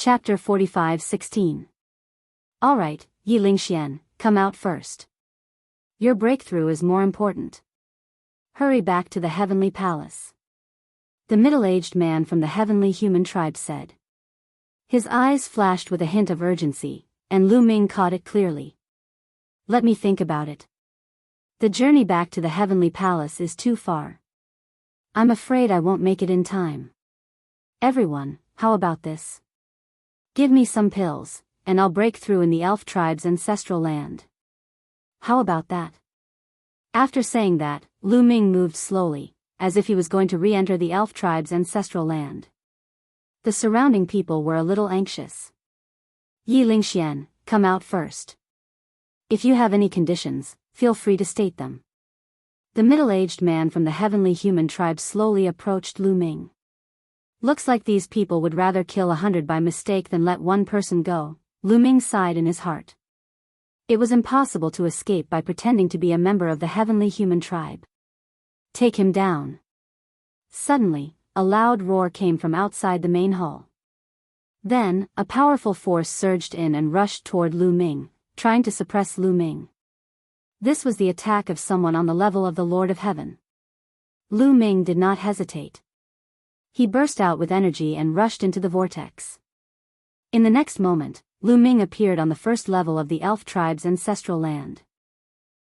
Chapter 45:16. Alright, Yi Lingxian, come out first. Your breakthrough is more important. Hurry back to the heavenly palace. The middle-aged man from the heavenly human tribe said. His eyes flashed with a hint of urgency, and Lu Ming caught it clearly. Let me think about it. The journey back to the heavenly palace is too far. I'm afraid I won't make it in time. Everyone, how about this? Give me some pills, and I'll break through in the elf tribe's ancestral land. How about that? After saying that, Lu Ming moved slowly, as if he was going to re-enter the elf tribe's ancestral land. The surrounding people were a little anxious. Yi Lingxian, come out first. If you have any conditions, feel free to state them. The middle-aged man from the heavenly human tribe slowly approached Lu Ming. Looks like these people would rather kill 100 by mistake than let one person go, Lu Ming sighed in his heart. It was impossible to escape by pretending to be a member of the heavenly human tribe. Take him down. Suddenly, a loud roar came from outside the main hall. Then, a powerful force surged in and rushed toward Lu Ming, trying to suppress Lu Ming. This was the attack of someone on the level of the Lord of Heaven. Lu Ming did not hesitate. He burst out with energy and rushed into the vortex. In the next moment, Lu Ming appeared on the first level of the elf tribe's ancestral land.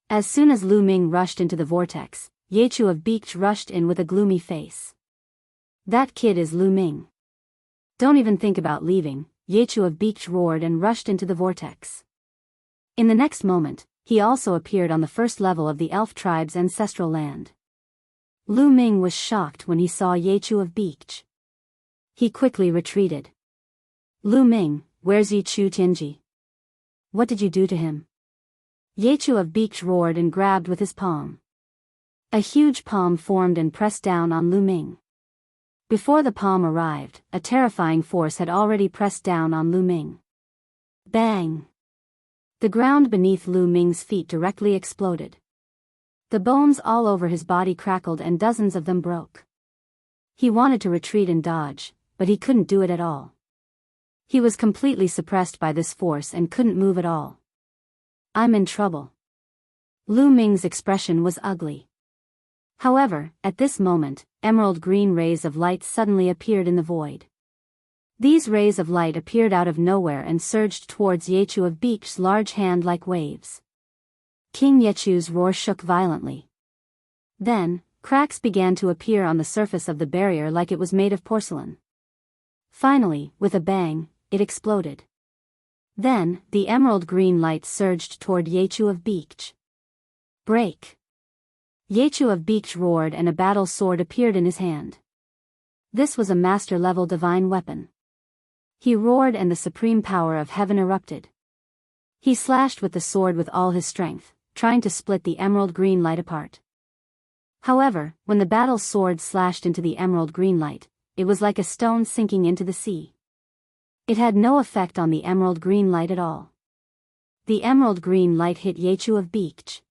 As soon as Lu Ming rushed into the vortex, Yechu of Beach rushed in with a gloomy face. That kid is Lu Ming. Don't even think about leaving, Yechu of Beach roared and rushed into the vortex. In the next moment, he also appeared on the first level of the elf tribe's ancestral land. Lu Ming was shocked when he saw Yechu of Beach. He quickly retreated. Lu Ming, where's Yichu Tianji? What did you do to him? Yechu of Beach roared and grabbed with his palm. A huge palm formed and pressed down on Lu Ming. Before the palm arrived, a terrifying force had already pressed down on Lu Ming. Bang! The ground beneath Lu Ming's feet directly exploded. The bones all over his body crackled and dozens of them broke. He wanted to retreat and dodge, but he couldn't do it at all. He was completely suppressed by this force and couldn't move at all. I'm in trouble. Lu Ming's expression was ugly. However, at this moment, emerald green rays of light suddenly appeared in the void. These rays of light appeared out of nowhere and surged towards Yechu of Beach's large hand like waves. King Yechu's roar shook violently. Then, cracks began to appear on the surface of the barrier like it was made of porcelain. Finally, with a bang, it exploded. Then, the emerald green light surged toward Yechu of Beach. Break! Yechu of Beach roared and a battle sword appeared in his hand. This was a master-level divine weapon. He roared and the supreme power of heaven erupted. He slashed with the sword with all his strength, trying to split the emerald green light apart. However, when the battle sword slashed into the emerald green light, it was like a stone sinking into the sea. It had no effect on the emerald green light at all. The emerald green light hit Yechu of Beach.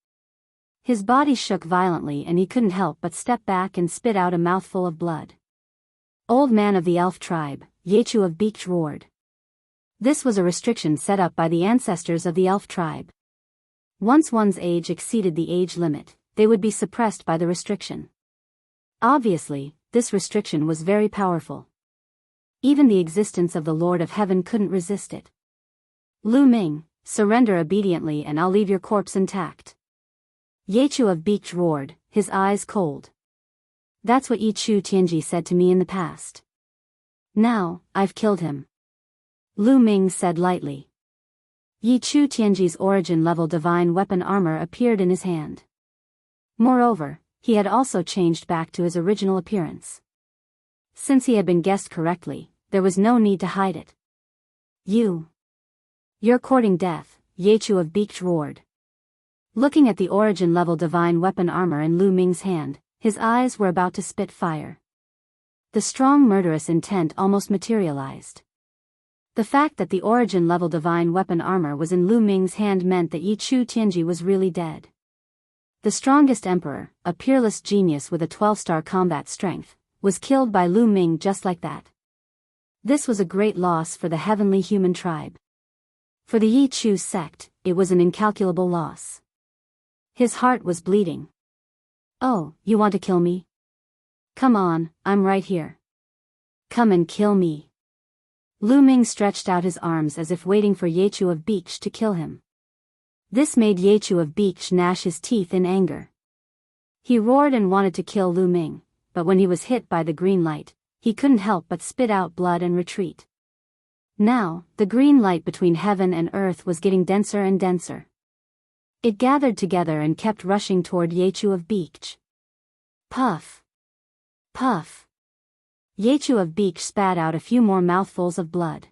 His body shook violently and he couldn't help but step back and spit out a mouthful of blood. Old man of the elf tribe, Yechu of Beach roared. This was a restriction set up by the ancestors of the elf tribe. Once one's age exceeded the age limit, they would be suppressed by the restriction. Obviously, this restriction was very powerful. Even the existence of the Lord of Heaven couldn't resist it. Lu Ming, surrender obediently and I'll leave your corpse intact. Yechu of Beach roared, his eyes cold. That's what Yichu Tianji said to me in the past. Now, I've killed him. Lu Ming said lightly. Yichu Tianji's origin-level divine weapon armor appeared in his hand. Moreover, he had also changed back to his original appearance. Since he had been guessed correctly, there was no need to hide it. You're courting death, Yechu of Beach roared. Looking at the origin-level divine weapon armor in Lu Ming's hand, his eyes were about to spit fire. The strong murderous intent almost materialized. The fact that the origin-level divine weapon armor was in Lu Ming's hand meant that Yichu Tianji was really dead. The strongest emperor, a peerless genius with a 12-star combat strength, was killed by Lu Ming just like that. This was a great loss for the heavenly human tribe. For the Yi Chu sect, it was an incalculable loss. His heart was bleeding. "Oh, you want to kill me? Come on, I'm right here. Come and kill me." Lu Ming stretched out his arms as if waiting for Yechu of Beech to kill him. This made Yechu of Beech gnash his teeth in anger. He roared and wanted to kill Lu Ming, but when he was hit by the green light, he couldn't help but spit out blood and retreat. Now, the green light between heaven and earth was getting denser and denser. It gathered together and kept rushing toward Yechu of Beech. Puff! Puff! Yechu of Beech spat out a few more mouthfuls of blood.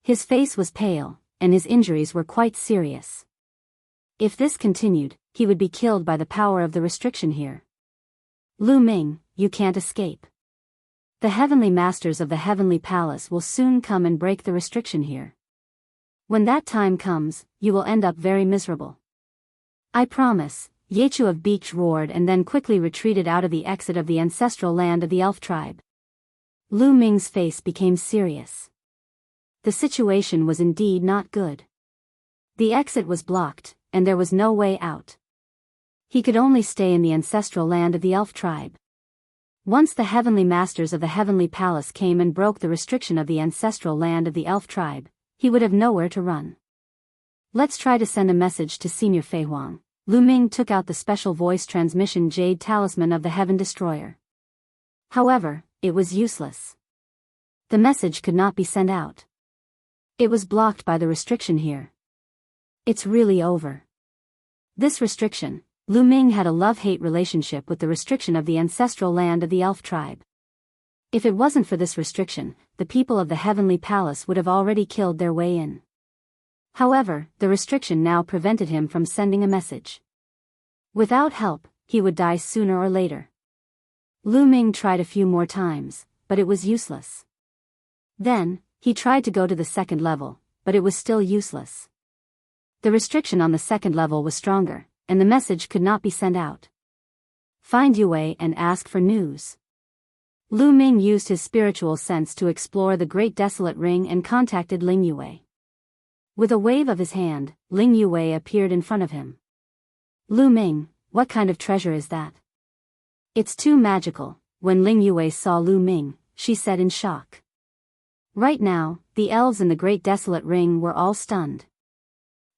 His face was pale, and his injuries were quite serious. If this continued, he would be killed by the power of the restriction here. "Lu Ming, you can't escape. The heavenly masters of the heavenly palace will soon come and break the restriction here. When that time comes, you will end up very miserable. I promise," Yechu of Beech roared and then quickly retreated out of the exit of the ancestral land of the elf tribe. Lu Ming's face became serious. The situation was indeed not good. The exit was blocked, and there was no way out. He could only stay in the ancestral land of the elf tribe. Once the heavenly masters of the heavenly palace came and broke the restriction of the ancestral land of the elf tribe, he would have nowhere to run. "Let's try to send a message to Senior Fei Huang." Lu Ming took out the special voice transmission jade talisman of the Heaven Destroyer. However, it was useless. The message could not be sent out. It was blocked by the restriction here. It's really over. This restriction, Lu Ming had a love-hate relationship with the restriction of the ancestral land of the elf tribe. If it wasn't for this restriction, the people of the heavenly palace would have already killed their way in. However, the restriction now prevented him from sending a message. Without help, he would die sooner or later. Lu Ming tried a few more times, but it was useless. Then, he tried to go to the second level, but it was still useless. The restriction on the second level was stronger, and the message could not be sent out. "Find Yue and ask for news." Lu Ming used his spiritual sense to explore the Great Desolate Ring and contacted Ling Yue. With a wave of his hand, Ling Yue appeared in front of him. "Lu Ming, what kind of treasure is that?" "It's too magical." When Ling Yue saw Lu Ming, she said in shock. Right now, the elves in the Great Desolate Ring were all stunned.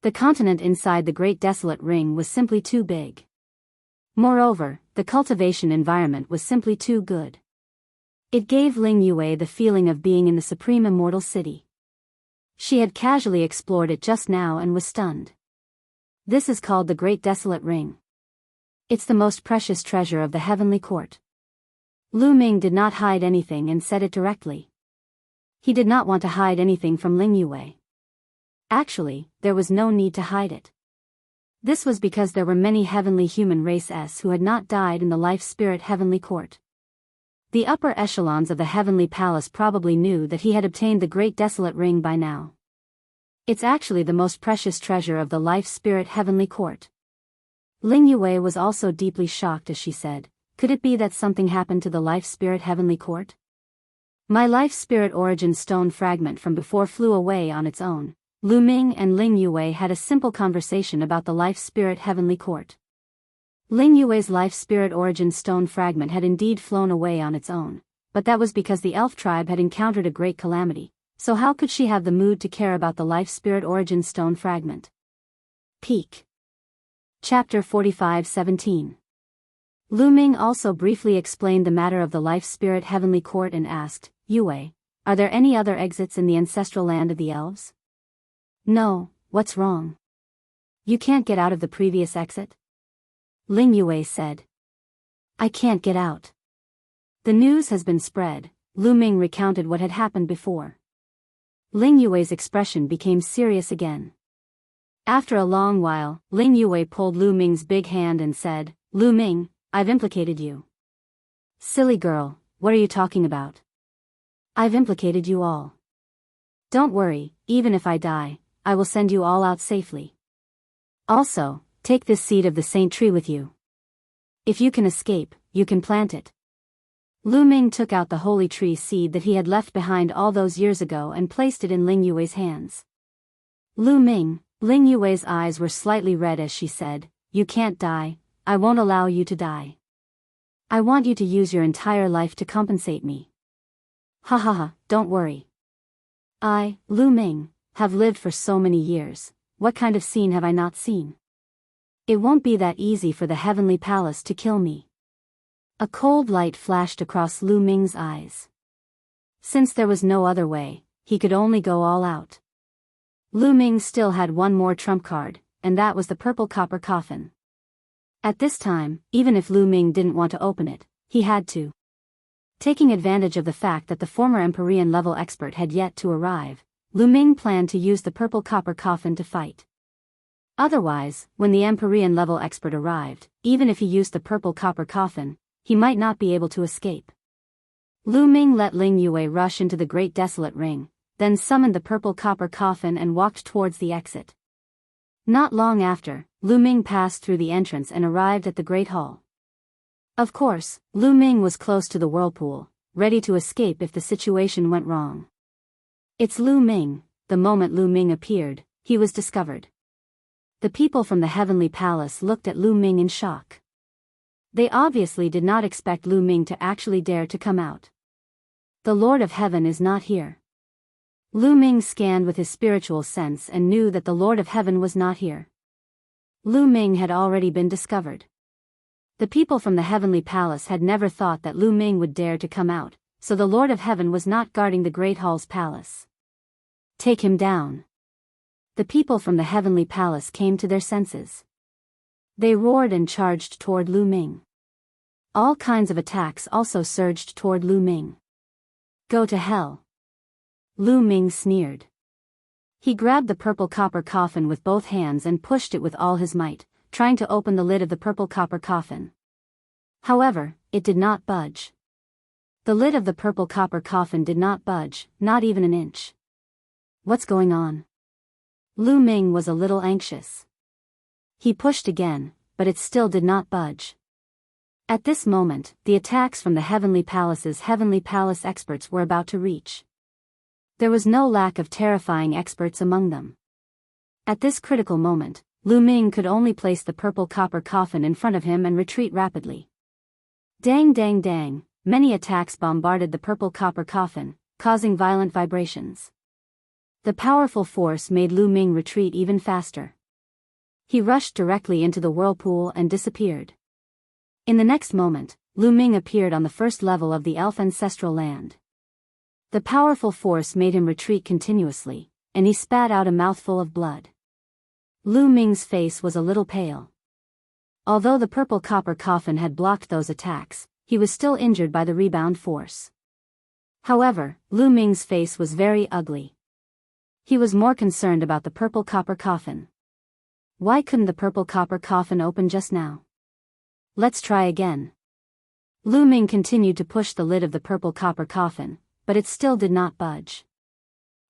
The continent inside the Great Desolate Ring was simply too big. Moreover, the cultivation environment was simply too good. It gave Ling Yue the feeling of being in the supreme immortal city. She had casually explored it just now and was stunned. This is called the Great Desolate Ring. It's the most precious treasure of the heavenly court. Lu Ming did not hide anything and said it directly. He did not want to hide anything from Ling Yue. Actually, there was no need to hide it. This was because there were many heavenly human races who had not died in the life-spirit heavenly court. The upper echelons of the heavenly palace probably knew that he had obtained the Great Desolate Ring by now. It's actually the most precious treasure of the life-spirit heavenly court. Ling Yue was also deeply shocked as she said, "Could it be that something happened to the life-spirit heavenly court? My life-spirit origin stone fragment from before flew away on its own." Lu Ming and Ling Yue had a simple conversation about the life-spirit heavenly court. Ling Yue's life-spirit origin stone fragment had indeed flown away on its own, but that was because the elf tribe had encountered a great calamity, so how could she have the mood to care about the life-spirit origin stone fragment? Peak. Chapter 45:17. Lu Ming also briefly explained the matter of the life-spirit heavenly court and asked, "Yue, are there any other exits in the ancestral land of the elves?" "No, what's wrong? You can't get out of the previous exit?" Ling Yue said. "I can't get out. The news has been spread." Lu Ming recounted what had happened before. Ling Yue's expression became serious again. After a long while, Ling Yue pulled Lu Ming's big hand and said, "Lu Ming, I've implicated you." "Silly girl, what are you talking about?" "I've implicated you all. Don't worry, even if I die, I will send you all out safely. Also, take this seed of the saint tree with you. If you can escape, you can plant it." Lu Ming took out the holy tree seed that he had left behind all those years ago and placed it in Ling Yue's hands. Lu Ming, Ling Yue's eyes were slightly red as she said, "You can't die, I won't allow you to die. I want you to use your entire life to compensate me." "Ha ha ha, don't worry. I, Lu Ming, have lived for so many years, what kind of scene have I not seen? It won't be that easy for the heavenly palace to kill me." A cold light flashed across Lu Ming's eyes. Since there was no other way, he could only go all out. Lu Ming still had one more trump card, and that was the purple copper coffin. At this time, even if Lu Ming didn't want to open it, he had to. Taking advantage of the fact that the former Empyrean level expert had yet to arrive, Lu Ming planned to use the purple copper coffin to fight. Otherwise, when the Empyrean level expert arrived, even if he used the purple copper coffin, he might not be able to escape. Lu Ming let Ling Yue rush into the Great Desolate Ring, then summoned the purple copper coffin and walked towards the exit. Not long after, Lu Ming passed through the entrance and arrived at the Great Hall. Of course, Lu Ming was close to the whirlpool, ready to escape if the situation went wrong. "It's Lu Ming." The moment Lu Ming appeared, he was discovered. The people from the Heavenly Palace looked at Lu Ming in shock. They obviously did not expect Lu Ming to actually dare to come out. "The Lord of Heaven is not here." Lu Ming scanned with his spiritual sense and knew that the Lord of Heaven was not here. Lu Ming had already been discovered. The people from the Heavenly Palace had never thought that Lu Ming would dare to come out, so the Lord of Heaven was not guarding the Great Hall's palace. "Take him down." The people from the Heavenly Palace came to their senses. They roared and charged toward Lu Ming. All kinds of attacks also surged toward Lu Ming. "Go to hell." Lu Ming sneered. He grabbed the purple copper coffin with both hands and pushed it with all his might, trying to open the lid of the purple copper coffin. However, it did not budge. The lid of the purple copper coffin did not budge, not even an inch. What's going on? Lu Ming was a little anxious. He pushed again, but it still did not budge. At this moment, the attacks from the Heavenly Palace's Heavenly Palace experts were about to reach. There was no lack of terrifying experts among them. At this critical moment, Lu Ming could only place the purple copper coffin in front of him and retreat rapidly. Dang dang dang, many attacks bombarded the purple copper coffin, causing violent vibrations. The powerful force made Lu Ming retreat even faster. He rushed directly into the whirlpool and disappeared. In the next moment, Lu Ming appeared on the first level of the elf ancestral land. The powerful force made him retreat continuously, and he spat out a mouthful of blood. Lu Ming's face was a little pale. Although the purple copper coffin had blocked those attacks, he was still injured by the rebound force. However, Lu Ming's face was very ugly. He was more concerned about the purple copper coffin. Why couldn't the purple copper coffin open just now? Let's try again. Lu Ming continued to push the lid of the purple copper coffin, but it still did not budge.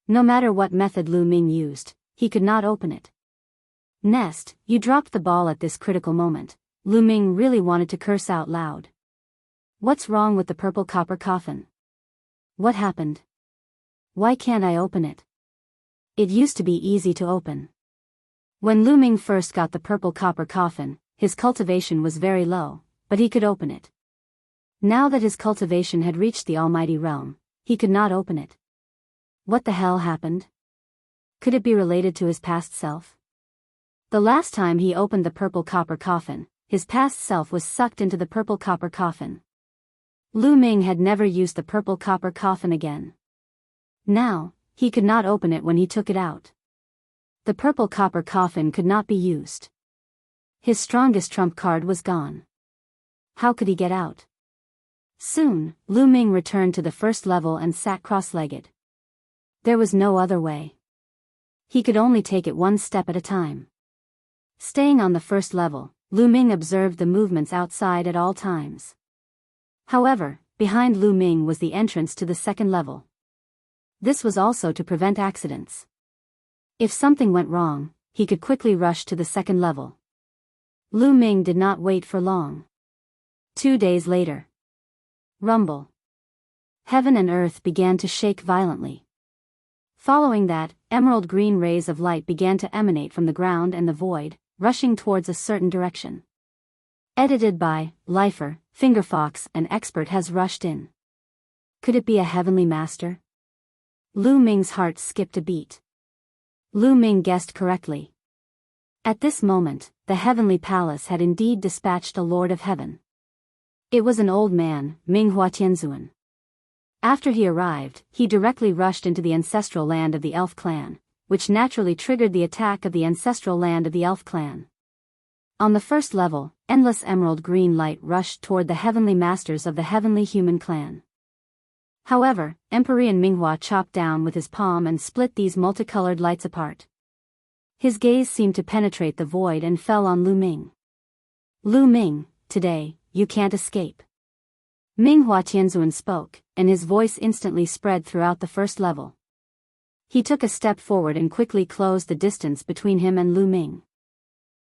No matter what method Lu Ming used, he could not open it. "Nest, you dropped the ball at this critical moment." Lu Ming really wanted to curse out loud. What's wrong with the purple copper coffin? What happened? Why can't I open it? It used to be easy to open. When Lu Ming first got the purple copper coffin, his cultivation was very low, but he could open it. Now that his cultivation had reached the almighty realm, he could not open it. What the hell happened? Could it be related to his past self? The last time he opened the purple copper coffin, his past self was sucked into the purple copper coffin. Lu Ming had never used the purple copper coffin again. Now, he could not open it when he took it out. The purple copper coffin could not be used. His strongest trump card was gone. How could he get out? Soon, Lu Ming returned to the first level and sat cross-legged. There was no other way. He could only take it one step at a time. Staying on the first level, Lu Ming observed the movements outside at all times. However, behind Lu Ming was the entrance to the second level. This was also to prevent accidents. If something went wrong, he could quickly rush to the second level. Lu Ming did not wait for long. 2 days later. Rumble. Heaven and earth began to shake violently. Following that, emerald green rays of light began to emanate from the ground and the void, rushing towards a certain direction. Edited by Lifer, Fingerfox, an expert has rushed in. Could it be a heavenly master? Lu Ming's heart skipped a beat. Lu Ming guessed correctly. At this moment, the heavenly palace had indeed dispatched a lord of heaven. It was an old man, Minghua Tianzuan. After he arrived, he directly rushed into the ancestral land of the elf clan, which naturally triggered the attack of the ancestral land of the elf clan. On the first level, endless emerald green light rushed toward the heavenly masters of the heavenly human clan. However, Empyrean Minghua chopped down with his palm and split these multicolored lights apart. His gaze seemed to penetrate the void and fell on Lu Ming. Lu Ming, today, you can't escape. Minghua Tianzuan spoke, and his voice instantly spread throughout the first level. He took a step forward and quickly closed the distance between him and Lu Ming.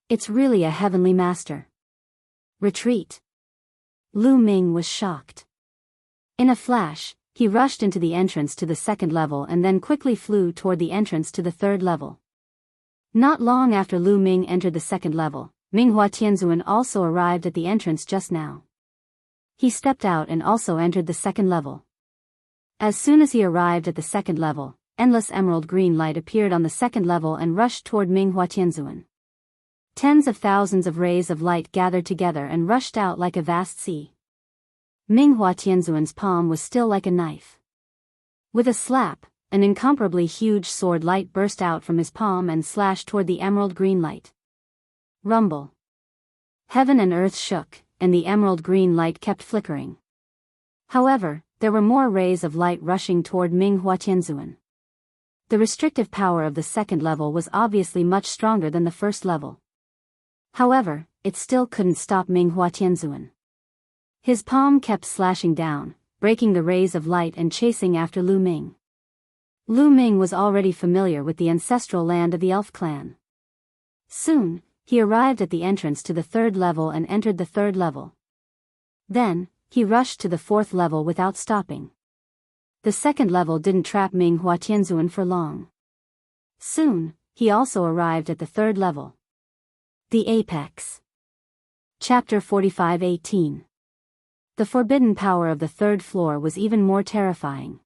It's really a heavenly master. Retreat. Lu Ming was shocked. In a flash, he rushed into the entrance to the second level and then quickly flew toward the entrance to the third level. Not long after Lu Ming entered the second level, Minghua Tianzuan also arrived at the entrance just now. He stepped out and also entered the second level. As soon as he arrived at the second level, endless emerald green light appeared on the second level and rushed toward Minghua Tianzuan. Tens of thousands of rays of light gathered together and rushed out like a vast sea. Minghua Tianzuan's palm was still like a knife. With a slap, an incomparably huge sword light burst out from his palm and slashed toward the emerald green light. Rumble. Heaven and earth shook, and the emerald green light kept flickering. However, there were more rays of light rushing toward Minghua Tianzuan. The restrictive power of the second level was obviously much stronger than the first level. However, it still couldn't stop Minghua Tianzuan. His palm kept slashing down, breaking the rays of light and chasing after Lu Ming. Lu Ming was already familiar with the ancestral land of the elf clan. Soon, he arrived at the entrance to the third level and entered the third level. Then, he rushed to the fourth level without stopping. The second level didn't trap Minghua Tianzuan for long. Soon, he also arrived at the third level. The Apex. Chapter 45:18. The forbidden power of the third floor was even more terrifying.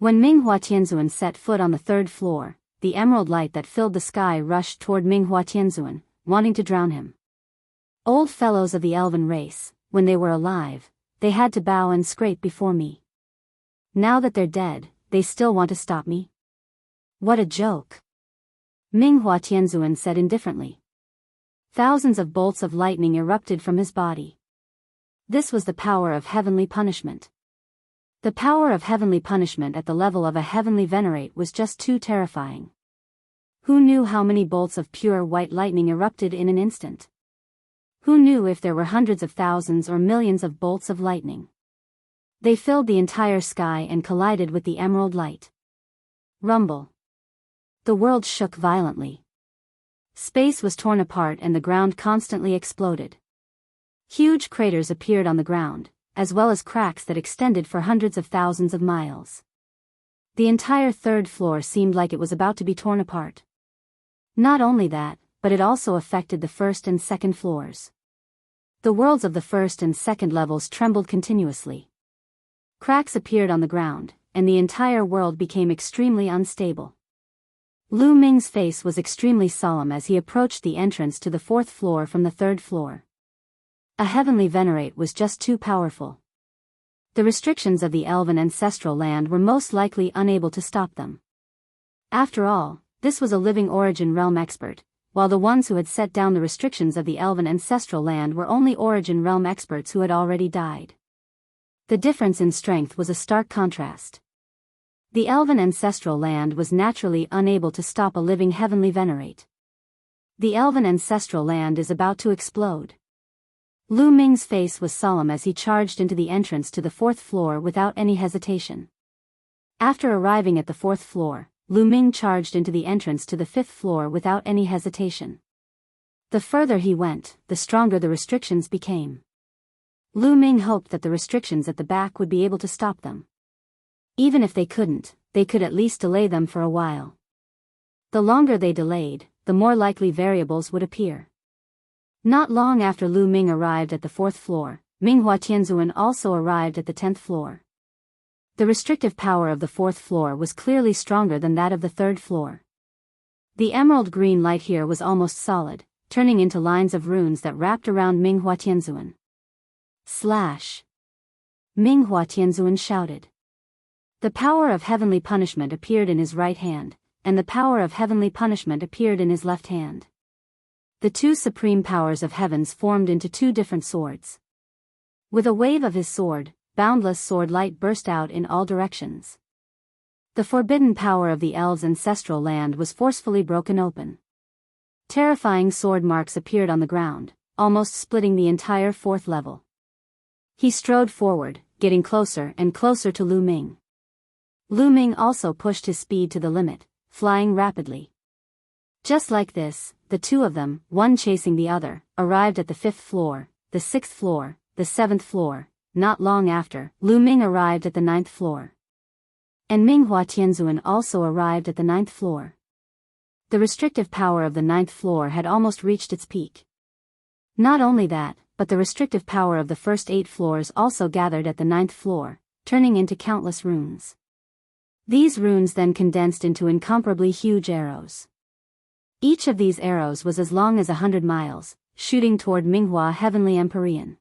When Minghua Tianzuan set foot on the third floor, the emerald light that filled the sky rushed toward Minghua Tianzuan, wanting to drown him. Old fellows of the elven race, when they were alive, they had to bow and scrape before me. Now that they're dead, they still want to stop me? What a joke! Minghua Tianzuan said indifferently. Thousands of bolts of lightning erupted from his body. This was the power of heavenly punishment. The power of heavenly punishment at the level of a heavenly venerate was just too terrifying. Who knew how many bolts of pure white lightning erupted in an instant? Who knew if there were hundreds of thousands or millions of bolts of lightning? They filled the entire sky and collided with the emerald light. Rumble. The world shook violently. Space was torn apart and the ground constantly exploded. Huge craters appeared on the ground, as well as cracks that extended for hundreds of thousands of miles. The entire third floor seemed like it was about to be torn apart. Not only that, but it also affected the first and second floors. The worlds of the first and second levels trembled continuously. Cracks appeared on the ground, and the entire world became extremely unstable. Lu Ming's face was extremely solemn as he approached the entrance to the fourth floor from the third floor. A heavenly venerate was just too powerful. The restrictions of the elven ancestral land were most likely unable to stop them. After all, this was a living origin realm expert, while the ones who had set down the restrictions of the elven ancestral land were only origin realm experts who had already died. The difference in strength was a stark contrast. The elven ancestral land was naturally unable to stop a living heavenly venerate. The elven ancestral land is about to explode. Lu Ming's face was solemn as he charged into the entrance to the fourth floor without any hesitation. After arriving at the fourth floor, Lu Ming charged into the entrance to the fifth floor without any hesitation. The further he went, the stronger the restrictions became. Lu Ming hoped that the restrictions at the back would be able to stop them. Even if they couldn't, they could at least delay them for a while. The longer they delayed, the more likely variables would appear. Not long after Lu Ming arrived at the 4th floor, Minghua Tianzuan also arrived at the 10th floor. The restrictive power of the 4th floor was clearly stronger than that of the 3rd floor. The emerald green light here was almost solid, turning into lines of runes that wrapped around Minghua Tianzuan. Slash! Minghua Tianzuan shouted. The power of heavenly punishment appeared in his right hand, and the power of heavenly punishment appeared in his left hand. The two supreme powers of heavens formed into two different swords. With a wave of his sword, boundless sword light burst out in all directions. The forbidden power of the elves' ancestral land was forcefully broken open. Terrifying sword marks appeared on the ground, almost splitting the entire 4th level. He strode forward, getting closer and closer to Lu Ming. Lu Ming also pushed his speed to the limit, flying rapidly. Just like this, the two of them, one chasing the other, arrived at the 5th floor, the 6th floor, the 7th floor. Not long after, Lu Ming arrived at the 9th floor. And Minghua Tianzuan also arrived at the 9th floor. The restrictive power of the 9th floor had almost reached its peak. Not only that, but the restrictive power of the first 8 floors also gathered at the 9th floor, turning into countless runes. These runes then condensed into incomparably huge arrows. Each of these arrows was as long as 100 miles, shooting toward Minghua Heavenly Empyrean.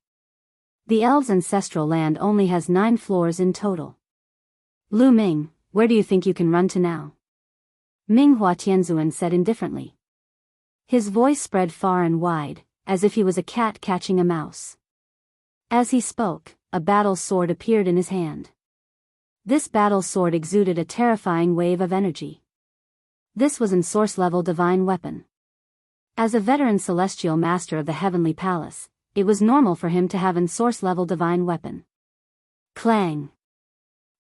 The elves' ancestral land only has 9 floors in total. Lu Ming, where do you think you can run to now? Minghua Tianzuan said indifferently. His voice spread far and wide, as if he was a cat catching a mouse. As he spoke, a battle sword appeared in his hand. This battle sword exuded a terrifying wave of energy. This was an source-level divine weapon. As a veteran celestial master of the Heavenly Palace, it was normal for him to have an source-level divine weapon. Clang!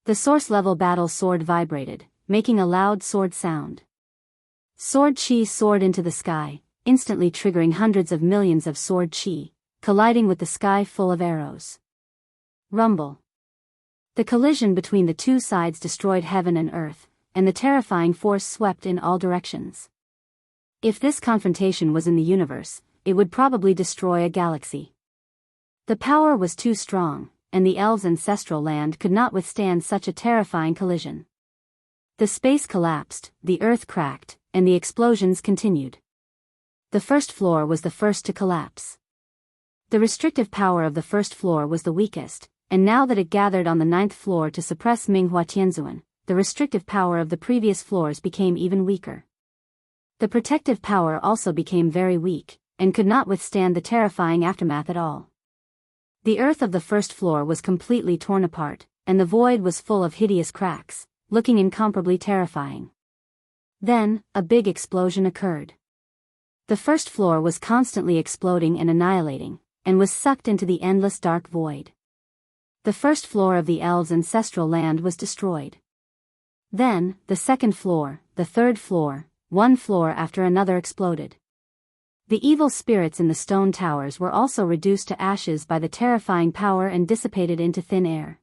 The source-level battle sword vibrated, making a loud sword sound. Sword chi soared into the sky, instantly triggering hundreds of millions of sword chi, colliding with the sky full of arrows. Rumble. The collision between the two sides destroyed heaven and earth, and the terrifying force swept in all directions. If this confrontation was in the universe, it would probably destroy a galaxy. The power was too strong, and the elves' ancestral land could not withstand such a terrifying collision. The space collapsed, the earth cracked, and the explosions continued. The 1st floor was the first to collapse. The restrictive power of the 1st floor was the weakest, and now that it gathered on the 9th floor to suppress Minghua Tianzuan, the restrictive power of the previous floors became even weaker. The protective power also became very weak, and could not withstand the terrifying aftermath at all. The earth of the 1st floor was completely torn apart, and the void was full of hideous cracks, looking incomparably terrifying. Then, a big explosion occurred. The 1st floor was constantly exploding and annihilating, and was sucked into the endless dark void. The 1st floor of the elves' ancestral land was destroyed. Then, the 2nd floor, the 3rd floor, one floor after another exploded. The evil spirits in the stone towers were also reduced to ashes by the terrifying power and dissipated into thin air.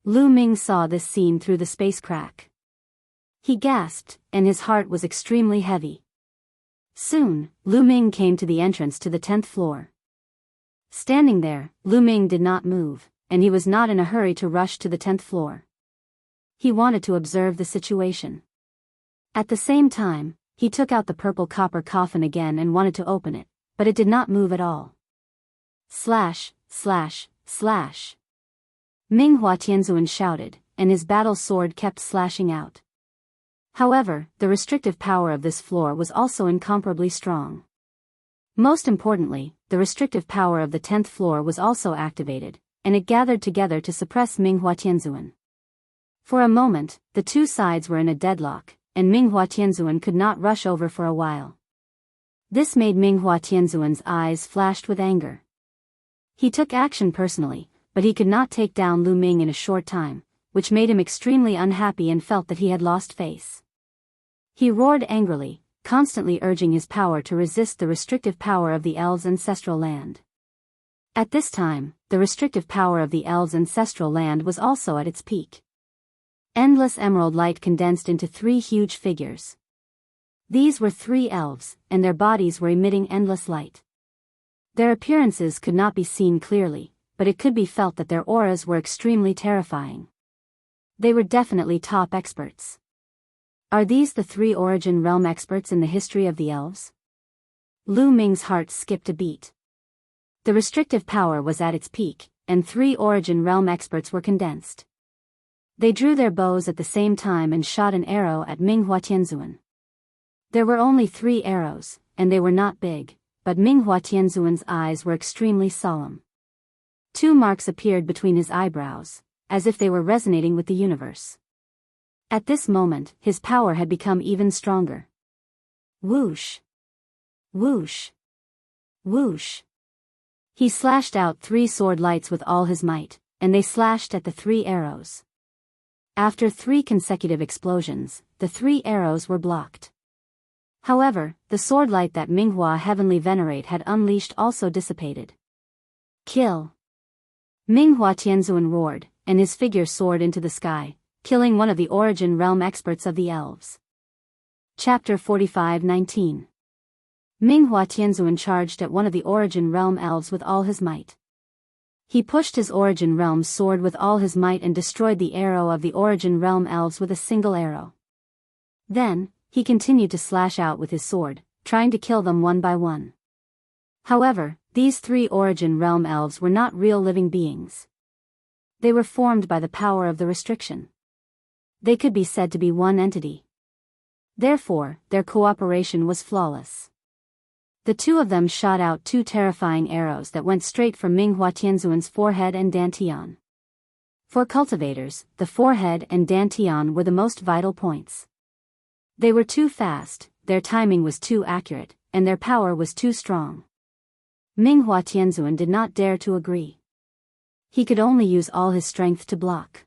Lu Ming saw this scene through the space crack. He gasped, and his heart was extremely heavy. Soon, Lu Ming came to the entrance to the 10th floor. Standing there, Lu Ming did not move, and he was not in a hurry to rush to the 10th floor. He wanted to observe the situation. At the same time, he took out the purple copper coffin again and wanted to open it, but it did not move at all. Slash, slash, slash. Minghua Tianzuan shouted, and his battle sword kept slashing out. However, the restrictive power of this floor was also incomparably strong. Most importantly, the restrictive power of the 10th floor was also activated, and it gathered together to suppress Minghua Tianzuan. For a moment, the two sides were in a deadlock, and Minghua Tianzuan could not rush over for a while. This made Minghua Tianzuan's eyes flashed with anger. He took action personally, but he could not take down Lu Ming in a short time, which made him extremely unhappy and felt that he had lost face. He roared angrily, constantly urging his power to resist the restrictive power of the elves' ancestral land. At this time, the restrictive power of the elves' ancestral land was also at its peak. Endless emerald light condensed into 3 huge figures. These were 3 elves, and their bodies were emitting endless light. Their appearances could not be seen clearly, but it could be felt that their auras were extremely terrifying. They were definitely top experts. Are these the 3 Origin Realm experts in the history of the elves? Lu Ming's heart skipped a beat. The restrictive power was at its peak, and 3 Origin Realm experts were condensed. They drew their bows at the same time and shot an arrow at Minghua Tianzuan. There were only 3 arrows, and they were not big, but Minghua Tianzuan's eyes were extremely solemn. 2 marks appeared between his eyebrows, as if they were resonating with the universe. At this moment, his power had become even stronger. Whoosh! Whoosh! Whoosh! He slashed out 3 sword lights with all his might, and they slashed at the 3 arrows. After 3 consecutive explosions, the 3 arrows were blocked. However, the sword light that Minghua Heavenly Venerate had unleashed also dissipated. Kill! Minghua Tianzuan roared, and his figure soared into the sky, killing one of the Origin Realm experts of the elves. Chapter 45-19. Minghua Tianzuan charged at one of the Origin Realm elves with all his might. He pushed his Origin Realm sword with all his might and destroyed the arrow of the Origin Realm elves with a single arrow. Then, he continued to slash out with his sword, trying to kill them one by one. However, these 3 Origin Realm elves were not real living beings. They were formed by the power of the restriction. They could be said to be one entity. Therefore, their cooperation was flawless. The 2 of them shot out 2 terrifying arrows that went straight for Minghua Tianzuan's forehead and dantian. For cultivators, the forehead and dantian were the most vital points. They were too fast, their timing was too accurate, and their power was too strong. Minghua Tianzuan did not dare to agree. He could only use all his strength to block.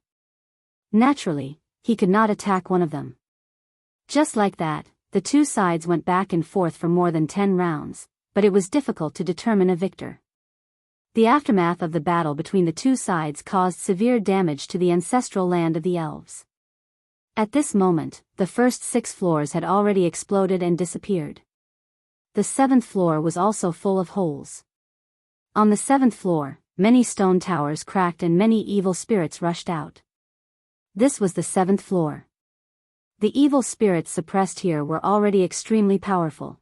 Naturally, he could not attack one of them. Just like that, the 2 sides went back and forth for more than 10 rounds, but it was difficult to determine a victor. The aftermath of the battle between the 2 sides caused severe damage to the ancestral land of the elves. At this moment, the first 6 floors had already exploded and disappeared. The 7th floor was also full of holes. On the 7th floor, many stone towers cracked and many evil spirits rushed out. This was the 7th floor. The evil spirits suppressed here were already extremely powerful.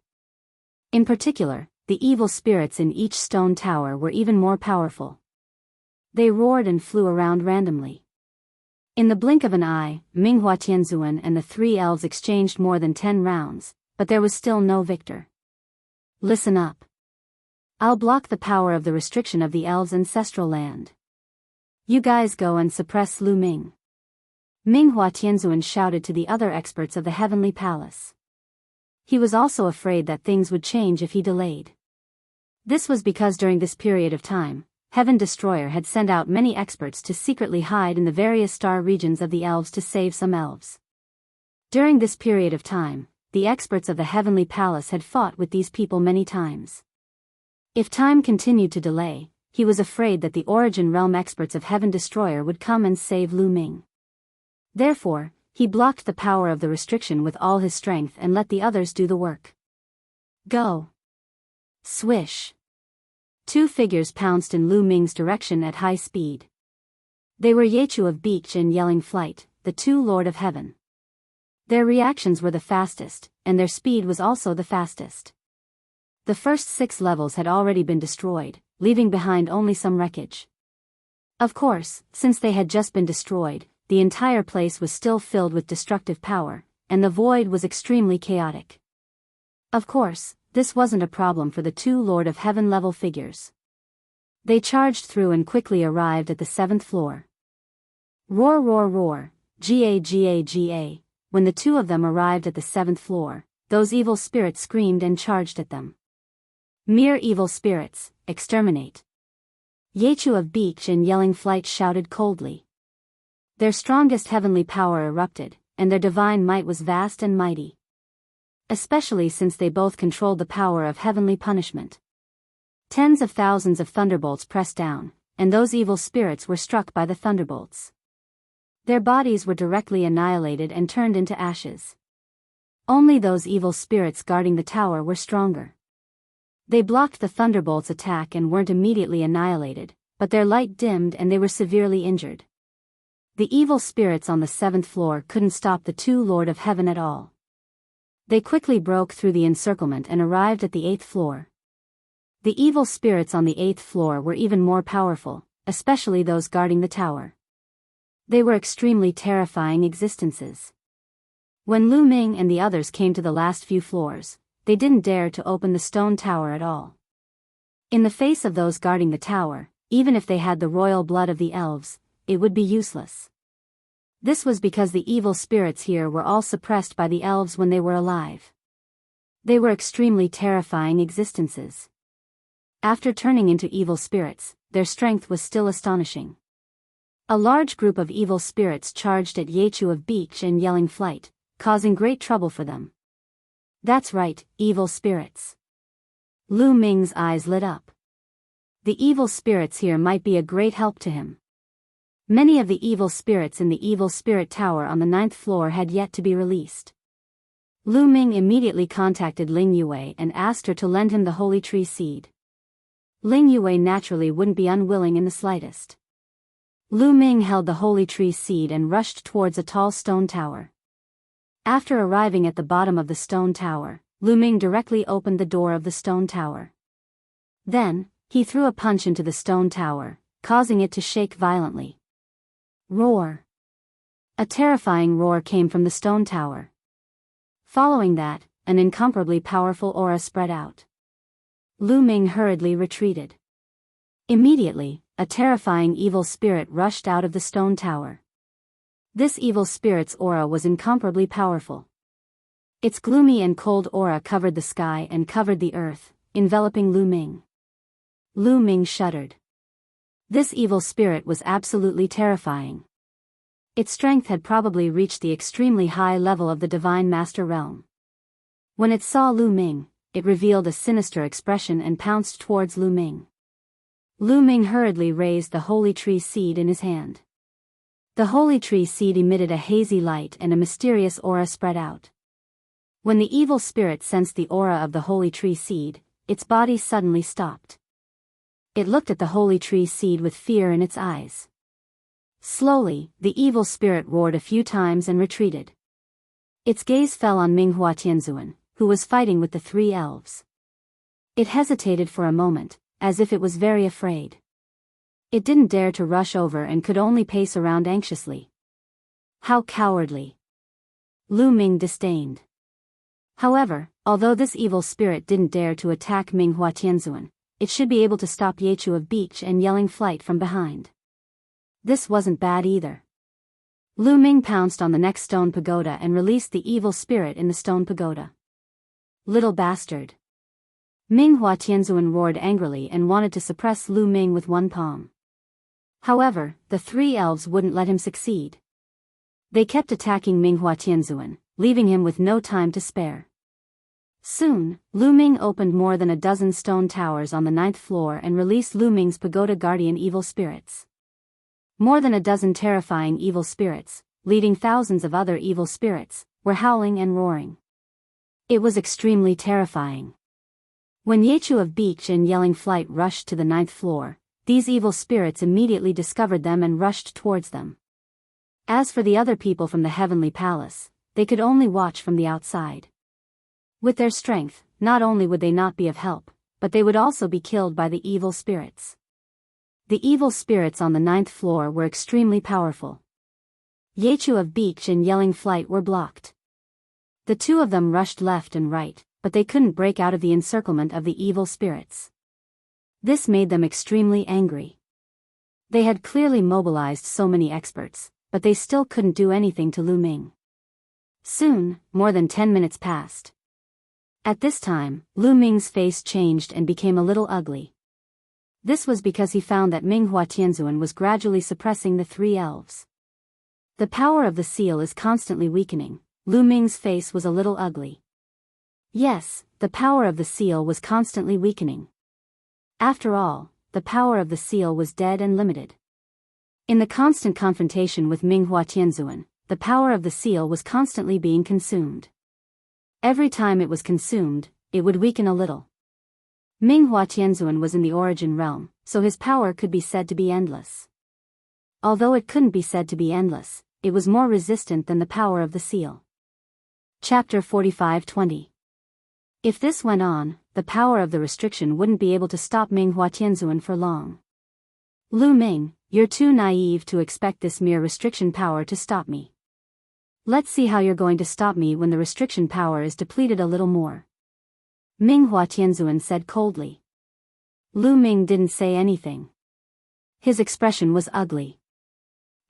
In particular, the evil spirits in each stone tower were even more powerful. They roared and flew around randomly. In the blink of an eye, Minghua Tianzuan and the 3 elves exchanged more than 10 rounds, but there was still no victor. Listen up. I'll block the power of the restriction of the elves' ancestral land. You guys go and suppress Lu Ming. Minghua Tianzuan shouted to the other experts of the Heavenly Palace. He was also afraid that things would change if he delayed. This was because during this period of time, Heaven Destroyer had sent out many experts to secretly hide in the various star regions of the elves to save some elves. During this period of time, the experts of the Heavenly Palace had fought with these people many times. If time continued to delay, he was afraid that the Origin Realm experts of Heaven Destroyer would come and save Lu Ming. Therefore, he blocked the power of the restriction with all his strength and let the others do the work. Go! Swish! 2 figures pounced in Lu Ming's direction at high speed. They were Yechu of Beach and Yelling Flight, the 2 Lord of Heaven. Their reactions were the fastest, and their speed was also the fastest. The first 6 levels had already been destroyed, leaving behind only some wreckage. Of course, since they had just been destroyed, the entire place was still filled with destructive power, and the void was extremely chaotic. Of course, this wasn't a problem for the 2 Lord of Heaven level figures. They charged through and quickly arrived at the 7th floor. Roar roar roar, ga ga ga, when the 2 of them arrived at the 7th floor, those evil spirits screamed and charged at them. Mere evil spirits, exterminate! Yechu of Beach and Yelling Flight shouted coldly. Their strongest heavenly power erupted, and their divine might was vast and mighty. Especially since they both controlled the power of heavenly punishment. Tens of thousands of thunderbolts pressed down, and those evil spirits were struck by the thunderbolts. Their bodies were directly annihilated and turned into ashes. Only those evil spirits guarding the tower were stronger. They blocked the thunderbolts' attack and weren't immediately annihilated, but their light dimmed and they were severely injured. The evil spirits on the 7th floor couldn't stop the two Lord of Heaven at all. They quickly broke through the encirclement and arrived at the 8th floor. The evil spirits on the 8th floor were even more powerful, especially those guarding the tower. They were extremely terrifying existences. When Lu Ming and the others came to the last few floors, they didn't dare to open the stone tower at all. In the face of those guarding the tower, even if they had the royal blood of the elves, it would be useless. This was because the evil spirits here were all suppressed by the elves when they were alive. They were extremely terrifying existences. After turning into evil spirits, their strength was still astonishing. A large group of evil spirits charged at Yechu of Beach and Yelling Flight, causing great trouble for them. That's right, evil spirits. Lu Ming's eyes lit up. The evil spirits here might be a great help to him. Many of the evil spirits in the evil spirit tower on the 9th floor had yet to be released. Lu Ming immediately contacted Ling Yue and asked her to lend him the holy tree seed. Ling Yue naturally wouldn't be unwilling in the slightest. Lu Ming held the holy tree seed and rushed towards a tall stone tower. After arriving at the bottom of the stone tower, Lu Ming directly opened the door of the stone tower. Then, he threw a punch into the stone tower, causing it to shake violently. Roar! A terrifying roar came from the stone tower. Following that, an incomparably powerful aura spread out. Lu Ming hurriedly retreated. Immediately, a terrifying evil spirit rushed out of the stone tower. This evil spirit's aura was incomparably powerful. Its gloomy and cold aura covered the sky and covered the earth, enveloping Lu Ming. Lu Ming shuddered. This evil spirit was absolutely terrifying. Its strength had probably reached the extremely high level of the Divine Master Realm. When it saw Lu Ming, it revealed a sinister expression and pounced towards Lu Ming. Lu Ming hurriedly raised the holy tree seed in his hand. The holy tree seed emitted a hazy light and a mysterious aura spread out. When the evil spirit sensed the aura of the holy tree seed, its body suddenly stopped. It looked at the holy tree seed with fear in its eyes. Slowly, the evil spirit roared a few times and retreated. Its gaze fell on Minghua Tianzuan, who was fighting with the 3 elves. It hesitated for a moment, as if it was very afraid. It didn't dare to rush over and could only pace around anxiously. How cowardly! Lu Ming disdained. However, although this evil spirit didn't dare to attack Minghua Tianzuan, it should be able to stop Yechu of Beach and Yelling Flight from behind. This wasn't bad either. Lu Ming pounced on the next stone pagoda and released the evil spirit in the stone pagoda. Little bastard! Minghua Tianzuan roared angrily and wanted to suppress Lu Ming with one palm. However, the 3 elves wouldn't let him succeed. They kept attacking Minghua Tianzuan, leaving him with no time to spare. Soon, Lu Ming opened more than a dozen stone towers on the 9th floor and released Lu Ming's pagoda guardian evil spirits. More than a dozen terrifying evil spirits, leading thousands of other evil spirits, were howling and roaring. It was extremely terrifying. When Yechu of Beach and Yelling Flight rushed to the 9th floor, these evil spirits immediately discovered them and rushed towards them. As for the other people from the Heavenly Palace, they could only watch from the outside. With their strength, not only would they not be of help, but they would also be killed by the evil spirits. The evil spirits on the 9th floor were extremely powerful. Yechu of Beach and Yelling Flight were blocked. The 2 of them rushed left and right, but they couldn't break out of the encirclement of the evil spirits. This made them extremely angry. They had clearly mobilized so many experts, but they still couldn't do anything to Lu Ming. Soon, more than 10 minutes passed. At this time, Lu Ming's face changed and became a little ugly. This was because he found that Minghua Tianzuan was gradually suppressing the 3 elves. The power of the seal is constantly weakening. Lu Ming's face was a little ugly. Yes, the power of the seal was constantly weakening. After all, the power of the seal was dead and limited. In the constant confrontation with Minghua Tianzuan, the power of the seal was constantly being consumed. Every time it was consumed, it would weaken a little. Minghua Tianzuan was in the origin realm, so his power could be said to be endless. Although it couldn't be said to be endless, it was more resistant than the power of the seal. Chapter 45-20. If this went on, the power of the restriction wouldn't be able to stop Minghua Tianzuan for long. Lu Ming, you're too naive to expect this mere restriction power to stop me. Let's see how you're going to stop me when the restriction power is depleted a little more. Minghua Tianzuan said coldly. Lu Ming didn't say anything. His expression was ugly.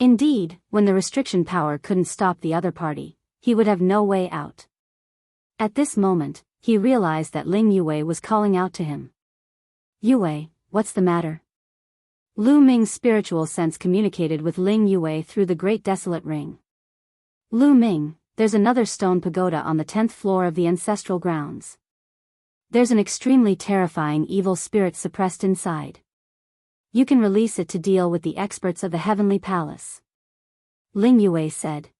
Indeed, when the restriction power couldn't stop the other party, he would have no way out. At this moment, he realized that Ling Yue was calling out to him. Yue, what's the matter? Lu Ming's spiritual sense communicated with Ling Yue through the great desolate ring. Lu Ming, there's another stone pagoda on the 10th floor of the ancestral grounds. There's an extremely terrifying evil spirit suppressed inside. You can release it to deal with the experts of the Heavenly Palace. Ling Yue said.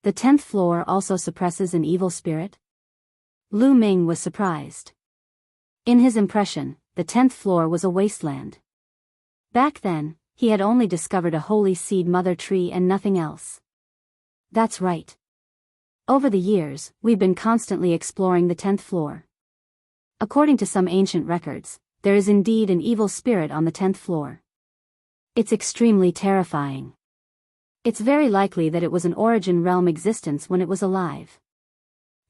The 10th floor also suppresses an evil spirit? Lu Ming was surprised. In his impression, the 10th floor was a wasteland. Back then, he had only discovered a holy seed mother tree and nothing else. That's right. Over the years, we've been constantly exploring the 10th floor. According to some ancient records, there is indeed an evil spirit on the 10th floor. It's extremely terrifying. It's very likely that it was an origin realm existence when it was alive.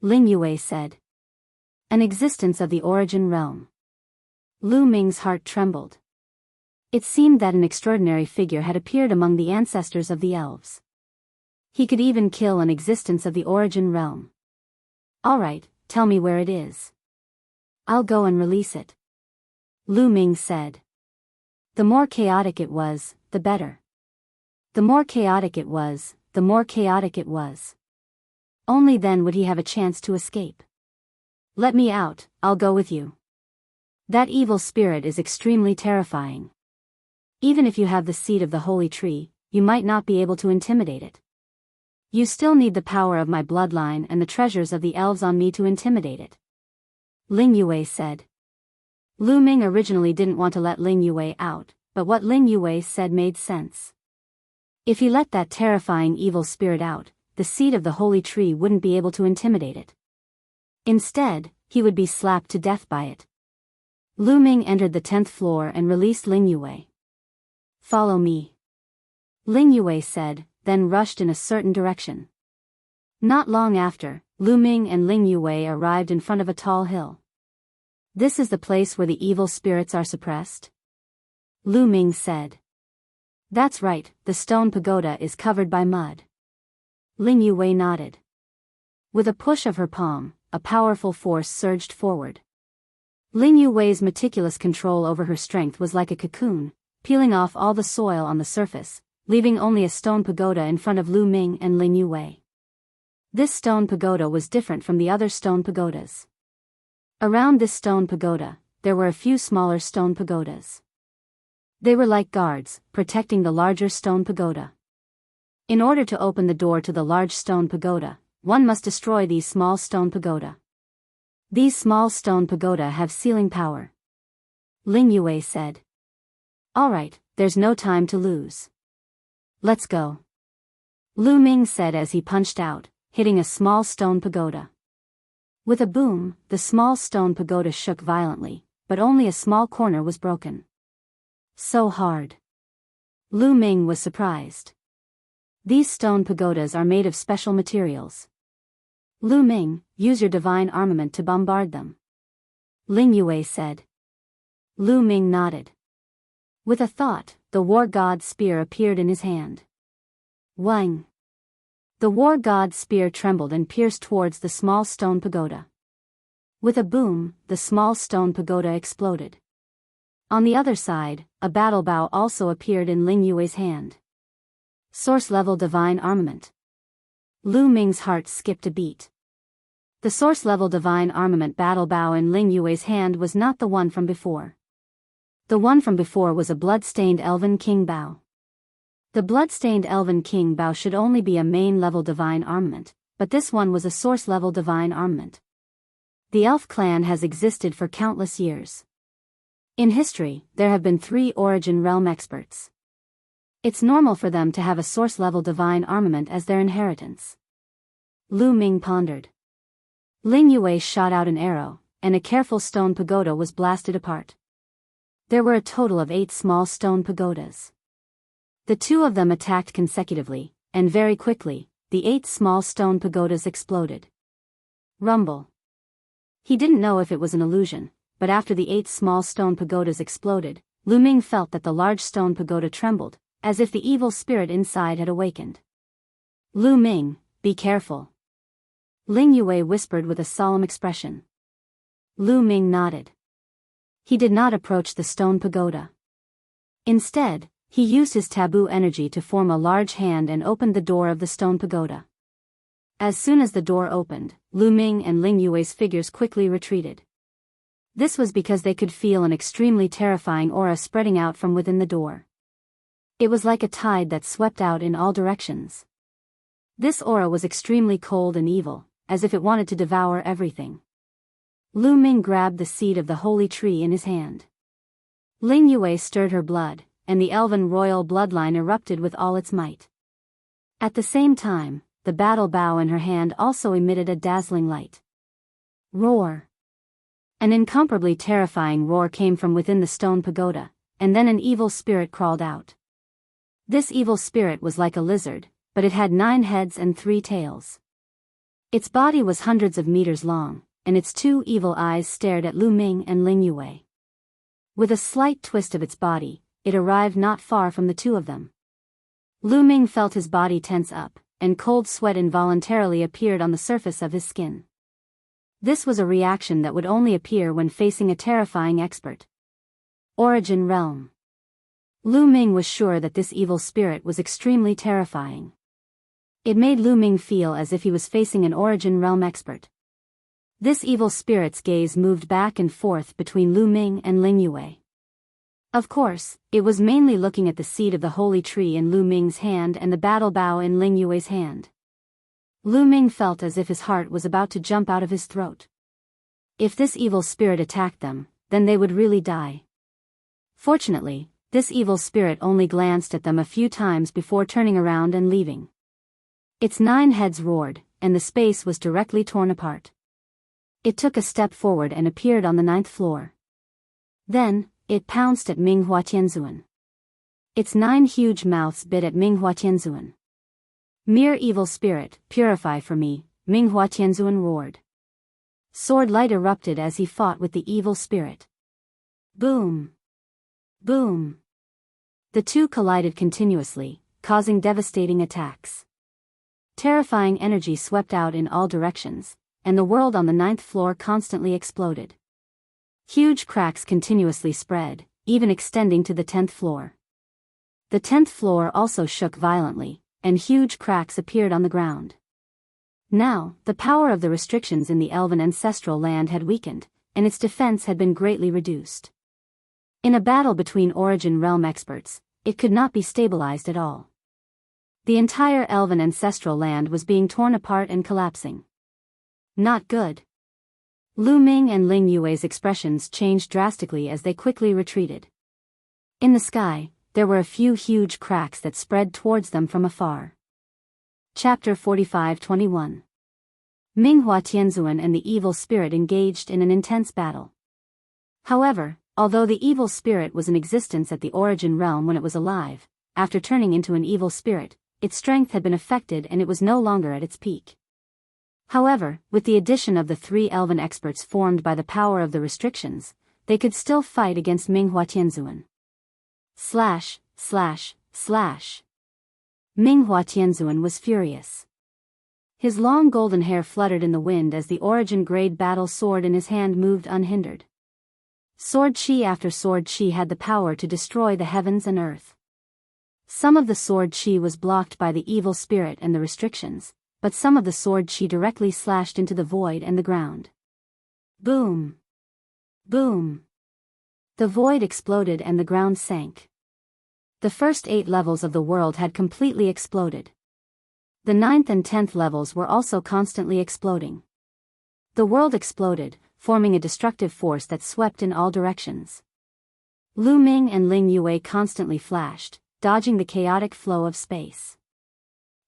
Ling Yue said. An existence of the origin realm. Lu Ming's heart trembled. It seemed that an extraordinary figure had appeared among the ancestors of the elves. He could even kill an existence of the origin realm. All right, tell me where it is. I'll go and release it. Lu Ming said. The more chaotic it was, the better. The more chaotic it was, the more chaotic it was. Only then would he have a chance to escape. Let me out, I'll go with you. That evil spirit is extremely terrifying. Even if you have the seed of the holy tree, you might not be able to intimidate it. You still need the power of my bloodline and the treasures of the elves on me to intimidate it. Ling Yue said. Lu Ming originally didn't want to let Ling Yue out, but what Ling Yue said made sense. If he let that terrifying evil spirit out, the seed of the holy tree wouldn't be able to intimidate it. Instead, he would be slapped to death by it. Lu Ming entered the 10th floor and released Ling Yue. Follow me. Ling Yue said, then rushed in a certain direction. Not long after, Lu Ming and Ling Yue arrived in front of a tall hill. This is the place where the evil spirits are suppressed? Lu Ming said. That's right, the stone pagoda is covered by mud. Ling Yue nodded. With a push of her palm, a powerful force surged forward. Ling Yue's meticulous control over her strength was like a cocoon, peeling off all the soil on the surface, leaving only a stone pagoda in front of Lu Ming and Ling Yue. This stone pagoda was different from the other stone pagodas. Around this stone pagoda, there were a few smaller stone pagodas. They were like guards, protecting the larger stone pagoda. In order to open the door to the large stone pagoda, one must destroy these small stone pagoda. These small stone pagoda have sealing power. Ling Yue said. All right, there's no time to lose. Let's go. Lu Ming said as he punched out, hitting a small stone pagoda. With a boom, the small stone pagoda shook violently, but only a small corner was broken. So hard. Lu Ming was surprised. These stone pagodas are made of special materials. Lu Ming, use your divine armament to bombard them. Ling Yue said. Lu Ming nodded. With a thought, the war god's spear appeared in his hand. Wang! The war god's spear trembled and pierced towards the small stone pagoda. With a boom, the small stone pagoda exploded. On the other side, a battle bow also appeared in Ling Yue's hand. Source-level divine armament. Lu Ming's heart skipped a beat. The source-level divine armament battle bow in Ling Yue's hand was not the one from before. The one from before was a blood-stained elven king bow. The blood-stained elven king bow should only be a main-level divine armament, but this one was a source-level divine armament. The elf clan has existed for countless years. In history, there have been 3 origin realm experts. It's normal for them to have a source-level divine armament as their inheritance. Lu Ming pondered. Ling Yue shot out an arrow, and a careful stone pagoda was blasted apart. There were a total of 8 small stone pagodas. The 2 of them attacked consecutively, and very quickly, the 8 small stone pagodas exploded. Rumble. He didn't know if it was an illusion, but after the 8 small stone pagodas exploded, Lu Ming felt that the large stone pagoda trembled, as if the evil spirit inside had awakened. Lu Ming, be careful. Ling Yue whispered with a solemn expression. Lu Ming nodded. He did not approach the stone pagoda. Instead, he used his taboo energy to form a large hand and opened the door of the stone pagoda. As soon as the door opened, Lu Ming and Ling Yue's figures quickly retreated. This was because they could feel an extremely terrifying aura spreading out from within the door. It was like a tide that swept out in all directions. This aura was extremely cold and evil, as if it wanted to devour everything. Lu Ming grabbed the seed of the holy tree in his hand. Ling Yue stirred her blood, and the elven royal bloodline erupted with all its might. At the same time, the battle bow in her hand also emitted a dazzling light. Roar! An incomparably terrifying roar came from within the stone pagoda, and then an evil spirit crawled out. This evil spirit was like a lizard, but it had 9 heads and 3 tails. Its body was hundreds of meters long, and its 2 evil eyes stared at Lu Ming and Ling Yue. With a slight twist of its body, it arrived not far from the 2 of them. Lu Ming felt his body tense up, and cold sweat involuntarily appeared on the surface of his skin. This was a reaction that would only appear when facing a terrifying expert. Origin Realm. Lu Ming was sure that this evil spirit was extremely terrifying. It made Lu Ming feel as if he was facing an Origin Realm expert. This evil spirit's gaze moved back and forth between Lu Ming and Ling Yue. Of course, it was mainly looking at the seed of the holy tree in Lu Ming's hand and the battle bow in Ling Yue's hand. Lu Ming felt as if his heart was about to jump out of his throat. If this evil spirit attacked them, then they would really die. Fortunately, this evil spirit only glanced at them a few times before turning around and leaving. Its 9 heads roared, and the space was directly torn apart. It took a step forward and appeared on the 9th floor. Then, it pounced at Minghua Tianzuan. Its 9 huge mouths bit at Minghua Tianzuan. Mere evil spirit, purify for me, Minghua Tianzuan roared. Sword light erupted as he fought with the evil spirit. Boom! Boom! The 2 collided continuously, causing devastating attacks. Terrifying energy swept out in all directions, and the world on the 9th floor constantly exploded. Huge cracks continuously spread, even extending to the 10th floor. The 10th floor also shook violently, and huge cracks appeared on the ground. Now, the power of the restrictions in the elven ancestral land had weakened, and its defense had been greatly reduced. In a battle between Origin Realm experts, it could not be stabilized at all. The entire elven ancestral land was being torn apart and collapsing. Not good. Lu Ming and Ling Yue's expressions changed drastically as they quickly retreated. In the sky, there were a few huge cracks that spread towards them from afar. Chapter 45-21. Minghua Tianzuan and the evil spirit engaged in an intense battle. However, although the evil spirit was in existence at the Origin Realm when it was alive, after turning into an evil spirit, its strength had been affected and it was no longer at its peak. However, with the addition of the 3 elven experts formed by the power of the restrictions, they could still fight against Minghua Tianzuan. Slash, slash, slash. Minghua Tianzuan was furious. His long golden hair fluttered in the wind as the origin-grade battle sword in his hand moved unhindered. Sword chi after sword chi had the power to destroy the heavens and earth. Some of the sword chi was blocked by the evil spirit and the restrictions, but some of the sword chi directly slashed into the void and the ground. Boom! Boom! The void exploded and the ground sank. The first 8 levels of the world had completely exploded. The 9th and 10th levels were also constantly exploding. The world exploded, forming a destructive force that swept in all directions. Lu Ming and Ling Yue constantly flashed, dodging the chaotic flow of space.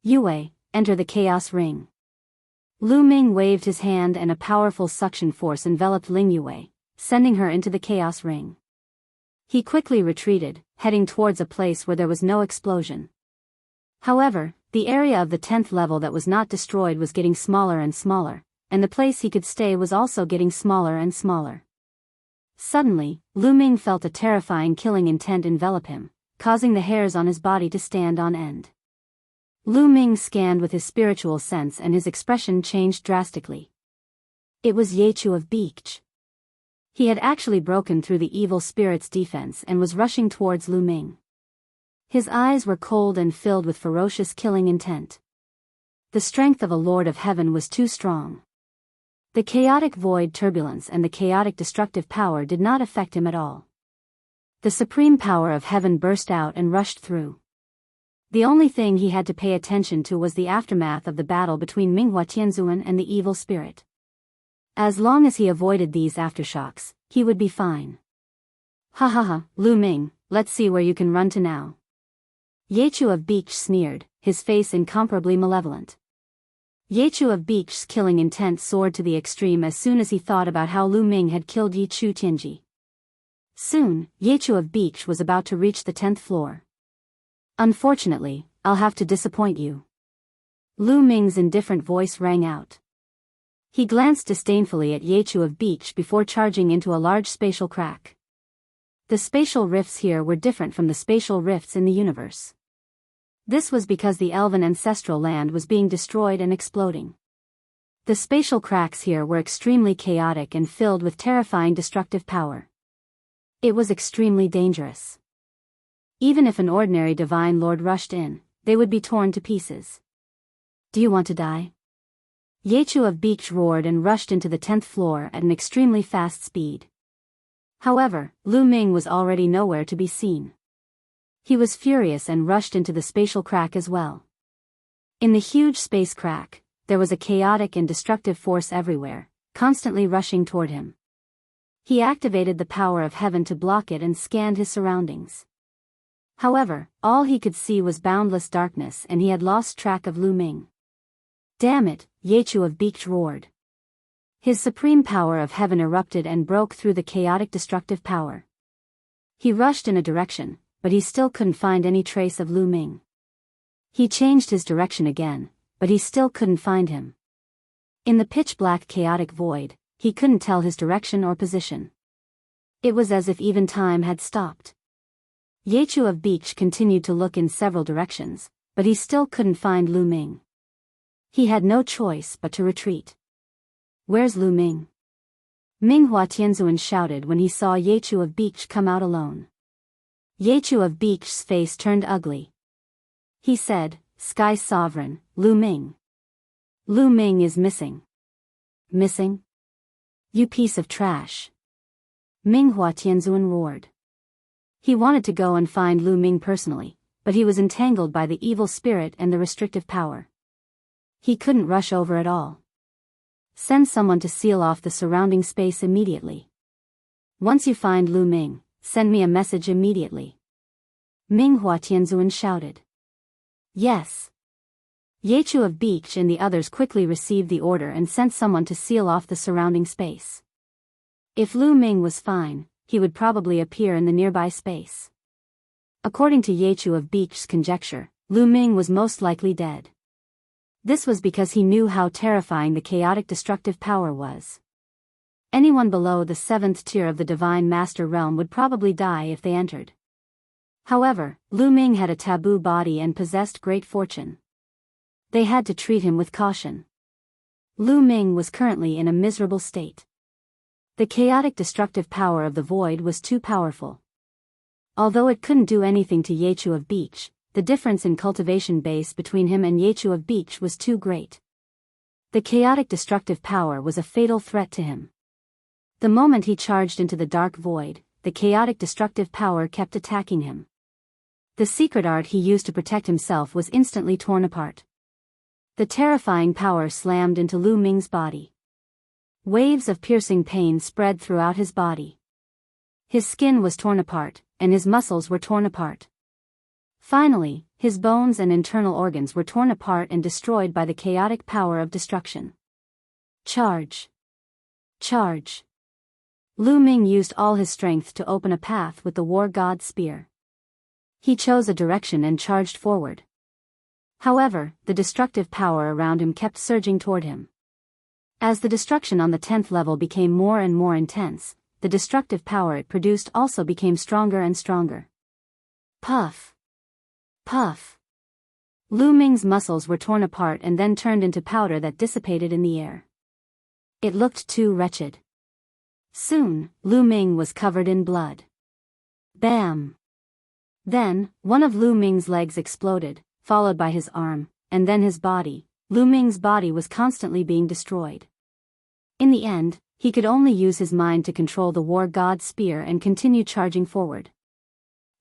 Yue, enter the chaos ring. Lu Ming waved his hand and a powerful suction force enveloped Ling Yue, sending her into the chaos ring. He quickly retreated, heading towards a place where there was no explosion. However, the area of the 10th level that was not destroyed was getting smaller and smaller, and the place he could stay was also getting smaller and smaller. Suddenly, Lu Ming felt a terrifying killing intent envelop him, causing the hairs on his body to stand on end. Lu Ming scanned with his spiritual sense and his expression changed drastically. It was Yechu of Beach. He had actually broken through the evil spirit's defense and was rushing towards Lu Ming. His eyes were cold and filled with ferocious killing intent. The strength of a Lord of Heaven was too strong. The chaotic void turbulence and the chaotic destructive power did not affect him at all. The supreme power of heaven burst out and rushed through. The only thing he had to pay attention to was the aftermath of the battle between Minghua Tianzuan and the evil spirit. As long as he avoided these aftershocks, he would be fine. Ha ha ha, Lu Ming, let's see where you can run to now. Yechu of Beach sneered, his face incomparably malevolent. Yechu of Beach's killing intent soared to the extreme as soon as he thought about how Lu Ming had killed Yichu Tianji. Soon, Yechu of Beach was about to reach the 10th floor. Unfortunately, I'll have to disappoint you. Lu Ming's indifferent voice rang out. He glanced disdainfully at Yechu of Beach before charging into a large spatial crack. The spatial rifts here were different from the spatial rifts in the universe. This was because the elven ancestral land was being destroyed and exploding. The spatial cracks here were extremely chaotic and filled with terrifying destructive power. It was extremely dangerous. Even if an ordinary divine lord rushed in, they would be torn to pieces. Do you want to die? Yechu of Beach roared and rushed into the 10th floor at an extremely fast speed. However, Lu Ming was already nowhere to be seen. He was furious and rushed into the spatial crack as well. In the huge space crack, there was a chaotic and destructive force everywhere, constantly rushing toward him. He activated the power of heaven to block it and scanned his surroundings. However, all he could see was boundless darkness and he had lost track of Lu Ming. Damn it, Yechu of Beach roared. His supreme power of heaven erupted and broke through the chaotic destructive power. He rushed in a direction, but he still couldn't find any trace of Lu Ming. He changed his direction again, but he still couldn't find him. In the pitch-black chaotic void, he couldn't tell his direction or position. It was as if even time had stopped. Yechu of Beach continued to look in several directions, but he still couldn't find Lu Ming. He had no choice but to retreat. Where's Lu Ming? Minghua Tianzuan shouted when he saw Yechu of Beach come out alone. Yechu of Beach's face turned ugly. He said, Sky Sovereign, Lu Ming. Lu Ming is missing. Missing? You piece of trash. Minghua Tianzuan roared. He wanted to go and find Lu Ming personally, but he was entangled by the evil spirit and the restrictive power. He couldn't rush over at all. Send someone to seal off the surrounding space immediately. Once you find Lu Ming, send me a message immediately. Minghua Tianzuan shouted. Yes. Yechu of Beach and the others quickly received the order and sent someone to seal off the surrounding space. If Lu Ming was fine, he would probably appear in the nearby space. According to Yechu of Beach's conjecture, Lu Ming was most likely dead. This was because he knew how terrifying the chaotic destructive power was. Anyone below the 7th tier of the Divine Master Realm would probably die if they entered. However, Lu Ming had a taboo body and possessed great fortune. They had to treat him with caution. Lu Ming was currently in a miserable state. The chaotic destructive power of the void was too powerful. Although it couldn't do anything to Yechu of Beach, the difference in cultivation base between him and Yechu of Beach was too great. The chaotic destructive power was a fatal threat to him. The moment he charged into the dark void, the chaotic destructive power kept attacking him. The secret art he used to protect himself was instantly torn apart. The terrifying power slammed into Lu Ming's body. Waves of piercing pain spread throughout his body. His skin was torn apart, and his muscles were torn apart. Finally, his bones and internal organs were torn apart and destroyed by the chaotic power of destruction. Charge! Charge! Lu Ming used all his strength to open a path with the war god's spear. He chose a direction and charged forward. However, the destructive power around him kept surging toward him. As the destruction on the 10th level became more and more intense, the destructive power it produced also became stronger and stronger. Puff! Puff! Lu Ming's muscles were torn apart and then turned into powder that dissipated in the air. It looked too wretched. Soon, Lu Ming was covered in blood. Bam! Then, one of Lu Ming's legs exploded, followed by his arm, and then his body. Lu Ming's body was constantly being destroyed. In the end, he could only use his mind to control the war god's spear and continue charging forward.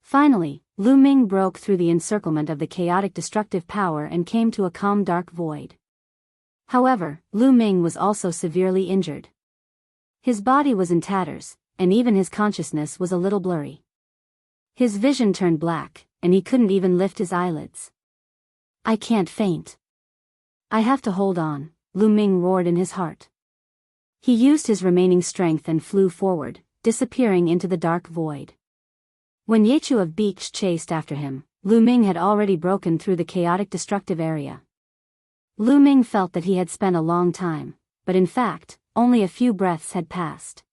Finally, Lu Ming broke through the encirclement of the chaotic destructive power and came to a calm dark void. However, Lu Ming was also severely injured. His body was in tatters, and even his consciousness was a little blurry. His vision turned black, and he couldn't even lift his eyelids. I can't faint. I have to hold on, Lu Ming roared in his heart. He used his remaining strength and flew forward, disappearing into the dark void. When Yechu of Beach chased after him, Lu Ming had already broken through the chaotic destructive area. Lu Ming felt that he had spent a long time, but in fact, only a few breaths had passed.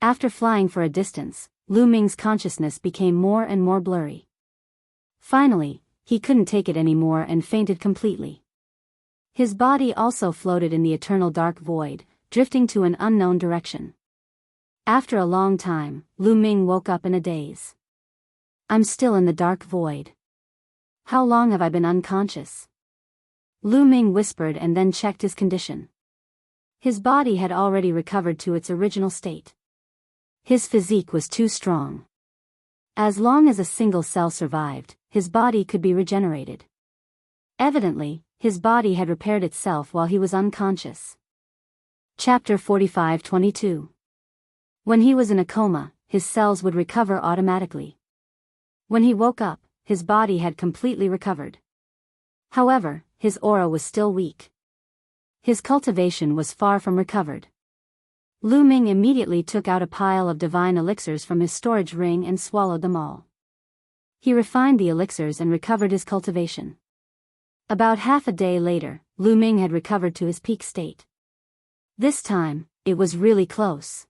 After flying for a distance, Lu Ming's consciousness became more and more blurry. Finally, he couldn't take it anymore and fainted completely. His body also floated in the eternal dark void, drifting to an unknown direction. After a long time, Lu Ming woke up in a daze. I'm still in the dark void. How long have I been unconscious? Lu Ming whispered and then checked his condition. His body had already recovered to its original state. His physique was too strong. As long as a single cell survived, his body could be regenerated. Evidently, his body had repaired itself while he was unconscious. Chapter 45-22. When he was in a coma, his cells would recover automatically. When he woke up, his body had completely recovered. However, his aura was still weak. His cultivation was far from recovered. Lu Ming immediately took out a pile of divine elixirs from his storage ring and swallowed them all. He refined the elixirs and recovered his cultivation. About half a day later, Lu Ming had recovered to his peak state. This time, it was really close.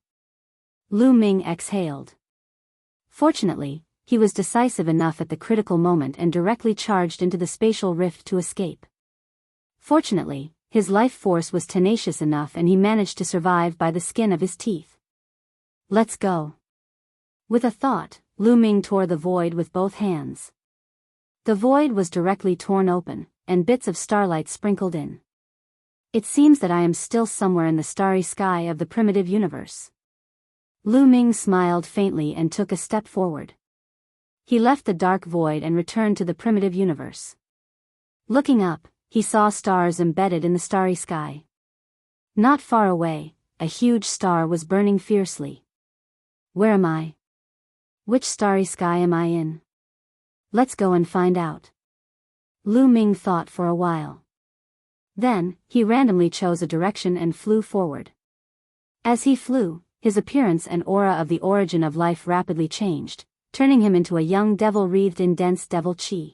Lu Ming exhaled. Fortunately, he was decisive enough at the critical moment and directly charged into the spatial rift to escape. Fortunately, his life force was tenacious enough and he managed to survive by the skin of his teeth. Let's go. With a thought, Lu Ming tore the void with both hands. The void was directly torn open, and bits of starlight sprinkled in. It seems that I am still somewhere in the starry sky of the primitive universe. Lu Ming smiled faintly and took a step forward. He left the dark void and returned to the primitive universe. Looking up, he saw stars embedded in the starry sky. Not far away, a huge star was burning fiercely. Where am I? Which starry sky am I in? Let's go and find out. Lu Ming thought for a while. Then, he randomly chose a direction and flew forward. As he flew, his appearance and aura of the origin of life rapidly changed, turning him into a young devil wreathed in dense devil chi.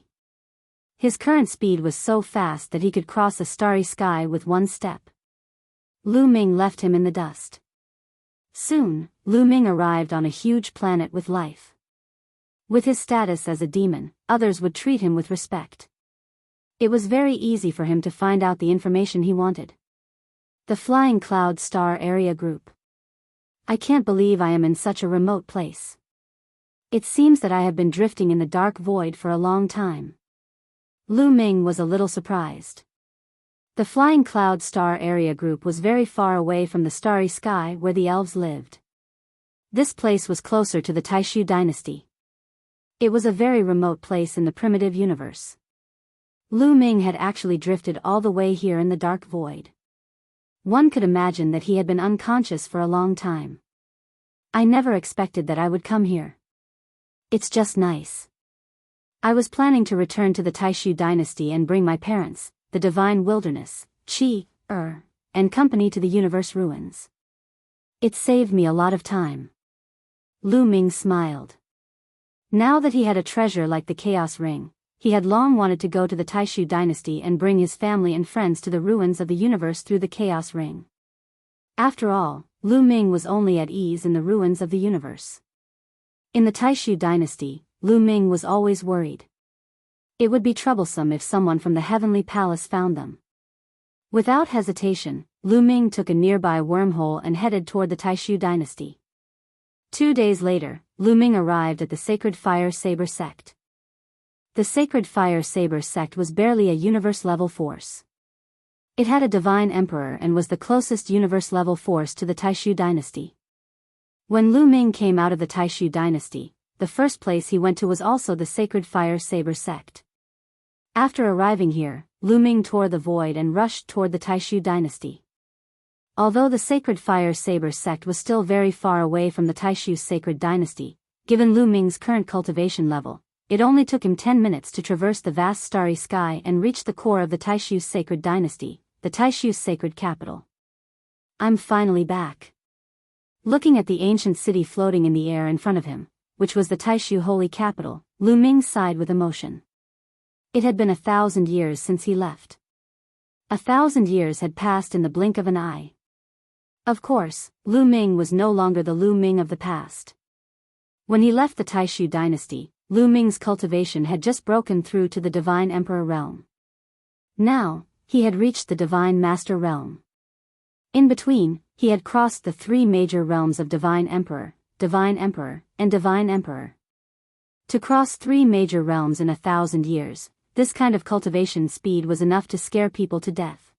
His current speed was so fast that he could cross a starry sky with one step. Lu Ming left him in the dust. Soon, Lu Ming arrived on a huge planet with life. With his status as a demon, others would treat him with respect. It was very easy for him to find out the information he wanted. The Flying Cloud Star Area Group. I can't believe I am in such a remote place. It seems that I have been drifting in the dark void for a long time. Lu Ming was a little surprised. The Flying Cloud Star Area Group was very far away from the starry sky where the elves lived. This place was closer to the Taishu dynasty. It was a very remote place in the primitive universe. Lu Ming had actually drifted all the way here in the dark void. One could imagine that he had been unconscious for a long time. I never expected that I would come here. It's just nice. I was planning to return to the Taishu dynasty and bring my parents, the divine wilderness, and company to the universe ruins. It saved me a lot of time. Lu Ming smiled. Now that he had a treasure like the Chaos Ring, he had long wanted to go to the Taishu dynasty and bring his family and friends to the ruins of the universe through the Chaos Ring. After all, Lu Ming was only at ease in the ruins of the universe. In the Taishu dynasty, Lu Ming was always worried. It would be troublesome if someone from the Heavenly Palace found them. Without hesitation, Lu Ming took a nearby wormhole and headed toward the Taishu dynasty. 2 days later, Lu Ming arrived at the Sacred Fire Saber sect. The Sacred Fire Saber sect was barely a universe-level force. It had a divine emperor and was the closest universe-level force to the Taishu dynasty. When Lu Ming came out of the Taishu dynasty, the first place he went to was also the Sacred Fire Saber sect. After arriving here, Lu Ming tore the void and rushed toward the Taishu dynasty. Although the Sacred Fire Saber sect was still very far away from the Taishu sacred dynasty, given Lu Ming's current cultivation level, it only took him 10 minutes to traverse the vast starry sky and reach the core of the Taishu sacred dynasty, the Taishu sacred capital. I'm finally back. Looking at the ancient city floating in the air in front of him, which was the Taishu holy capital, Lu Ming sighed with emotion. It had been 1,000 years since he left. 1,000 years had passed in the blink of an eye. Of course, Lu Ming was no longer the Lu Ming of the past. When he left the Taishu dynasty, Lu Ming's cultivation had just broken through to the Divine Emperor realm. Now, he had reached the Divine Master realm. In between, he had crossed the 3 major realms of Divine Emperor, and Divine Emperor. To cross 3 major realms in 1,000 years, this kind of cultivation speed was enough to scare people to death.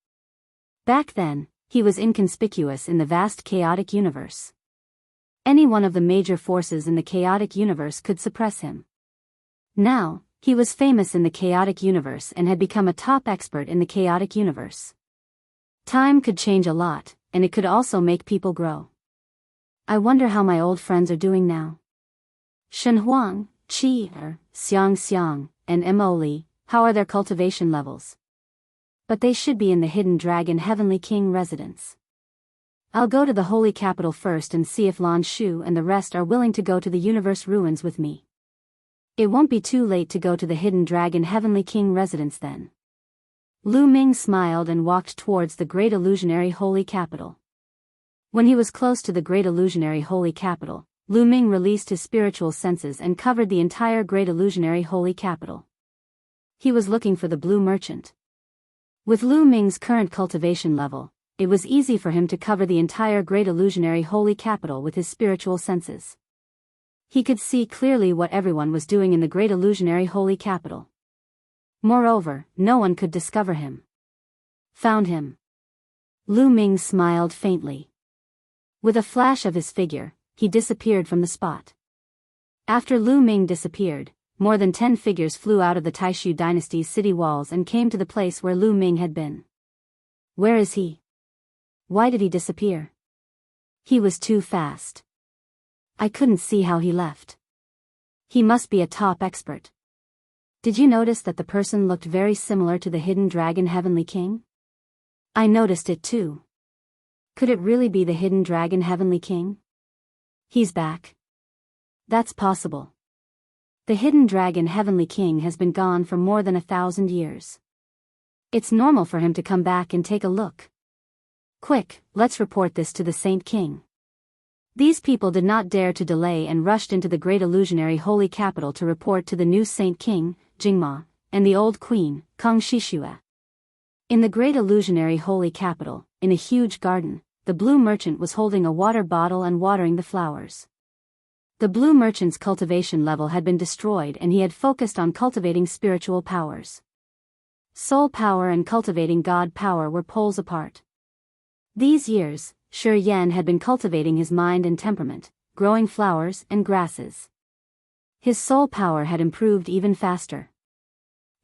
Back then, he was inconspicuous in the vast chaotic universe. Any one of the major forces in the chaotic universe could suppress him. Now, he was famous in the chaotic universe and had become a top expert in the chaotic universe. Time could change a lot, and it could also make people grow. I wonder how my old friends are doing now. Shen Huang, Qi, Xiang, and Emoli, how are their cultivation levels? But they should be in the Hidden Dragon Heavenly King residence. I'll go to the holy capital first and see if Lan Shu and the rest are willing to go to the universe ruins with me. It won't be too late to go to the Hidden Dragon Heavenly King residence then. Lu Ming smiled and walked towards the Great Illusionary Holy Capital. When he was close to the Great Illusionary Holy Capital, Lu Ming released his spiritual senses and covered the entire Great Illusionary Holy Capital. He was looking for the Blue Merchant. With Lu Ming's current cultivation level, it was easy for him to cover the entire Great Illusionary Holy Capital with his spiritual senses. He could see clearly what everyone was doing in the Great Illusionary Holy Capital. Moreover, no one could discover him. Found him. Lu Ming smiled faintly. With a flash of his figure, he disappeared from the spot. After Lu Ming disappeared, more than 10 figures flew out of the Taishu dynasty's city walls and came to the place where Lu Ming had been. Where is he? Why did he disappear? He was too fast. I couldn't see how he left. He must be a top expert. Did you notice that the person looked very similar to the Hidden Dragon Heavenly King? I noticed it too. Could it really be the Hidden Dragon Heavenly King? He's back. That's possible. The Hidden Dragon Heavenly King has been gone for more than 1,000 years. It's normal for him to come back and take a look. Quick, let's report this to the Saint King. These people did not dare to delay and rushed into the Great Illusionary Holy Capital to report to the new Saint King, Jingma, and the old Queen, Kang Shishue. In the Great Illusionary Holy Capital, in a huge garden, the Blue Merchant was holding a water bottle and watering the flowers. The Blue Merchant's cultivation level had been destroyed and he had focused on cultivating spiritual powers. Soul power and cultivating God power were poles apart. These years, Shi Yan had been cultivating his mind and temperament, growing flowers and grasses. His soul power had improved even faster.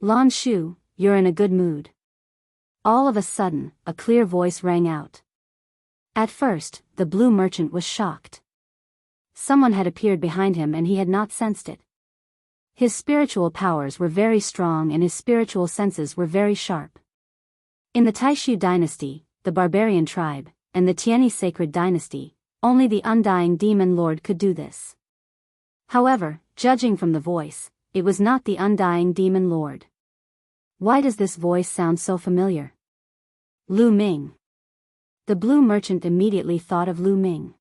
Lan Shu, you're in a good mood. All of a sudden, a clear voice rang out. At first, the blue merchant was shocked. Someone had appeared behind him and he had not sensed it. His spiritual powers were very strong and his spiritual senses were very sharp. In the Taishu dynasty, the barbarian tribe, and the Tianyi sacred dynasty, only the undying demon lord could do this. However, judging from the voice, it was not the undying demon lord. Why does this voice sound so familiar? Lu Ming. The blue merchant immediately thought of Lu Ming.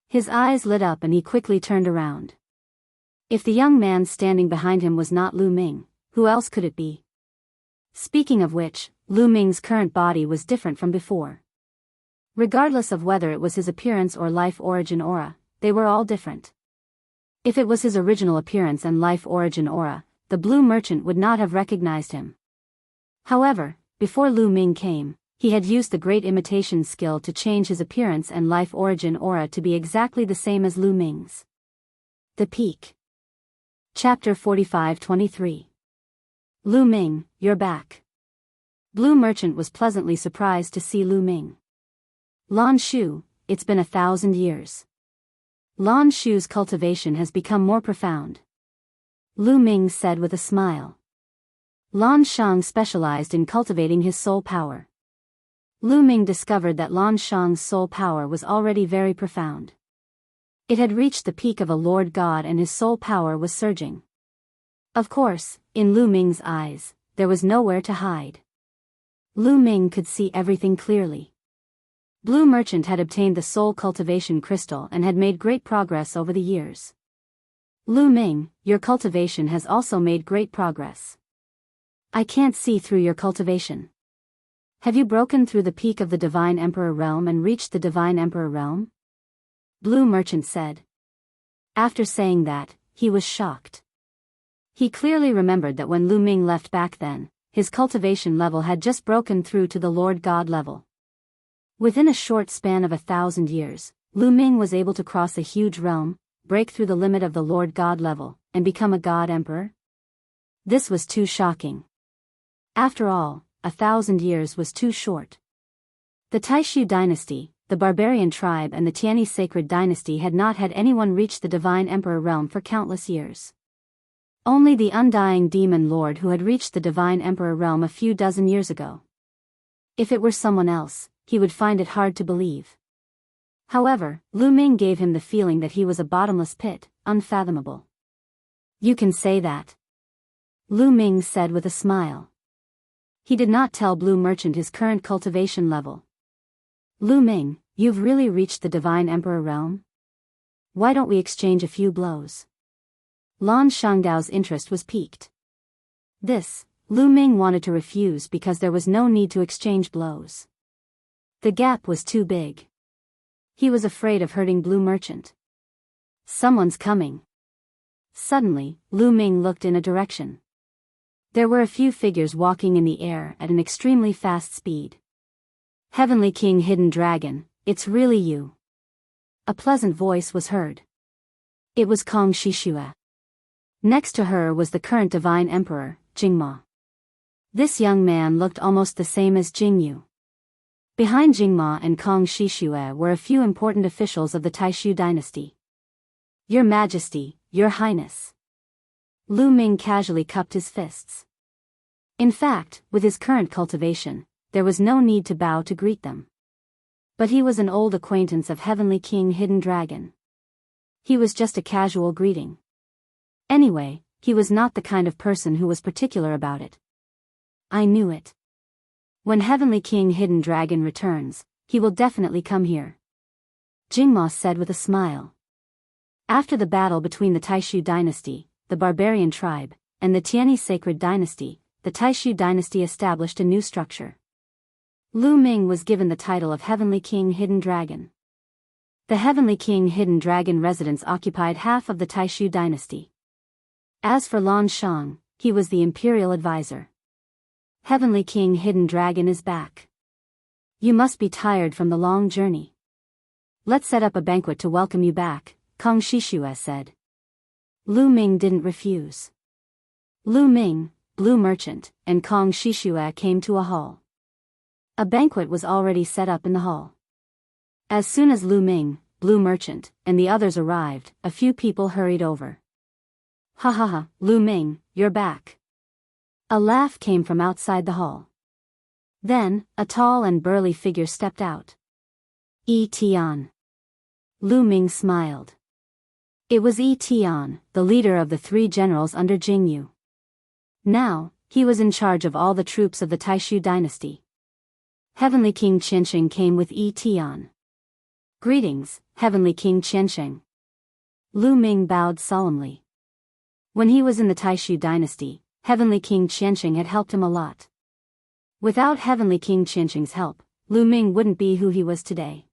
His eyes lit up and he quickly turned around. If the young man standing behind him was not Lu Ming, who else could it be? Speaking of which, Lu Ming's current body was different from before. Regardless of whether it was his appearance or life origin aura, they were all different. If it was his original appearance and life origin aura, the blue merchant would not have recognized him. However, before Lu Ming came, he had used the great imitation skill to change his appearance and life origin aura to be exactly the same as Lu Ming's. The Peak. Chapter 45-23. Lu Ming, you're back. Blue merchant was pleasantly surprised to see Lu Ming. Lan Shu, it's been 1,000 years. Lan Shu's cultivation has become more profound. Lu Ming said with a smile. Lan Shang specialized in cultivating his soul power. Lu Ming discovered that Lan Shang's soul power was already very profound. It had reached the peak of a Lord God and his soul power was surging. Of course, in Lu Ming's eyes, there was nowhere to hide. Lu Ming could see everything clearly. Blue merchant had obtained the soul cultivation crystal and had made great progress over the years. Lu Ming, your cultivation has also made great progress. I can't see through your cultivation. Have you broken through the peak of the Divine Emperor realm and reached the Divine Emperor realm? Blue merchant said. After saying that, he was shocked. He clearly remembered that when Lu Ming left back then, his cultivation level had just broken through to the Lord God level. Within a short span of 1,000 years, Lu Ming was able to cross a huge realm, break through the limit of the Lord God level, and become a God Emperor? This was too shocking. After all, 1,000 years was too short. The Taishu dynasty, the barbarian tribe and the Tianyi sacred dynasty had not had anyone reach the Divine Emperor realm for countless years. Only the undying demon lord who had reached the Divine Emperor realm a few dozen years ago. If it were someone else, he would find it hard to believe. However, Lu Ming gave him the feeling that he was a bottomless pit, unfathomable. You can say that. Lu Ming said with a smile. He did not tell Blue Merchant his current cultivation level. Lu Ming, you've really reached the Divine Emperor realm? Why don't we exchange a few blows? Lan Shangdao's interest was piqued. This, Lu Ming wanted to refuse because there was no need to exchange blows. The gap was too big. He was afraid of hurting Blue Merchant. Someone's coming. Suddenly, Lu Ming looked in a direction. There were a few figures walking in the air at an extremely fast speed. Heavenly King Hidden Dragon, it's really you. A pleasant voice was heard. It was Kong Shishua. Next to her was the current Divine Emperor, Jingma. This young man looked almost the same as Jingyu. Behind Jingma and Kong Shishua were a few important officials of the Taishu dynasty. Your Majesty, Your Highness. Lu Ming casually cupped his fists. In fact, with his current cultivation, there was no need to bow to greet them. But he was an old acquaintance of Heavenly King Hidden Dragon. He was just a casual greeting. Anyway, he was not the kind of person who was particular about it. I knew it. When Heavenly King Hidden Dragon returns, he will definitely come here. Jingma said with a smile. After the battle between the Taishu dynasty, the barbarian tribe, and the Tianyi sacred dynasty, the Taishu dynasty established a new structure. Lu Ming was given the title of Heavenly King Hidden Dragon. The Heavenly King Hidden Dragon residence occupied half of the Taishu dynasty. As for Lan Shang, he was the imperial advisor. Heavenly King Hidden Dragon is back. You must be tired from the long journey. Let's set up a banquet to welcome you back, Kong Shishue said. Lu Ming didn't refuse. Lu Ming, Blue Merchant, and Kong Shishue came to a hall. A banquet was already set up in the hall. As soon as Lu Ming, Blue Merchant, and the others arrived, a few people hurried over. Ha ha ha, Lu Ming, you're back. A laugh came from outside the hall. Then, a tall and burly figure stepped out. Tian. Lu Ming smiled. It was Tian, the leader of the 3 generals under Jingyu. Now, he was in charge of all the troops of the Taishu dynasty. Heavenly King Qiansheng came with Tian. Greetings, Heavenly King Qiansheng. Lu Ming bowed solemnly. When he was in the Taishu dynasty, Heavenly King Qiansheng had helped him a lot. Without Heavenly King Qiansheng's help, Lu Ming wouldn't be who he was today.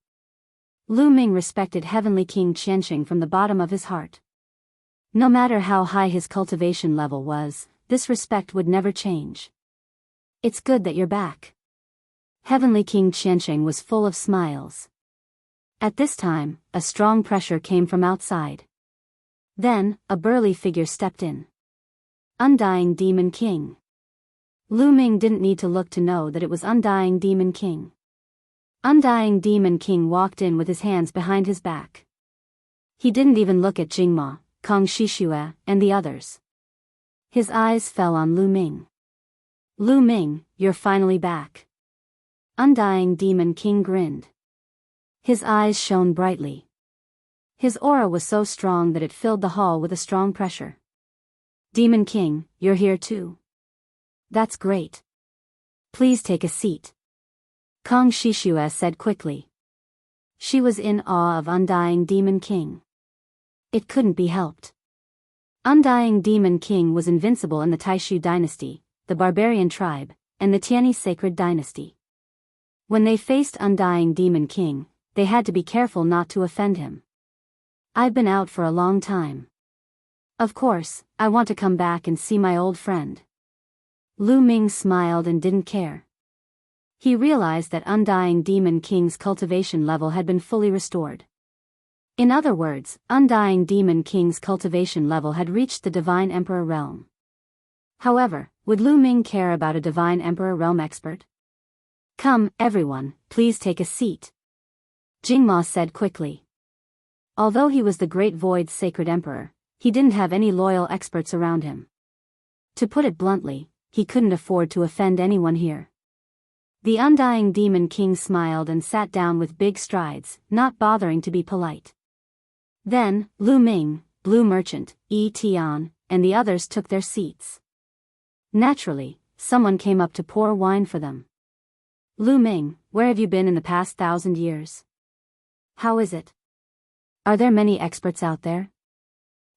Lu Ming respected Heavenly King Qiansheng from the bottom of his heart. No matter how high his cultivation level was, this respect would never change. It's good that you're back. Heavenly King Qiansheng was full of smiles. At this time, a strong pressure came from outside. Then, a burly figure stepped in. Undying Demon King. Lu Ming didn't need to look to know that it was Undying Demon King. Undying Demon King walked in with his hands behind his back. He didn't even look at Jingma, Kong Shishue, and the others. His eyes fell on Lu Ming. Lu Ming, you're finally back. Undying Demon King grinned. His eyes shone brightly. His aura was so strong that it filled the hall with a strong pressure. Demon King, you're here too. That's great. Please take a seat. Kong Shishue said quickly. She was in awe of Undying Demon King. It couldn't be helped. Undying Demon King was invincible in the Taishu dynasty, the barbarian tribe, and the Tianyi sacred dynasty. When they faced Undying Demon King, they had to be careful not to offend him. I've been out for a long time. Of course, I want to come back and see my old friend. Lu Ming smiled and didn't care. He realized that Undying Demon King's cultivation level had been fully restored. In other words, Undying Demon King's cultivation level had reached the Divine Emperor realm. However, would Lu Ming care about a Divine Emperor realm expert? Come, everyone, please take a seat. Jingma said quickly. Although he was the Great Void's sacred emperor, he didn't have any loyal experts around him. To put it bluntly, he couldn't afford to offend anyone here. The Undying Demon King smiled and sat down with big strides, not bothering to be polite. Then, Lu Ming, Blue Merchant, Tian, and the others took their seats. Naturally, someone came up to pour wine for them. Lu Ming, where have you been in the past 1,000 years? How is it? Are there many experts out there?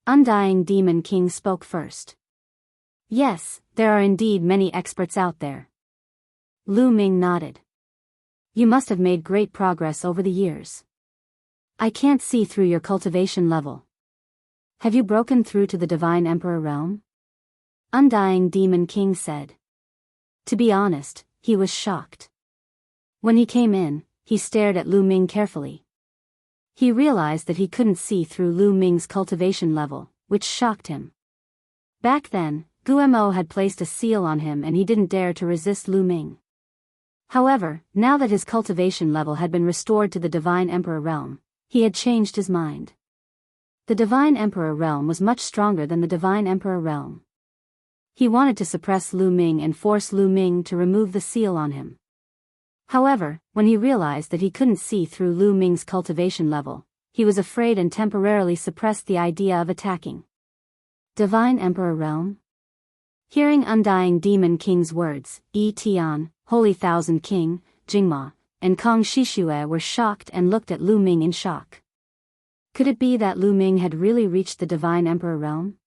Undying Demon King spoke first. Yes, there are indeed many experts out there. Lu Ming nodded. You must have made great progress over the years. I can't see through your cultivation level. Have you broken through to the Divine Emperor realm? Undying Demon King said. To be honest, he was shocked. When he came in, he stared at Lu Ming carefully. He realized that he couldn't see through Lu Ming's cultivation level, which shocked him. Back then, Guemo had placed a seal on him and he didn't dare to resist Lu Ming. However, now that his cultivation level had been restored to the Divine Emperor realm, he had changed his mind. The Divine Emperor realm was much stronger than the Divine Emperor realm. He wanted to suppress Lu Ming and force Lu Ming to remove the seal on him. However, when he realized that he couldn't see through Lu Ming's cultivation level, he was afraid and temporarily suppressed the idea of attacking. Divine Emperor realm? Hearing Undying Demon King's words, Tian, Holy Thousand King, Jingma, and Kong Shishue were shocked and looked at Lu Ming in shock. Could it be that Lu Ming had really reached the Divine Emperor realm?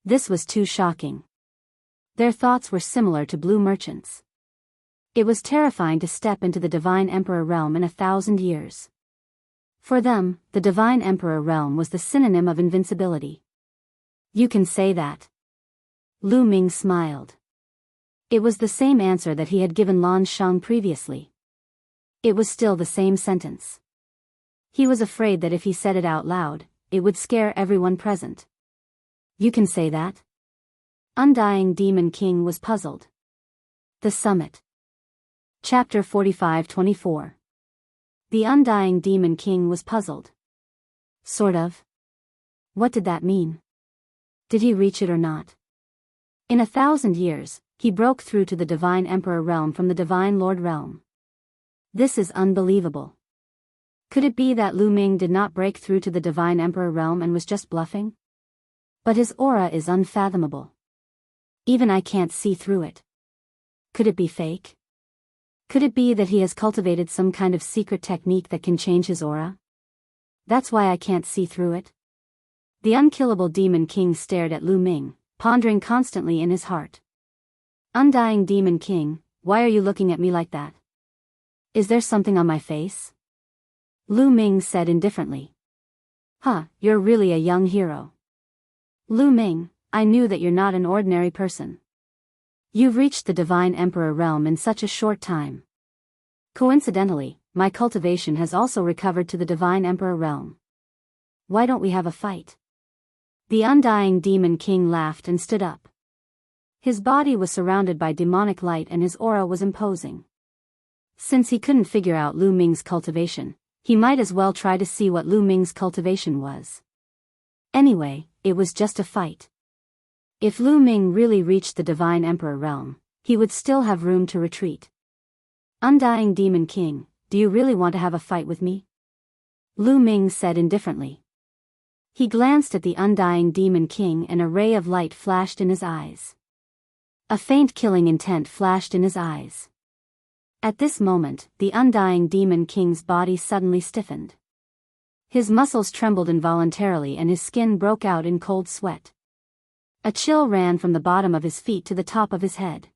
This was too shocking. Their thoughts were similar to Blue Merchant's. It was terrifying to step into the Divine Emperor realm in 1,000 years. For them, the Divine Emperor realm was the synonym of invincibility. You can say that. Lu Ming smiled. It was the same answer that he had given Lan Shang previously. It was still the same sentence. He was afraid that if he said it out loud, it would scare everyone present. You can say that? Undying Demon King was puzzled. The Summit. Chapter 45-24. The Undying Demon King was puzzled. Sort of. What did that mean? Did he reach it or not? In 1,000 years, he broke through to the Divine Emperor realm from the Divine Lord realm. This is unbelievable. Could it be that Lu Ming did not break through to the Divine Emperor realm and was just bluffing? But his aura is unfathomable. Even I can't see through it. Could it be fake? Could it be that he has cultivated some kind of secret technique that can change his aura? That's why I can't see through it. The unkillable Demon King stared at Lu Ming, pondering constantly in his heart. Undying Demon King, why are you looking at me like that? Is there something on my face? Lu Ming said indifferently. Huh, you're really a young hero. Lu Ming, I knew that you're not an ordinary person. You've reached the Divine Emperor realm in such a short time. Coincidentally, my cultivation has also recovered to the Divine Emperor realm. Why don't we have a fight? The Undying Demon King laughed and stood up. His body was surrounded by demonic light and his aura was imposing. Since he couldn't figure out Lu Ming's cultivation, he might as well try to see what Lu Ming's cultivation was. Anyway, it was just a fight. If Lu Ming really reached the Divine Emperor realm, he would still have room to retreat. Undying Demon King, do you really want to have a fight with me? Lu Ming said indifferently. He glanced at the Undying Demon King and a ray of light flashed in his eyes. A faint killing intent flashed in his eyes. At this moment, the Undying Demon King's body suddenly stiffened. His muscles trembled involuntarily and his skin broke out in cold sweat. A chill ran from the bottom of his feet to the top of his head.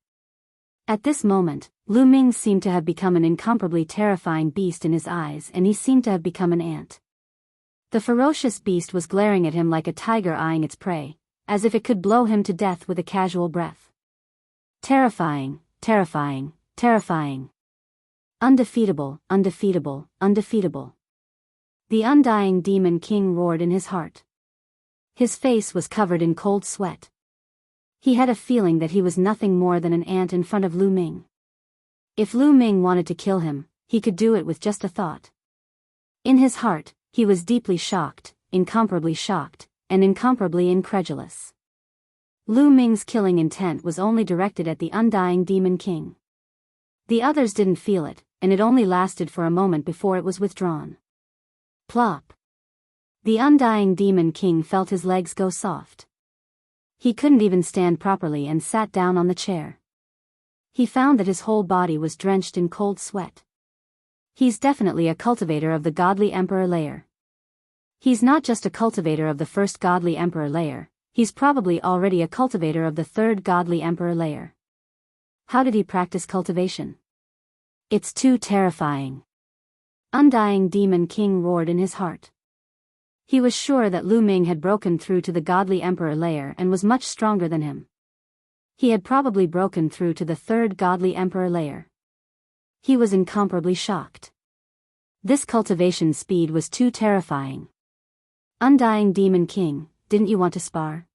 At this moment, Lu Ming seemed to have become an incomparably terrifying beast in his eyes and he seemed to have become an ant. The ferocious beast was glaring at him like a tiger eyeing its prey, as if it could blow him to death with a casual breath. Terrifying, terrifying, terrifying. Undefeatable, undefeatable, undefeatable. The Undying Demon King roared in his heart. His face was covered in cold sweat. He had a feeling that he was nothing more than an ant in front of Lu Ming. If Lu Ming wanted to kill him, he could do it with just a thought. In his heart, he was deeply shocked, incomparably shocked, and incomparably incredulous. Lu Ming's killing intent was only directed at the Undying Demon King. The others didn't feel it, and it only lasted for a moment before it was withdrawn. Plop. The Undying Demon King felt his legs go soft. He couldn't even stand properly and sat down on the chair. He found that his whole body was drenched in cold sweat. He's definitely a cultivator of the Godly Emperor layer. He's not just a cultivator of the first Godly Emperor layer, he's probably already a cultivator of the third Godly Emperor layer. How did he practice cultivation? It's too terrifying. Undying Demon King roared in his heart. He was sure that Lu Ming had broken through to the Godly Emperor layer and was much stronger than him. He had probably broken through to the third Godly Emperor layer. He was incomparably shocked. This cultivation speed was too terrifying. Undying Demon King, didn't you want to spar?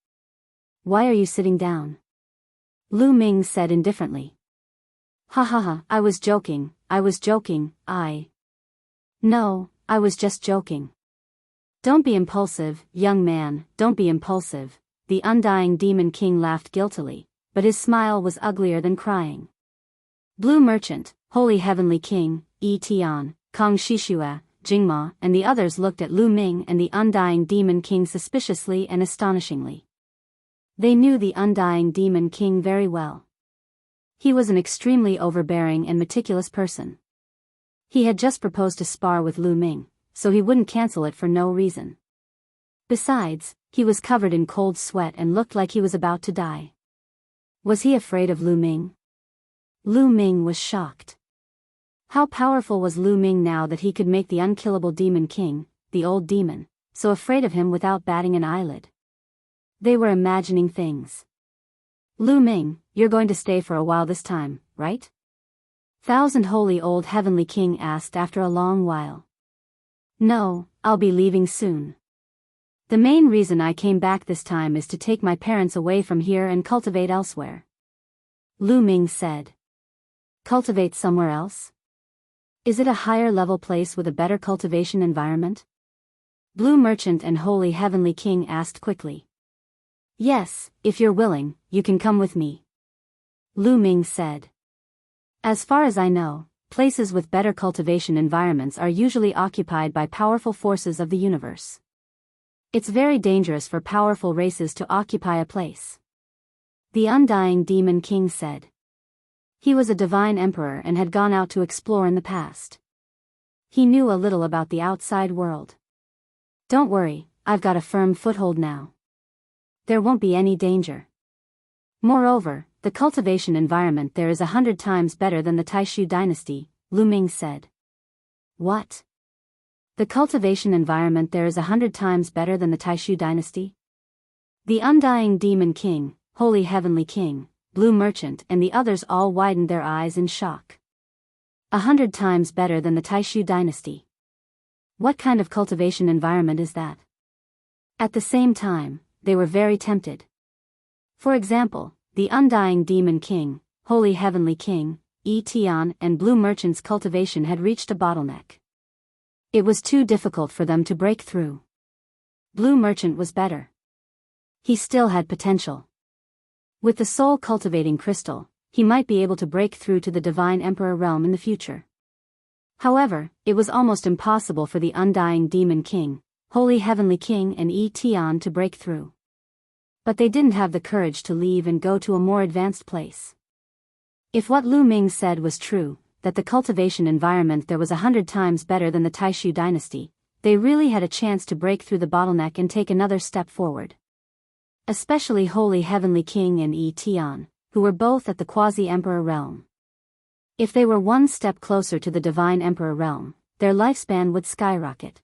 Why are you sitting down? Lu Ming said indifferently. Ha ha ha, I was joking, No, I was just joking. Don't be impulsive, young man, don't be impulsive, the Undying Demon King laughed guiltily, but his smile was uglier than crying. Blue Merchant, Holy Heavenly King, Yi Tian, Kong Shishua, Jingma, and the others looked at Lu Ming and the Undying Demon King suspiciously and astonishingly. They knew the Undying Demon King very well. He was an extremely overbearing and meticulous person. He had just proposed to spar with Lu Ming, so he wouldn't cancel it for no reason. Besides, he was covered in cold sweat and looked like he was about to die. Was he afraid of Lu Ming? Lu Ming was shocked. How powerful was Lu Ming now that he could make the unkillable Demon King, the old demon, so afraid of him without batting an eyelid? They were imagining things. Lu Ming, you're going to stay for a while this time, right? Thousand Holy Old Heavenly King asked after a long while. No, I'll be leaving soon. The main reason I came back this time is to take my parents away from here and cultivate elsewhere. Lu Ming said. Cultivate somewhere else? Is it a higher level place with a better cultivation environment? Blue Merchant and Holy Heavenly King asked quickly. Yes, if you're willing, you can come with me. Lu Ming said. As far as I know, places with better cultivation environments are usually occupied by powerful forces of the universe. It's very dangerous for powerful races to occupy a place. The Undying Demon King said. He was a divine emperor and had gone out to explore in the past. He knew a little about the outside world. Don't worry, I've got a firm foothold now. There won't be any danger. Moreover, the cultivation environment there is 100 times better than the Taishu dynasty, Lu Ming said. What? The cultivation environment there is 100 times better than the Taishu dynasty? The Undying Demon King, Holy Heavenly King, Blue Merchant and the others all widened their eyes in shock. 100 times better than the Taishu dynasty. What kind of cultivation environment is that? At the same time, they were very tempted. For example, the Undying Demon King, Holy Heavenly King, Tian and Blue Merchant's cultivation had reached a bottleneck. It was too difficult for them to break through. Blue Merchant was better. He still had potential. With the soul cultivating crystal, he might be able to break through to the Divine Emperor realm in the future. However, it was almost impossible for the Undying Demon King, Holy Heavenly King and Tian to break through. But they didn't have the courage to leave and go to a more advanced place. If what Lu Ming said was true, that the cultivation environment there was 100 times better than the Taishu dynasty, they really had a chance to break through the bottleneck and take another step forward. Especially Holy Heavenly King and Tian, who were both at the Quasi-Emperor realm. If they were one step closer to the Divine Emperor realm, their lifespan would skyrocket.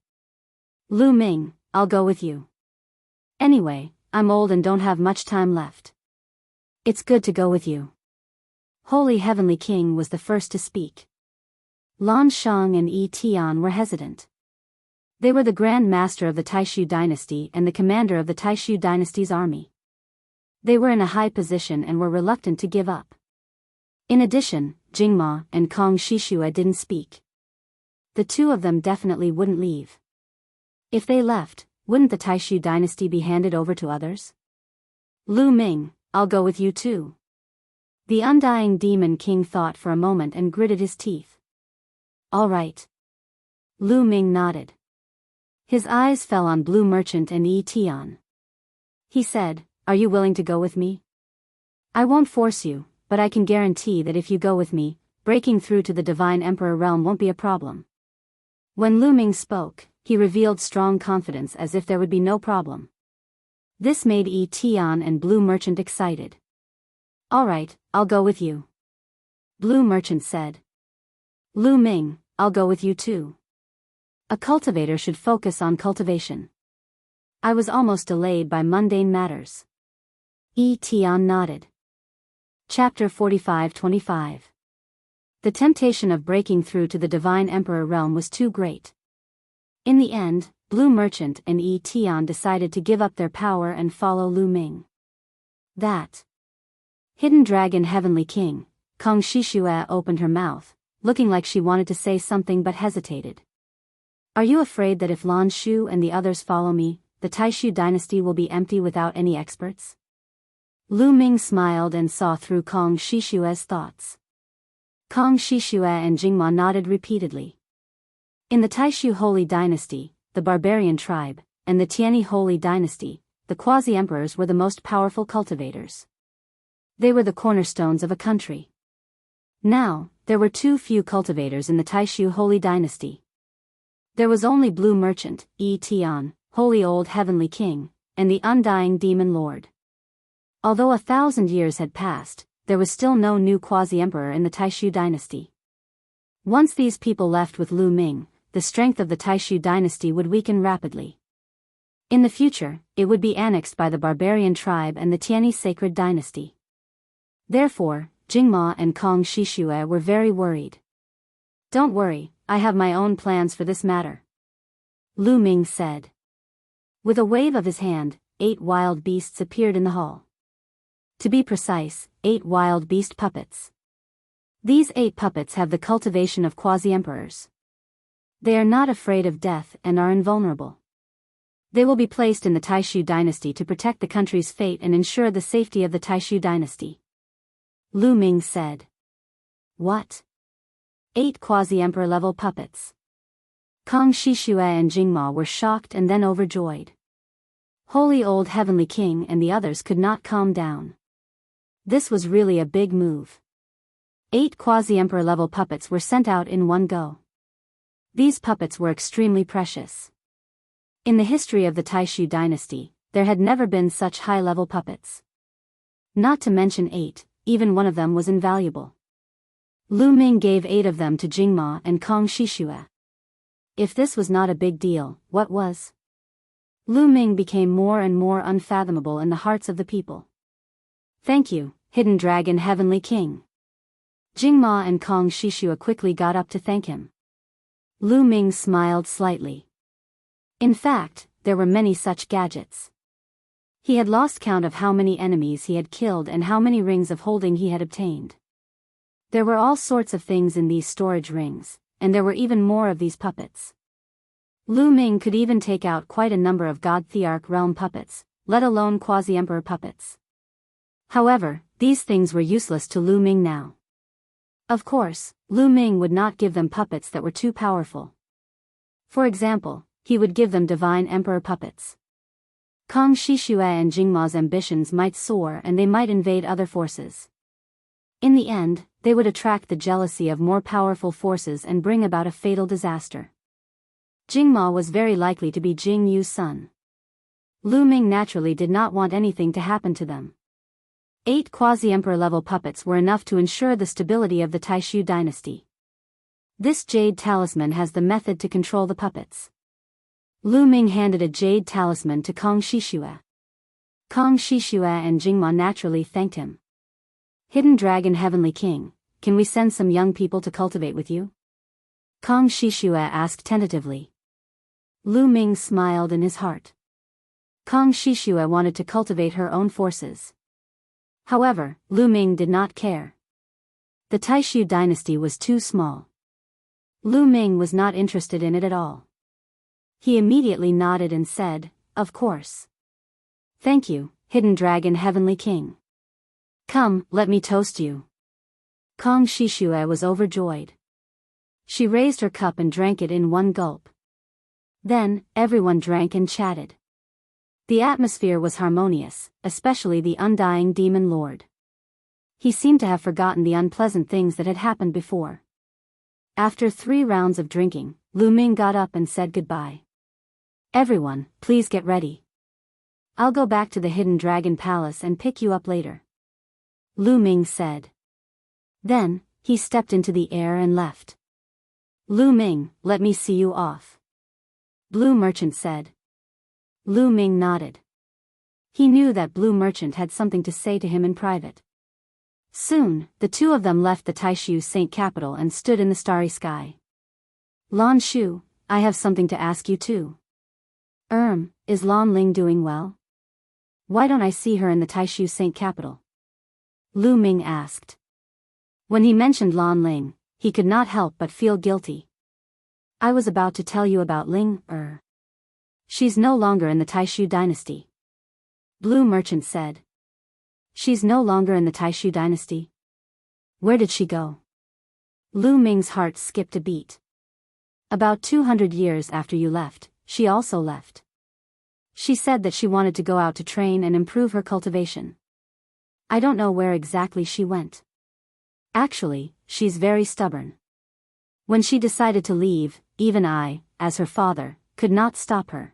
Lu Ming, I'll go with you. Anyway, I'm old and don't have much time left. It's good to go with you. Holy Heavenly King was the first to speak. Lan Shang and Tian were hesitant. They were the Grand Master of the Taishu dynasty and the commander of the Taishu dynasty's army. They were in a high position and were reluctant to give up. In addition, Jingma and Kong Shishue didn't speak. The two of them definitely wouldn't leave. If they left, wouldn't the Taishu dynasty be handed over to others? Lu Ming, I'll go with you too. The Undying Demon King thought for a moment and gritted his teeth. All right. Lu Ming nodded. His eyes fell on Blue Merchant and Tian. He said, Are you willing to go with me? I won't force you, but I can guarantee that if you go with me, breaking through to the Divine Emperor realm won't be a problem. When Lu Ming spoke, he revealed strong confidence as if there would be no problem. This made Tian and Blue Merchant excited. All right, I'll go with you. Blue Merchant said. Lu Ming, I'll go with you too. A cultivator should focus on cultivation. I was almost delayed by mundane matters. Tian nodded. Chapter 45-25. The temptation of breaking through to the Divine Emperor realm was too great. In the end, Blue Merchant and Tian decided to give up their power and follow Lu Ming. That Hidden Dragon Heavenly King, Kong Shishue opened her mouth, looking like she wanted to say something but hesitated. Are you afraid that if Lan Shu and the others follow me, the Taishu dynasty will be empty without any experts? Lu Ming smiled and saw through Kong Shishue's thoughts. Kong Shishue and Jingma nodded repeatedly. In the Taishu Holy Dynasty, the Barbarian Tribe, and the Tianyi Holy Dynasty, the Quasi-Emperors were the most powerful cultivators. They were the cornerstones of a country. Now, there were too few cultivators in the Taishu Holy Dynasty. There was only Blue Merchant, Tian, Holy Old Heavenly King, and the Undying Demon Lord. Although 1,000 years had passed, there was still no new Quasi-Emperor in the Taishu dynasty. Once these people left with Lu Ming, the strength of the Taishu dynasty would weaken rapidly. In the future, it would be annexed by the Barbarian Tribe and the Tianyi Sacred Dynasty. Therefore, Jingma and Kong Shishue were very worried. Don't worry, I have my own plans for this matter. Lu Ming said. With a wave of his hand, 8 wild beasts appeared in the hall. To be precise, 8 wild beast puppets. These 8 puppets have the cultivation of quasi-emperors. They are not afraid of death and are invulnerable. They will be placed in the Taishu dynasty to protect the country's fate and ensure the safety of the Taishu dynasty. Lu Ming said. What? 8 quasi-emperor level puppets. Kang Shishue and Jingma were shocked and then overjoyed. Holy Old Heavenly King and the others could not calm down. This was really a big move. 8 quasi-emperor level puppets were sent out in one go. These puppets were extremely precious. In the history of the Taishu dynasty, there had never been such high-level puppets. Not to mention 8, even one of them was invaluable. Lu Ming gave 8 of them to Jingma and Kang Shishue. If this was not a big deal, what was? Lu Ming became more and more unfathomable in the hearts of the people. Thank you, Hidden Dragon Heavenly King. Jingma and Kang Shishue quickly got up to thank him. Lu Ming smiled slightly. In fact, there were many such gadgets. He had lost count of how many enemies he had killed and how many rings of holding he had obtained. There were all sorts of things in these storage rings, and there were even more of these puppets. Lu Ming could even take out quite a number of God Thearch realm puppets, let alone quasi-emperor puppets. However, these things were useless to Lu Ming now. Of course, Lu Ming would not give them puppets that were too powerful. For example, he would give them divine emperor puppets. Kang Shishue and Jingma's ambitions might soar and they might invade other forces. In the end, they would attract the jealousy of more powerful forces and bring about a fatal disaster. Jingma was very likely to be Jing Yu's son. Lu Ming naturally did not want anything to happen to them. 8 quasi-emperor level puppets were enough to ensure the stability of the Taishu dynasty. This jade talisman has the method to control the puppets. Lu Ming handed a jade talisman to Kang Shishue. Kang Shishue and Jingma naturally thanked him. Hidden Dragon Heavenly King, can we send some young people to cultivate with you? Kang Shishue asked tentatively. Lu Ming smiled in his heart. Kang Shishue wanted to cultivate her own forces. However, Lu Ming did not care. The Taishu dynasty was too small. Lu Ming was not interested in it at all. He immediately nodded and said, "Of course. Thank you, Hidden Dragon Heavenly King. Come, let me toast you." Kang Shishue was overjoyed. She raised her cup and drank it in one gulp. Then, everyone drank and chatted. The atmosphere was harmonious, especially the undying demon lord. He seemed to have forgotten the unpleasant things that had happened before. After 3 rounds of drinking, Lu Ming got up and said goodbye. "Everyone, please get ready. I'll go back to the Hidden Dragon Palace and pick you up later," Lu Ming said. Then, he stepped into the air and left. "Lu Ming, let me see you off," Blue Merchant said. Lu Ming nodded. He knew that Blue Merchant had something to say to him in private. Soon, the two of them left the Taishu Saint capital and stood in the starry sky. "Lan Shu, I have something to ask you too." Is Lan Ling doing well? Why don't I see her in the Taishu Saint capital?" Lu Ming asked. When he mentioned Lan Ling, he could not help but feel guilty. "I was about to tell you about Ling, She's no longer in the Taishu dynasty," Blue Merchant said. "She's no longer in the Taishu dynasty? Where did she go?" Lu Ming's heart skipped a beat. "About 200 years after you left, she also left. She said that she wanted to go out to train and improve her cultivation. I don't know where exactly she went. Actually, she's very stubborn. When she decided to leave, even I, as her father, could not stop her.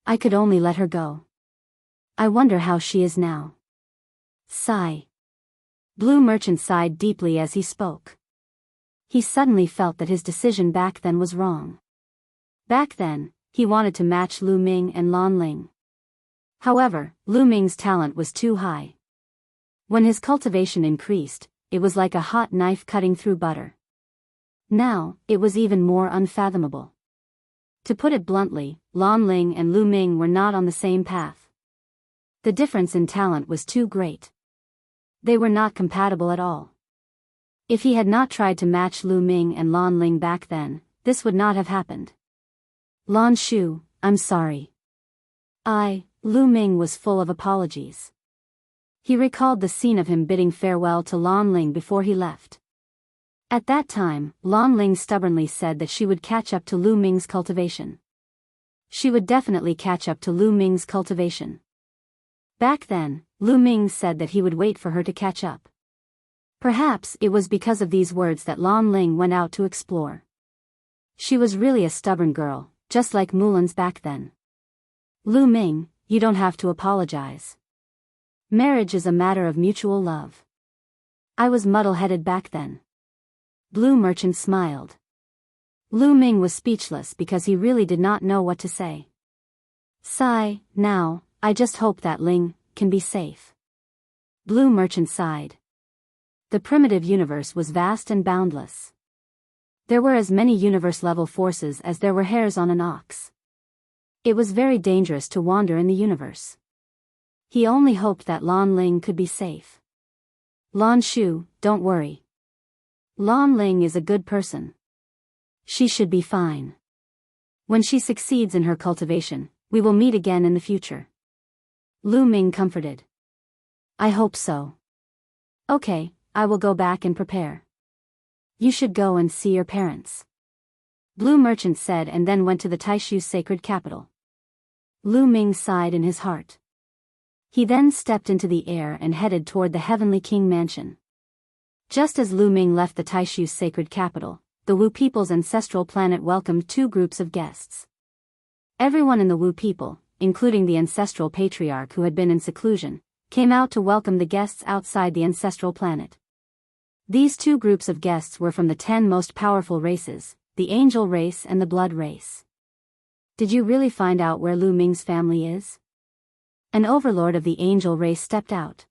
I could only let her go. I wonder how she is now." Sigh. Blue Merchant sighed deeply as he spoke. He suddenly felt that his decision back then was wrong. Back then, he wanted to match Lu Ming and Lan Ling. However, Lu Ming's talent was too high. When his cultivation increased, it was like a hot knife cutting through butter. Now, it was even more unfathomable. To put it bluntly, Lan Ling and Lu Ming were not on the same path. The difference in talent was too great. They were not compatible at all. If he had not tried to match Lu Ming and Lan Ling back then, this would not have happened. Lan Shu, I'm sorry. Lu Ming was full of apologies. He recalled the scene of him bidding farewell to Lan Ling before he left. At that time, Lan Ling stubbornly said that she would catch up to Lu Ming's cultivation. She would definitely catch up to Lu Ming's cultivation. Back then, Lu Ming said that he would wait for her to catch up. Perhaps it was because of these words that Lan Ling went out to explore. She was really a stubborn girl, just like Mulan's back then. Lu Ming, you don't have to apologize. Marriage is a matter of mutual love. I was muddle-headed back then. Blue Merchant smiled. Lu Ming was speechless because he really did not know what to say. Sigh, now, I just hope that Ling can be safe. Blue Merchant sighed. The primitive universe was vast and boundless. There were as many universe-level forces as there were hairs on an ox. It was very dangerous to wander in the universe. He only hoped that Lan Ling could be safe. Lan Shu, don't worry. Lan Ling is a good person. She should be fine. When she succeeds in her cultivation, we will meet again in the future. Lu Ming comforted. I hope so. Okay, I will go back and prepare. You should go and see your parents. Blue Merchant said and then went to the Taishu's sacred capital. Lu Ming sighed in his heart. He then stepped into the air and headed toward the Heavenly King mansion. Just as Lu Ming left the Taishu's sacred capital, the Wu people's ancestral planet welcomed two groups of guests. Everyone in the Wu people, including the ancestral patriarch who had been in seclusion, came out to welcome the guests outside the ancestral planet. These two groups of guests were from the 10 most powerful races, the Angel race and the Blood race. Did you really find out where Lu Ming's family is? An overlord of the Angel race stepped out.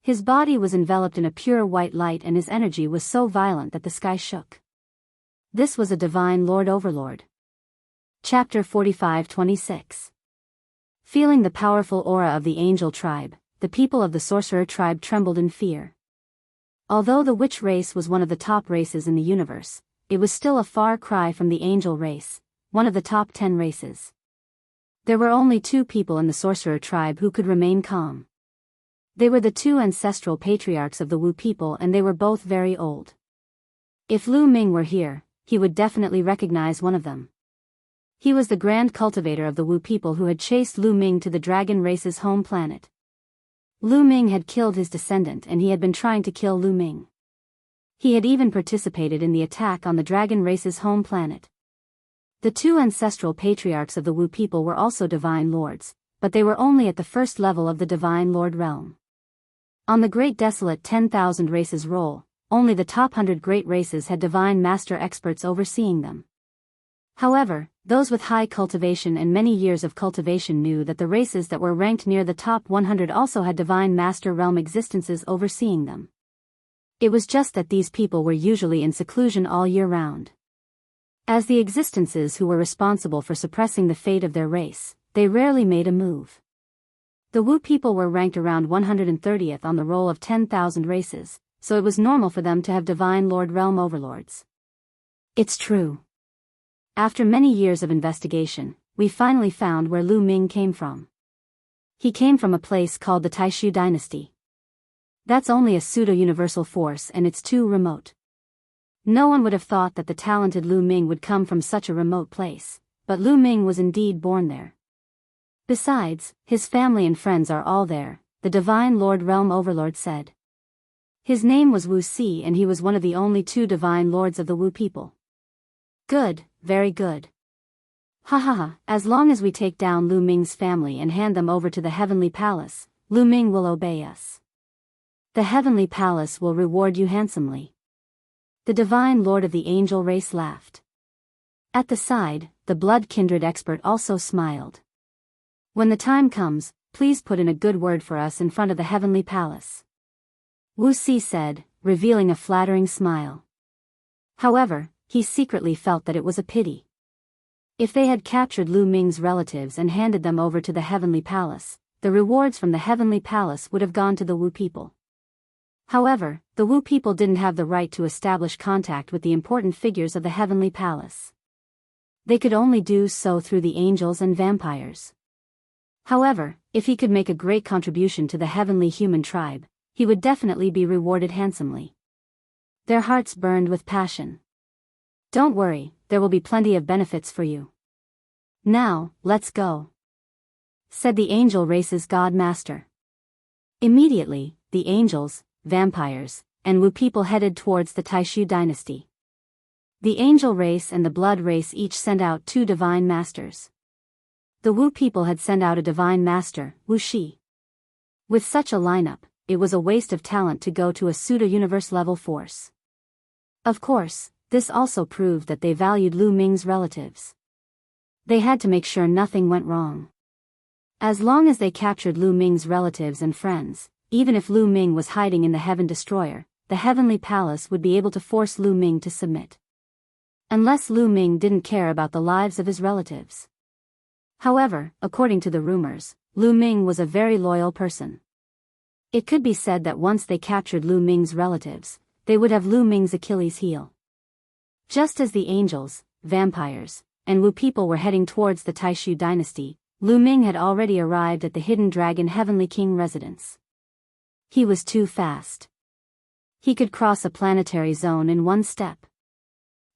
His body was enveloped in a pure white light and his energy was so violent that the sky shook. This was a divine Lord Overlord. Chapter 45-26. Feeling the powerful aura of the Angel tribe, the people of the Sorcerer tribe trembled in fear. Although the Witch race was one of the top races in the universe, it was still a far cry from the Angel race, one of the top 10 races. There were only 2 people in the Sorcerer tribe who could remain calm. They were the 2 ancestral patriarchs of the Wu people and they were both very old. If Lu Ming were here, he would definitely recognize one of them. He was the grand cultivator of the Wu people who had chased Lu Ming to the dragon race's home planet. Lu Ming had killed his descendant and he had been trying to kill Lu Ming. He had even participated in the attack on the dragon race's home planet. The 2 ancestral patriarchs of the Wu people were also divine lords, but they were only at the first level of the divine lord realm. On the great desolate 10,000 races roll, only the top 100 great races had divine master experts overseeing them. However, those with high cultivation and many years of cultivation knew that the races that were ranked near the top 100 also had divine master realm existences overseeing them. It was just that these people were usually in seclusion all year round. As the existences who were responsible for suppressing the fate of their race, they rarely made a move. The Wu people were ranked around 130th on the roll of 10,000 races, so it was normal for them to have divine lord realm overlords. It's true. After many years of investigation, we finally found where Lu Ming came from. He came from a place called the Taishu dynasty. That's only a pseudo-universal force and it's too remote. No one would have thought that the talented Lu Ming would come from such a remote place, but Lu Ming was indeed born there. Besides, his family and friends are all there, the Divine Lord Realm Overlord said. His name was Wu Si and he was one of the only 2 divine lords of the Wu people. Good, very good. Ha ha ha, as long as we take down Lu Ming's family and hand them over to the Heavenly Palace, Lu Ming will obey us. The Heavenly Palace will reward you handsomely. The Divine Lord of the Angel race laughed. At the side, the Blood Kindred expert also smiled. When the time comes, please put in a good word for us in front of the Heavenly Palace. Wu Si said, revealing a flattering smile. However, he secretly felt that it was a pity. If they had captured Lu Ming's relatives and handed them over to the Heavenly Palace, the rewards from the Heavenly Palace would have gone to the Wu people. However, the Wu people didn't have the right to establish contact with the important figures of the Heavenly Palace. They could only do so through the angels and vampires. However, if he could make a great contribution to the heavenly human tribe, he would definitely be rewarded handsomely. Their hearts burned with passion. "Don't worry, there will be plenty of benefits for you. Now, let's go," said the angel race's god master. Immediately, the angels, vampires, and Wu people headed towards the Taishu dynasty. The angel race and the blood race each sent out 2 divine masters. The Wu people had sent out a divine master, Wu Shi. With such a lineup, it was a waste of talent to go to a pseudo-universe level force. Of course, this also proved that they valued Lu Ming's relatives. They had to make sure nothing went wrong. As long as they captured Lu Ming's relatives and friends, even if Lu Ming was hiding in the Heaven Destroyer, the Heavenly Palace would be able to force Lu Ming to submit. Unless Lu Ming didn't care about the lives of his relatives. However, according to the rumors, Lu Ming was a very loyal person. It could be said that once they captured Lu Ming's relatives, they would have Lu Ming's Achilles heel. Just as the angels, vampires, and Wu people were heading towards the Taishu dynasty, Lu Ming had already arrived at the Hidden Dragon Heavenly King residence. He was too fast. He could cross a planetary zone in 1 step.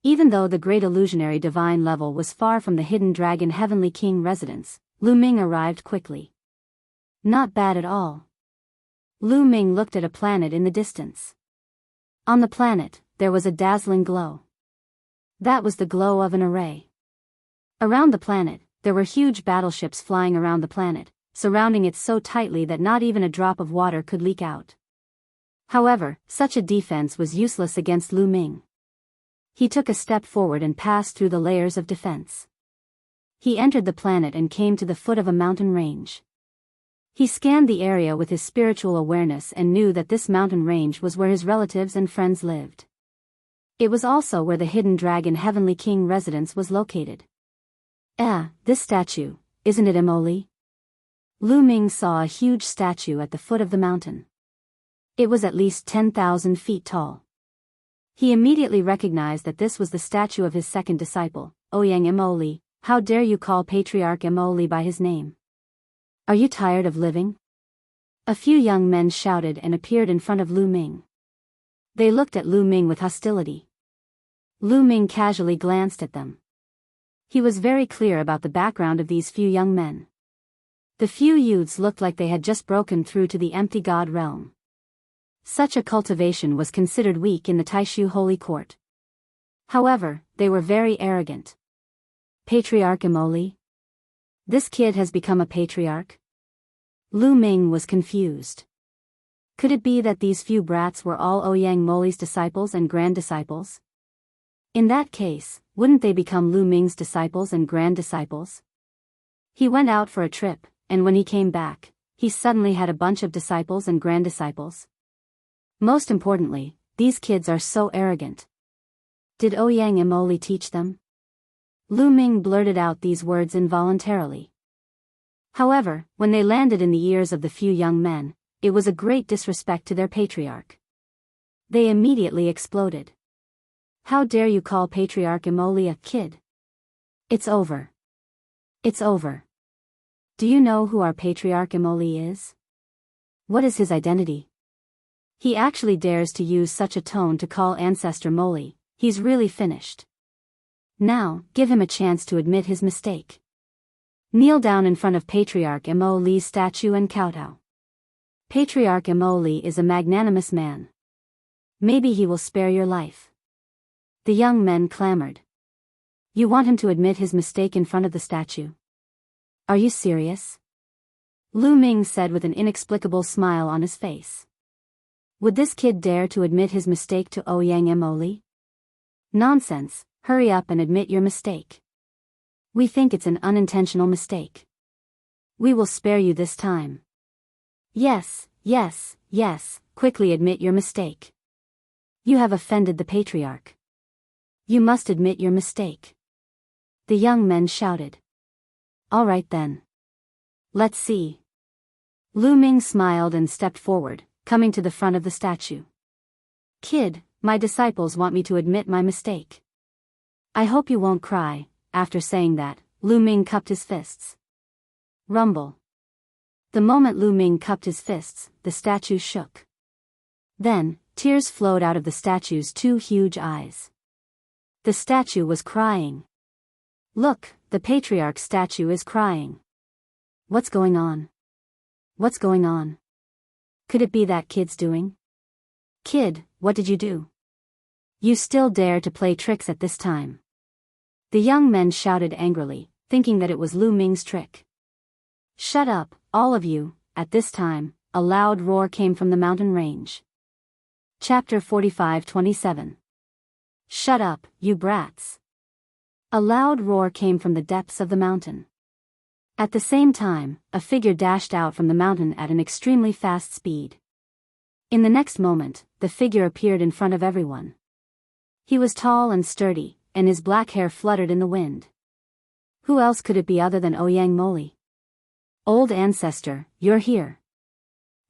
Even though the Great Illusionary Divine level was far from the Hidden Dragon Heavenly King residence, Lu Ming arrived quickly. Not bad at all. Lu Ming looked at a planet in the distance. On the planet, there was a dazzling glow. That was the glow of an array. Around the planet, there were huge battleships flying around the planet, surrounding it so tightly that not even a drop of water could leak out. However, such a defense was useless against Lu Ming. He took a step forward and passed through the layers of defense. He entered the planet and came to the foot of a mountain range. He scanned the area with his spiritual awareness and knew that this mountain range was where his relatives and friends lived. It was also where the Hidden Dragon Heavenly King residence was located. This statue, isn't it Emoli? Lu Ming saw a huge statue at the foot of the mountain. It was at least 10,000 feet tall. He immediately recognized that this was the statue of his second disciple, Ouyang Emoli. How dare you call Patriarch Emoli by his name? Are you tired of living? A few young men shouted and appeared in front of Lu Ming. They looked at Lu Ming with hostility. Lu Ming casually glanced at them. He was very clear about the background of these few young men. The few youths looked like they had just broken through to the empty god realm. Such a cultivation was considered weak in the Taishu Holy Court. However, they were very arrogant. Patriarch Emoli? This kid has become a patriarch? Lu Ming was confused. Could it be that these few brats were all Ouyang Moli's disciples and grand disciples? In that case, wouldn't they become Lu Ming's disciples and grand disciples? He went out for a trip, and when he came back, he suddenly had a bunch of disciples and grand disciples. Most importantly, these kids are so arrogant. Did Ouyang Emoli teach them? Lu Ming blurted out these words involuntarily. However, when they landed in the ears of the few young men, it was a great disrespect to their patriarch. They immediately exploded. How dare you call Patriarch Emoli a kid? It's over. It's over. Do you know who our Patriarch Emoli is? What is his identity? He actually dares to use such a tone to call Ancestor Moli. He's really finished. Now, give him a chance to admit his mistake. Kneel down in front of Patriarch Emoli's statue and kowtow. Patriarch Emoli is a magnanimous man. Maybe he will spare your life. The young men clamored. You want him to admit his mistake in front of the statue? Are you serious? Lu Ming said with an inexplicable smile on his face. Would this kid dare to admit his mistake to Ouyang Emoli? Nonsense, hurry up and admit your mistake. We think it's an unintentional mistake. We will spare you this time. Yes, yes, yes, quickly admit your mistake. You have offended the patriarch. You must admit your mistake. The young men shouted. All right then. Let's see. Lu Ming smiled and stepped forward, coming to the front of the statue. Kid, my disciples want me to admit my mistake. I hope you won't cry. After saying that, Lu Ming cupped his fists. Rumble. The moment Lu Ming cupped his fists, the statue shook. Then, tears flowed out of the statue's two huge eyes. The statue was crying. Look, the patriarch's statue is crying. What's going on? What's going on? Could it be that kid's doing? Kid, what did you do? You still dare to play tricks at this time? The young men shouted angrily, thinking that it was Lu Ming's trick. Shut up, all of you. At this time, a loud roar came from the mountain range. Chapter 45:27. Shut up, you brats. A loud roar came from the depths of the mountain. At the same time, a figure dashed out from the mountain at an extremely fast speed. In the next moment, the figure appeared in front of everyone. He was tall and sturdy, and his black hair fluttered in the wind. Who else could it be other than Ouyang Moli? Old ancestor, you're here.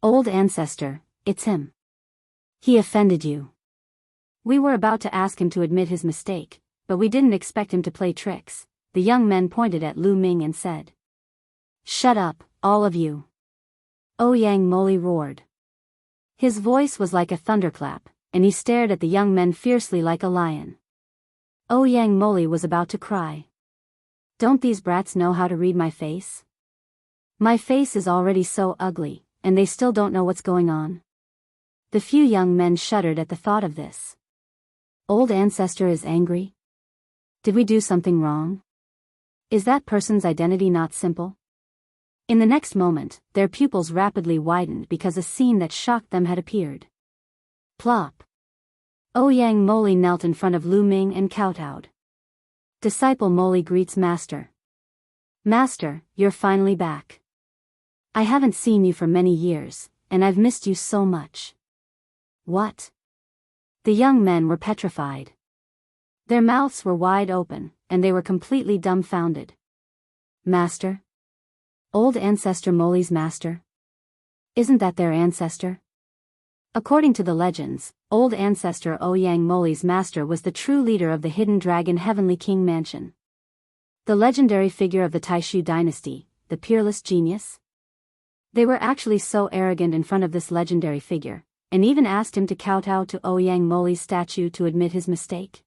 Old ancestor, it's him. He offended you. We were about to ask him to admit his mistake, but we didn't expect him to play tricks. The young men pointed at Lu Ming and said. Shut up, all of you. Ouyang Moli roared. His voice was like a thunderclap, and he stared at the young men fiercely like a lion. Ouyang Moli was about to cry. Don't these brats know how to read my face? My face is already so ugly, and they still don't know what's going on. The few young men shuddered at the thought of this. Old ancestor is angry? Did we do something wrong? Is that person's identity not simple? In the next moment, their pupils rapidly widened because a scene that shocked them had appeared. Plop. Ouyang Moli knelt in front of Lu Ming and kowtowed. Disciple Moli greets Master. Master, you're finally back. I haven't seen you for many years, and I've missed you so much. What? The young men were petrified. Their mouths were wide open, and they were completely dumbfounded. Master? Old ancestor Moli's master? Isn't that their ancestor? According to the legends, old ancestor Ouyang Moli's master was the true leader of the hidden dragon Heavenly King Mansion. The legendary figure of the Taishu dynasty, the peerless genius. They were actually so arrogant in front of this legendary figure, and even asked him to kowtow to Ouyang Moli's statue to admit his mistake.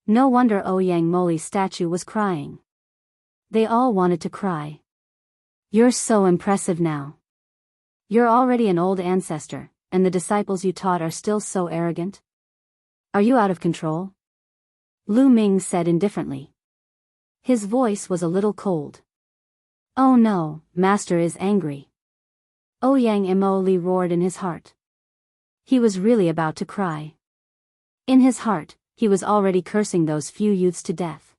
No wonder Ouyang Moli's statue was crying. They all wanted to cry. You're so impressive now. You're already an old ancestor, and the disciples you taught are still so arrogant? Are you out of control? Lu Ming said indifferently. His voice was a little cold. Oh no, Master is angry. Ouyang Moli roared in his heart. He was really about to cry. In his heart, he was already cursing those few youths to death.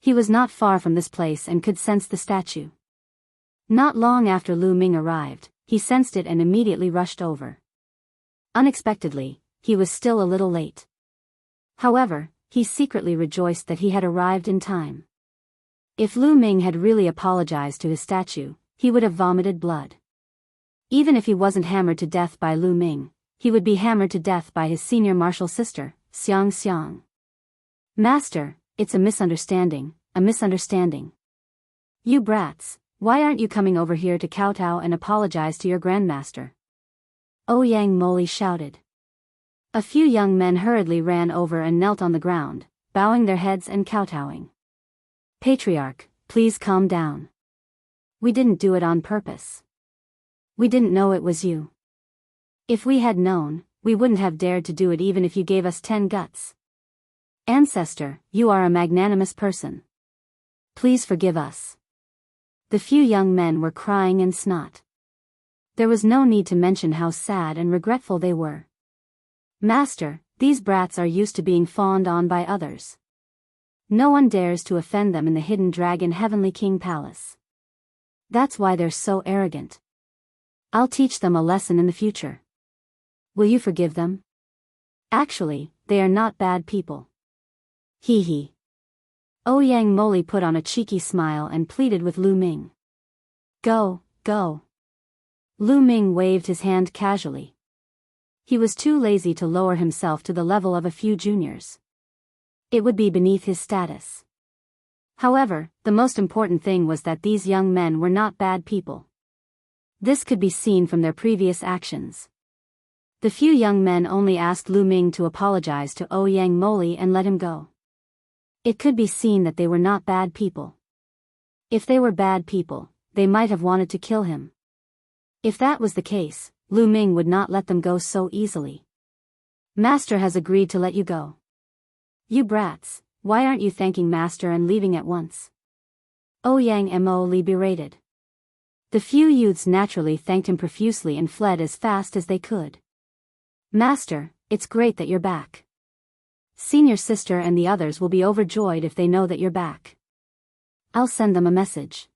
He was not far from this place and could sense the statue. Not long after Lu Ming arrived, he sensed it and immediately rushed over. Unexpectedly, he was still a little late. However, he secretly rejoiced that he had arrived in time. If Lu Ming had really apologized to his statue, he would have vomited blood. Even if he wasn't hammered to death by Lu Ming, he would be hammered to death by his senior martial sister, Xiang Xiang. Master, it's a misunderstanding, a misunderstanding. You brats, why aren't you coming over here to kowtow and apologize to your grandmaster? Ouyang Moli shouted. A few young men hurriedly ran over and knelt on the ground, bowing their heads and kowtowing. Patriarch, please calm down. We didn't do it on purpose. We didn't know it was you. If we had known, we wouldn't have dared to do it even if you gave us 10 guts. Ancestor, you are a magnanimous person. Please forgive us. The few young men were crying and snot. There was no need to mention how sad and regretful they were. Master, these brats are used to being fawned on by others. No one dares to offend them in the hidden dragon Heavenly King Palace. That's why they're so arrogant. I'll teach them a lesson in the future. Will you forgive them? Actually, they are not bad people. Hee hee. Ouyang Moli put on a cheeky smile and pleaded with Lu Ming. Go, go. Lu Ming waved his hand casually. He was too lazy to lower himself to the level of a few juniors. It would be beneath his status. However, the most important thing was that these young men were not bad people. This could be seen from their previous actions. The few young men only asked Lu Ming to apologize to Ouyang Moli and let him go. It could be seen that they were not bad people. If they were bad people, they might have wanted to kill him. If that was the case, Lu Ming would not let them go so easily. Master has agreed to let you go. You brats, why aren't you thanking Master and leaving at once? Ouyang Moli berated. The few youths naturally thanked him profusely and fled as fast as they could. Master, it's great that you're back. Senior sister and the others will be overjoyed if they know that you're back. I'll send them a message.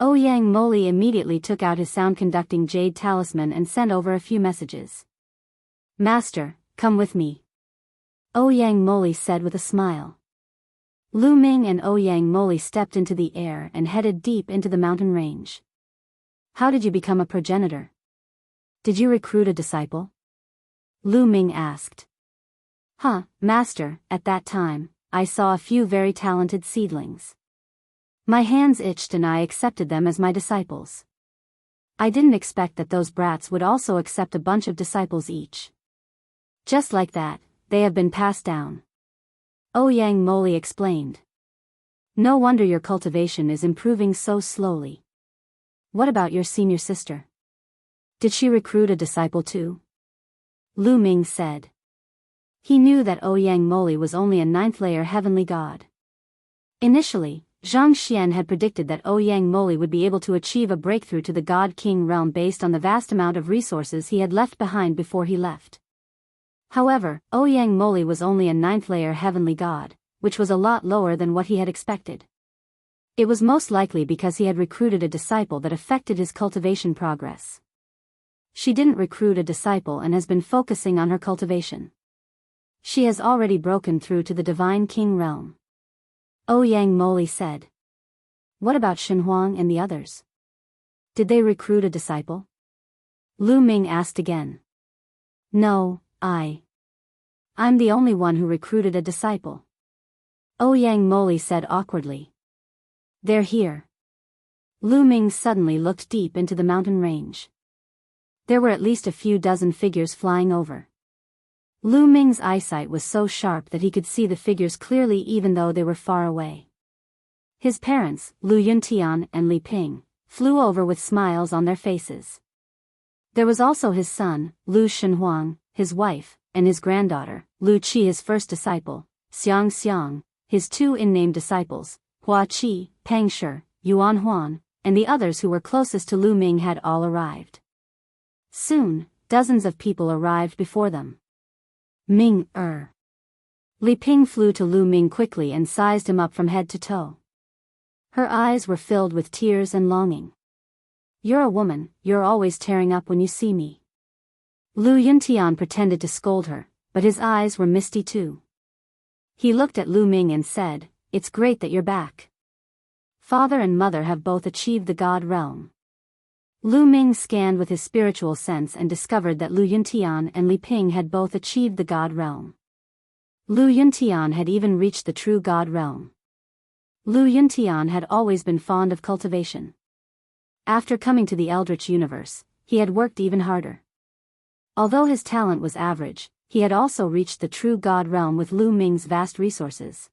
Ouyang Moli immediately took out his sound-conducting jade talisman and sent over a few messages. Master, come with me. Ouyang Moli said with a smile. Lu Ming and Ouyang Moli stepped into the air and headed deep into the mountain range. How did you become a progenitor? Did you recruit a disciple? Lu Ming asked. Master, at that time, I saw a few very talented seedlings. My hands itched and I accepted them as my disciples. I didn't expect that those brats would also accept a bunch of disciples each. Just like that, they have been passed down. Ouyang Moli explained. No wonder your cultivation is improving so slowly. What about your senior sister? Did she recruit a disciple too? Lu Ming said. He knew that Ouyang Moli was only a 9th-layer heavenly god. Initially, Zhang Xian had predicted that Ouyang Moli would be able to achieve a breakthrough to the God-King realm based on the vast amount of resources he had left behind before he left. However, Ouyang Moli was only a 9th-layer heavenly god, which was a lot lower than what he had expected. It was most likely because he had recruited a disciple that affected his cultivation progress. She didn't recruit a disciple and has been focusing on her cultivation. She has already broken through to the Divine King realm. Ouyang Moli said. What about Shenhuang and the others? Did they recruit a disciple? Lu Ming asked again. No, I'm the only one who recruited a disciple. Ouyang Moli said awkwardly. They're here. Lu Ming suddenly looked deep into the mountain range. There were at least a few dozen figures flying over. Lu Ming's eyesight was so sharp that he could see the figures clearly even though they were far away. His parents, Lu Yuntian and Li Ping, flew over with smiles on their faces. There was also his son, Lu Shenhuang, his wife, and his granddaughter, Lu Qi, his first disciple, Xiang Xiang, his 2 in-name disciples, Hua Qi, Peng Shi, Yuan Huan, and the others who were closest to Lu Ming had all arrived. Soon, dozens of people arrived before them. Li Ping flew to Lu Ming quickly and sized him up from head to toe. Her eyes were filled with tears and longing. You're a woman, you're always tearing up when you see me. Lu Yuntian pretended to scold her, but his eyes were misty too. He looked at Lu Ming and said, It's great that you're back. Father and mother have both achieved the God realm. Lu Ming scanned with his spiritual sense and discovered that Lu Yuntian and Li Ping had both achieved the God realm. Lu Yuntian had even reached the true God realm. Lu Yuntian had always been fond of cultivation. After coming to the Eldritch universe, he had worked even harder. Although his talent was average, he had also reached the true God realm with Lu Ming's vast resources.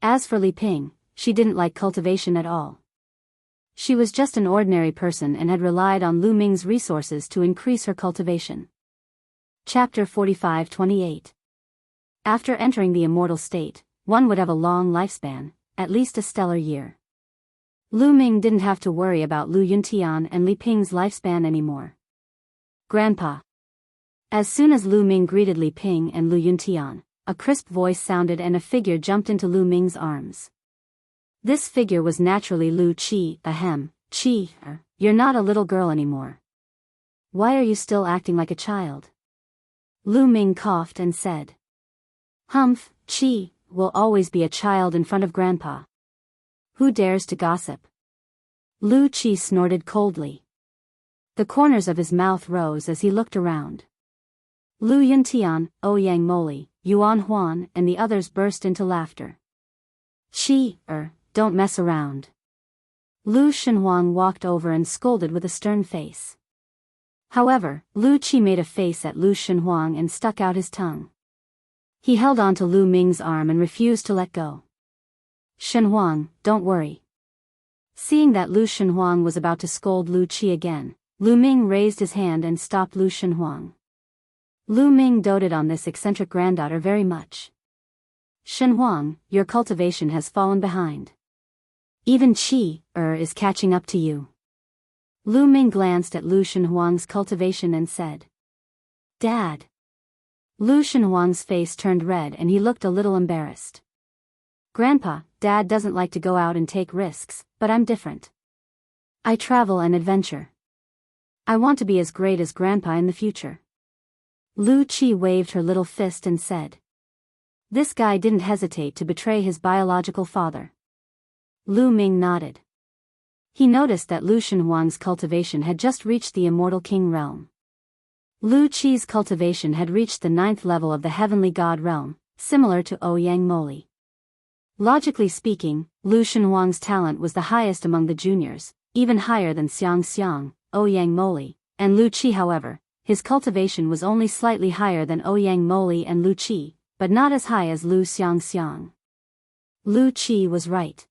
As for Li Ping, she didn't like cultivation at all. She was just an ordinary person and had relied on Lu Ming's resources to increase her cultivation. Chapter 45-28. After entering the immortal state, one would have a long lifespan, at least a stellar year. Lu Ming didn't have to worry about Lu Yuntian and Li Ping's lifespan anymore. Grandpa. As soon as Lu Ming greeted Li Ping and Lu Yuntian, a crisp voice sounded and a figure jumped into Lu Ming's arms. This figure was naturally Lu Qi. Qi, you're not a little girl anymore. Why are you still acting like a child? Lu Ming coughed and said. Qi, will always be a child in front of Grandpa. Who dares to gossip? Lu Qi snorted coldly. The corners of his mouth rose as he looked around. Lu Yuntian, Ouyang Moli, Yuan Huan, and the others burst into laughter. Don't mess around. Lu Shenhuang walked over and scolded with a stern face. However, Lu Qi made a face at Lu Shenhuang and stuck out his tongue. He held on to Lu Ming's arm and refused to let go. Shenhuang, don't worry. Seeing that Lu Shenhuang was about to scold Lu Qi again, Lu Ming raised his hand and stopped Lu Shenhuang. Lu Ming doted on this eccentric granddaughter very much. Shenhuang, your cultivation has fallen behind. Even Qi is catching up to you. Lu Ming glanced at Lu Shenhuang's cultivation and said, Dad. Lu Shenhuang's face turned red and he looked a little embarrassed. Grandpa, Dad doesn't like to go out and take risks, but I'm different. I travel and adventure. I want to be as great as Grandpa in the future. Lu Qi waved her little fist and said. This guy didn't hesitate to betray his biological father. Lu Ming nodded. He noticed that Lu Shenhuang's cultivation had just reached the Immortal King realm. Lu Qi's cultivation had reached the 9th level of the Heavenly God realm, similar to Ouyang Moli. Logically speaking, Lu Shenhuang's talent was the highest among the juniors, even higher than Xiang Xiang, Ouyang Moli, and Lu Qi. However, his cultivation was only slightly higher than Ouyang Moli and Lu Qi, but not as high as Lu Xiang Xiang. Lu Qi was right.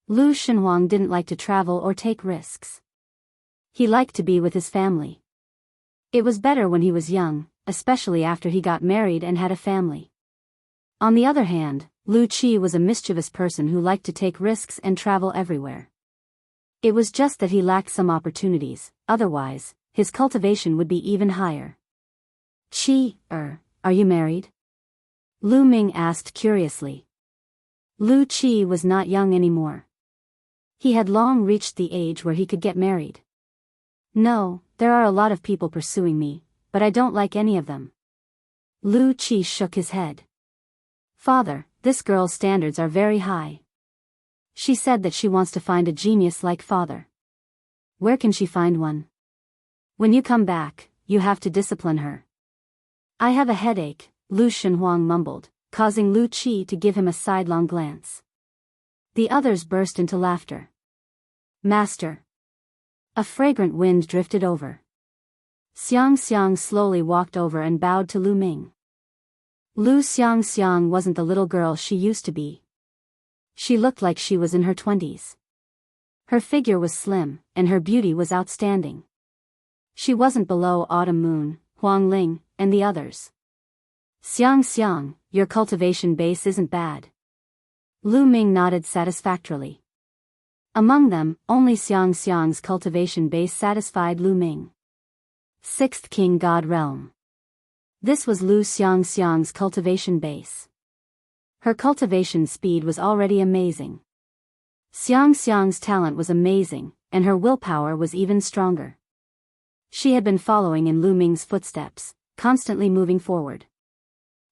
Lu Shenhuang didn't like to travel or take risks. He liked to be with his family. It was better when he was young, especially after he got married and had a family. On the other hand, Lu Qi was a mischievous person who liked to take risks and travel everywhere. It was just that he lacked some opportunities, otherwise, his cultivation would be even higher. Qi, are you married? Lu Ming asked curiously. Lu Qi was not young anymore. He had long reached the age where he could get married. No, there are a lot of people pursuing me, but I don't like any of them. Lu Qi shook his head. Father, this girl's standards are very high. She said that she wants to find a genius like father. Where can she find one? When you come back, you have to discipline her. I have a headache, Lu Shenhuang mumbled, causing Lu Qi to give him a sidelong glance. The others burst into laughter. Master. A fragrant wind drifted over. Xiang Xiang slowly walked over and bowed to Lu Ming. Lu Xiang Xiang wasn't the little girl she used to be. She looked like she was in her 20s. Her figure was slim, and her beauty was outstanding. She wasn't below Autumn Moon, Huang Ling, and the others. Xiang Xiang, your cultivation base isn't bad. Lu Ming nodded satisfactorily. Among them, only Xiang Xiang's cultivation base satisfied Lu Ming. 6th King God Realm. This was Lu Xiang Xiang's cultivation base. Her cultivation speed was already amazing. Xiang Xiang's talent was amazing, and her willpower was even stronger. She had been following in Lu Ming's footsteps, constantly moving forward.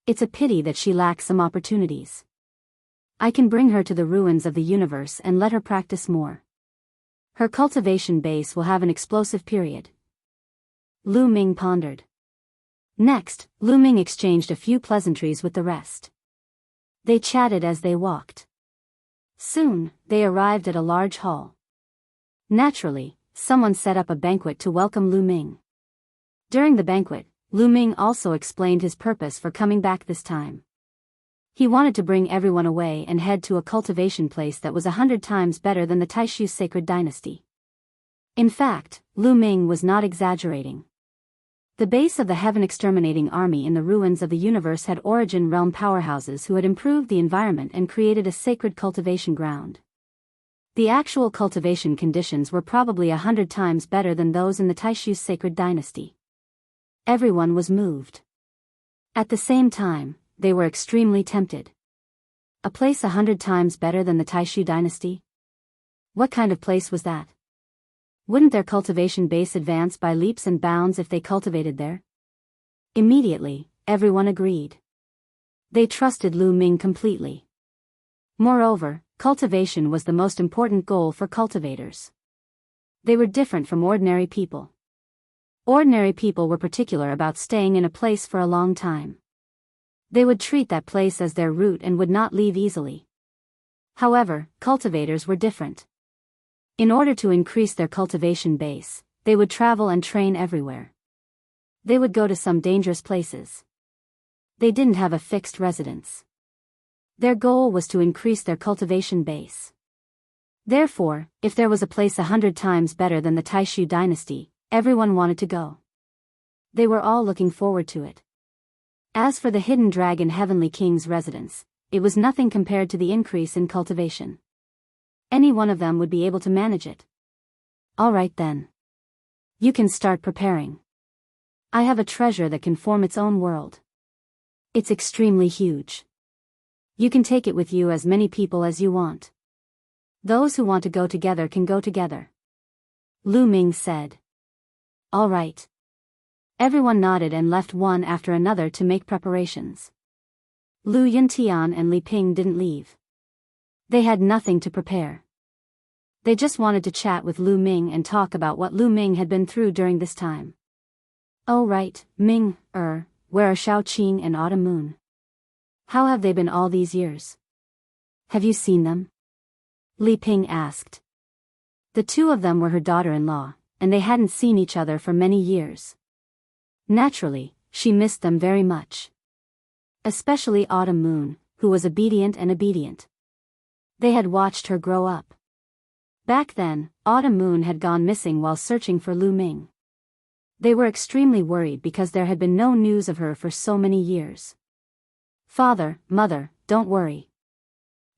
It's a pity that she lacks some opportunities. I can bring her to the ruins of the universe and let her practice more. Her cultivation base will have an explosive period. Lu Ming pondered. Next, Lu Ming exchanged a few pleasantries with the rest. They chatted as they walked. Soon, they arrived at a large hall. Naturally, someone set up a banquet to welcome Lu Ming. During the banquet, Lu Ming also explained his purpose for coming back this time. He wanted to bring everyone away and head to a cultivation place that was 100 times better than the Taishu sacred dynasty. In fact, Lu Ming was not exaggerating. The base of the Heaven Exterminating Army in the ruins of the universe had origin realm powerhouses who had improved the environment and created a sacred cultivation ground. The actual cultivation conditions were probably 100 times better than those in the Taishu sacred dynasty. Everyone was moved. At the same time, they were extremely tempted. A place 100 times better than the Taishu dynasty? What kind of place was that? Wouldn't their cultivation base advance by leaps and bounds if they cultivated there? Immediately, everyone agreed. They trusted Lu Ming completely. Moreover, cultivation was the most important goal for cultivators. They were different from ordinary people. Ordinary people were particular about staying in a place for a long time. They would treat that place as their root and would not leave easily. However, cultivators were different. In order to increase their cultivation base, they would travel and train everywhere. They would go to some dangerous places. They didn't have a fixed residence. Their goal was to increase their cultivation base. Therefore, if there was a place 100 times better than the Taishu dynasty, everyone wanted to go. They were all looking forward to it. As for the hidden dragon Heavenly King's residence, it was nothing compared to the increase in cultivation. Any one of them would be able to manage it. All right then. You can start preparing. I have a treasure that can form its own world. It's extremely huge. You can take it with you as many people as you want. Those who want to go together can go together. Lu Ming said. All right. Everyone nodded and left one after another to make preparations. Lu Yuntian and Li Ping didn't leave. They had nothing to prepare. They just wanted to chat with Lu Ming and talk about what Lu Ming had been through during this time. Oh right, Ming, where are Xiaoqing and Autumn Moon? How have they been all these years? Have you seen them? Li Ping asked. The two of them were her daughter-in-law, and they hadn't seen each other for many years. Naturally, she missed them very much. Especially Autumn Moon, who was obedient. They had watched her grow up. Back then, Autumn Moon had gone missing while searching for Lu Ming. They were extremely worried because there had been no news of her for so many years. Father, Mother, don't worry.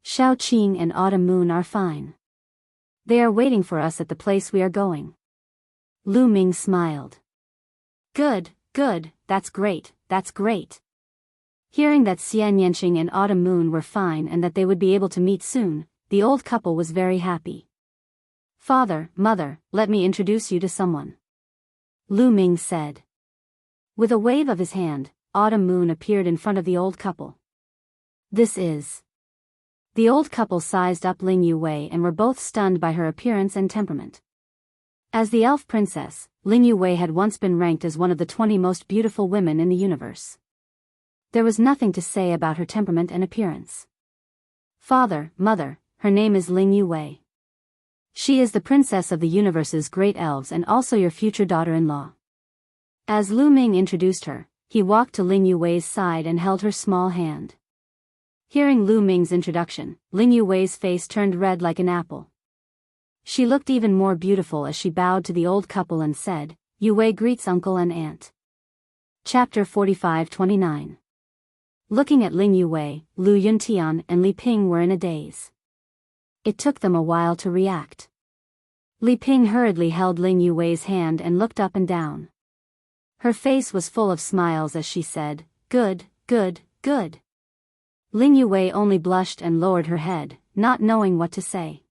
Xiaoqing and Autumn Moon are fine. They are waiting for us at the place we are going. Lu Ming smiled. Good, that's great. Hearing that Xian Yanqing and Autumn Moon were fine and that they would be able to meet soon, the old couple was very happy. Father, Mother, let me introduce you to someone. Lu Ming said. With a wave of his hand, Autumn Moon appeared in front of the old couple. This is... The old couple sized up Ling Yuwei and were both stunned by her appearance and temperament. As the elf princess, Ling Yuwei had once been ranked as one of the 20 most beautiful women in the universe. There was nothing to say about her temperament and appearance. Father, Mother, her name is Ling Yuwei. She is the princess of the universe's great elves and also your future daughter-in-law. As Lu Ming introduced her, he walked to Ling Yuwei's side and held her small hand. Hearing Lu Ming's introduction, Ling Yuwei's face turned red like an apple. She looked even more beautiful as she bowed to the old couple and said, Yuwei greets uncle and aunt. Chapter 45-29. Looking at Ling Yuwei, Lu Yuntian and Li Ping were in a daze. It took them a while to react. Li Ping hurriedly held Ling Yuwei's hand and looked up and down. Her face was full of smiles as she said, Good. Ling Yuwei only blushed and lowered her head, not knowing what to say.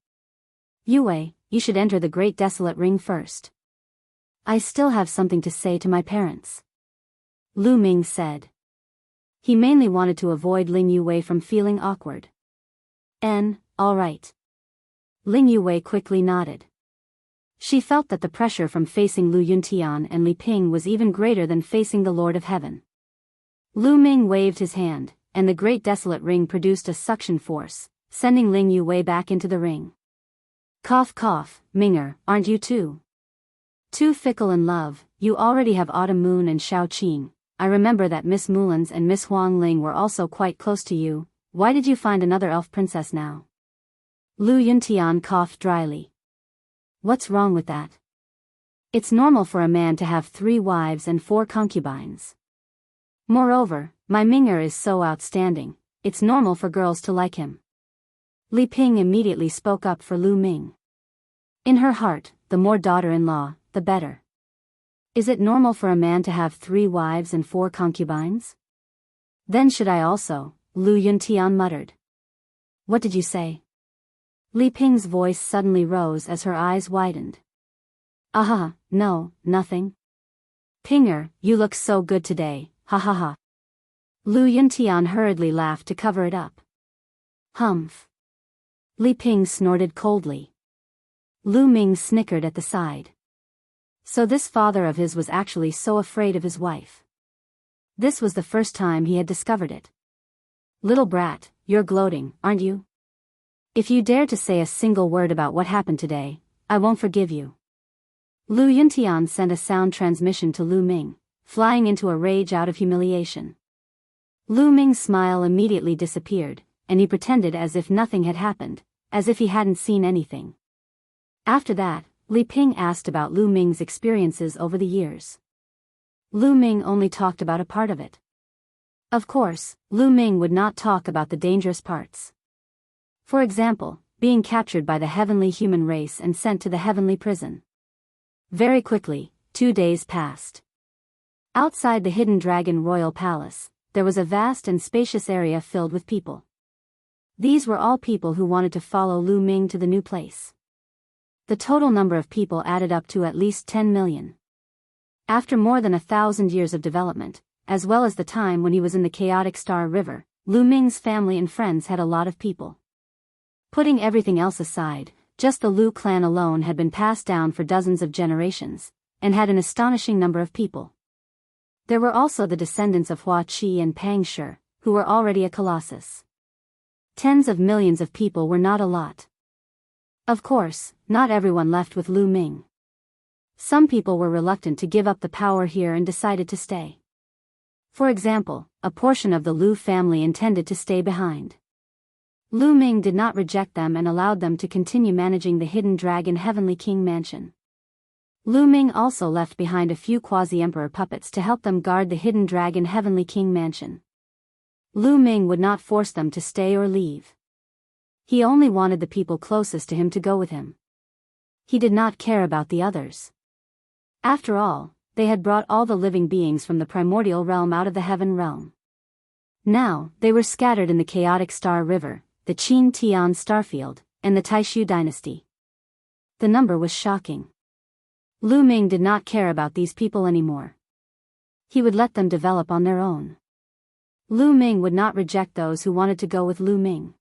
Yuwei, you should enter the Great Desolate Ring first. I still have something to say to my parents. Lu Ming said. He mainly wanted to avoid Ling Yuwei from feeling awkward. All right. Ling Yuwei quickly nodded. She felt that the pressure from facing Lu Yuntian and Li Ping was even greater than facing the Lord of Heaven. Lu Ming waved his hand, and the Great Desolate Ring produced a suction force, sending Ling Yuwei back into the ring. Cough cough, Minger, aren't you too fickle in love? You already have Autumn Moon and Xiaoqing. I remember that Miss Mullins and Miss Huang Ling were also quite close to you. Why did you find another elf princess now? Lu Yuntian coughed dryly. What's wrong with that? It's normal for a man to have 3 wives and 4 concubines. Moreover, my Minger is so outstanding, it's normal for girls to like him. Li Ping immediately spoke up for Lu Ming. In her heart, the more daughter-in-law, the better. Is it normal for a man to have 3 wives and 4 concubines? Then should I also, Lu Yuntian muttered. What did you say? Li Ping's voice suddenly rose as her eyes widened. No, nothing. Pinger, you look so good today, ha ha ha. Lu Yuntian hurriedly laughed to cover it up. Humph. Li Ping snorted coldly. Lu Ming snickered at the side. So this father of his was actually so afraid of his wife. This was the first time he had discovered it. Little brat, you're gloating, aren't you? If you dare to say a single word about what happened today, I won't forgive you. Lu Yuntian sent a sound transmission to Lu Ming, flying into a rage out of humiliation. Lu Ming's smile immediately disappeared, and he pretended as if nothing had happened, as if he hadn't seen anything. After that, Li Ping asked about Lu Ming's experiences over the years. Lu Ming only talked about a part of it. Of course, Lu Ming would not talk about the dangerous parts. For example, being captured by the heavenly human race and sent to the heavenly prison. Very quickly, 2 days passed. Outside the Hidden Dragon Royal Palace, there was a vast and spacious area filled with people. These were all people who wanted to follow Lu Ming to the new place. The total number of people added up to at least 10 million. After more than 1,000 years of development, as well as the time when he was in the chaotic Star River, Lu Ming's family and friends had a lot of people. Putting everything else aside, just the Lu clan alone had been passed down for dozens of generations, and had an astonishing number of people. There were also the descendants of Hua Qi and Pang Shi, who were already a colossus. Tens of millions of people were not a lot. Of course, not everyone left with Lu Ming. Some people were reluctant to give up the power here and decided to stay. For example, a portion of the Lu family intended to stay behind. Lu Ming did not reject them and allowed them to continue managing the Hidden Dragon Heavenly King Mansion. Lu Ming also left behind a few quasi-emperor puppets to help them guard the Hidden Dragon Heavenly King Mansion. Lu Ming would not force them to stay or leave. He only wanted the people closest to him to go with him. He did not care about the others. After all, they had brought all the living beings from the primordial realm out of the heaven realm. Now, they were scattered in the chaotic Star River, the Qin Tian Starfield, and the Taishu dynasty. The number was shocking. Lu Ming did not care about these people anymore. He would let them develop on their own. Lu Ming would not reject those who wanted to go with Lu Ming.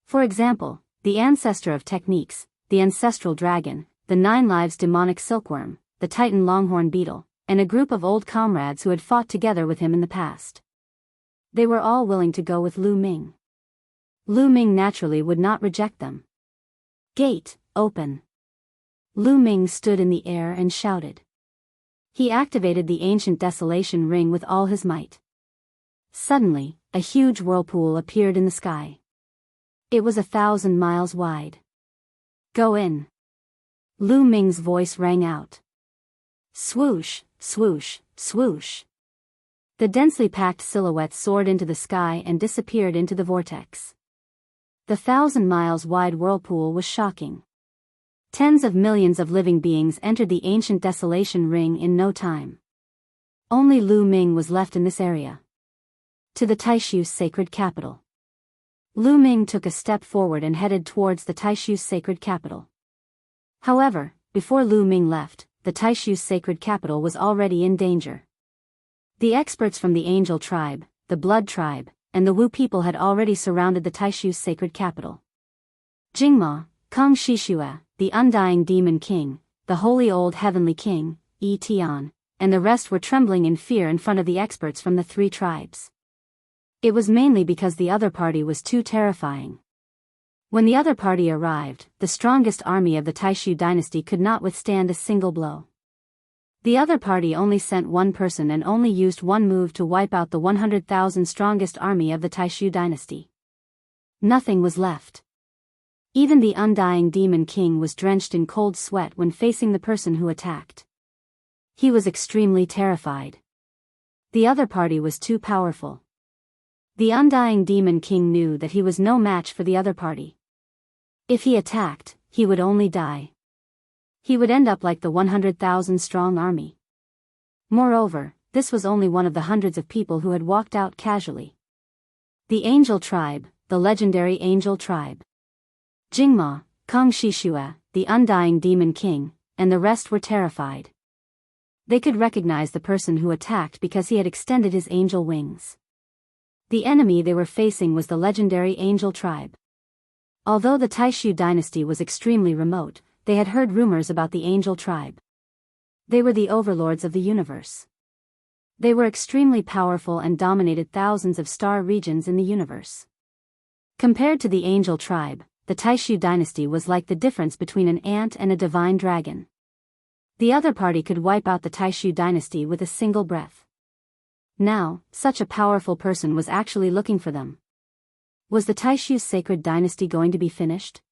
For example, the ancestor of techniques, the ancestral dragon, the 9 lives demonic silkworm, the titan longhorn beetle, and a group of old comrades who had fought together with him in the past. They were all willing to go with Lu Ming. Lu Ming naturally would not reject them. Gate, open. Lu Ming stood in the air and shouted. He activated the ancient desolation ring with all his might. Suddenly, a huge whirlpool appeared in the sky. It was 1,000 miles wide. Go in. Lu Ming's voice rang out. Swoosh, swoosh, swoosh. The densely packed silhouette soared into the sky and disappeared into the vortex. The 1,000 miles wide whirlpool was shocking. Tens of millions of living beings entered the ancient desolation ring in no time. Only Lu Ming was left in this area. To the Taishu's sacred capital. Lu Ming took a step forward and headed towards the Taishu's sacred capital. However, before Lu Ming left, the Taishu's sacred capital was already in danger. The experts from the Angel tribe, the Blood tribe, and the Wu people had already surrounded the Taishu's sacred capital. Jingma, Kong Shishua, the Undying Demon King, the Holy Old Heavenly King, Yi Tian, and the rest were trembling in fear in front of the experts from the 3 tribes. It was mainly because the other party was too terrifying. When the other party arrived, the strongest army of the Taishu dynasty could not withstand a single blow. The other party only sent one person and only used one move to wipe out the 100,000 strongest army of the Taishu dynasty. Nothing was left. Even the Undying Demon King was drenched in cold sweat when facing the person who attacked. He was extremely terrified. The other party was too powerful. The Undying Demon King knew that he was no match for the other party. If he attacked, he would only die. He would end up like the 100,000 strong army. Moreover, this was only one of the hundreds of people who had walked out casually. The Angel tribe, the legendary Angel tribe. Jingma, Kong Shishua, the Undying Demon King, and the rest were terrified. They could recognize the person who attacked because he had extended his angel wings. The enemy they were facing was the legendary Angel tribe. Although the Taishu dynasty was extremely remote, they had heard rumors about the Angel tribe. They were the overlords of the universe. They were extremely powerful and dominated thousands of star regions in the universe. Compared to the Angel tribe, the Taishu dynasty was like the difference between an ant and a divine dragon. The other party could wipe out the Taishu dynasty with a single breath. Now, such a powerful person was actually looking for them. Was the Taishu's sacred dynasty going to be finished?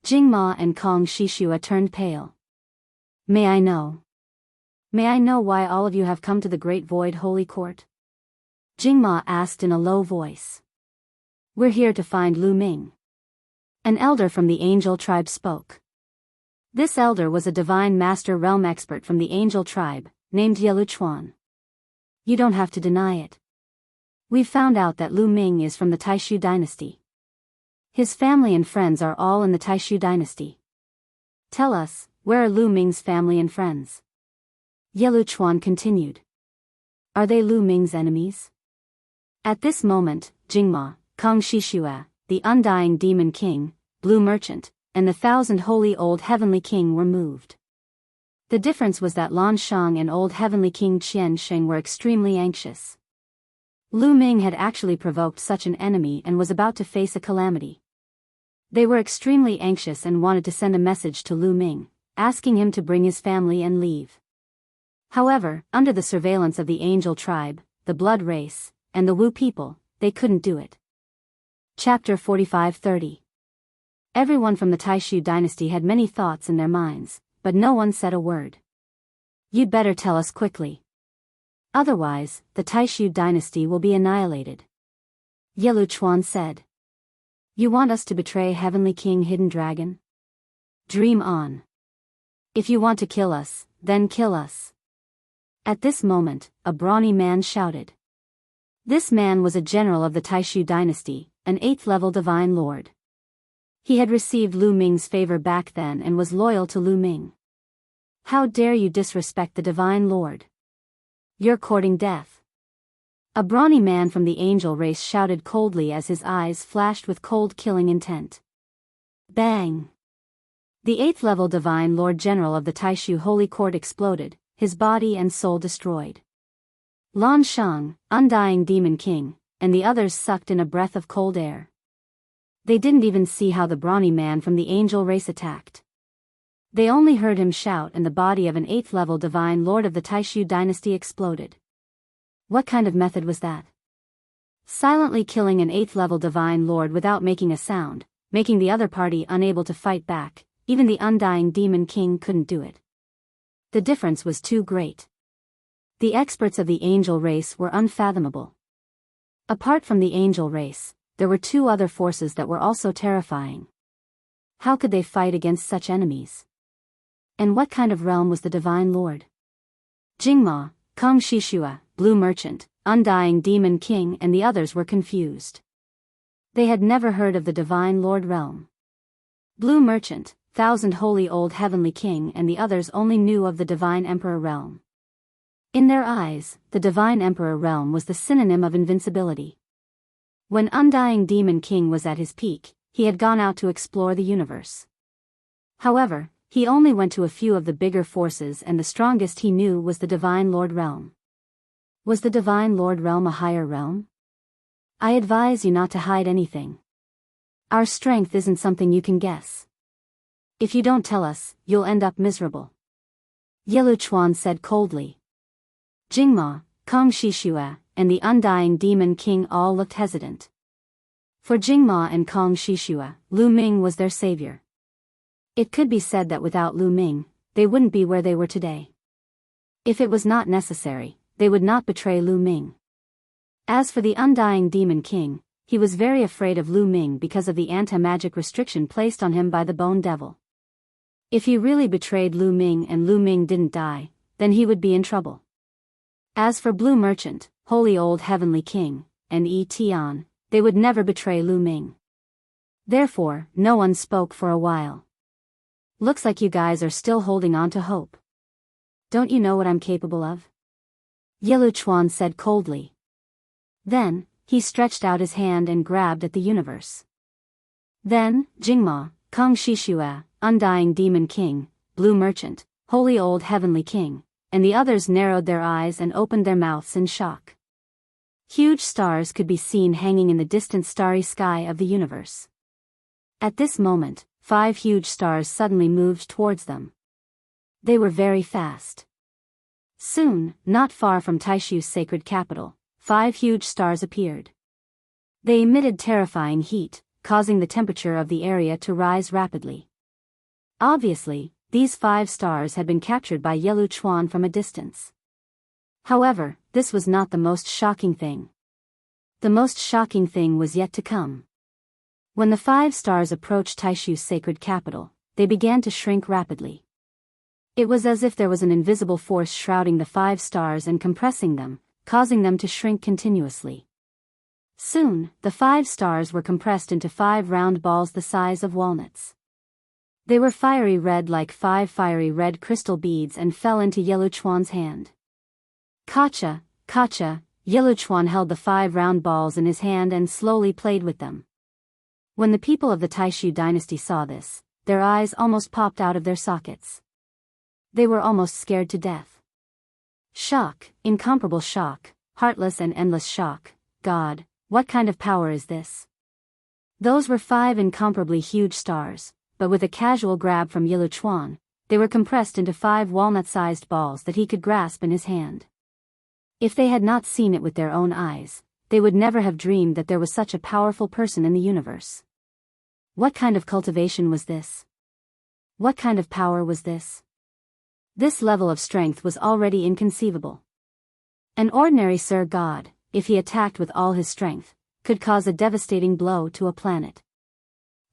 Jingma and Kong Shishua turned pale. May I know why all of you have come to the Great Void Holy Court? Jingma asked in a low voice. We're here to find Lu Ming. An elder from the Angel tribe spoke. This elder was a divine master realm expert from the Angel tribe, named Yeluchuan. You don't have to deny it. We've found out that Lu Ming is from the Taishu dynasty. His family and friends are all in the Taishu dynasty. Tell us, where are Lu Ming's family and friends? Yeluchuan continued. Are they Lu Ming's enemies? At this moment, Jingma, Kong Shishua, the Undying Demon King, Blue Merchant, and the Thousand Holy Old Heavenly King were moved. The difference was that Lan Shang and Old Heavenly King Qian Sheng were extremely anxious. Lu Ming had actually provoked such an enemy and was about to face a calamity. They were extremely anxious and wanted to send a message to Lu Ming, asking him to bring his family and leave. However, under the surveillance of the Angel tribe, the Blood race, and the Wu people, they couldn't do it. Chapter 45-30. Everyone from the Taishu dynasty had many thoughts in their minds, but no one said a word. You'd better tell us quickly. Otherwise, the Taishu dynasty will be annihilated. Yeluchuan said. You want us to betray Heavenly King Hidden Dragon? Dream on. If you want to kill us, then kill us. At this moment, a brawny man shouted. This man was a general of the Taishu dynasty, an 8th-level divine lord. He had received Lu Ming's favor back then and was loyal to Lu Ming. How dare you disrespect the divine lord? You're courting death. A brawny man from the angel race shouted coldly as his eyes flashed with cold killing intent. Bang! The 8th-level divine lord general of the Taishu holy court exploded, his body and soul destroyed. Lan Shang, Undying Demon King, and the others sucked in a breath of cold air. They didn't even see how the brawny man from the angel race attacked. They only heard him shout and the body of an 8th-level divine lord of the Taishu dynasty exploded. What kind of method was that? Silently killing an 8th-level divine lord without making a sound, making the other party unable to fight back, even the Undying Demon King couldn't do it. The difference was too great. The experts of the angel race were unfathomable. Apart from the angel race, there were 2 other forces that were also terrifying. How could they fight against such enemies? And what kind of realm was the Divine Lord? Jingma, Kong Shishua, Blue Merchant, Undying Demon King and the others were confused. They had never heard of the Divine Lord realm. Blue Merchant, Thousand Holy Old Heavenly King and the others only knew of the Divine Emperor realm. In their eyes, the Divine Emperor realm was the synonym of invincibility. When Undying Demon King was at his peak, he had gone out to explore the universe. However, he only went to a few of the bigger forces and the strongest he knew was the Divine Lord realm. Was the Divine Lord realm a higher realm? I advise you not to hide anything. Our strength isn't something you can guess. If you don't tell us, you'll end up miserable. Yeluchuan said coldly. Jingma, Kong Shishua, and the Undying Demon King all looked hesitant. For Jingma and Kong Shishua, Lu Ming was their savior. It could be said that without Lu Ming, they wouldn't be where they were today. If it was not necessary, they would not betray Lu Ming. As for the Undying Demon King, he was very afraid of Lu Ming because of the anti-magic restriction placed on him by the Bone Devil. If he really betrayed Lu Ming and Lu Ming didn't die, then he would be in trouble. As for Blue Merchant, Holy Old Heavenly King, and Tian, they would never betray Lu Ming. Therefore, no one spoke for a while. Looks like you guys are still holding on to hope. Don't you know what I'm capable of? Yeluchuan said coldly. Then, he stretched out his hand and grabbed at the universe. Then, Jingma, Kong Shishua, Undying Demon King, Blue Merchant, Holy Old Heavenly King, and the others narrowed their eyes and opened their mouths in shock. Huge stars could be seen hanging in the distant starry sky of the universe. At this moment, 5 huge stars suddenly moved towards them. They were very fast. Soon, not far from Taishu's sacred capital, 5 huge stars appeared. They emitted terrifying heat, causing the temperature of the area to rise rapidly. Obviously, these 5 stars had been captured by Yelu Chuan from a distance. However, this was not the most shocking thing. The most shocking thing was yet to come. When the 5 stars approached Taishu's sacred capital, they began to shrink rapidly. It was as if there was an invisible force shrouding the 5 stars and compressing them, causing them to shrink continuously. Soon, the 5 stars were compressed into 5 round balls the size of walnuts. They were fiery red like 5 fiery red crystal beads and fell into Yelu Chuan's hand. Kacha, Yelu Chuan held the 5 round balls in his hand and slowly played with them. When the people of the Taishu dynasty saw this, their eyes almost popped out of their sockets. They were almost scared to death. Shock, incomparable shock, heartless and endless shock. God, what kind of power is this? Those were 5 incomparably huge stars, but with a casual grab from Yelu Chuan, they were compressed into 5 walnut-sized balls that he could grasp in his hand. If they had not seen it with their own eyes, they would never have dreamed that there was such a powerful person in the universe. What kind of cultivation was this? What kind of power was this? This level of strength was already inconceivable. An ordinary Sir God, if he attacked with all his strength, could cause a devastating blow to a planet.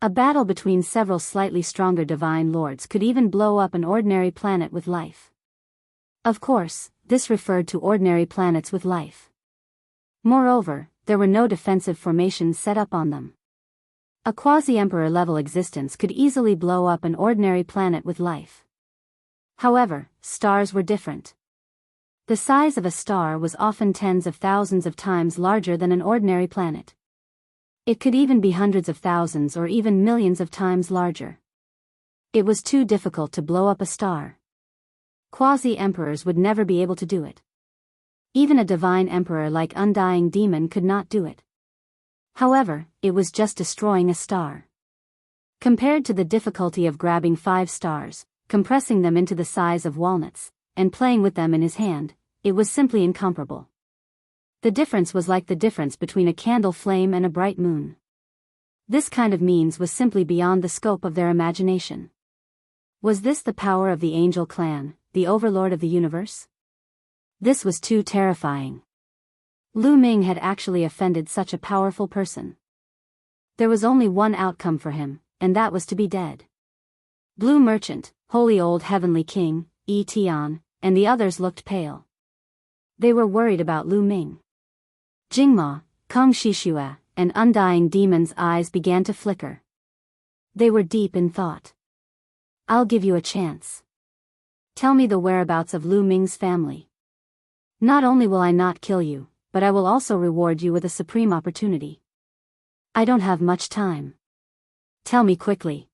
A battle between several slightly stronger divine lords could even blow up an ordinary planet with life. Of course, this referred to ordinary planets with life. Moreover, there were no defensive formations set up on them. A quasi-emperor level existence could easily blow up an ordinary planet with life. However, stars were different. The size of a star was often tens of thousands of times larger than an ordinary planet. It could even be hundreds of thousands or even millions of times larger. It was too difficult to blow up a star. Quasi-emperors would never be able to do it. Even a divine emperor like Undying Demon could not do it. However, it was just destroying a star. Compared to the difficulty of grabbing 5 stars, compressing them into the size of walnuts, and playing with them in his hand, it was simply incomparable. The difference was like the difference between a candle flame and a bright moon. This kind of means was simply beyond the scope of their imagination. Was this the power of the angel clan, the overlord of the universe? This was too terrifying. Lu Ming had actually offended such a powerful person. There was only one outcome for him, and that was to be dead. Blue Merchant, Holy Old Heavenly King, Yi Tian, and the others looked pale. They were worried about Lu Ming. Jingma, Kong Shishua, and Undying Demon's eyes began to flicker. They were deep in thought. I'll give you a chance. Tell me the whereabouts of Lu Ming's family. Not only will I not kill you, but I will also reward you with a supreme opportunity. I don't have much time. Tell me quickly.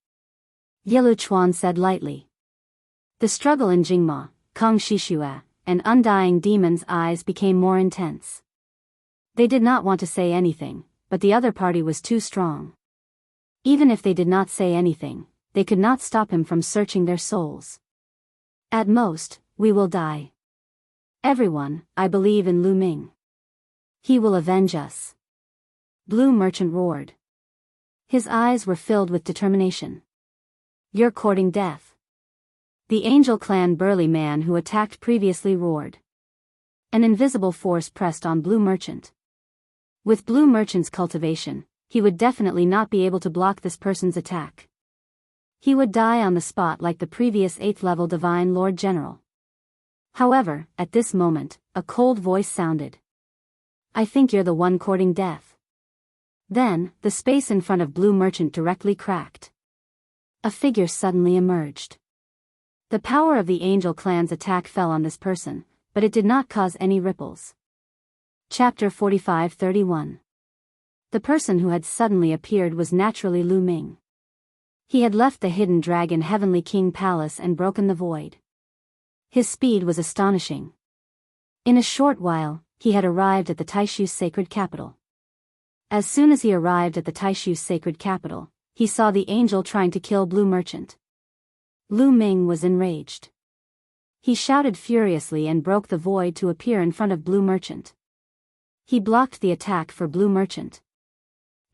Yelu Chuan said lightly. The struggle in Jingma, Kong Shishua, and Undying Demon's eyes became more intense. They did not want to say anything, but the other party was too strong. Even if they did not say anything, they could not stop him from searching their souls. At most, we will die. Everyone, I believe in Lu Ming. He will avenge us. Blue Merchant roared. His eyes were filled with determination. You're courting death. The Angel Clan burly man who attacked previously roared. An invisible force pressed on Blue Merchant. With Blue Merchant's cultivation, he would definitely not be able to block this person's attack. He would die on the spot like the previous 8th level Divine Lord General. However, at this moment, a cold voice sounded. I think you're the one courting death. Then, the space in front of Blue Merchant directly cracked. A figure suddenly emerged. The power of the Angel Clan's attack fell on this person, but it did not cause any ripples. Chapter 45-31 The person who had suddenly appeared was naturally Lu Ming. He had left the hidden dragon Heavenly King Palace and broken the void. His speed was astonishing. In a short while, he had arrived at the Taishu's sacred capital. As soon as he arrived at the Taishu's sacred capital, he saw the angel trying to kill Blue Merchant. Lu Ming was enraged. He shouted furiously and broke the void to appear in front of Blue Merchant. He blocked the attack for Blue Merchant.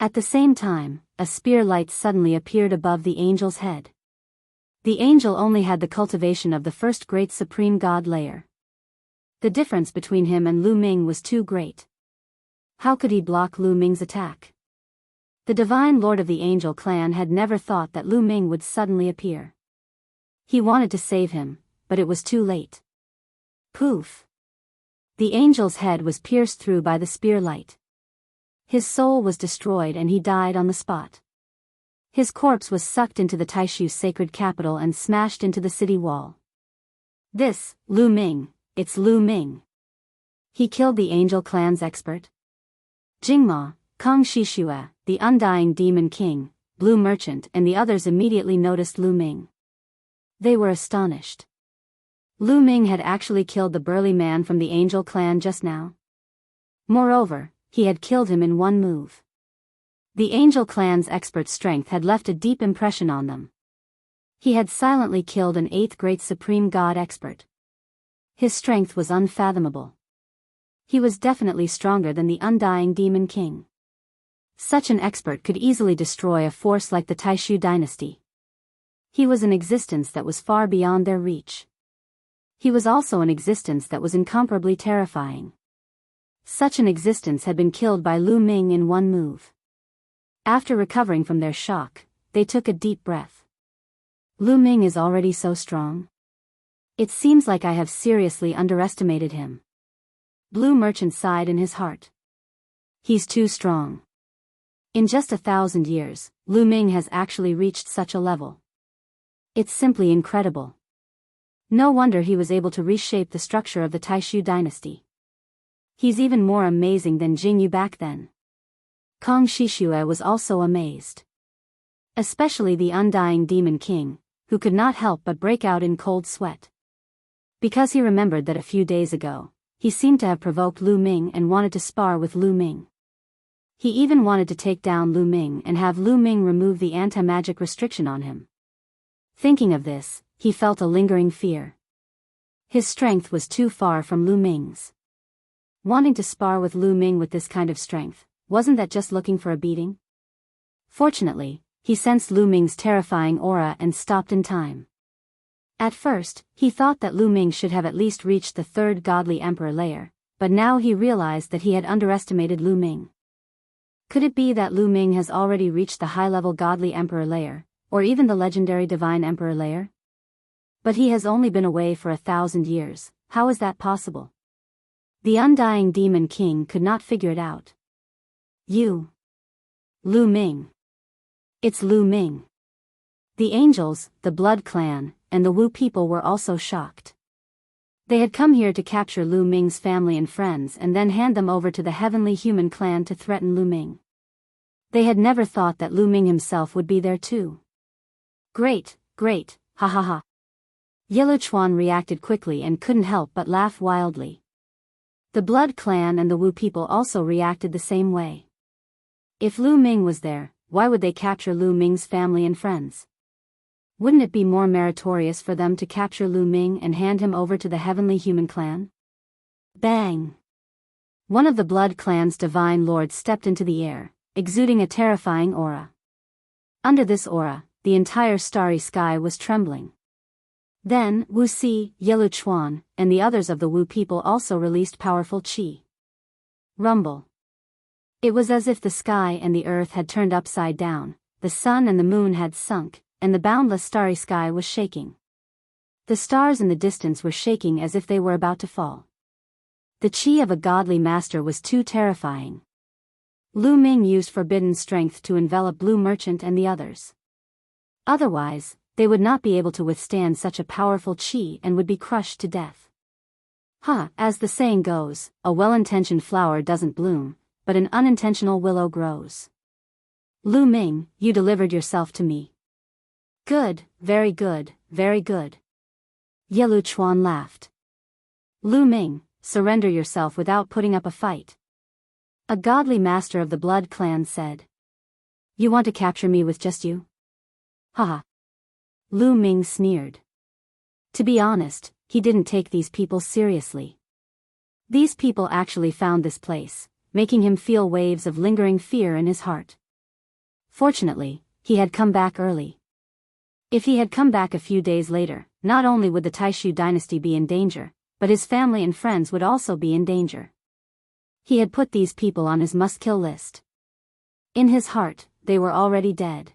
At the same time, a spear light suddenly appeared above the angel's head. The angel only had the cultivation of the first great supreme god layer. The difference between him and Lu Ming was too great. How could he block Lu Ming's attack? The divine lord of the angel clan had never thought that Lu Ming would suddenly appear. He wanted to save him, but it was too late. Poof! The angel's head was pierced through by the spear light. His soul was destroyed and he died on the spot. His corpse was sucked into the Taishu's sacred capital and smashed into the city wall. This, Lu Ming, it's Lu Ming. He killed the angel clan's expert. Jingma, Kong Shishue, the undying demon king, Blue Merchant and the others immediately noticed Lu Ming. They were astonished. Lu Ming had actually killed the burly man from the angel clan just now. Moreover, he had killed him in one move. The angel clan's expert strength had left a deep impression on them. He had silently killed an 8th great supreme god expert. His strength was unfathomable. He was definitely stronger than the undying demon king. Such an expert could easily destroy a force like the Taishu dynasty. He was an existence that was far beyond their reach. He was also an existence that was incomparably terrifying. Such an existence had been killed by Lu Ming in one move. After recovering from their shock, they took a deep breath. Lu Ming is already so strong. It seems like I have seriously underestimated him. Blue Merchant sighed in his heart. He's too strong. In just 1,000 years, Lu Ming has actually reached such a level. It's simply incredible. No wonder he was able to reshape the structure of the Taishu dynasty. He's even more amazing than Jingyu back then. Kong Shishue was also amazed. Especially the undying demon king, who could not help but break out in cold sweat. Because he remembered that a few days ago, he seemed to have provoked Lu Ming and wanted to spar with Lu Ming. He even wanted to take down Lu Ming and have Lu Ming remove the anti-magic restriction on him. Thinking of this, he felt a lingering fear. His strength was too far from Lu Ming's. Wanting to spar with Lu Ming with this kind of strength, wasn't that just looking for a beating? Fortunately, he sensed Lu Ming's terrifying aura and stopped in time. At first, he thought that Lu Ming should have at least reached the 3rd godly emperor layer, but now he realized that he had underestimated Lu Ming. Could it be that Lu Ming has already reached the high-level godly emperor layer, or even the legendary divine emperor layer? But he has only been away for 1,000 years, how is that possible? The undying demon king could not figure it out. You. Lu Ming. It's Lu Ming. The angels, the blood clan, and the Wu people were also shocked. They had come here to capture Lu Ming's family and friends and then hand them over to the heavenly human clan to threaten Lu Ming. They had never thought that Lu Ming himself would be there too. Great, ha ha ha. Yellow Chuan reacted quickly and couldn't help but laugh wildly. The blood clan and the Wu people also reacted the same way. If Lu Ming was there, why would they capture Lu Ming's family and friends? Wouldn't it be more meritorious for them to capture Lu Ming and hand him over to the heavenly human clan? Bang! One of the blood clan's divine lords stepped into the air, exuding a terrifying aura. Under this aura, the entire starry sky was trembling. Then, Wu Si, Yellow Chuan, and the others of the Wu people also released powerful qi. Rumble. It was as if the sky and the earth had turned upside down, the sun and the moon had sunk, and the boundless starry sky was shaking. The stars in the distance were shaking as if they were about to fall. The qi of a godly master was too terrifying. Lu Ming used forbidden strength to envelop Blue Merchant and the others. Otherwise, they would not be able to withstand such a powerful qi and would be crushed to death. As the saying goes, a well-intentioned flower doesn't bloom, but an unintentional willow grows. Lu Ming, you delivered yourself to me. Good, very good, very good. Yelu Chuan laughed. Lu Ming, surrender yourself without putting up a fight. A godly master of the blood clan said. You want to capture me with just you? Haha. Lu Ming sneered. To be honest, he didn't take these people seriously. These people actually found this place, making him feel waves of lingering fear in his heart. Fortunately, he had come back early. If he had come back a few days later, not only would the Taishu dynasty be in danger, but his family and friends would also be in danger. He had put these people on his must-kill list. In his heart, they were already dead.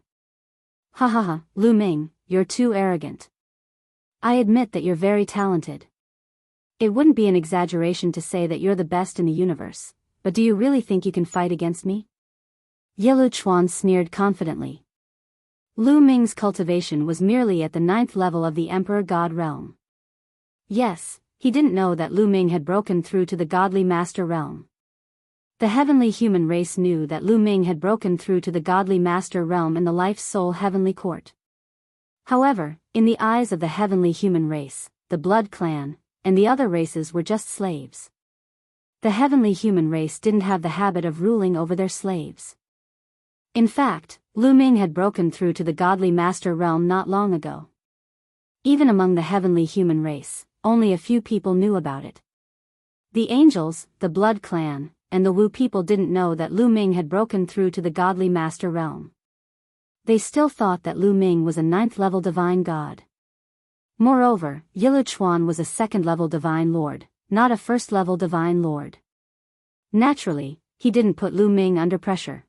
Ha ha ha, Lu Ming, you're too arrogant. I admit that you're very talented. It wouldn't be an exaggeration to say that you're the best in the universe, but do you really think you can fight against me? Yelu Chuan sneered confidently. Lu Ming's cultivation was merely at the 9th level of the Emperor God realm. Yes, he didn't know that Lu Ming had broken through to the godly master realm. The heavenly human race knew that Lu Ming had broken through to the godly master realm in the life-soul heavenly court. However, in the eyes of the heavenly human race, the blood clan, and the other races were just slaves. The heavenly human race didn't have the habit of ruling over their slaves. In fact, Lu Ming had broken through to the godly master realm not long ago. Even among the heavenly human race, only a few people knew about it. The angels, the blood clan, and the Wu people didn't know that Lu Ming had broken through to the godly master realm. They still thought that Lu Ming was a 9th-level divine god. Moreover, Yelu Chuan was a 2nd-level divine lord, not a 1st-level divine lord. Naturally, he didn't put Lu Ming under pressure.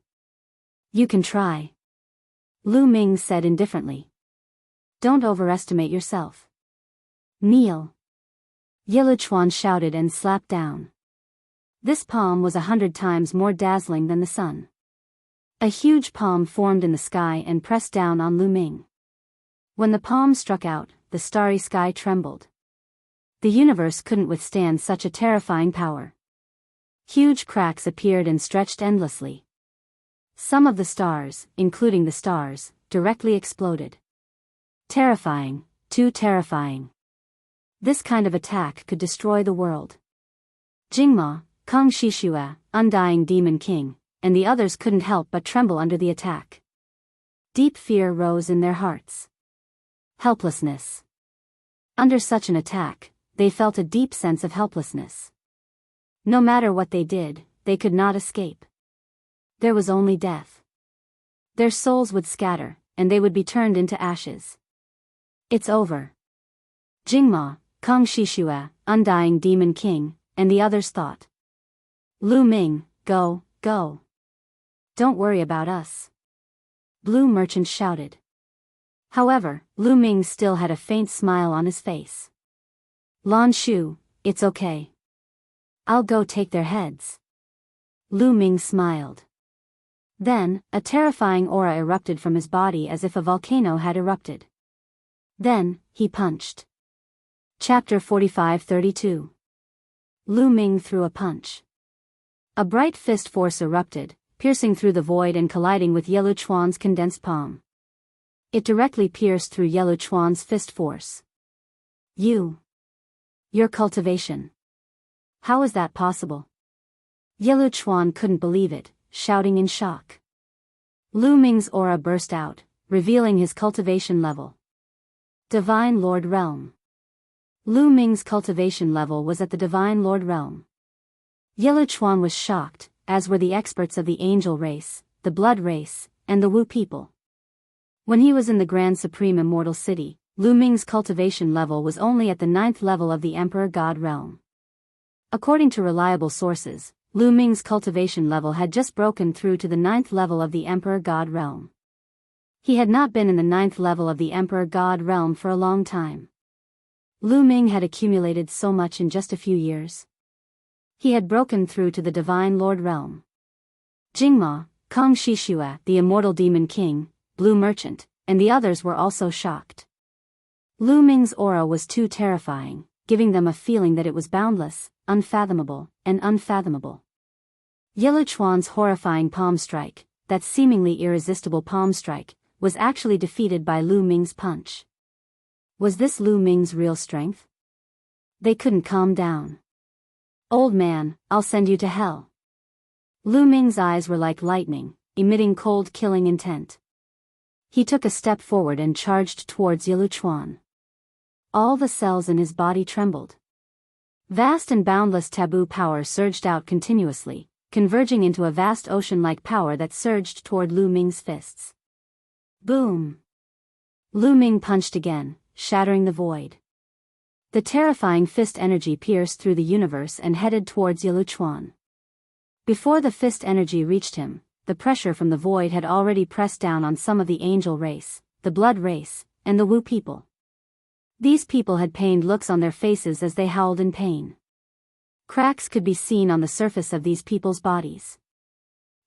You can try. Lu Ming said indifferently. Don't overestimate yourself. Kneel. Yelu Chuan shouted and slapped down. This palm was 100 times more dazzling than the sun. A huge palm formed in the sky and pressed down on Lu Ming. When the palm struck out, the starry sky trembled. The universe couldn't withstand such a terrifying power. Huge cracks appeared and stretched endlessly. Some of the stars, including the stars, directly exploded. Terrifying, too terrifying. This kind of attack could destroy the world. Jingma, Kong Shishua, Undying Demon King, and the others couldn't help but tremble under the attack. Deep fear rose in their hearts. Helplessness. Under such an attack, they felt a deep sense of helplessness. No matter what they did, they could not escape. There was only death. Their souls would scatter, and they would be turned into ashes. It's over. Jingma, Kong Shishua, Undying Demon King, and the others thought. Lu Ming, go, go. Don't worry about us. Blue Merchant shouted. However, Lu Ming still had a faint smile on his face. Lan Shu, it's okay. I'll go take their heads. Lu Ming smiled. Then, a terrifying aura erupted from his body as if a volcano had erupted. Then, he punched. Chapter 45-32. Lu Ming threw a punch. A bright fist force erupted, piercing through the void and colliding with Yelu Chuan's condensed palm. It directly pierced through Yelu Chuan's fist force. Your cultivation. How is that possible? Yelu Chuan couldn't believe it, shouting in shock. Lu Ming's aura burst out, revealing his cultivation level. Divine Lord Realm. Lu Ming's cultivation level was at the Divine Lord Realm. Yelu Chuan was shocked, as were the experts of the angel race, the blood race, and the Wu people. When he was in the Grand Supreme Immortal City, Lu Ming's cultivation level was only at the 9th level of the Emperor God realm. According to reliable sources, Lu Ming's cultivation level had just broken through to the 9th level of the Emperor God realm. He had not been in the 9th level of the Emperor God realm for a long time. Lu Ming had accumulated so much in just a few years. He had broken through to the Divine Lord realm. Jingma, Kong Shishua, the Immortal Demon King, Blue Merchant, and the others were also shocked. Lu Ming's aura was too terrifying, giving them a feeling that it was boundless, unfathomable, and unfathomable. Yiluchuan's horrifying palm strike, that seemingly irresistible palm strike, was actually defeated by Lu Ming's punch. Was this Lu Ming's real strength? They couldn't calm down. Old man, I'll send you to hell. Lu Ming's eyes were like lightning, emitting cold killing intent. He took a step forward and charged towards Yiluchuan. All the cells in his body trembled. Vast and boundless taboo power surged out continuously, converging into a vast ocean-like power that surged toward Lu Ming's fists. Boom! Lu Ming punched again, shattering the void. The terrifying fist energy pierced through the universe and headed towards Yiluchuan. Before the fist energy reached him, the pressure from the void had already pressed down on some of the angel race, the blood race, and the Wu people. These people had pained looks on their faces as they howled in pain. Cracks could be seen on the surface of these people's bodies.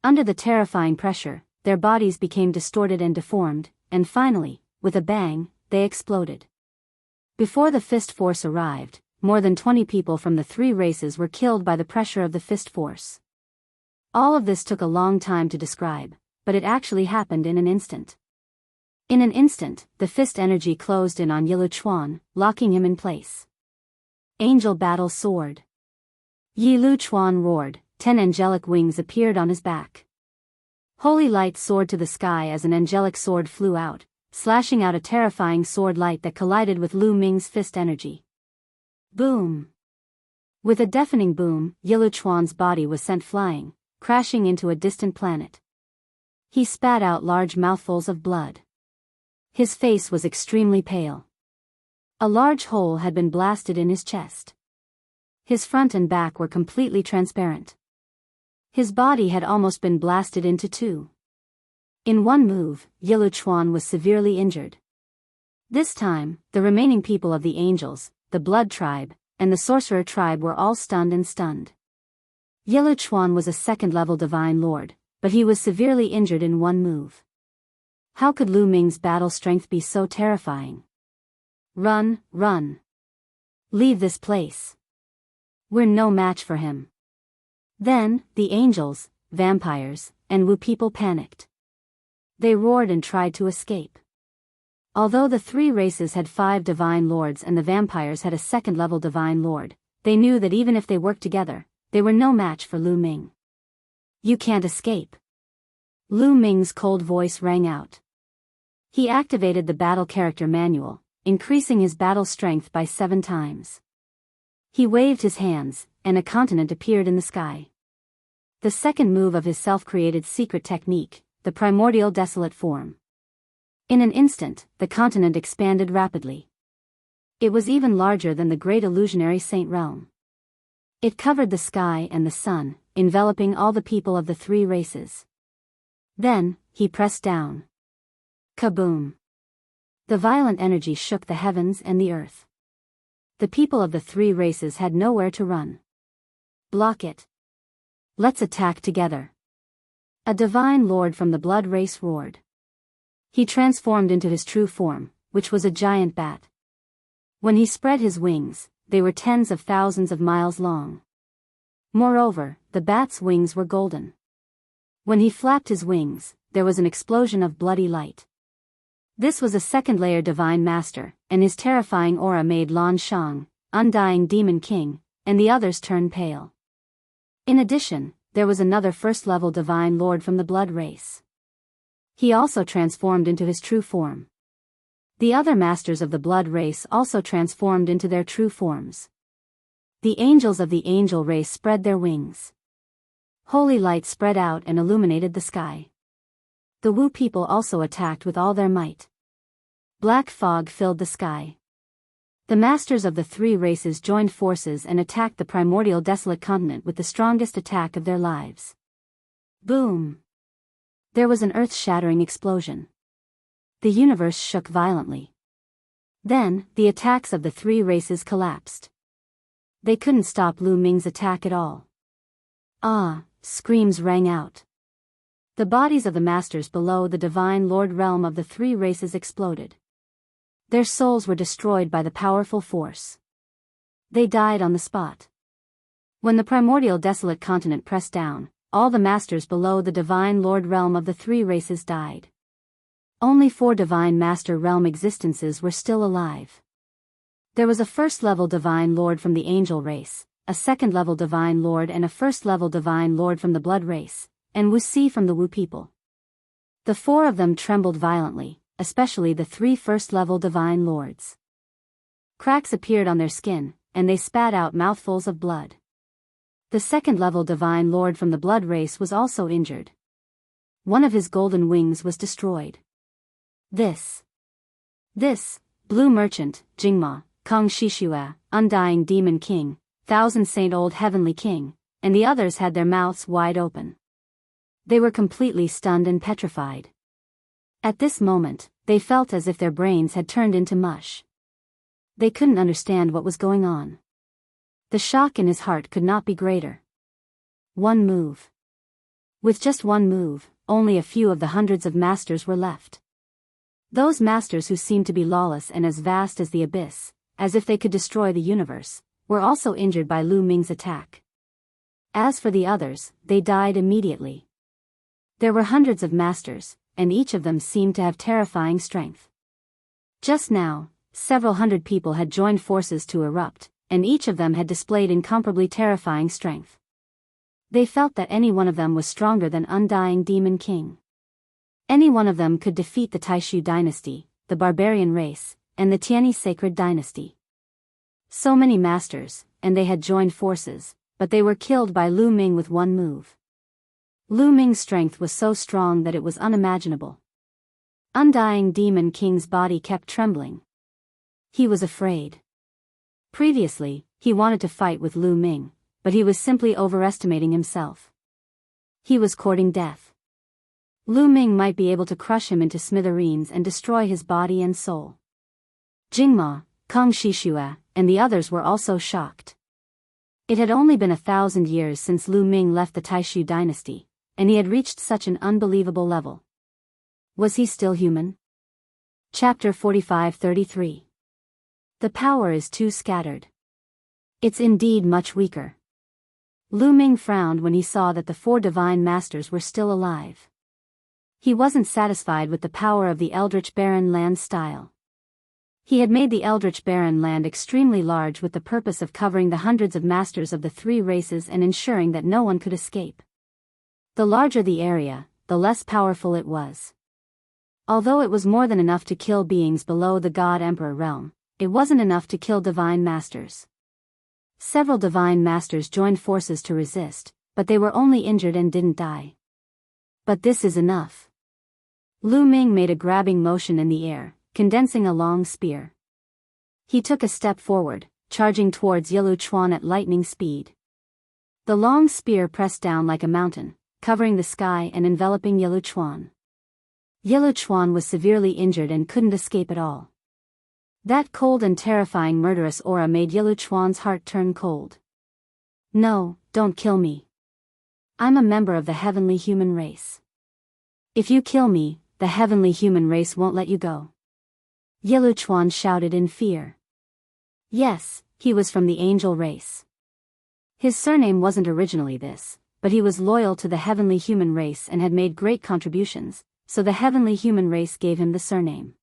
Under the terrifying pressure, their bodies became distorted and deformed, and finally, with a bang, they exploded. Before the fist force arrived, more than 20 people from the three races were killed by the pressure of the fist force. All of this took a long time to describe, but it actually happened in an instant. In an instant, the fist energy closed in on Yiluchuan, locking him in place. Angel battle sword. Yiluchuan roared, 10 angelic wings appeared on his back. Holy light soared to the sky as an angelic sword flew out, slashing out a terrifying sword light that collided with Lu Ming's fist energy. Boom! With a deafening boom, Yiluchuan's body was sent flying, crashing into a distant planet. He spat out large mouthfuls of blood. His face was extremely pale. A large hole had been blasted in his chest. His front and back were completely transparent. His body had almost been blasted into two. In one move, Yiluchuan was severely injured. This time, the remaining people of the angels, the blood tribe, and the sorcerer tribe were all stunned and stunned. Yiluchuan was a second-level divine lord, but he was severely injured in one move. How could Lu Ming's battle strength be so terrifying? Run, run. Leave this place. We're no match for him. Then, the angels, vampires, and Wu people panicked. They roared and tried to escape. Although the three races had 5 divine lords and the vampires had a second-level divine lord, they knew that even if they worked together, they were no match for Lu Ming. You can't escape. Lu Ming's cold voice rang out. He activated the battle character manual, increasing his battle strength by 7 times. He waved his hands, and a continent appeared in the sky. The second move of his self-created secret technique, the primordial desolate form. In an instant, the continent expanded rapidly. It was even larger than the great illusionary Saint Realm. It covered the sky and the sun, enveloping all the people of the three races. Then, he pressed down. Kaboom! The violent energy shook the heavens and the earth. The people of the three races had nowhere to run. Block it. Let's attack together. A divine lord from the blood race roared. He transformed into his true form, which was a giant bat. When he spread his wings, they were tens of thousands of miles long. Moreover, the bat's wings were golden. When he flapped his wings, there was an explosion of bloody light. This was a second-layer divine master, and his terrifying aura made Lan Shang, undying demon king, and the others turn pale. In addition, there was another first-level divine lord from the blood race. He also transformed into his true form. The other masters of the blood race also transformed into their true forms. The angels of the angel race spread their wings. Holy light spread out and illuminated the sky. The Wu people also attacked with all their might. Black fog filled the sky. The masters of the three races joined forces and attacked the primordial desolate continent with the strongest attack of their lives. Boom! There was an earth-shattering explosion. The universe shook violently. Then, the attacks of the three races collapsed. They couldn't stop Lu Ming's attack at all. Ah! Screams rang out. The bodies of the masters below the divine lord realm of the three races exploded. Their souls were destroyed by the powerful force. They died on the spot. When the primordial desolate continent pressed down, all the masters below the Divine Lord realm of the three races died. Only 4 Divine Master realm existences were still alive. There was a first-level Divine Lord from the Angel race, a second-level Divine Lord and a first-level Divine Lord from the Blood race, and Wuxi from the Wu people. The 4 of them trembled violently, especially the 3 first-level Divine Lords. Cracks appeared on their skin, and they spat out mouthfuls of blood. The second-level Divine Lord from the Blood race was also injured. One of his golden wings was destroyed. This, Blue Merchant, Jingma, Kong Shishua, Undying Demon King, Thousand Saint Old Heavenly King, and the others had their mouths wide open. They were completely stunned and petrified. At this moment, they felt as if their brains had turned into mush. They couldn't understand what was going on. The shock in his heart could not be greater. One move. With just one move, only a few of the hundreds of masters were left. Those masters who seemed to be lawless and as vast as the abyss, as if they could destroy the universe, were also injured by Lu Ming's attack. As for the others, they died immediately. There were hundreds of masters, and each of them seemed to have terrifying strength. Just now, several hundred people had joined forces to erupt, and each of them had displayed incomparably terrifying strength. They felt that any one of them was stronger than Undying Demon King. Any one of them could defeat the Taishu dynasty, the barbarian race, and the Tianyi sacred dynasty. So many masters, and they had joined forces, but they were killed by Lu Ming with one move. Lu Ming's strength was so strong that it was unimaginable. Undying Demon King's body kept trembling. He was afraid. Previously, he wanted to fight with Lu Ming, but he was simply overestimating himself. He was courting death. Lu Ming might be able to crush him into smithereens and destroy his body and soul. Jingma, Kong Shishua, and the others were also shocked. It had only been 1,000 years since Lu Ming left the Taishu dynasty, and he had reached such an unbelievable level. Was he still human? Chapter 45-33. The power is too scattered. It's indeed much weaker. Lu Ming frowned when he saw that the 4 divine masters were still alive. He wasn't satisfied with the power of the Eldritch Barren Land style. He had made the Eldritch Barren Land extremely large with the purpose of covering the hundreds of masters of the 3 races and ensuring that no one could escape. The larger the area, the less powerful it was. Although it was more than enough to kill beings below the God Emperor realm, it wasn't enough to kill divine masters. Several divine masters joined forces to resist, but they were only injured and didn't die. But this is enough. Lu Ming made a grabbing motion in the air, condensing a long spear. He took a step forward, charging towards Yilu Chuan at lightning speed. The long spear pressed down like a mountain, covering the sky and enveloping Yilu Chuan. Yilu Chuan was severely injured and couldn't escape at all. That cold and terrifying murderous aura made Yilu Chuan's heart turn cold. No, don't kill me. I'm a member of the heavenly human race. If you kill me, the heavenly human race won't let you go. Yilu Chuan shouted in fear. Yes, he was from the angel race. His surname wasn't originally this, but he was loyal to the heavenly human race and had made great contributions, so the heavenly human race gave him the surname.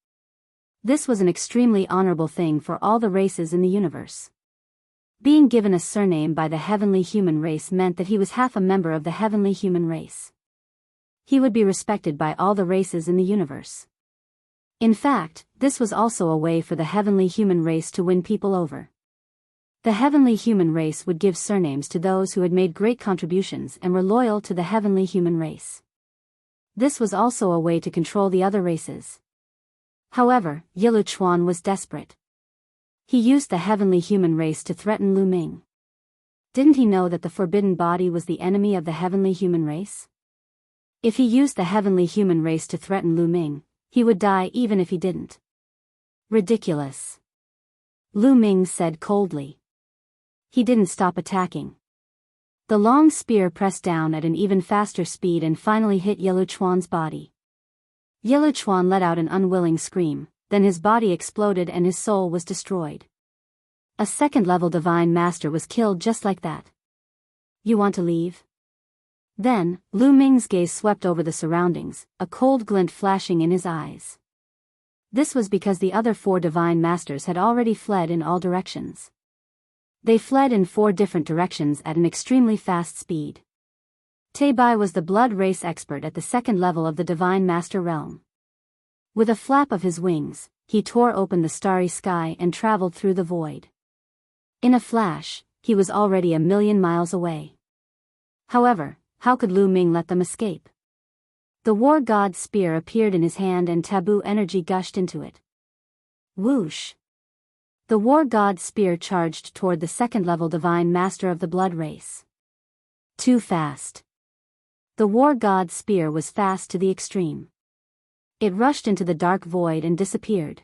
This was an extremely honorable thing for all the races in the universe. Being given a surname by the heavenly human race meant that he was half a member of the heavenly human race. He would be respected by all the races in the universe. In fact, this was also a way for the heavenly human race to win people over. The heavenly human race would give surnames to those who had made great contributions and were loyal to the heavenly human race. This was also a way to control the other races. However, Yilu Chuan was desperate. He used the heavenly human race to threaten Lu Ming. Didn't he know that the forbidden body was the enemy of the heavenly human race? If he used the heavenly human race to threaten Lu Ming, he would die even if he didn't. Ridiculous. Lu Ming said coldly. He didn't stop attacking. The long spear pressed down at an even faster speed and finally hit Yilu Chuan's body. Yilu Chuan let out an unwilling scream, then his body exploded and his soul was destroyed. A second-level divine master was killed just like that. You want to leave? Then, Lu Ming's gaze swept over the surroundings, a cold glint flashing in his eyes. This was because the other 4 divine masters had already fled in all directions. They fled in 4 different directions at an extremely fast speed. Te Bai was the blood race expert at the 2nd level of the divine master realm. With a flap of his wings, he tore open the starry sky and traveled through the void. In a flash, he was already 1,000,000 miles away. However, how could Lu Ming let them escape? The war god's spear appeared in his hand and taboo energy gushed into it. Whoosh! The war god's spear charged toward the 2nd level divine master of the blood race. Too fast. The war god's spear was fast to the extreme. It rushed into the dark void and disappeared.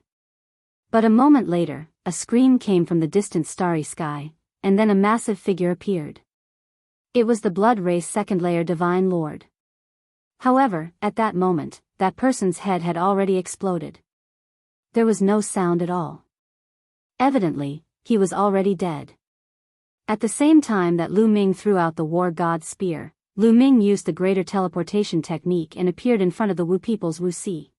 But a moment later, a scream came from the distant starry sky, and then a massive figure appeared. It was the blood race 2nd layer divine lord. However, at that moment, that person's head had already exploded. There was no sound at all. Evidently, he was already dead. At the same time that Lu Ming threw out the war god's spear, Lu Ming used the greater teleportation technique and appeared in front of the Wu people's Wu Si.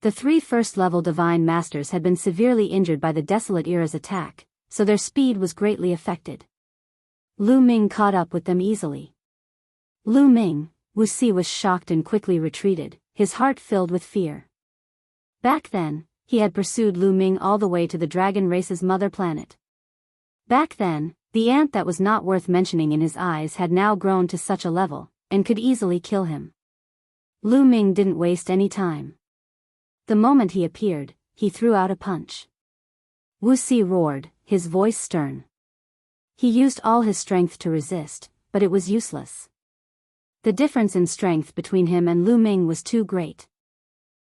The 3 first-level divine masters had been severely injured by the Desolate Era's attack, so their speed was greatly affected. Lu Ming caught up with them easily. Lu Ming, Wu Si was shocked and quickly retreated, his heart filled with fear. Back then, he had pursued Lu Ming all the way to the dragon race's mother planet. Back then, the ant that was not worth mentioning in his eyes had now grown to such a level, and could easily kill him. Lu Ming didn't waste any time. The moment he appeared, he threw out a punch. Wu Si roared, his voice stern. He used all his strength to resist, but it was useless. The difference in strength between him and Lu Ming was too great.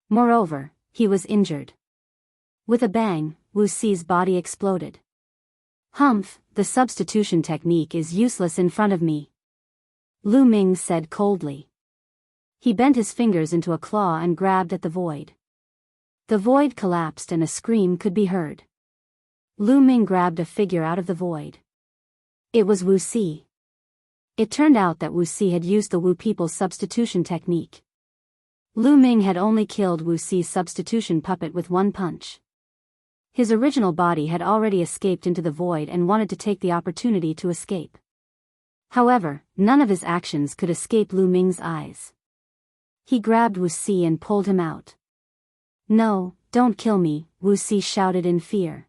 Moreover, he was injured. With a bang, Wu Si's body exploded. Humph, the substitution technique is useless in front of me, Lu Ming said coldly. He bent his fingers into a claw and grabbed at the void. The void collapsed and a scream could be heard. Lu Ming grabbed a figure out of the void. It was Wu Si. It turned out that Wu Si had used the Wu people's substitution technique. Lu Ming had only killed Wu Si's substitution puppet with 1 punch. His original body had already escaped into the void and wanted to take the opportunity to escape. However, none of his actions could escape Lu Ming's eyes. He grabbed Wu Si and pulled him out. "No, don't kill me," Wu Si shouted in fear.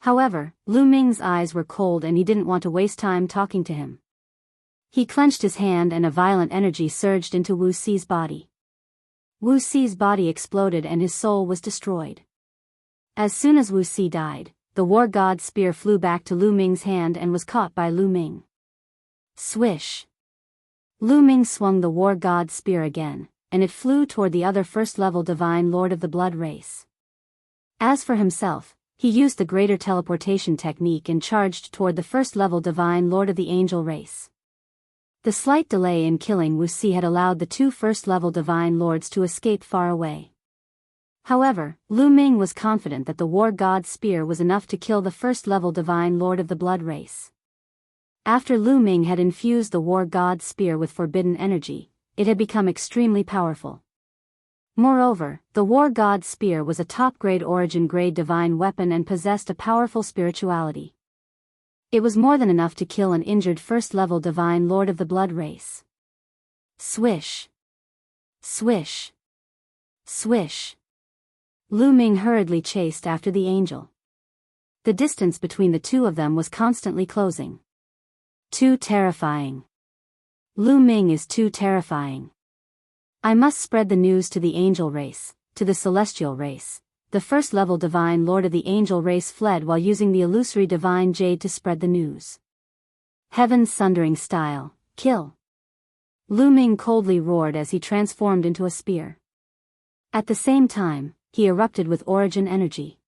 However, Lu Ming's eyes were cold and he didn't want to waste time talking to him. He clenched his hand and a violent energy surged into Wu Si's body. Wu Si's body exploded and his soul was destroyed. As soon as Wu Si died, the war god's spear flew back to Lu Ming's hand and was caught by Lu Ming. Swish! Lu Ming swung the war god's spear again, and it flew toward the other first-level divine lord of the blood race. As for himself, he used the greater teleportation technique and charged toward the first-level divine lord of the angel race. The slight delay in killing Wu Si had allowed the 2 first-level divine lords to escape far away. However, Lu Ming was confident that the war god's spear was enough to kill the first-level divine lord of the blood race. After Lu Ming had infused the war god's spear with forbidden energy, it had become extremely powerful. Moreover, the war god's spear was a top-grade origin-grade divine weapon and possessed a powerful spirituality. It was more than enough to kill an injured first-level divine lord of the blood race. Swish! Swish! Swish! Lu Ming hurriedly chased after the angel. The distance between the 2 of them was constantly closing. Too terrifying. Lu Ming is too terrifying. I must spread the news to the angel race, to the celestial race. The first-level divine lord of the angel race fled while using the illusory divine jade to spread the news. Heaven's sundering style, kill! Lu Ming coldly roared as he transformed into a spear. At the same time, he erupted with origin energy.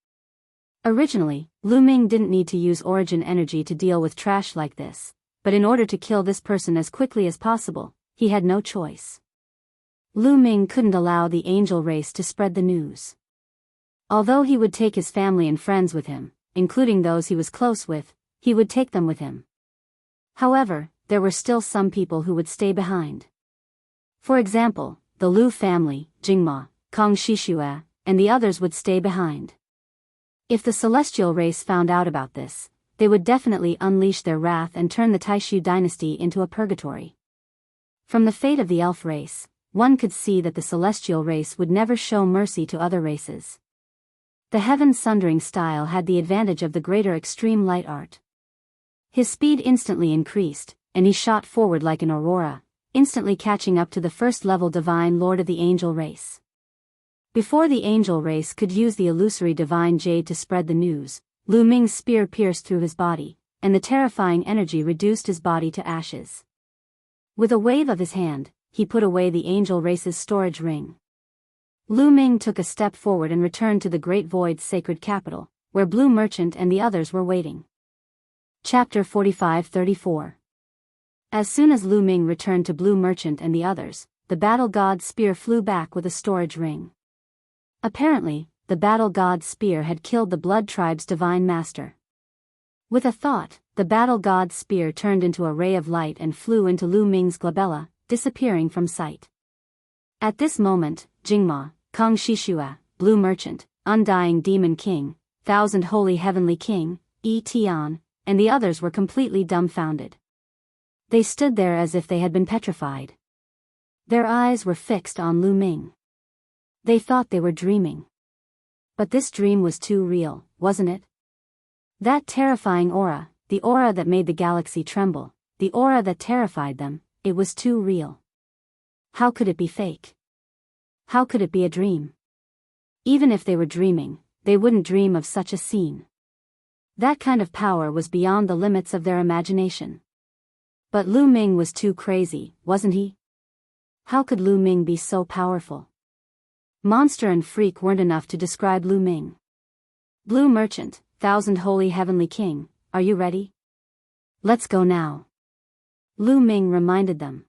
Originally, Lu Ming didn't need to use origin energy to deal with trash like this, but in order to kill this person as quickly as possible, he had no choice. Lu Ming couldn't allow the angel race to spread the news. Although he would take his family and friends with him, including those he was close with, he would take them with him. However, there were still some people who would stay behind. For example, the Lu family, Jingma, Kong Shishue, and the others would stay behind. If the celestial race found out about this, they would definitely unleash their wrath and turn the Taishu dynasty into a purgatory. From the fate of the elf race, one could see that the celestial race would never show mercy to other races. The heaven-sundering style had the advantage of the greater extreme light art. His speed instantly increased, and he shot forward like an aurora, instantly catching up to the first-level divine lord of the angel race. Before the angel race could use the illusory divine jade to spread the news, Lu Ming's spear pierced through his body, and the terrifying energy reduced his body to ashes. With a wave of his hand, he put away the angel race's storage ring. Lu Ming took a step forward and returned to the Great Void's sacred capital, where Blue Merchant and the others were waiting. Chapter 45-34. As soon as Lu Ming returned to Blue Merchant and the others, the battle god's spear flew back with a storage ring. Apparently, the battle god's spear had killed the Blood Tribe's divine master. With a thought, the battle god's spear turned into a ray of light and flew into Lu Ming's glabella, disappearing from sight. At this moment, Jingma, Kong Shishue, Blue Merchant, Undying Demon King, Thousand Holy Heavenly King, Tian, and the others were completely dumbfounded. They stood there as if they had been petrified. Their eyes were fixed on Lu Ming. They thought they were dreaming. But this dream was too real, wasn't it? That terrifying aura, the aura that made the galaxy tremble, the aura that terrified them, it was too real. How could it be fake? How could it be a dream? Even if they were dreaming, they wouldn't dream of such a scene. That kind of power was beyond the limits of their imagination. But Lu Ming was too crazy, wasn't he? How could Lu Ming be so powerful? Monster and freak weren't enough to describe Lu Ming. Blue Merchant, Thousand Holy Heavenly King, are you ready? Let's go now. Lu Ming reminded them.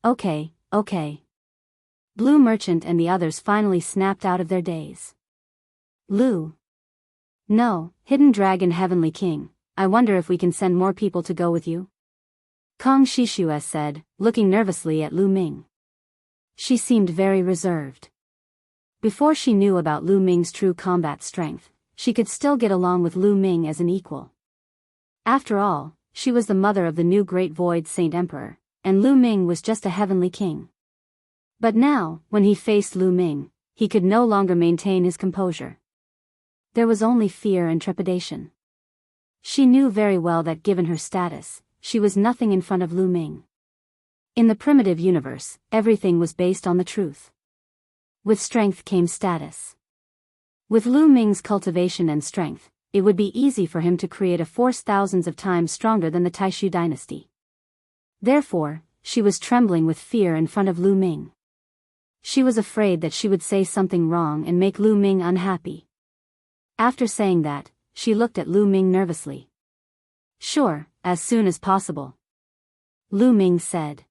Okay. Blue Merchant and the others finally snapped out of their daze. Lu. No, Hidden Dragon Heavenly King, I wonder if we can send more people to go with you? Kong Shishue said, looking nervously at Lu Ming. She seemed very reserved. Before she knew about Lu Ming's true combat strength, she could still get along with Lu Ming as an equal. After all, she was the mother of the new Great Void Saint Emperor, and Lu Ming was just a heavenly king. But now, when he faced Lu Ming, he could no longer maintain his composure. There was only fear and trepidation. She knew very well that given her status, she was nothing in front of Lu Ming. In the primitive universe, everything was based on the truth. With strength came status. With Lu Ming's cultivation and strength, it would be easy for him to create a force thousands of times stronger than the Taishu dynasty. Therefore, she was trembling with fear in front of Lu Ming. She was afraid that she would say something wrong and make Lu Ming unhappy. After saying that, she looked at Lu Ming nervously. Sure, as soon as possible. Lu Ming said.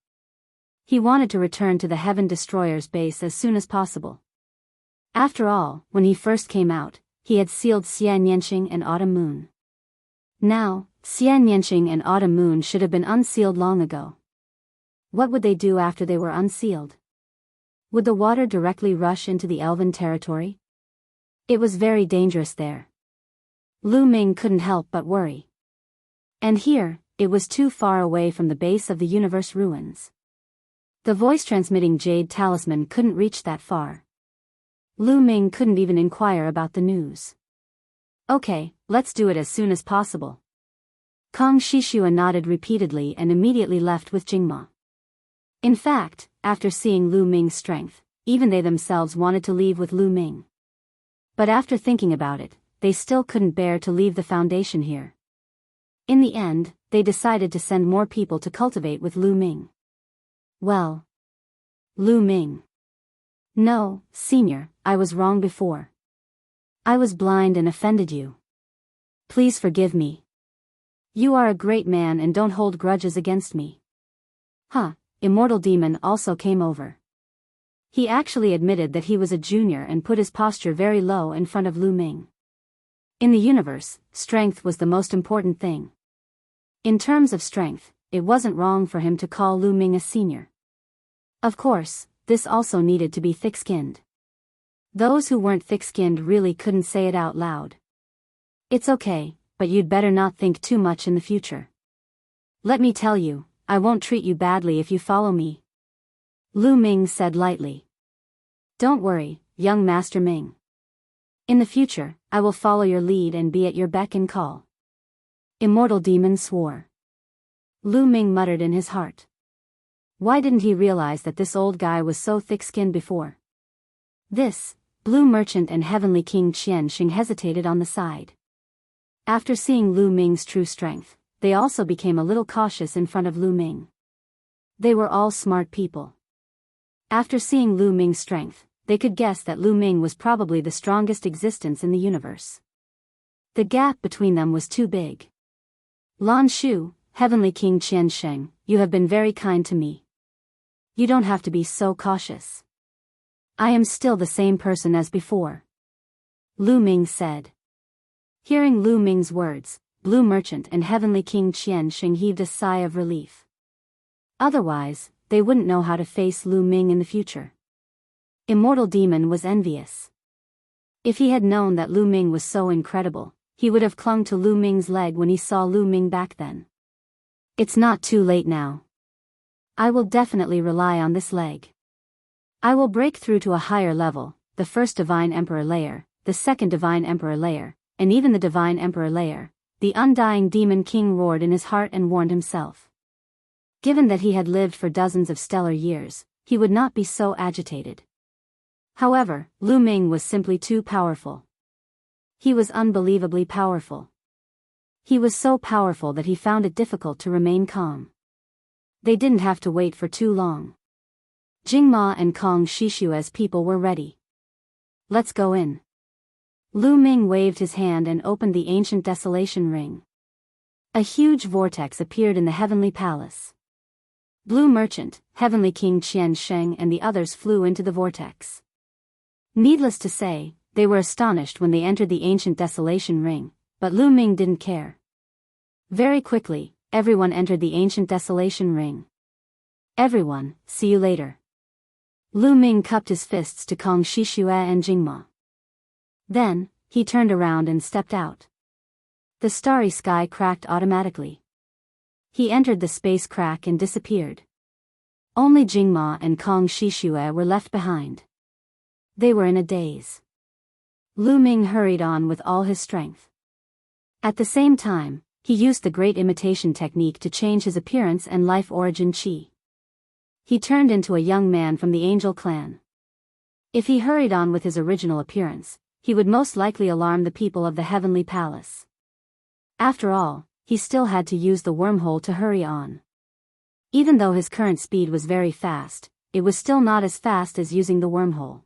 He wanted to return to the Heaven Destroyer's base as soon as possible. After all, when he first came out, he had sealed Xianyinxing and Autumn Moon. Now, Xianyinxing and Autumn Moon should have been unsealed long ago. What would they do after they were unsealed? Would the water directly rush into the Elven territory? It was very dangerous there. Lu Ming couldn't help but worry. And here, it was too far away from the base of the universe ruins. The voice-transmitting jade talisman couldn't reach that far. Lu Ming couldn't even inquire about the news. Okay, let's do it as soon as possible. Kong Shishue nodded repeatedly and immediately left with Jingma. In fact, after seeing Lu Ming's strength, even they themselves wanted to leave with Lu Ming. But after thinking about it, they still couldn't bear to leave the foundation here. In the end, they decided to send more people to cultivate with Lu Ming. Well. Lu Ming. No, Senior, I was wrong before. I was blind and offended you. Please forgive me. You are a great man and don't hold grudges against me. Immortal Demon also came over. He actually admitted that he was a junior and put his posture very low in front of Lu Ming. In the universe, strength was the most important thing. In terms of strength, it wasn't wrong for him to call Lu Ming a senior. Of course, this also needed to be thick-skinned. Those who weren't thick-skinned really couldn't say it out loud. It's okay, but you'd better not think too much in the future. Let me tell you, I won't treat you badly if you follow me. Lu Ming said lightly. Don't worry, young Master Ming. In the future, I will follow your lead and be at your beck and call. Immortal Demon swore. Lu Ming muttered in his heart. Why didn't he realize that this old guy was so thick-skinned before? This, Blue Merchant and Heavenly King Qian Xing hesitated on the side. After seeing Lu Ming's true strength, they also became a little cautious in front of Lu Ming. They were all smart people. After seeing Lu Ming's strength, they could guess that Lu Ming was probably the strongest existence in the universe. The gap between them was too big. Lan Shu, Heavenly King Qian Sheng, you have been very kind to me. You don't have to be so cautious. I am still the same person as before. Lu Ming said. Hearing Lu Ming's words, Blue Merchant and Heavenly King Qian Sheng heaved a sigh of relief. Otherwise, they wouldn't know how to face Lu Ming in the future. Immortal Demon was envious. If he had known that Lu Ming was so incredible, he would have clung to Lu Ming's leg when he saw Lu Ming back then. It's not too late now. I will definitely rely on this leg. I will break through to a higher level, the first Divine Emperor layer, the second Divine Emperor layer, and even the Divine Emperor layer, the undying Demon King roared in his heart and warned himself. Given that he had lived for dozens of stellar years, he would not be so agitated. However, Lu Ming was simply too powerful. He was unbelievably powerful. He was so powerful that he found it difficult to remain calm. They didn't have to wait for too long. Jingma and Kong Shishue's people were ready. Let's go in. Lu Ming waved his hand and opened the ancient desolation ring. A huge vortex appeared in the heavenly palace. Blue Merchant, Heavenly King Qian Sheng and the others flew into the vortex. Needless to say, they were astonished when they entered the ancient desolation ring, but Lu Ming didn't care. Very quickly, everyone entered the ancient desolation ring. Everyone, see you later. Lu Ming cupped his fists to Kong Shishue and Jingma. Then, he turned around and stepped out. The starry sky cracked automatically. He entered the space crack and disappeared. Only Jingma and Kong Shishue were left behind. They were in a daze. Lu Ming hurried on with all his strength. At the same time, he used the great imitation technique to change his appearance and life origin chi. He turned into a young man from the Angel clan. If he hurried on with his original appearance, he would most likely alarm the people of the Heavenly Palace. After all, he still had to use the wormhole to hurry on. Even though his current speed was very fast, it was still not as fast as using the wormhole.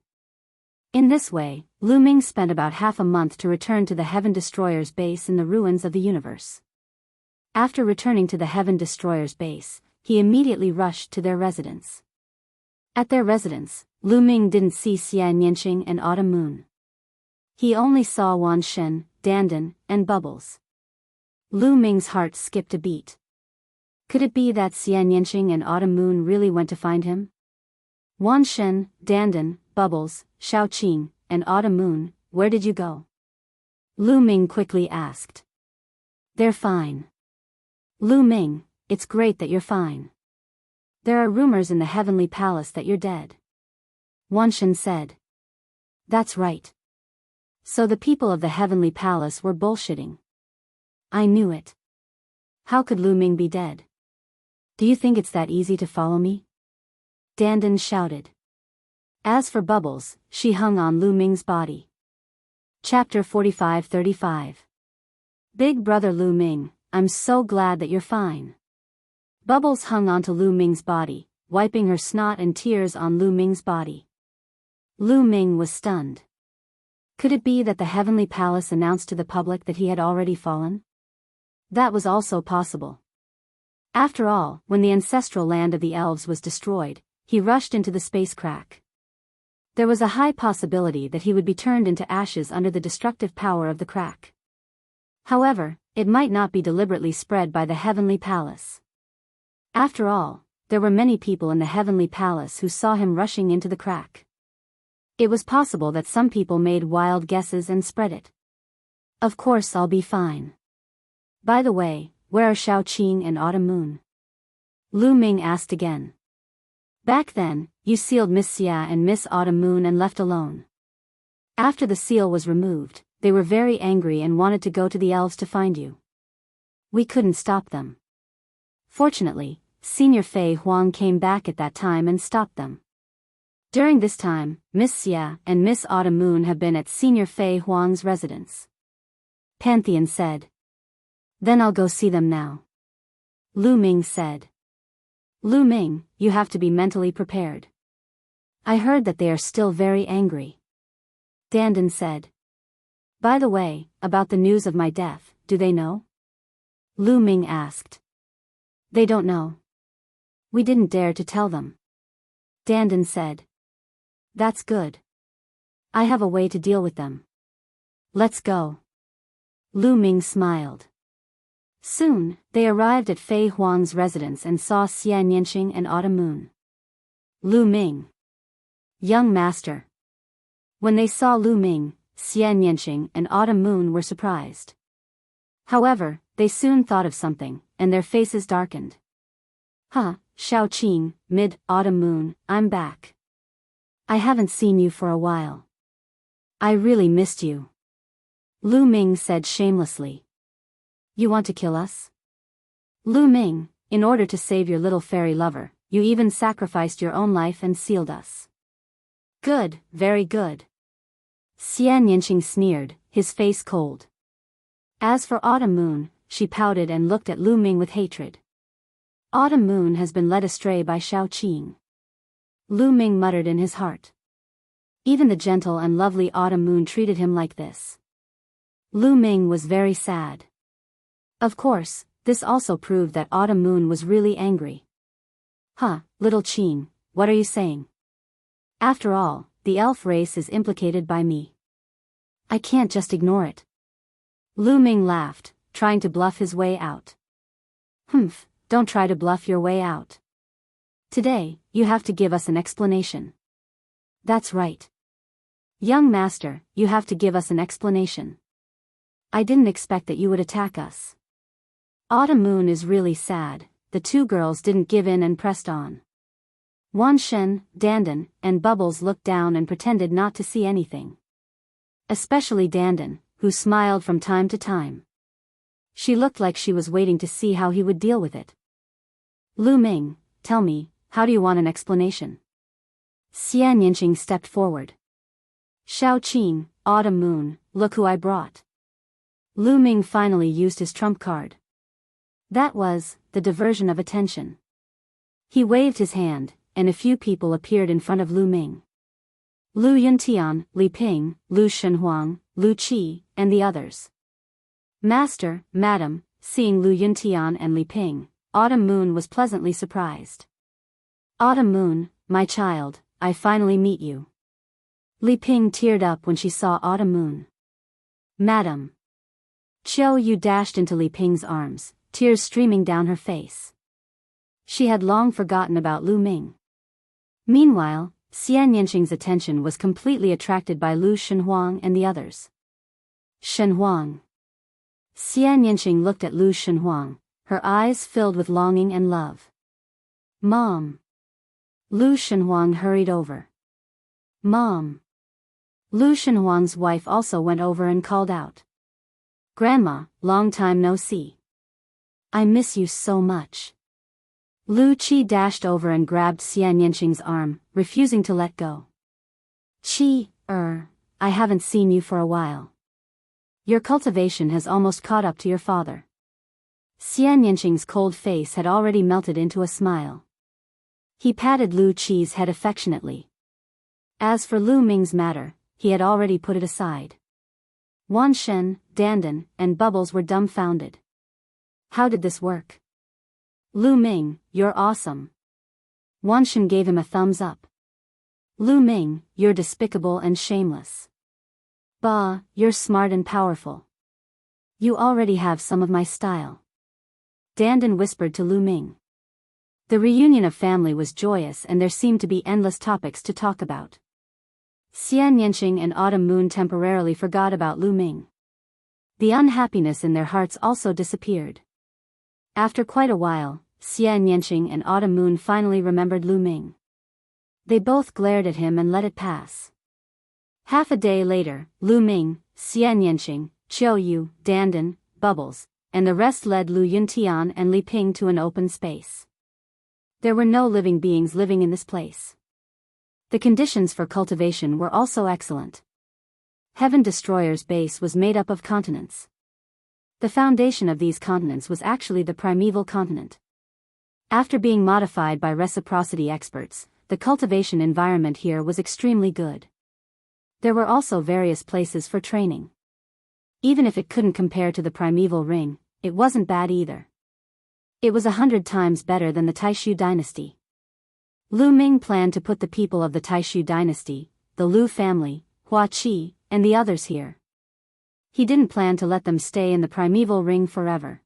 In this way, Lu Ming spent about half a month to return to the Heaven Destroyer's base in the ruins of the universe. After returning to the Heaven Destroyer's base, he immediately rushed to their residence. At their residence, Lu Ming didn't see Xian Yanqing and Autumn Moon. He only saw Wan Shen, Dandan, and Bubbles. Lu Ming's heart skipped a beat. Could it be that Xian Yanqing and Autumn Moon really went to find him? Wan Shen, Dandan, Bubbles, Xiaoqing, and Autumn Moon, where did you go? Lu Ming quickly asked. They're fine. Lu Ming, it's great that you're fine. There are rumors in the Heavenly Palace that you're dead. Wan Shen said. That's right. So the people of the Heavenly Palace were bullshitting. I knew it. How could Lu Ming be dead? Do you think it's that easy to follow me? Dandan shouted. As for Bubbles, she hung on Lu Ming's body. Chapter 45-35. Big brother Lu Ming, I'm so glad that you're fine. Bubbles hung onto Lu Ming's body, wiping her snot and tears on Lu Ming's body. Lu Ming was stunned. Could it be that the Heavenly Palace announced to the public that he had already fallen? That was also possible. After all, when the ancestral land of the elves was destroyed, he rushed into the space crack. There was a high possibility that he would be turned into ashes under the destructive power of the crack. However, it might not be deliberately spread by the heavenly palace. After all, there were many people in the heavenly palace who saw him rushing into the crack. It was possible that some people made wild guesses and spread it. Of course I'll be fine. By the way, where are Xiaoqing and Autumn Moon? Lu Ming asked again. Back then, you sealed Miss Xia and Miss Autumn Moon and left alone. After the seal was removed, they were very angry and wanted to go to the elves to find you. We couldn't stop them. Fortunately, Senior Fei Huang came back at that time and stopped them. During this time, Miss Xia and Miss Autumn Moon have been at Senior Fei Huang's residence. Pantheon said. Then I'll go see them now. Lu Ming said. Lu Ming, you have to be mentally prepared. I heard that they are still very angry. Dandan said. By the way, about the news of my death, do they know? Lu Ming asked. They don't know. We didn't dare to tell them. Dandan said. That's good. I have a way to deal with them. Let's go. Lu Ming smiled. Soon, they arrived at Fei Huang's residence and saw Xian Yanqing and Autumn Moon. Lu Ming. Young master. When they saw Lu Ming, Xian Yanqing and Autumn Moon were surprised. However, they soon thought of something, and their faces darkened. Huh, Xiaoqing, Autumn Moon, I'm back. I haven't seen you for a while. I really missed you. Lu Ming said shamelessly. You want to kill us? Lu Ming, in order to save your little fairy lover, you even sacrificed your own life and sealed us. Good, very good. Xian Yanqing sneered, his face cold. As for Autumn Moon, she pouted and looked at Lu Ming with hatred. Autumn Moon has been led astray by Xiaoqing. Lu Ming muttered in his heart. Even the gentle and lovely Autumn Moon treated him like this. Lu Ming was very sad. Of course, this also proved that Autumn Moon was really angry. Huh, little Qing, what are you saying? After all, the elf race is implicated by me. I can't just ignore it. Lu Ming laughed, trying to bluff his way out. Humph, don't try to bluff your way out. Today, you have to give us an explanation. That's right. Young master, you have to give us an explanation. I didn't expect that you would attack us. Autumn Moon is really sad. The two girls didn't give in and pressed on. Wan Shen, Dandan, and Bubbles looked down and pretended not to see anything. Especially Dandan, who smiled from time to time. She looked like she was waiting to see how he would deal with it. Lu Ming, tell me, how do you want an explanation? Xian Yanqing stepped forward. Xiaoqing, Autumn Moon, look who I brought. Lu Ming finally used his trump card. That was the diversion of attention. He waved his hand, and a few people appeared in front of Lu Ming. Lu Yuntian, Li Ping, Lu Shenhuang, Lu Qi, and the others. Master, Madam, seeing Lu Yuntian and Li Ping, Autumn Moon was pleasantly surprised. Autumn Moon, my child, I finally meet you. Li Ping teared up when she saw Autumn Moon. Madam. Qiu Yu dashed into Li Ping's arms, tears streaming down her face. She had long forgotten about Lu Ming. Meanwhile, Xian Yanqing's attention was completely attracted by Lu Shenhuang and the others. Shenhuang. Xian Yanqing looked at Lu Shenhuang, her eyes filled with longing and love. Mom. Lu Shenhuang hurried over. Mom. Lu Shenhuang's wife also went over and called out. Grandma, long time no see. I miss you so much. Lu Qi dashed over and grabbed Xian Yanqing's arm, refusing to let go. Qi, I haven't seen you for a while. Your cultivation has almost caught up to your father. Xian Yanqing's cold face had already melted into a smile. He patted Lu Qi's head affectionately. As for Lu Ming's matter, he had already put it aside. Wan Shen, Dandan, and Bubbles were dumbfounded. How did this work? Lu Ming, you're awesome. Wan Shen gave him a thumbs up. Lu Ming, you're despicable and shameless. Bah, you're smart and powerful. You already have some of my style, Dandan whispered to Lu Ming. The reunion of family was joyous and there seemed to be endless topics to talk about. Xian Yanqing and Autumn Moon temporarily forgot about Lu Ming. The unhappiness in their hearts also disappeared. After quite a while, Xian Yanqing and Autumn Moon finally remembered Lu Ming. They both glared at him and let it pass. Half a day later, Lu Ming, Xian Yanqing, Qiu Yu, Dandan, Bubbles, and the rest led Lu Yuntian and Li Ping to an open space. There were no living beings living in this place. The conditions for cultivation were also excellent. Heaven Destroyer's base was made up of continents. The foundation of these continents was actually the primeval continent. After being modified by reciprocity experts, the cultivation environment here was extremely good. There were also various places for training. Even if it couldn't compare to the primeval ring, it wasn't bad either. It was 100 times better than the Taishu dynasty. Lu Ming planned to put the people of the Taishu dynasty, the Lu family, Hua Qi, and the others here. He didn't plan to let them stay in the primeval ring forever.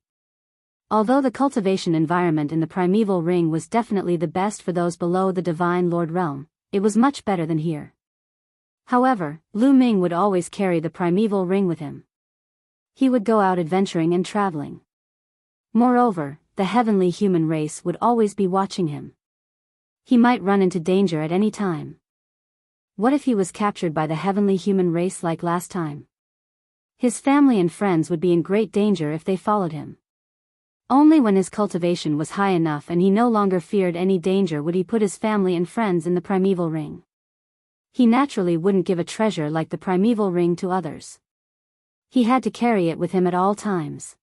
Although the cultivation environment in the primeval ring was definitely the best for those below the Divine Lord realm, it was much better than here. However, Lu Ming would always carry the primeval ring with him. He would go out adventuring and traveling. Moreover, the heavenly human race would always be watching him. He might run into danger at any time. What if he was captured by the heavenly human race like last time? His family and friends would be in great danger if they followed him. Only when his cultivation was high enough and he no longer feared any danger would he put his family and friends in the primeval ring. He naturally wouldn't give a treasure like the primeval ring to others. He had to carry it with him at all times.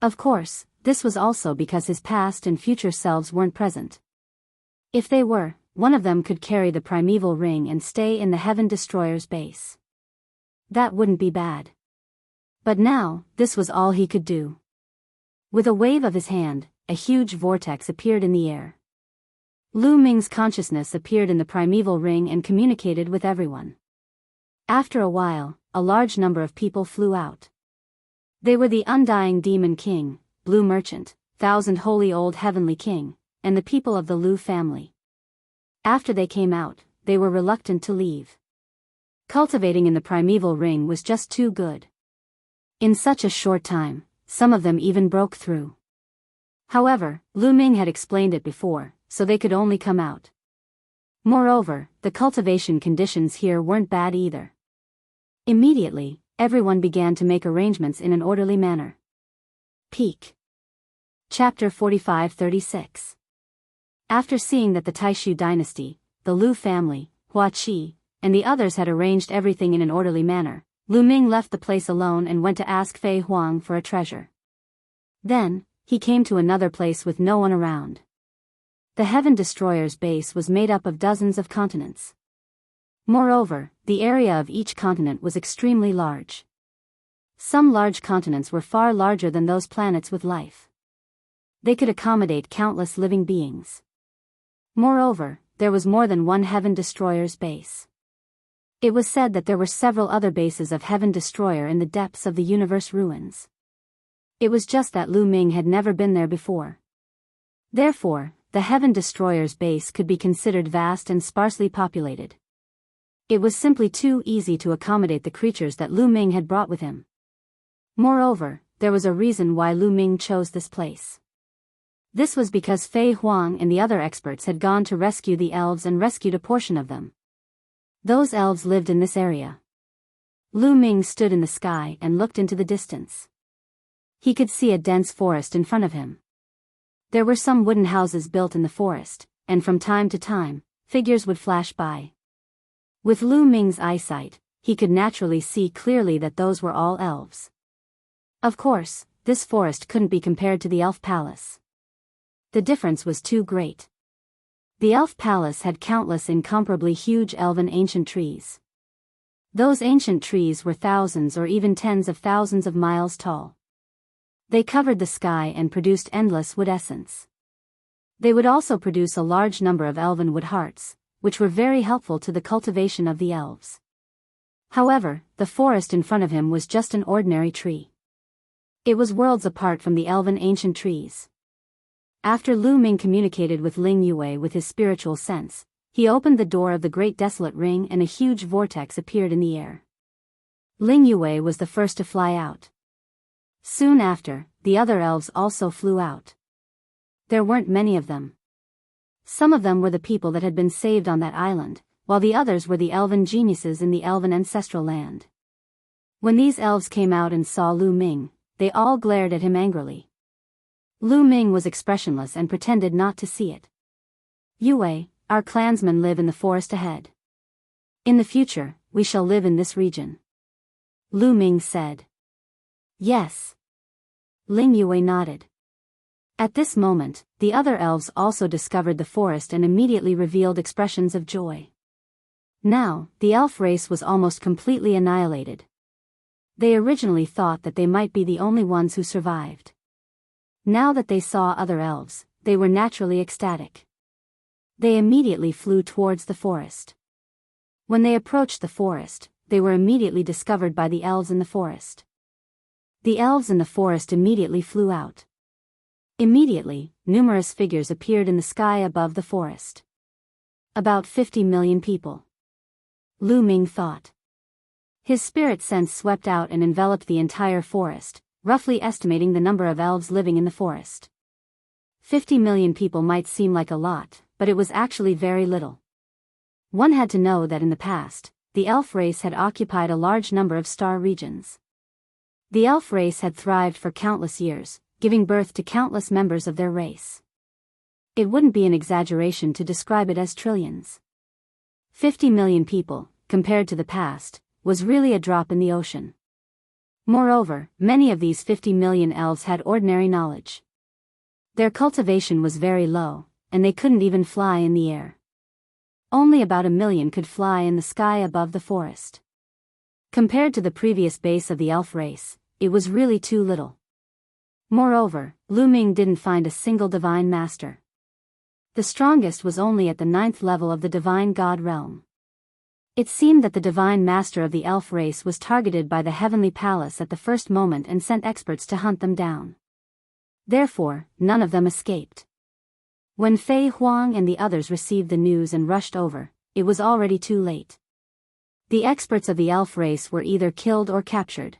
Of course, this was also because his past and future selves weren't present. If they were, one of them could carry the primeval ring and stay in the Heaven Destroyer's base. That wouldn't be bad. But now, this was all he could do. With a wave of his hand, a huge vortex appeared in the air. Lu Ming's consciousness appeared in the primeval ring and communicated with everyone. After a while, a large number of people flew out. They were the Undying Demon King, Blue Merchant, Thousand Holy Old Heavenly King, and the people of the Lu family. After they came out, they were reluctant to leave. Cultivating in the primeval ring was just too good. In such a short time, some of them even broke through. However, Lu Ming had explained it before, so they could only come out. Moreover, the cultivation conditions here weren't bad either. Immediately, everyone began to make arrangements in an orderly manner. Peak. Chapter 45-36. After seeing that the Taishu dynasty, the Lu family, Hua Qi, and the others had arranged everything in an orderly manner, Lu Ming left the place alone and went to ask Fei Huang for a treasure. Then, he came to another place with no one around. The Heaven Destroyer's base was made up of dozens of continents. Moreover, the area of each continent was extremely large. Some large continents were far larger than those planets with life. They could accommodate countless living beings. Moreover, there was more than one Heaven Destroyer's base. It was said that there were several other bases of Heaven Destroyer in the depths of the universe ruins. It was just that Lu Ming had never been there before. Therefore, the Heaven Destroyer's base could be considered vast and sparsely populated. It was simply too easy to accommodate the creatures that Lu Ming had brought with him. Moreover, there was a reason why Lu Ming chose this place. This was because Fei Huang and the other experts had gone to rescue the elves and rescued a portion of them. Those elves lived in this area. Lu Ming stood in the sky and looked into the distance. He could see a dense forest in front of him. There were some wooden houses built in the forest, and from time to time, figures would flash by. With Lu Ming's eyesight, he could naturally see clearly that those were all elves. Of course, this forest couldn't be compared to the elf palace. The difference was too great. The elf palace had countless incomparably huge elven ancient trees. Those ancient trees were thousands or even tens of thousands of miles tall. They covered the sky and produced endless wood essence. They would also produce a large number of elven wood hearts, which were very helpful to the cultivation of the elves. However, the forest in front of him was just an ordinary tree. It was worlds apart from the elven ancient trees. After Lu Ming communicated with Ling Yue with his spiritual sense, he opened the door of the great desolate ring and a huge vortex appeared in the air. Ling Yue was the first to fly out. Soon after, the other elves also flew out. There weren't many of them. Some of them were the people that had been saved on that island, while the others were the elven geniuses in the elven ancestral land. When these elves came out and saw Lu Ming, they all glared at him angrily. Lu Ming was expressionless and pretended not to see it. Yue, our clansmen live in the forest ahead. In the future, we shall live in this region. Lu Ming said. Yes. Ling Yue nodded. At this moment, the other elves also discovered the forest and immediately revealed expressions of joy. Now, the elf race was almost completely annihilated. They originally thought that they might be the only ones who survived. Now that they saw other elves, they were naturally ecstatic. They immediately flew towards the forest. When they approached the forest, they were immediately discovered by the elves in the forest. The elves in the forest immediately flew out. Immediately, numerous figures appeared in the sky above the forest. About 50 million people. Lu Ming thought. His spirit sense swept out and enveloped the entire forest, roughly estimating the number of elves living in the forest. 50 million people might seem like a lot, but it was actually very little. One had to know that in the past, the elf race had occupied a large number of star regions. The elf race had thrived for countless years, giving birth to countless members of their race. It wouldn't be an exaggeration to describe it as trillions. 50 million people, compared to the past, was really a drop in the ocean. Moreover, many of these 50 million elves had ordinary knowledge. Their cultivation was very low, and they couldn't even fly in the air. Only about 1 million could fly in the sky above the forest. Compared to the previous base of the elf race, it was really too little. Moreover, Lu Ming didn't find a single divine master. The strongest was only at the 9th level of the divine god realm. It seemed that the divine master of the elf race was targeted by the heavenly palace at the first moment and sent experts to hunt them down. Therefore, none of them escaped. When Fei Huang and the others received the news and rushed over, it was already too late. The experts of the elf race were either killed or captured.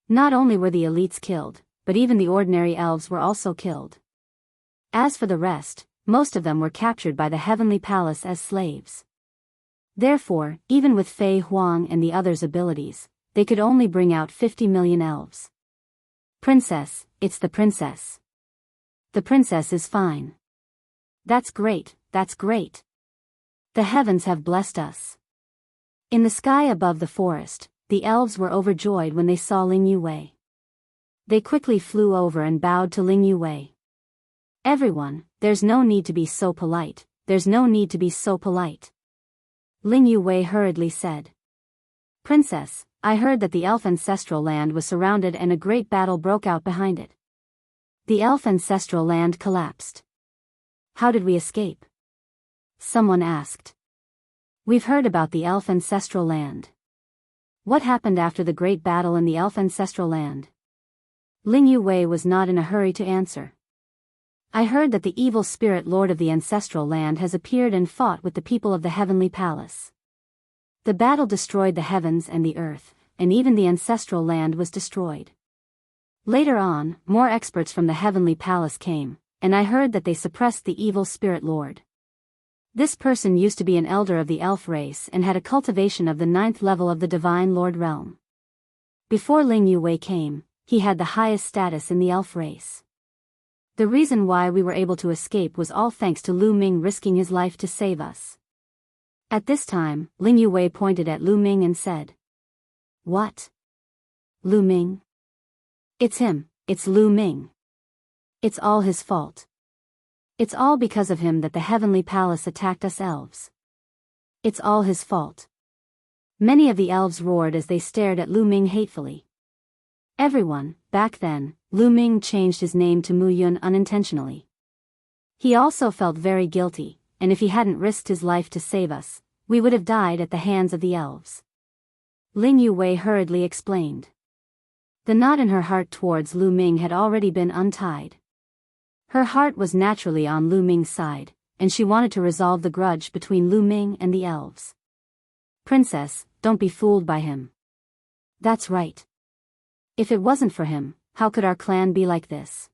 Not only were the elites killed, but even the ordinary elves were also killed. As for the rest, most of them were captured by the heavenly palace as slaves. Therefore, even with Fei Huang and the others' abilities, they could only bring out 50 million elves. Princess, it's the princess. The princess is fine. That's great, that's great. The heavens have blessed us. In the sky above the forest, the elves were overjoyed when they saw Ling Yue. They quickly flew over and bowed to Ling Yue. Everyone, there's no need to be so polite, there's no need to be so polite. Ling Yue hurriedly said. Princess, I heard that the elf ancestral land was surrounded and a great battle broke out behind it. The elf ancestral land collapsed. How did we escape? Someone asked. We've heard about the elf ancestral land. What happened after the great battle in the elf ancestral land? Ling Yue was not in a hurry to answer. I heard that the evil spirit lord of the ancestral land has appeared and fought with the people of the heavenly palace. The battle destroyed the heavens and the earth, and even the ancestral land was destroyed. Later on, more experts from the heavenly palace came, and I heard that they suppressed the evil spirit lord. This person used to be an elder of the elf race and had a cultivation of the 9th level of the divine lord realm. Before Ling Yue came, he had the highest status in the elf race. The reason why we were able to escape was all thanks to Lu Ming risking his life to save us. At this time, Ling Yue pointed at Lu Ming and said. What? Lu Ming? It's him, it's Lu Ming. It's all his fault. It's all because of him that the heavenly palace attacked us elves. It's all his fault. Many of the elves roared as they stared at Lu Ming hatefully. Everyone, back then, Lu Ming changed his name to Mu Yun unintentionally. He also felt very guilty, and if he hadn't risked his life to save us, we would have died at the hands of the elves. Ling Yue hurriedly explained. The knot in her heart towards Lu Ming had already been untied. Her heart was naturally on Lu Ming's side, and she wanted to resolve the grudge between Lu Ming and the elves. Princess, don't be fooled by him. That's right. If it wasn't for him, how could our clan be like this?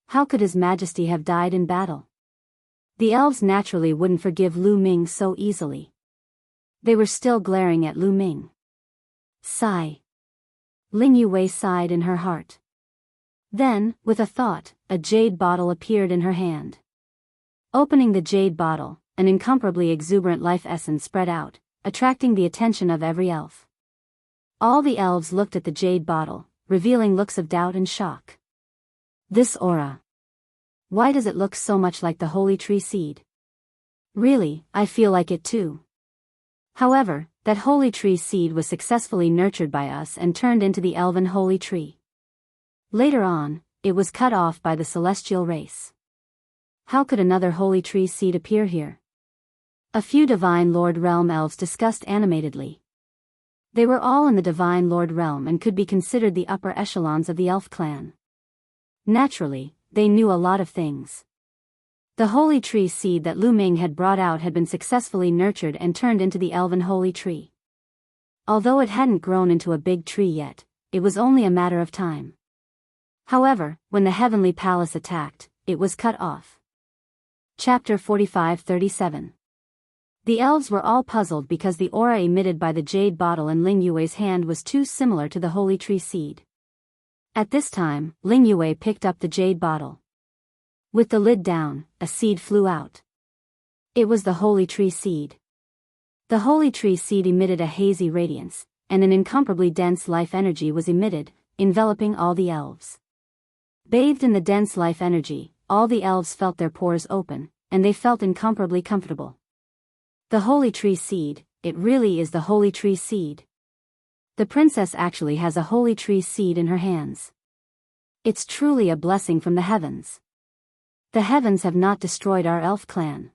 How could His Majesty have died in battle? The elves naturally wouldn't forgive Lu Ming so easily. They were still glaring at Lu Ming. Sigh. Ling Yue sighed in her heart. Then, with a thought, a jade bottle appeared in her hand. Opening the jade bottle, an incomparably exuberant life essence spread out, attracting the attention of every elf. All the elves looked at the jade bottle, revealing looks of doubt and shock. This aura. Why does it look so much like the holy tree seed? Really, I feel like it too. However, that holy tree seed was successfully nurtured by us and turned into the elven holy tree. Later on, it was cut off by the celestial race. How could another holy tree seed appear here? A few Divine Lord Realm elves discussed animatedly. They were all in the Divine Lord Realm and could be considered the upper echelons of the elf clan. Naturally, they knew a lot of things. The holy tree seed that Lu Ming had brought out had been successfully nurtured and turned into the elven holy tree. Although it hadn't grown into a big tree yet, it was only a matter of time. However, when the heavenly palace attacked, it was cut off. Chapter 45-37. The elves were all puzzled because the aura emitted by the jade bottle in Ling Yue's hand was too similar to the holy tree seed. At this time, Ling Yue picked up the jade bottle. With the lid down, a seed flew out. It was the holy tree seed. The holy tree seed emitted a hazy radiance, and an incomparably dense life energy was emitted, enveloping all the elves. Bathed in the dense life energy, all the elves felt their pores open, and they felt incomparably comfortable. The holy tree seed, it really is the holy tree seed. The princess actually has a holy tree seed in her hands. It's truly a blessing from the heavens. The heavens have not destroyed our elf clan.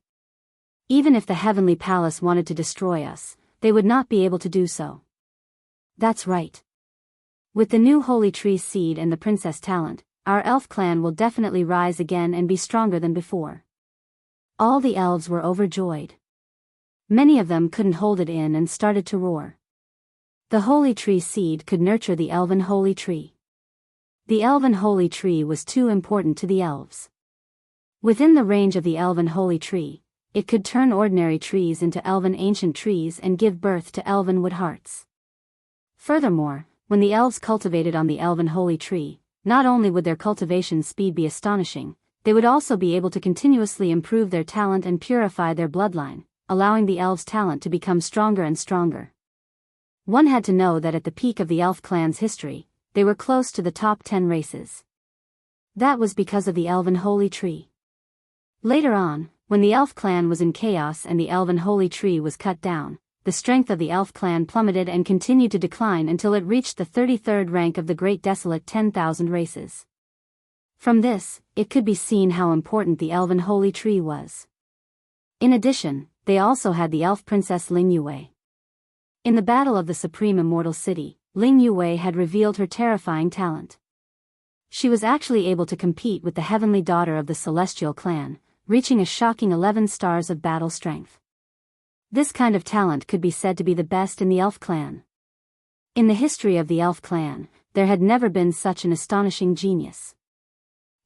Even if the heavenly palace wanted to destroy us, they would not be able to do so. That's right. With the new holy tree seed and the princess talent, our elf clan will definitely rise again and be stronger than before. All the elves were overjoyed. Many of them couldn't hold it in and started to roar. The holy tree seed could nurture the elven holy tree. The elven holy tree was too important to the elves. Within the range of the elven holy tree, it could turn ordinary trees into elven ancient trees and give birth to elven wood hearts. Furthermore, when the elves cultivated on the elven holy tree, not only would their cultivation speed be astonishing, they would also be able to continuously improve their talent and purify their bloodline, allowing the elves' talent to become stronger and stronger. One had to know that at the peak of the elf clan's history, they were close to the top 10 races. That was because of the elven holy tree. Later on, when the elf clan was in chaos and the elven holy tree was cut down, the strength of the elf clan plummeted and continued to decline until it reached the 33rd rank of the Great Desolate 10,000 races. From this, it could be seen how important the elven holy tree was. In addition, they also had the elf princess Ling Yue. In the battle of the Supreme Immortal City, Ling Yue had revealed her terrifying talent. She was actually able to compete with the heavenly daughter of the celestial clan, reaching a shocking 11 stars of battle strength. This kind of talent could be said to be the best in the elf clan. In the history of the elf clan, there had never been such an astonishing genius.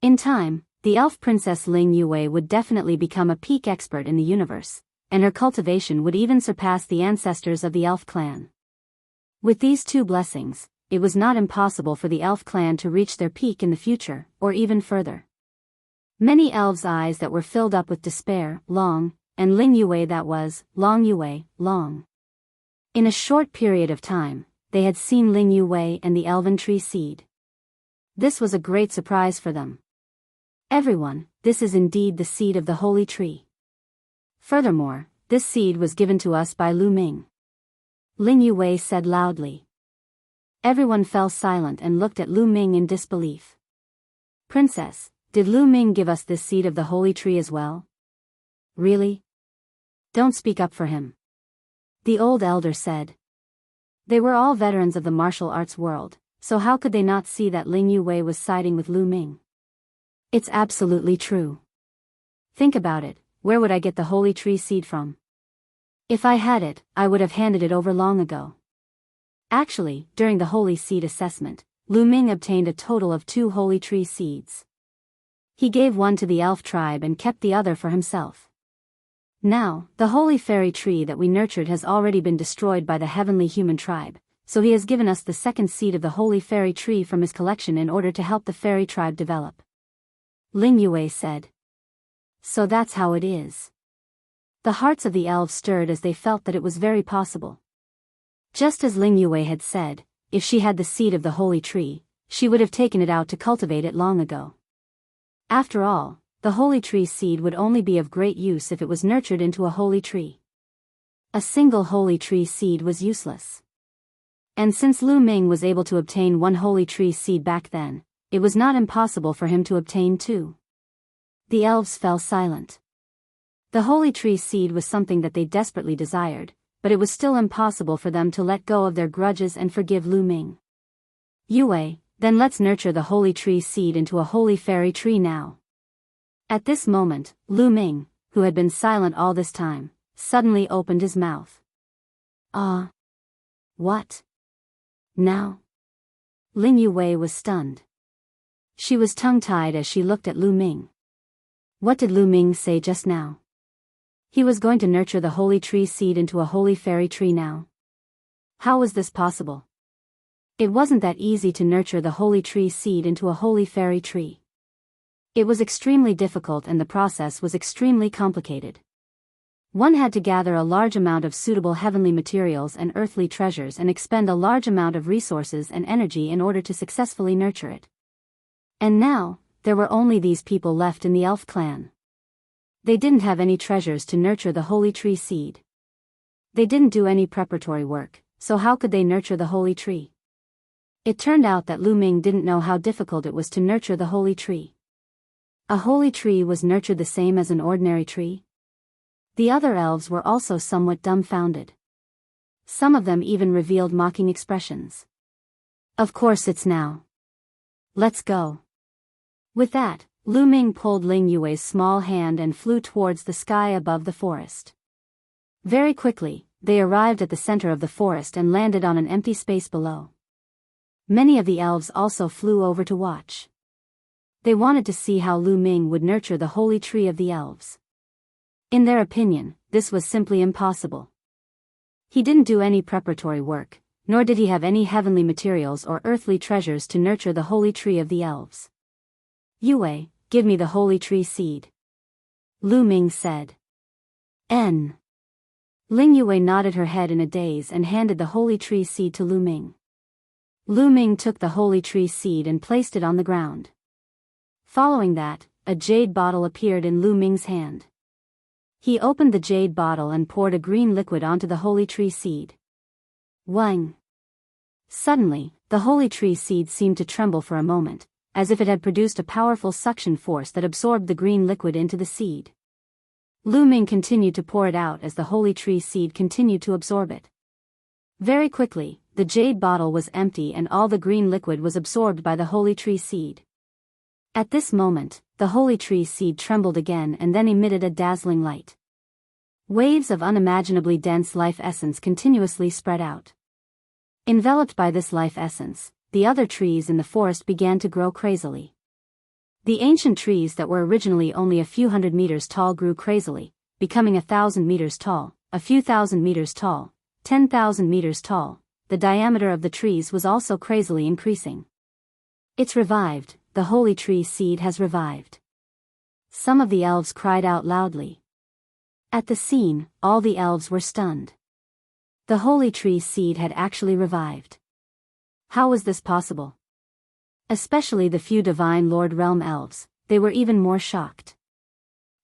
In time, the elf princess Ling Yue would definitely become a peak expert in the universe, and her cultivation would even surpass the ancestors of the elf clan. With these two blessings, it was not impossible for the elf clan to reach their peak in the future, or even further. Many elves' eyes that were filled up with despair, long, and Ling Yue that was, Long Yue, long. In a short period of time, they had seen Ling Yue and the elven tree seed. This was a great surprise for them. Everyone, this is indeed the seed of the holy tree. Furthermore, this seed was given to us by Lu Ming. Ling Yue said loudly. Everyone fell silent and looked at Lu Ming in disbelief. Princess, did Lu Ming give us this seed of the holy tree as well? Really? Don't speak up for him. The old elder said. They were all veterans of the martial arts world, so how could they not see that Ling Yue was siding with Lu Ming? It's absolutely true. Think about it, where would I get the holy tree seed from? If I had it, I would have handed it over long ago. Actually, during the holy seed assessment, Lu Ming obtained a total of 2 holy tree seeds. He gave one to the elf tribe and kept the other for himself. Now, the holy fairy tree that we nurtured has already been destroyed by the heavenly human tribe, so he has given us the second seed of the holy fairy tree from his collection in order to help the fairy tribe develop. Ling Yue said. So that's how it is. The hearts of the elves stirred as they felt that it was very possible. Just as Ling Yue had said, if she had the seed of the holy tree, she would have taken it out to cultivate it long ago. After all, the holy tree seed would only be of great use if it was nurtured into a holy tree. A single holy tree seed was useless. And since Lu Ming was able to obtain 1 holy tree seed back then, it was not impossible for him to obtain 2. The elves fell silent. The holy tree seed was something that they desperately desired, but it was still impossible for them to let go of their grudges and forgive Lu Ming. Yue, then let's nurture the holy tree seed into a holy fairy tree now. At this moment, Lu Ming, who had been silent all this time, suddenly opened his mouth. What? Now? Ling Yue was stunned. She was tongue-tied as she looked at Lu Ming. What did Lu Ming say just now? He was going to nurture the holy tree seed into a holy fairy tree now. How was this possible? It wasn't that easy to nurture the holy tree seed into a holy fairy tree. It was extremely difficult and the process was extremely complicated. One had to gather a large amount of suitable heavenly materials and earthly treasures and expend a large amount of resources and energy in order to successfully nurture it. And now, there were only these people left in the elf clan. They didn't have any treasures to nurture the holy tree seed. They didn't do any preparatory work, so how could they nurture the holy tree? It turned out that Lu Ming didn't know how difficult it was to nurture the holy tree. A holy tree was nurtured the same as an ordinary tree? The other elves were also somewhat dumbfounded. Some of them even revealed mocking expressions. Of course it's now. Let's go. With that, Lu Ming pulled Ling Yue's small hand and flew towards the sky above the forest. Very quickly, they arrived at the center of the forest and landed on an empty space below. Many of the elves also flew over to watch. They wanted to see how Lu Ming would nurture the holy tree of the elves. In their opinion, this was simply impossible. He didn't do any preparatory work, nor did he have any heavenly materials or earthly treasures to nurture the holy tree of the elves. Yue, give me the holy tree seed. Lu Ming said. Ling Yue nodded her head in a daze and handed the holy tree seed to Lu Ming. Lu Ming took the holy tree seed and placed it on the ground. Following that, a jade bottle appeared in Lu Ming's hand. He opened the jade bottle and poured a green liquid onto the holy tree seed. Wang! Suddenly, the holy tree seed seemed to tremble for a moment, as if it had produced a powerful suction force that absorbed the green liquid into the seed. Lu Ming continued to pour it out as the holy tree seed continued to absorb it. Very quickly, the jade bottle was empty and all the green liquid was absorbed by the holy tree seed. At this moment, the holy tree seed trembled again and then emitted a dazzling light. Waves of unimaginably dense life essence continuously spread out. Enveloped by this life essence, the other trees in the forest began to grow crazily. The ancient trees that were originally only a few hundred meters tall grew crazily, becoming 1,000 meters tall, a few thousand meters tall, 10,000 meters tall. The diameter of the trees was also crazily increasing. It's revived, the holy tree seed has revived. Some of the elves cried out loudly. At the scene, all the elves were stunned. The holy tree seed had actually revived. How was this possible? Especially the few divine Lord Realm elves, they were even more shocked.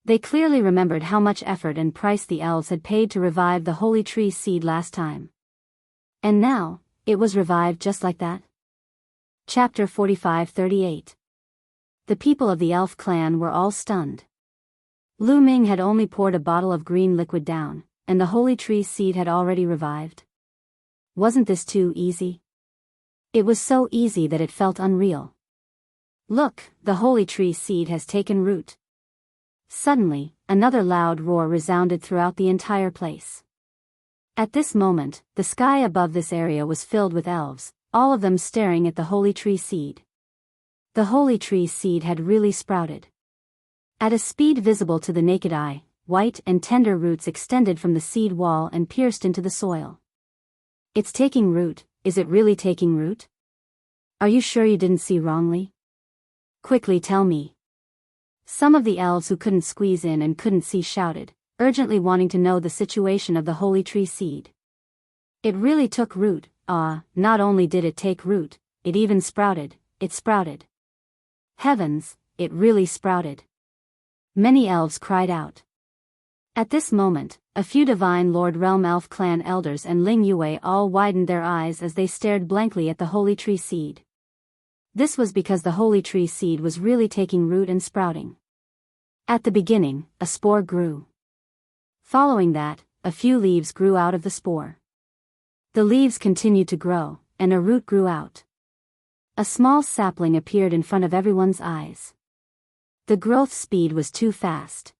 They clearly remembered how much effort and price the elves had paid to revive the holy tree seed last time. And now, it was revived just like that? Chapter 45-38. The people of the elf clan were all stunned. Lu Ming had only poured a bottle of green liquid down, and the holy tree seed had already revived. Wasn't this too easy? It was so easy that it felt unreal. Look, the holy tree seed has taken root. Suddenly, another loud roar resounded throughout the entire place. At this moment, the sky above this area was filled with elves, all of them staring at the holy tree seed. The holy tree seed had really sprouted. At a speed visible to the naked eye, white and tender roots extended from the seed wall and pierced into the soil. It's taking root. Is it really taking root? Are you sure you didn't see wrongly? Quickly tell me. Some of the elves who couldn't squeeze in and couldn't see shouted, urgently wanting to know the situation of the holy tree seed. It really took root. Not only did it take root, it even sprouted. It sprouted. Heavens, it really sprouted. Many elves cried out. At this moment, a few Divine Lord Realm Elf clan elders and Ling Yue all widened their eyes as they stared blankly at the holy tree seed. This was because the holy tree seed was really taking root and sprouting. At the beginning, a spore grew. Following that, a few leaves grew out of the spore. The leaves continued to grow, and a root grew out. A small sapling appeared in front of everyone's eyes. The growth speed was too fast.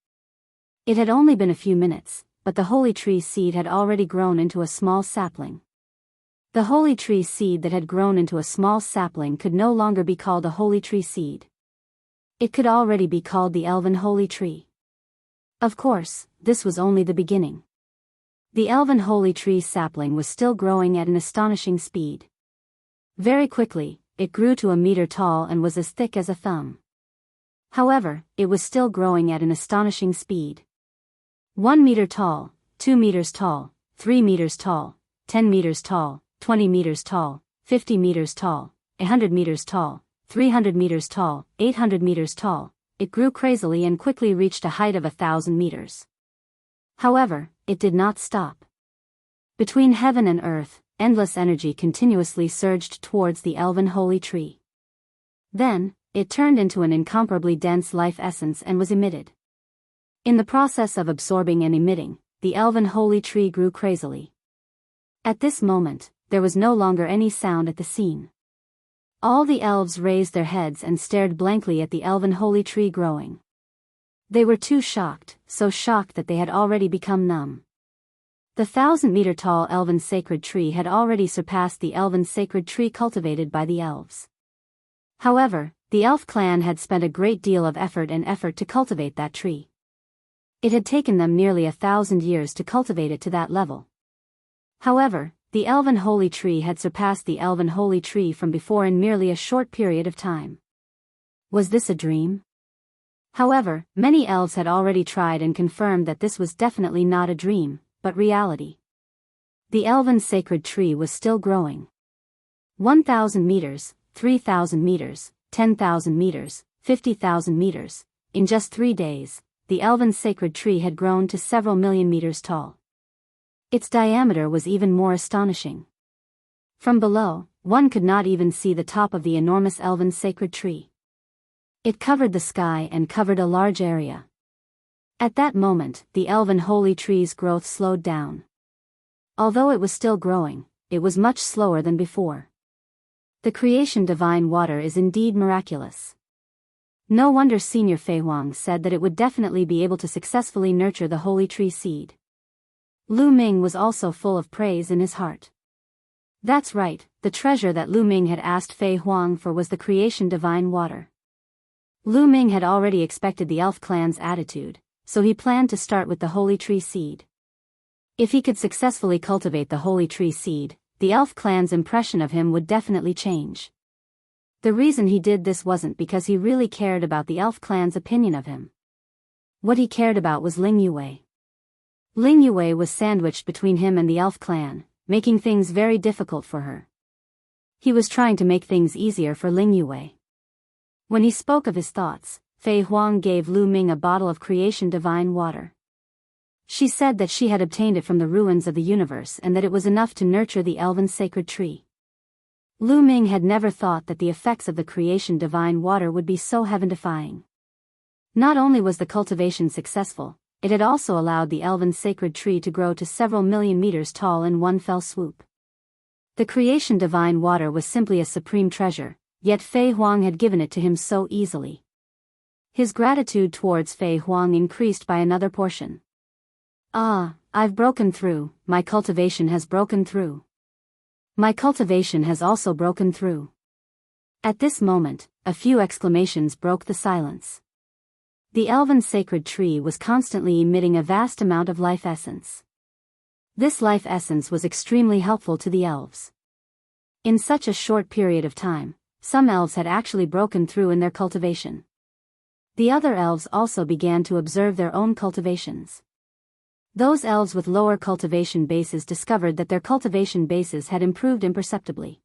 It had only been a few minutes, but the holy tree seed had already grown into a small sapling. The holy tree seed that had grown into a small sapling could no longer be called a holy tree seed. It could already be called the elven holy tree. Of course, this was only the beginning. The elven holy tree sapling was still growing at an astonishing speed. Very quickly, it grew to a meter tall and was as thick as a thumb. However, it was still growing at an astonishing speed. 1 meter tall, 2 meters tall, 3 meters tall, 10 meters tall, 20 meters tall, 50 meters tall, 100 meters tall, 300 meters tall, 800 meters tall. It grew crazily and quickly reached a height of 1,000 meters. However, it did not stop. Between heaven and earth, endless energy continuously surged towards the elven holy tree. Then, it turned into an incomparably dense life essence and was emitted. In the process of absorbing and emitting, the elven holy tree grew crazily. At this moment, there was no longer any sound at the scene. All the elves raised their heads and stared blankly at the elven holy tree growing. They were too shocked, so shocked that they had already become numb. The 1,000-meter-tall elven sacred tree had already surpassed the elven sacred tree cultivated by the elves. However, the elf clan had spent a great deal of effort to cultivate that tree. It had taken them nearly 1,000 years to cultivate it to that level. However, the elven holy tree had surpassed the elven holy tree from before in merely a short period of time. Was this a dream? However, many elves had already tried and confirmed that this was definitely not a dream, but reality. The elven sacred tree was still growing. 1,000 meters, 3,000 meters, 10,000 meters, 50,000 meters. In just 3 days, the elven sacred tree had grown to several million meters tall. Its diameter was even more astonishing. From below, one could not even see the top of the enormous elven sacred tree. It covered the sky and covered a large area. At that moment, the elven holy tree's growth slowed down. Although it was still growing, it was much slower than before. The creation divine water is indeed miraculous. No wonder Senior Fei Huang said that it would definitely be able to successfully nurture the holy tree seed. Lu Ming was also full of praise in his heart. That's right, the treasure that Lu Ming had asked Fei Huang for was the creation divine water. Lu Ming had already expected the elf clan's attitude, so he planned to start with the holy tree seed. If he could successfully cultivate the holy tree seed, the elf clan's impression of him would definitely change. The reason he did this wasn't because he really cared about the elf clan's opinion of him. What he cared about was Ling Yue. Ling Yue was sandwiched between him and the elf clan, making things very difficult for her. He was trying to make things easier for Ling Yue. When he spoke of his thoughts, Fei Huang gave Lu Ming a bottle of creation divine water. She said that she had obtained it from the ruins of the universe and that it was enough to nurture the elven sacred tree. Lu Ming had never thought that the effects of the creation divine water would be so heaven-defying. Not only was the cultivation successful, it had also allowed the elven sacred tree to grow to several million meters tall in one fell swoop. The creation divine water was simply a supreme treasure, yet Fei Huang had given it to him so easily. His gratitude towards Fei Huang increased by another portion. Ah, I've broken through, my cultivation has broken through. My cultivation has also broken through. At this moment, a few exclamations broke the silence. The elven sacred tree was constantly emitting a vast amount of life essence. This life essence was extremely helpful to the elves. In such a short period of time, some elves had actually broken through in their cultivation. The other elves also began to observe their own cultivations. Those elves with lower cultivation bases discovered that their cultivation bases had improved imperceptibly.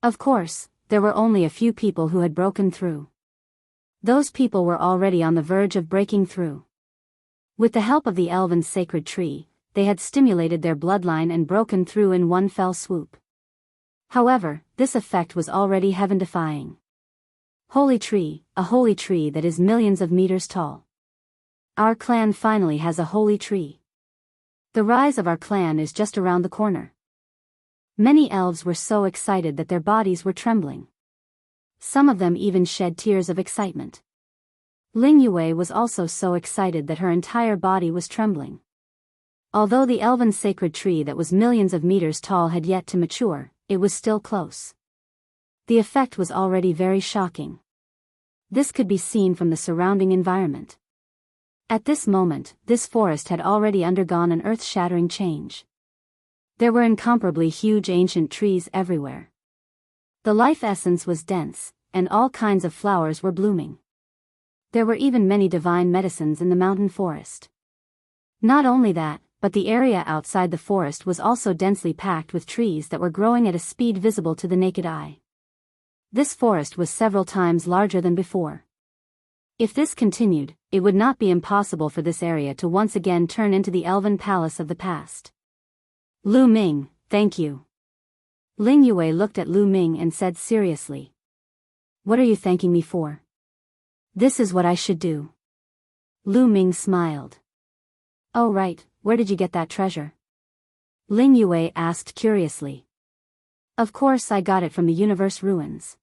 Of course, there were only a few people who had broken through. Those people were already on the verge of breaking through. With the help of the elven sacred tree, they had stimulated their bloodline and broken through in one fell swoop. However, this effect was already heaven-defying. Holy tree, a holy tree that is millions of meters tall. Our clan finally has a holy tree. The rise of our clan is just around the corner. Many elves were so excited that their bodies were trembling. Some of them even shed tears of excitement. Ling Yue was also so excited that her entire body was trembling. Although the elven sacred tree that was millions of meters tall had yet to mature, it was still close. The effect was already very shocking. This could be seen from the surrounding environment. At this moment, this forest had already undergone an earth-shattering change. There were incomparably huge ancient trees everywhere. The life essence was dense, and all kinds of flowers were blooming. There were even many divine medicines in the mountain forest. Not only that, but the area outside the forest was also densely packed with trees that were growing at a speed visible to the naked eye. This forest was several times larger than before. If this continued, it would not be impossible for this area to once again turn into the elven palace of the past. Lu Ming, thank you. Ling Yue looked at Lu Ming and said seriously. What are you thanking me for? This is what I should do. Lu Ming smiled. Oh right, where did you get that treasure? Ling Yue asked curiously. Of course I got it from the universe ruins.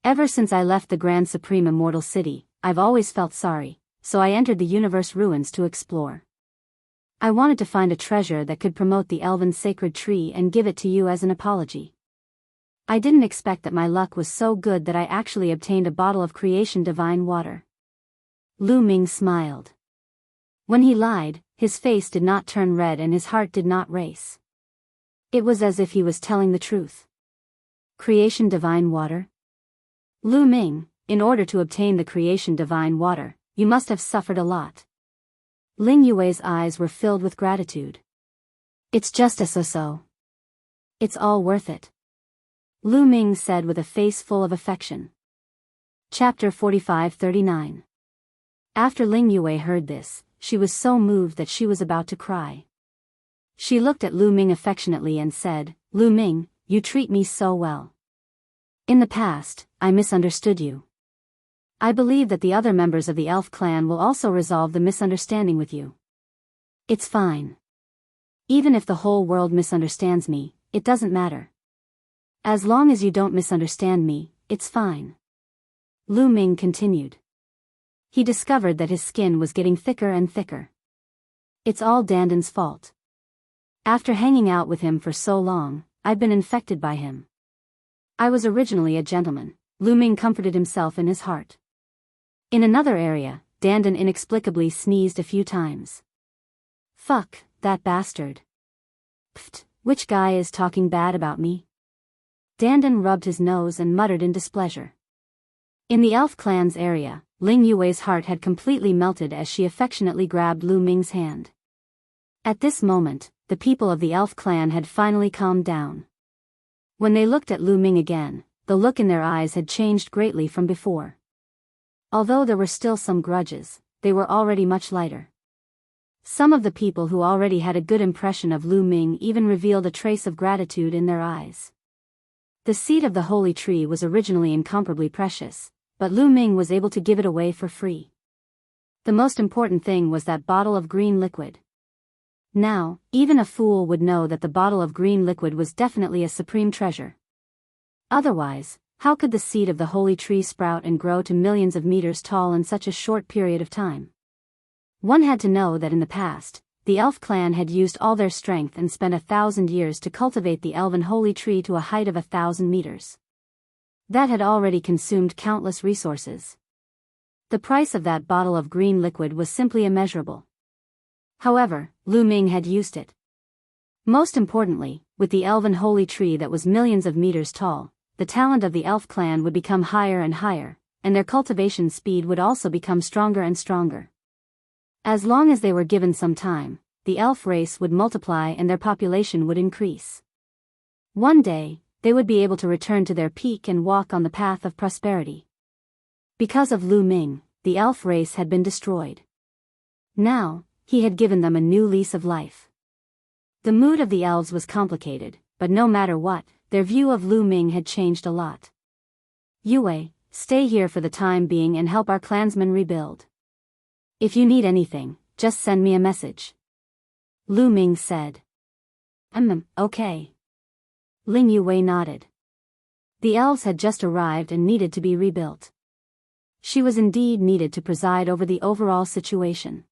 Ever since I left the Grand Supreme Immortal City, I've always felt sorry, so I entered the universe ruins to explore. I wanted to find a treasure that could promote the elven sacred tree and give it to you as an apology. I didn't expect that my luck was so good that I actually obtained a bottle of creation divine water. Lu Ming smiled. When he lied, his face did not turn red and his heart did not race. It was as if he was telling the truth. Creation divine water? Lu Ming, in order to obtain the creation divine water, you must have suffered a lot. Ling Yue's eyes were filled with gratitude. It's just a so-so. It's all worth it. Lu Ming said with a face full of affection. Chapter 45-39. After Ling Yue heard this, she was so moved that she was about to cry. She looked at Lu Ming affectionately and said, Lu Ming, you treat me so well. In the past, I misunderstood you. I believe that the other members of the elf clan will also resolve the misunderstanding with you. It's fine. Even if the whole world misunderstands me, it doesn't matter. As long as you don't misunderstand me, it's fine. Lu Ming continued. He discovered that his skin was getting thicker and thicker. It's all Dandan's fault. After hanging out with him for so long, I've been infected by him. I was originally a gentleman, Lu Ming comforted himself in his heart. In another area, Dandan inexplicably sneezed a few times. Fuck, that bastard. Pfft, which guy is talking bad about me? Dandan rubbed his nose and muttered in displeasure. In the elf clan's area, Ling Yue's heart had completely melted as she affectionately grabbed Lu Ming's hand. At this moment, the people of the elf clan had finally calmed down. When they looked at Lu Ming again, the look in their eyes had changed greatly from before. Although there were still some grudges, they were already much lighter. Some of the people who already had a good impression of Lu Ming even revealed a trace of gratitude in their eyes. The seed of the holy tree was originally incomparably precious, but Lu Ming was able to give it away for free. The most important thing was that bottle of green liquid. Now, even a fool would know that the bottle of green liquid was definitely a supreme treasure. Otherwise, how could the seed of the holy tree sprout and grow to millions of meters tall in such a short period of time? One had to know that in the past, the elf clan had used all their strength and spent 1,000 years to cultivate the elven holy tree to a height of 1,000 meters. That had already consumed countless resources. The price of that bottle of green liquid was simply immeasurable. However, Lu Ming had used it. Most importantly, with the elven holy tree that was millions of meters tall, the talent of the elf clan would become higher and higher, and their cultivation speed would also become stronger and stronger. As long as they were given some time, the elf race would multiply and their population would increase. One day, they would be able to return to their peak and walk on the path of prosperity. Because of Lu Ming, the elf race had been destroyed. Now, he had given them a new lease of life. The mood of the elves was complicated, but no matter what, their view of Lu Ming had changed a lot. Yue, stay here for the time being and help our clansmen rebuild. If you need anything, just send me a message. Lu Ming said. Okay. Ling Yue nodded. The elves had just arrived and needed to be rebuilt. She was indeed needed to preside over the overall situation.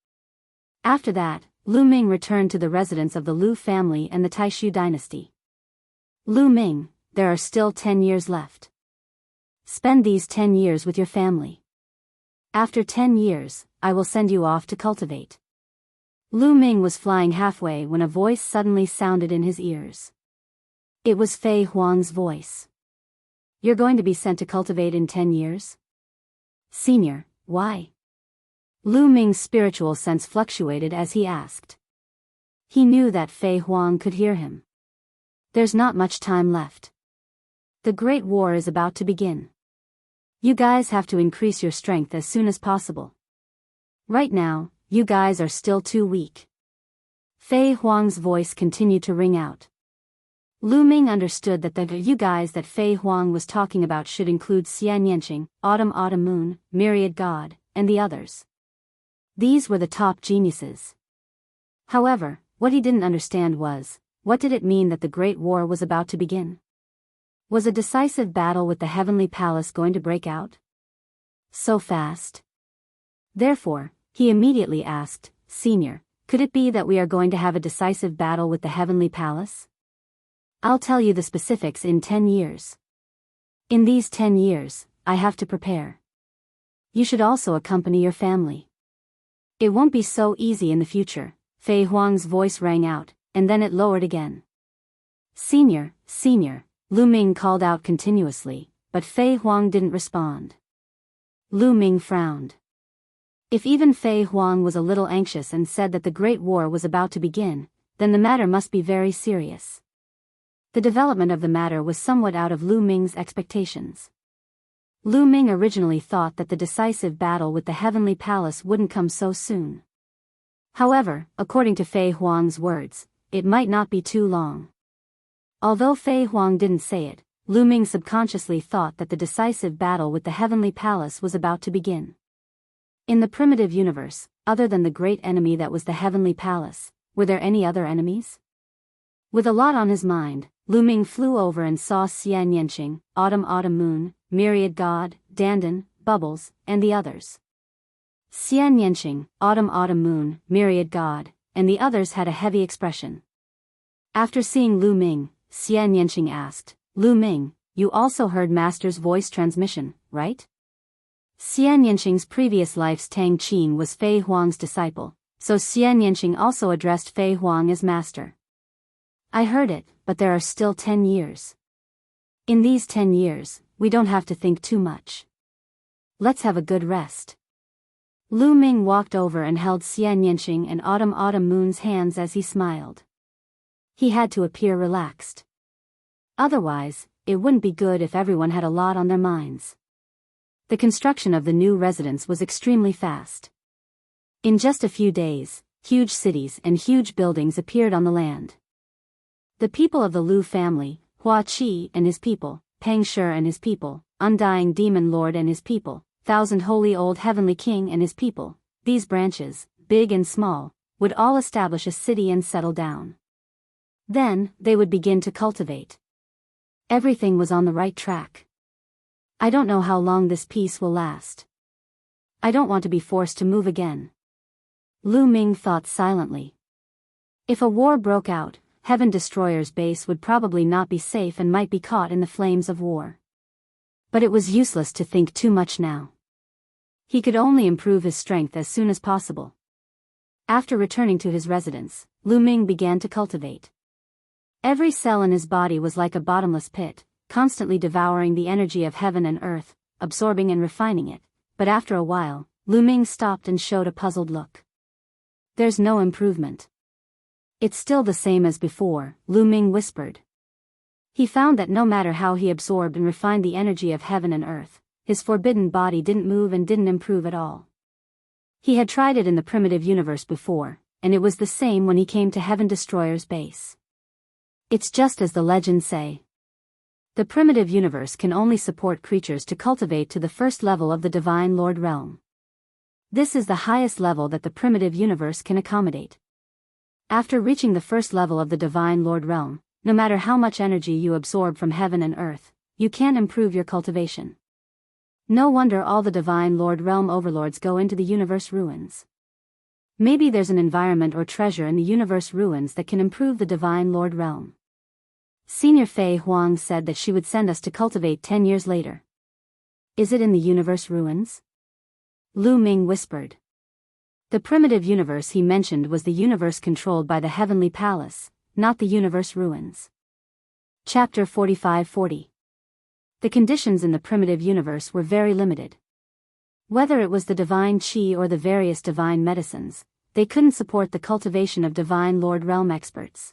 After that, Lu Ming returned to the residence of the Lu family and the Taishu dynasty. Lu Ming, there are still 10 years left. Spend these 10 years with your family. After 10 years, I will send you off to cultivate. Lu Ming was flying halfway when a voice suddenly sounded in his ears. It was Fei Huang's voice. You're going to be sent to cultivate in 10 years? Senior, why? Lu Ming's spiritual sense fluctuated as he asked. He knew that Fei Huang could hear him. There's not much time left. The Great War is about to begin. You guys have to increase your strength as soon as possible. Right now, you guys are still too weak. Fei Huang's voice continued to ring out. Lu Ming understood that the you guys that Fei Huang was talking about should include Xian Yanqing, Autumn Moon, Myriad God, and the others. These were the top geniuses. However, what he didn't understand was, what did it mean that the Great War was about to begin? Was a decisive battle with the Heavenly Palace going to break out? So fast? Therefore, he immediately asked, Senior, could it be that we are going to have a decisive battle with the Heavenly Palace? I'll tell you the specifics in 10 years. In these 10 years, I have to prepare. You should also accompany your family. It won't be so easy in the future. Fei Huang's voice rang out, and then it lowered again. Senior, Lu Ming called out continuously, but Fei Huang didn't respond. Lu Ming frowned. If even Fei Huang was a little anxious and said that the Great War was about to begin, then the matter must be very serious. The development of the matter was somewhat out of Lu Ming's expectations. Lu Ming originally thought that the decisive battle with the Heavenly Palace wouldn't come so soon. However, according to Fei Huang's words, it might not be too long. Although Fei Huang didn't say it, Lu Ming subconsciously thought that the decisive battle with the Heavenly Palace was about to begin. In the primitive universe, other than the great enemy that was the Heavenly Palace, were there any other enemies? With a lot on his mind, Lu Ming flew over and saw Xian Yanqing, Autumn Moon, Myriad God, Dandan, Bubbles, and the others. Xian Yanqing, Autumn Moon, Myriad God, and the others had a heavy expression. After seeing Lu Ming, Xian Yanqing asked, Lu Ming, you also heard Master's voice transmission, right? Xian Yanqing's previous life's Tang Qin was Fei Huang's disciple, so Xian Yanqing also addressed Fei Huang as Master. I heard it, but there are still 10 years. In these 10 years, we don't have to think too much. Let's have a good rest. Lu Ming walked over and held Xian Yanqing and Autumn Moon's hands as he smiled. He had to appear relaxed. Otherwise, it wouldn't be good if everyone had a lot on their minds. The construction of the new residence was extremely fast. In just a few days, huge cities and huge buildings appeared on the land. The people of the Lu family, Hua Qi and his people, Peng Shi and his people, Undying Demon Lord and his people, Thousand Holy Old Heavenly King and his people, these branches, big and small, would all establish a city and settle down. Then, they would begin to cultivate. Everything was on the right track. I don't know how long this peace will last. I don't want to be forced to move again. Lu Ming thought silently. If a war broke out, Heaven Destroyer's base would probably not be safe and might be caught in the flames of war. But it was useless to think too much now. He could only improve his strength as soon as possible. After returning to his residence, Lu Ming began to cultivate. Every cell in his body was like a bottomless pit, constantly devouring the energy of heaven and earth, absorbing and refining it, but after a while, Lu Ming stopped and showed a puzzled look. There's no improvement. It's still the same as before, Lu Ming whispered. He found that no matter how he absorbed and refined the energy of heaven and earth, his forbidden body didn't move and didn't improve at all. He had tried it in the primitive universe before, and it was the same when he came to Heaven Destroyer's base. It's just as the legends say. The primitive universe can only support creatures to cultivate to the first level of the Divine Lord realm. This is the highest level that the primitive universe can accommodate. After reaching the first level of the Divine Lord realm, no matter how much energy you absorb from heaven and earth, you can't improve your cultivation. No wonder all the Divine Lord realm overlords go into the universe ruins. Maybe there's an environment or treasure in the universe ruins that can improve the Divine Lord realm. Senior Fei Huang said that she would send us to cultivate 10 years later. Is it in the universe ruins? Lu Ming whispered. The primitive universe he mentioned was the universe controlled by the Heavenly Palace, not the universe ruins. Chapter 45-40. The conditions in the primitive universe were very limited. Whether it was the divine qi or the various divine medicines, they couldn't support the cultivation of Divine Lord Realm experts.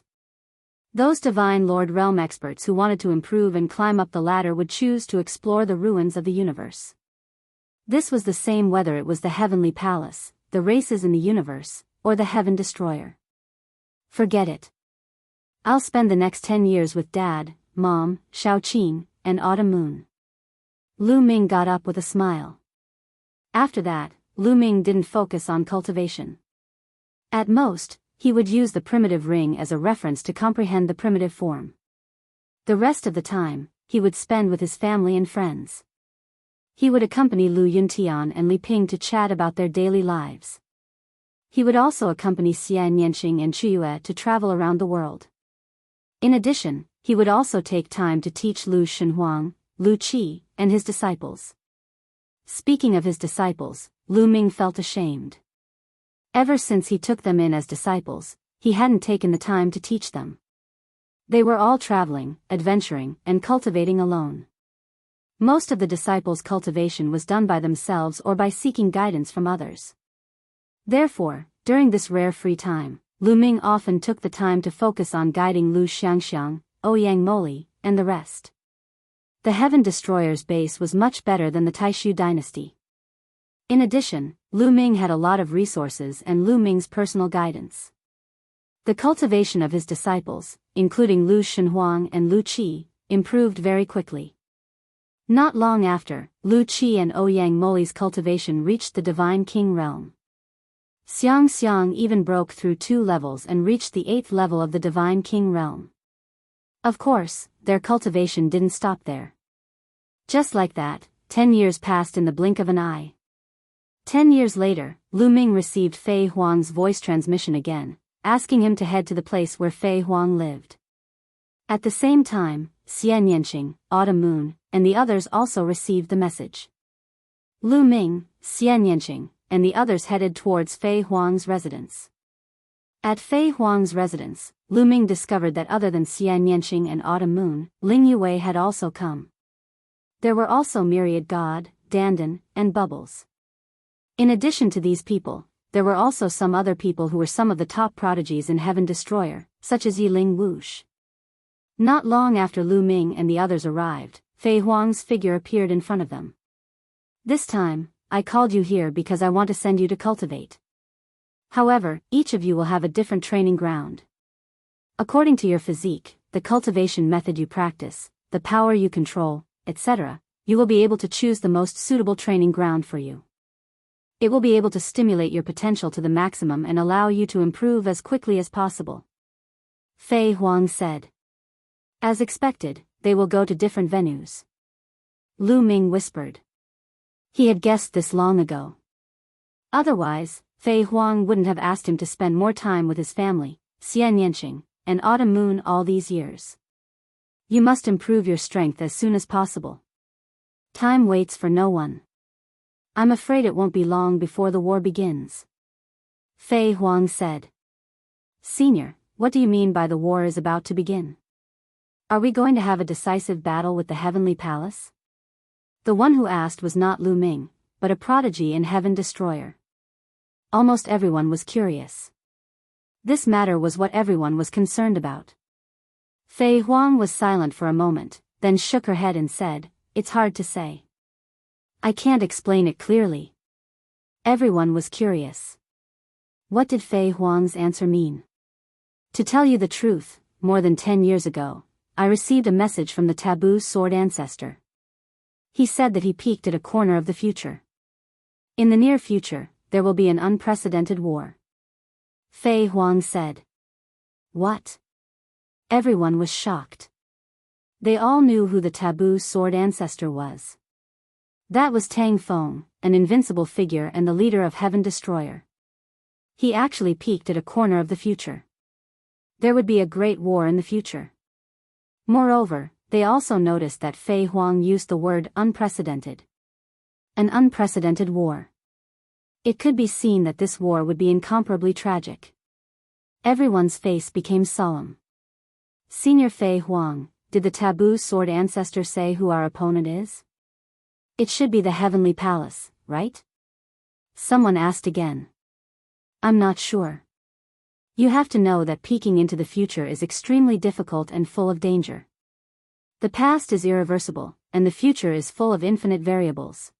Those Divine Lord Realm experts who wanted to improve and climb up the ladder would choose to explore the ruins of the universe. This was the same whether it was the Heavenly Palace, the races in the universe, or the Heaven Destroyer. Forget it. I'll spend the next 10 years with Dad, Mom, Xiaoqin, and Autumn Moon. Lu Ming got up with a smile. After that, Lu Ming didn't focus on cultivation. At most, he would use the primitive ring as a reference to comprehend the primitive form. The rest of the time, he would spend with his family and friends. He would accompany Lu Yuntian and Li Ping to chat about their daily lives. He would also accompany Xian Yanqing and Chuyue to travel around the world. In addition, he would also take time to teach Lu Shenhuang, Lu Qi, and his disciples. Speaking of his disciples, Lu Ming felt ashamed. Ever since he took them in as disciples, he hadn't taken the time to teach them. They were all traveling, adventuring, and cultivating alone. Most of the disciples' cultivation was done by themselves or by seeking guidance from others. Therefore, during this rare free time, Lu Ming often took the time to focus on guiding Lu Xiangxiang, Ouyang Moli, and the rest. The Heaven Destroyer's base was much better than the Taishu dynasty. In addition, Lu Ming had a lot of resources and Lu Ming's personal guidance. The cultivation of his disciples, including Lu Shenhuang and Lu Qi, improved very quickly. Not long after, Lu Qi and Ouyang Moli's cultivation reached the Divine King realm. Xiang Xiang even broke through 2 levels and reached the 8th level of the Divine King realm. Of course, their cultivation didn't stop there. Just like that, 10 years passed in the blink of an eye. 10 years later, Lu Ming received Fei Huang's voice transmission again, asking him to head to the place where Fei Huang lived. At the same time, Xian Yanqing, Autumn Moon, and the others also received the message. Lu Ming, Xian Yanqing, and the others headed towards Fei Huang's residence. At Fei Huang's residence, Lu Ming discovered that other than Xian Yanqing and Autumn Moon, Ling Yue had also come. There were also Myriad God, Dandan, and Bubbles. In addition to these people, there were also some other people who were some of the top prodigies in Heaven Destroyer, such as Yiling Wush. Not long after Lu Ming and the others arrived, Fei Huang's figure appeared in front of them. This time, I called you here because I want to send you to cultivate. However, each of you will have a different training ground. According to your physique, the cultivation method you practice, the power you control, etc., you will be able to choose the most suitable training ground for you. It will be able to stimulate your potential to the maximum and allow you to improve as quickly as possible. Fei Huang said. As expected, they will go to different venues. Lu Ming whispered. He had guessed this long ago. Otherwise, Fei Huang wouldn't have asked him to spend more time with his family, Xian Yanqing, and Autumn Moon all these years. You must improve your strength as soon as possible. Time waits for no one. I'm afraid it won't be long before the war begins. Fei Huang said. Senior, what do you mean by the war is about to begin? Are we going to have a decisive battle with the Heavenly Palace? The one who asked was not Lu Ming, but a prodigy in Heaven Destroyer. Almost everyone was curious. This matter was what everyone was concerned about. Fei Huang was silent for a moment, then shook her head and said, It's hard to say. I can't explain it clearly. Everyone was curious. What did Fei Huang's answer mean? To tell you the truth, more than 10 years ago, I received a message from the taboo sword ancestor. He said that he peeked at a corner of the future. In the near future, there will be an unprecedented war. Fei Huang said. What? Everyone was shocked. They all knew who the taboo sword ancestor was. That was Tang Feng, an invincible figure and the leader of Heaven Destroyer. He actually peeked at a corner of the future. There would be a great war in the future. Moreover, they also noticed that Fei Huang used the word unprecedented. An unprecedented war. It could be seen that this war would be incomparably tragic. Everyone's face became solemn. Senior Fei Huang, did the taboo sword ancestor say who our opponent is? It should be the Heavenly Palace, right? Someone asked again. I'm not sure. You have to know that peeking into the future is extremely difficult and full of danger. The past is irreversible, and the future is full of infinite variables.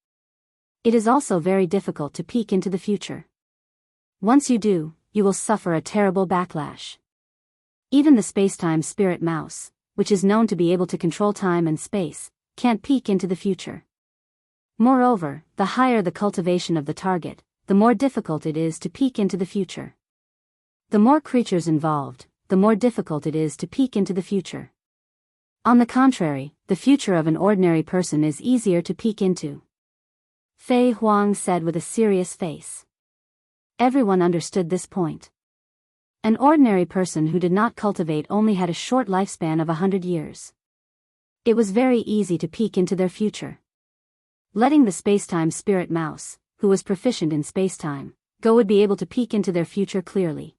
It is also very difficult to peek into the future. Once you do, you will suffer a terrible backlash. Even the space-time spirit mouse, which is known to be able to control time and space, can't peek into the future. Moreover, the higher the cultivation of the target, the more difficult it is to peek into the future. The more creatures involved, the more difficult it is to peek into the future. On the contrary, the future of an ordinary person is easier to peek into. Fei Huang said with a serious face. Everyone understood this point. An ordinary person who did not cultivate only had a short lifespan of 100 years. It was very easy to peek into their future. Letting the spacetime spirit mouse, who was proficient in spacetime, go would be able to peek into their future clearly.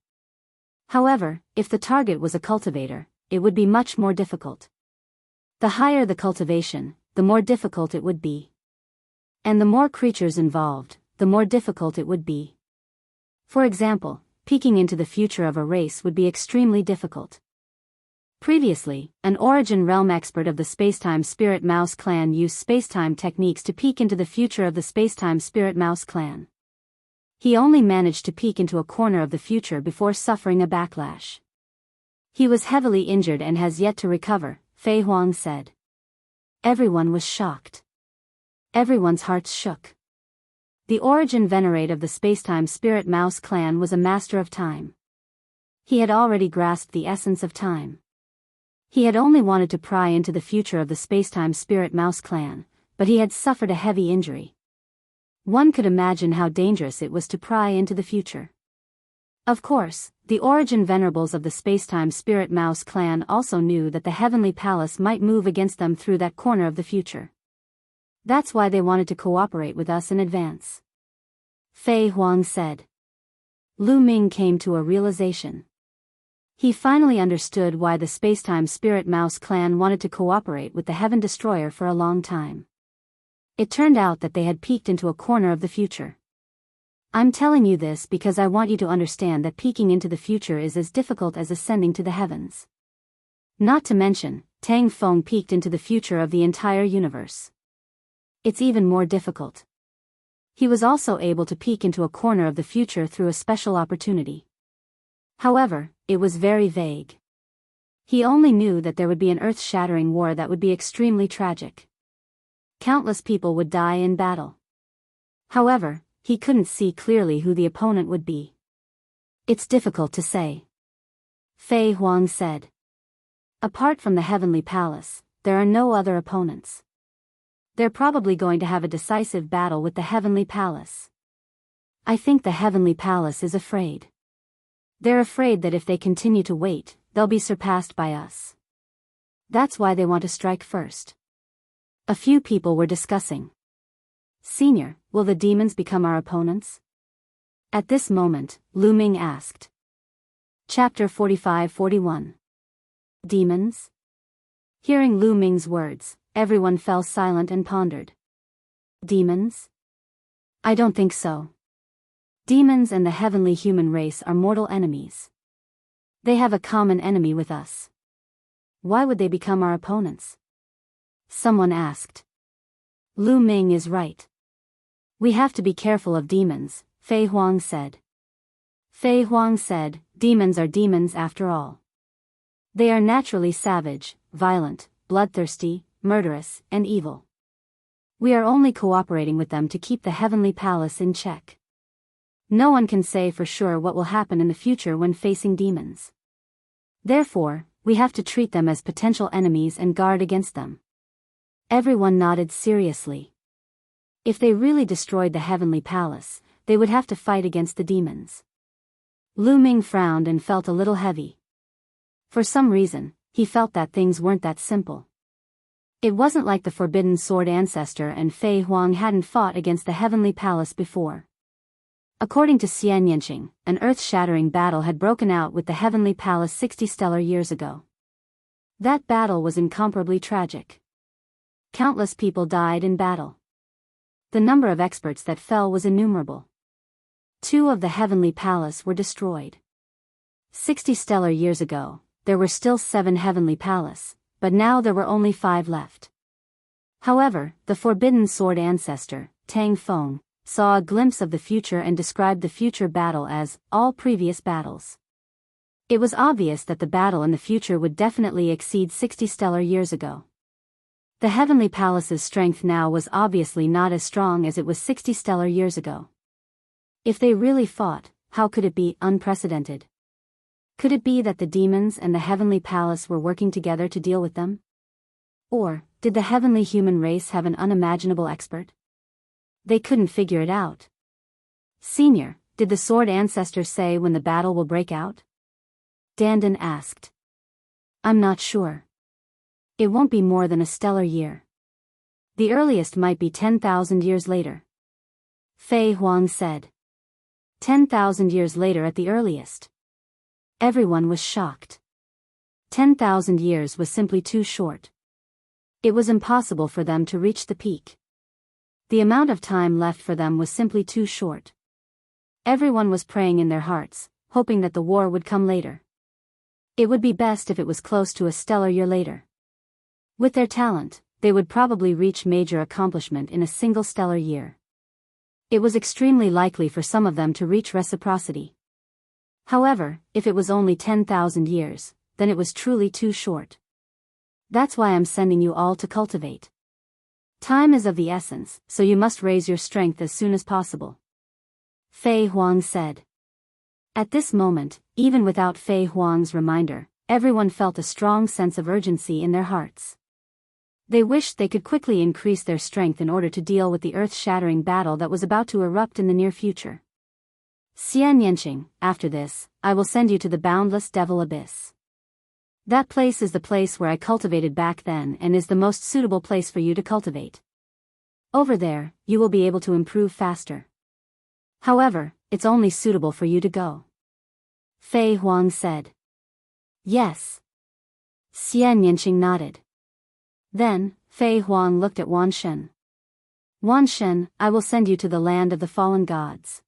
However, if the target was a cultivator, it would be much more difficult. The higher the cultivation, the more difficult it would be. And the more creatures involved, the more difficult it would be. For example, peeking into the future of a race would be extremely difficult. Previously, an Origin Realm expert of the Spacetime Spirit Mouse clan used spacetime techniques to peek into the future of the Spacetime Spirit Mouse clan. He only managed to peek into a corner of the future before suffering a backlash. He was heavily injured and has yet to recover, Fei Huang said. Everyone was shocked. Everyone's hearts shook. The Origin Venerate of the Spacetime Spirit Mouse clan was a master of time. He had already grasped the essence of time. He had only wanted to pry into the future of the Spacetime Spirit Mouse clan, but he had suffered a heavy injury. One could imagine how dangerous it was to pry into the future. Of course, the Origin Venerables of the Spacetime Spirit Mouse clan also knew that the Heavenly Palace might move against them through that corner of the future. That's why they wanted to cooperate with us in advance. Fei Huang said. Lu Ming came to a realization. He finally understood why the Spacetime Spirit Mouse clan wanted to cooperate with the Heaven Destroyer for a long time. It turned out that they had peeked into a corner of the future. I'm telling you this because I want you to understand that peeking into the future is as difficult as ascending to the heavens. Not to mention, Tang Feng peeked into the future of the entire universe. It's even more difficult. He was also able to peek into a corner of the future through a special opportunity. However, it was very vague. He only knew that there would be an earth-shattering war that would be extremely tragic. Countless people would die in battle. However, he couldn't see clearly who the opponent would be. It's difficult to say. Fei Huang said. Apart from the Heavenly Palace, there are no other opponents. They're probably going to have a decisive battle with the Heavenly Palace. I think the Heavenly Palace is afraid. They're afraid that if they continue to wait, they'll be surpassed by us. That's why they want to strike first. A few people were discussing. Senior, will the demons become our opponents? At this moment, Lu Ming asked. Chapter 45-41. Demons? Hearing Lu Ming's words, everyone fell silent and pondered. Demons? I don't think so. Demons and the heavenly human race are mortal enemies. They have a common enemy with us. Why would they become our opponents? Someone asked. Lu Ming is right. We have to be careful of demons, Fei Huang said. Fei Huang said, demons are demons after all. They are naturally savage, violent, bloodthirsty, murderous, and evil. We are only cooperating with them to keep the Heavenly Palace in check. No one can say for sure what will happen in the future when facing demons. Therefore, we have to treat them as potential enemies and guard against them. Everyone nodded seriously. If they really destroyed the Heavenly Palace, they would have to fight against the demons. Lu Ming frowned and felt a little heavy. For some reason, he felt that things weren't that simple. It wasn't like the Forbidden Sword ancestor and Fei Huang hadn't fought against the Heavenly Palace before. According to Enchanting, an earth-shattering battle had broken out with the Heavenly Palace 60 stellar years ago. That battle was incomparably tragic. Countless people died in battle. The number of experts that fell was innumerable. 2 of the Heavenly Palace were destroyed. 60 stellar years ago, there were still 7 Heavenly Palace, but now there were only 5 left. However, the Forbidden Sword ancestor, Tang Feng, saw a glimpse of the future and described the future battle as all previous battles. It was obvious that the battle in the future would definitely exceed 60 stellar years ago. The Heavenly Palace's strength now was obviously not as strong as it was 60 stellar years ago. If they really fought, how could it be unprecedented? Could it be that the demons and the Heavenly Palace were working together to deal with them? Or, did the heavenly human race have an unimaginable expert? They couldn't figure it out. Senior, did the sword ancestor say when the battle will break out? Dandan asked. I'm not sure. It won't be more than a stellar year. The earliest might be 10,000 years later. Fei Huang said. 10,000 years later at the earliest. Everyone was shocked. 10,000 years was simply too short. It was impossible for them to reach the peak. The amount of time left for them was simply too short. Everyone was praying in their hearts, hoping that the war would come later. It would be best if it was close to a stellar year later. With their talent, they would probably reach major accomplishment in a single stellar year. It was extremely likely for some of them to reach reciprocity. However, if it was only 10,000 years, then it was truly too short. That's why I'm sending you all to cultivate. Time is of the essence, so you must raise your strength as soon as possible. Fei Huang said. At this moment, even without Fei Huang's reminder, everyone felt a strong sense of urgency in their hearts. They wished they could quickly increase their strength in order to deal with the earth-shattering battle that was about to erupt in the near future. Xianyinqing, after this, I will send you to the boundless devil abyss. That place is the place where I cultivated back then and is the most suitable place for you to cultivate. Over there, you will be able to improve faster. However, it's only suitable for you to go. Fei Huang said. Yes. Xianyinqing nodded. Then, Fei Huang looked at Wan Shen. Wan Shen, I will send you to the land of the fallen gods.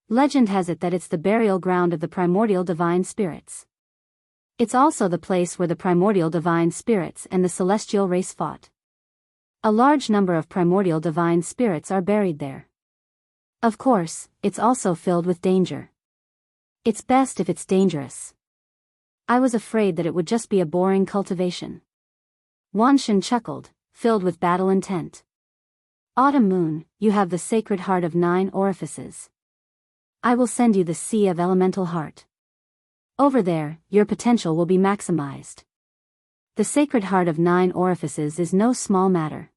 Legend has it that it's the burial ground of the primordial divine spirits. It's also the place where the primordial divine spirits and the celestial race fought. A large number of primordial divine spirits are buried there. Of course, it's also filled with danger. It's best if it's dangerous. I was afraid that it would just be a boring cultivation. Wan Shen chuckled, filled with battle intent. Autumn Moon, you have the sacred heart of 9 orifices. I will send you the Sea of Elemental Heart. Over there, your potential will be maximized. The sacred heart of 9 orifices is no small matter.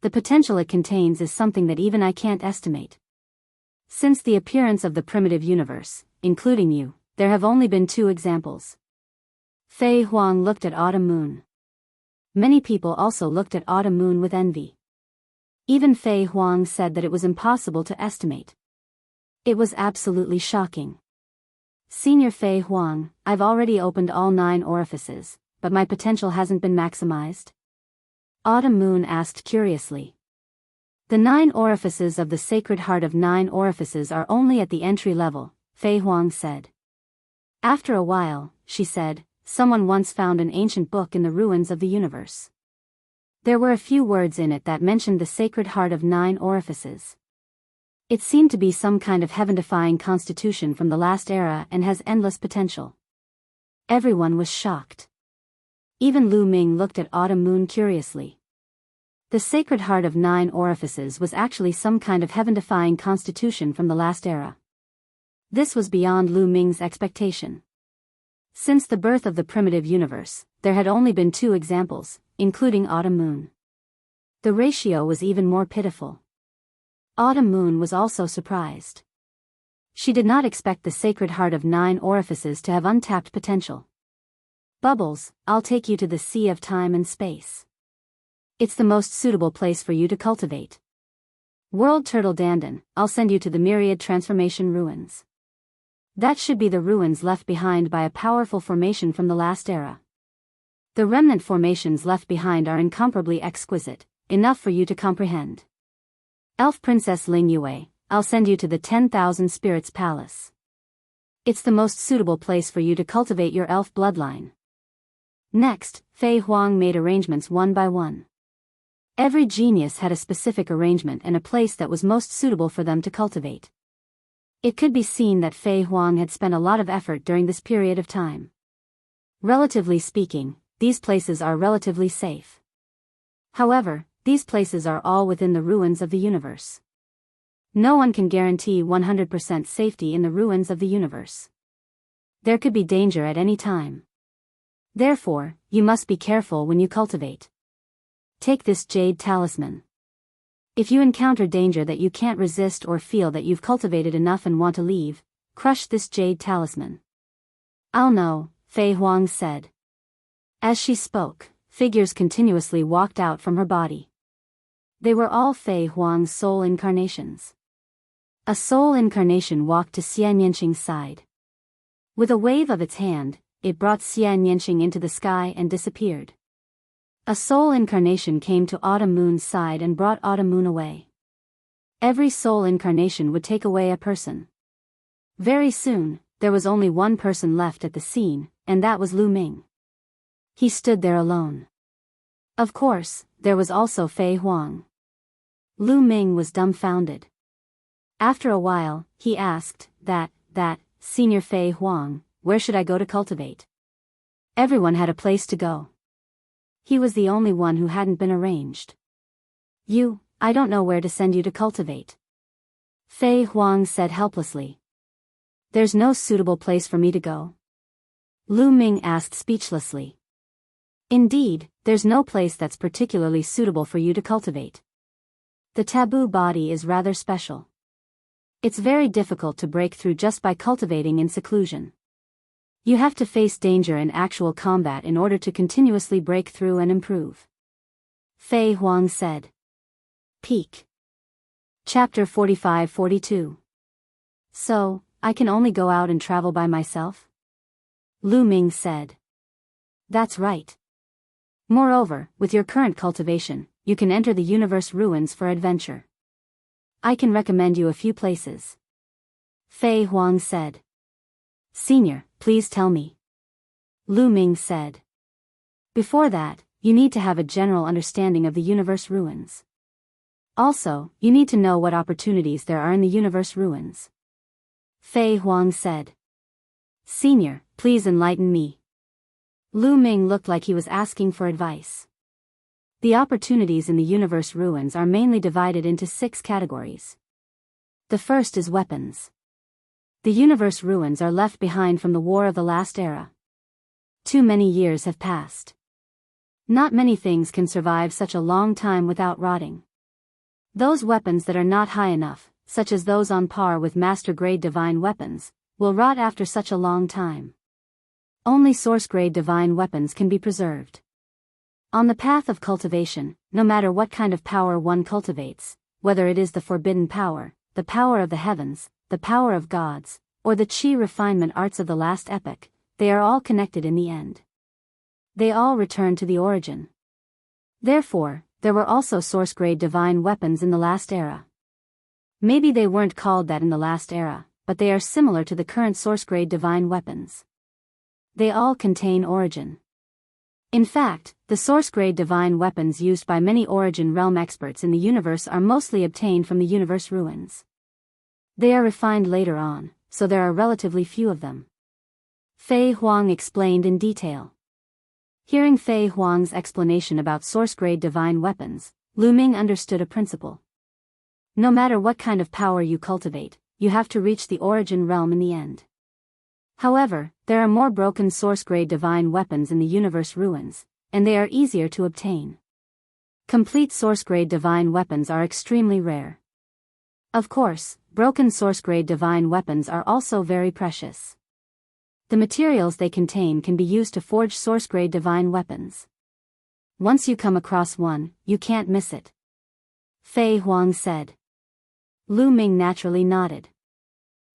The potential it contains is something that even I can't estimate. Since the appearance of the primitive universe, including you, there have only been 2 examples. Fei Huang looked at Autumn Moon. Many people also looked at Autumn Moon with envy. Even Fei Huang said that it was impossible to estimate. It was absolutely shocking. Senior Fei Huang, I've already opened all 9 orifices, but my potential hasn't been maximized? Autumn Moon asked curiously. The 9 orifices of the sacred heart of 9 orifices are only at the entry level, Fei Huang said. After a while, she said, someone once found an ancient book in the ruins of the universe. There were a few words in it that mentioned the sacred heart of 9 orifices. It seemed to be some kind of heaven-defying constitution from the last era and has endless potential. Everyone was shocked. Even Lu Ming looked at Autumn Moon curiously. The sacred heart of 9 orifices was actually some kind of heaven-defying constitution from the last era. This was beyond Lu Ming's expectation. Since the birth of the primitive universe, there had only been 2 examples, including Autumn Moon. The ratio was even more pitiful. Autumn Moon was also surprised. She did not expect the sacred heart of 9 orifices to have untapped potential. Bubbles, I'll take you to the Sea of Time and Space. It's the most suitable place for you to cultivate. World Turtle Dandan, I'll send you to the Myriad Transformation Ruins. That should be the ruins left behind by a powerful formation from the last era. The remnant formations left behind are incomparably exquisite, enough for you to comprehend. Elf Princess Ling Yue, I'll send you to the 10,000 Spirits Palace. It's the most suitable place for you to cultivate your elf bloodline. Next, Fei Huang made arrangements one by one. Every genius had a specific arrangement and a place that was most suitable for them to cultivate. It could be seen that Fei Huang had spent a lot of effort during this period of time. Relatively speaking, these places are relatively safe. However, these places are all within the ruins of the universe. No one can guarantee 100% safety in the ruins of the universe. There could be danger at any time. Therefore, you must be careful when you cultivate. Take this jade talisman. If you encounter danger that you can't resist or feel that you've cultivated enough and want to leave, crush this jade talisman. I'll know, Fei Huang said. As she spoke, figures continuously walked out from her body. They were all Fei Huang's soul incarnations. A soul incarnation walked to Xian Yanqing's side. With a wave of its hand, it brought Xian Yanqing into the sky and disappeared. A soul incarnation came to Autumn Moon's side and brought Autumn Moon away. Every soul incarnation would take away a person. Very soon, there was only one person left at the scene, and that was Lu Ming. He stood there alone. Of course, there was also Fei Huang. Lu Ming was dumbfounded. After a while, he asked, that, Senior Fei Huang, where should I go to cultivate? Everyone had a place to go. He was the only one who hadn't been arranged. I don't know where to send you to cultivate. Fei Huang said helplessly. There's no suitable place for me to go? Lu Ming asked speechlessly. Indeed, there's no place that's particularly suitable for you to cultivate. The taboo body is rather special. It's very difficult to break through just by cultivating in seclusion. You have to face danger in actual combat in order to continuously break through and improve. Fei Huang said. Peak. Chapter 45-42. So, I can only go out and travel by myself? Lu Ming said. That's right. Moreover, with your current cultivation, you can enter the universe ruins for adventure. I can recommend you a few places. Fei Huang said. Senior, please tell me. Lu Ming said. Before that, you need to have a general understanding of the universe ruins. Also, you need to know what opportunities there are in the universe ruins. Fei Huang said. Senior, please enlighten me. Lu Ming looked like he was asking for advice. The opportunities in the universe ruins are mainly divided into 6 categories. The first is weapons. The universe ruins are left behind from the War of the Last Era. Too many years have passed. Not many things can survive such a long time without rotting. Those weapons that are not high enough, such as those on par with master-grade divine weapons, will rot after such a long time. Only source-grade divine weapons can be preserved. On the path of cultivation, no matter what kind of power one cultivates, whether it is the forbidden power, the power of the heavens, the power of gods, or the chi refinement arts of the last epoch, they are all connected in the end. They all return to the origin. Therefore, there were also source-grade divine weapons in the last era. Maybe they weren't called that in the last era, but they are similar to the current source-grade divine weapons. They all contain origin. In fact, the source-grade divine weapons used by many origin realm experts in the universe are mostly obtained from the universe ruins. They are refined later on, so there are relatively few of them. Fei Huang explained in detail. Hearing Fei Huang's explanation about source-grade divine weapons, Lu Ming understood a principle. No matter what kind of power you cultivate, you have to reach the origin realm in the end. However, there are more broken source-grade divine weapons in the universe ruins, and they are easier to obtain. Complete source-grade divine weapons are extremely rare. Of course, broken source-grade divine weapons are also very precious. The materials they contain can be used to forge source-grade divine weapons. Once you come across one, you can't miss it. Fei Huang said. Lu Ming naturally nodded.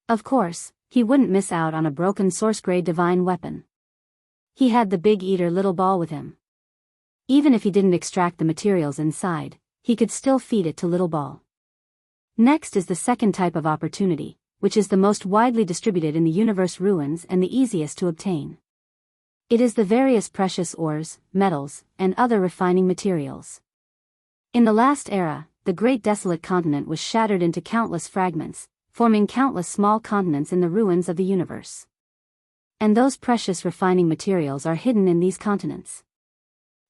Of course, he wouldn't miss out on a broken source-grade divine weapon. He had the big eater little ball with him. Even if he didn't extract the materials inside, he could still feed it to little ball. Next is the second type of opportunity, which is the most widely distributed in the universe ruins and the easiest to obtain. It is the various precious ores, metals, and other refining materials. In the last era, the great desolate continent was shattered into countless fragments, forming countless small continents in the ruins of the universe. And those precious refining materials are hidden in these continents.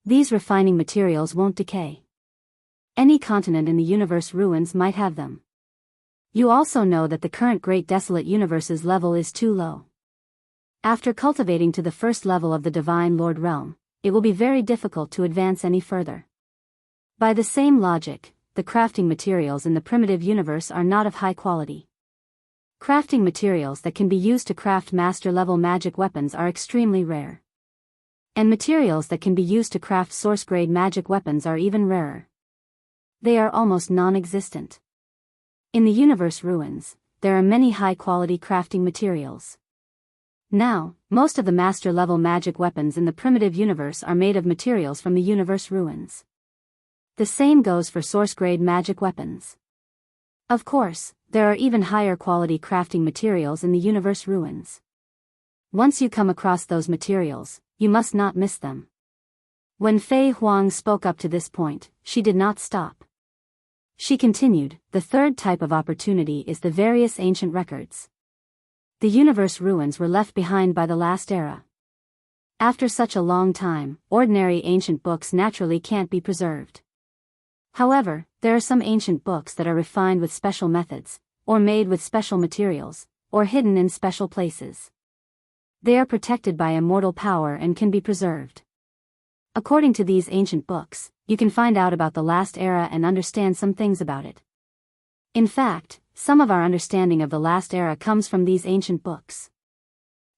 These refining materials won't decay. Any continent in the universe ruins might have them. You also know that the current Great Desolate Universe's level is too low. After cultivating to the first level of the Divine Lord Realm, it will be very difficult to advance any further. By the same logic, the crafting materials in the primitive universe are not of high quality. Crafting materials that can be used to craft master-level magic weapons are extremely rare. And materials that can be used to craft source-grade magic weapons are even rarer. They are almost non-existent. In the universe ruins, there are many high-quality crafting materials. Now, most of the master-level magic weapons in the primitive universe are made of materials from the universe ruins. The same goes for source-grade magic weapons. Of course, there are even higher-quality crafting materials in the universe ruins. Once you come across those materials, you must not miss them. When Fei Huang spoke up to this point, she did not stop. She continued, the third type of opportunity is the various ancient records. The universe ruins were left behind by the last era. After such a long time, ordinary ancient books naturally can't be preserved. However, there are some ancient books that are refined with special methods, or made with special materials, or hidden in special places. They are protected by immortal power and can be preserved. According to these ancient books, you can find out about the last era and understand some things about it. In fact, some of our understanding of the last era comes from these ancient books.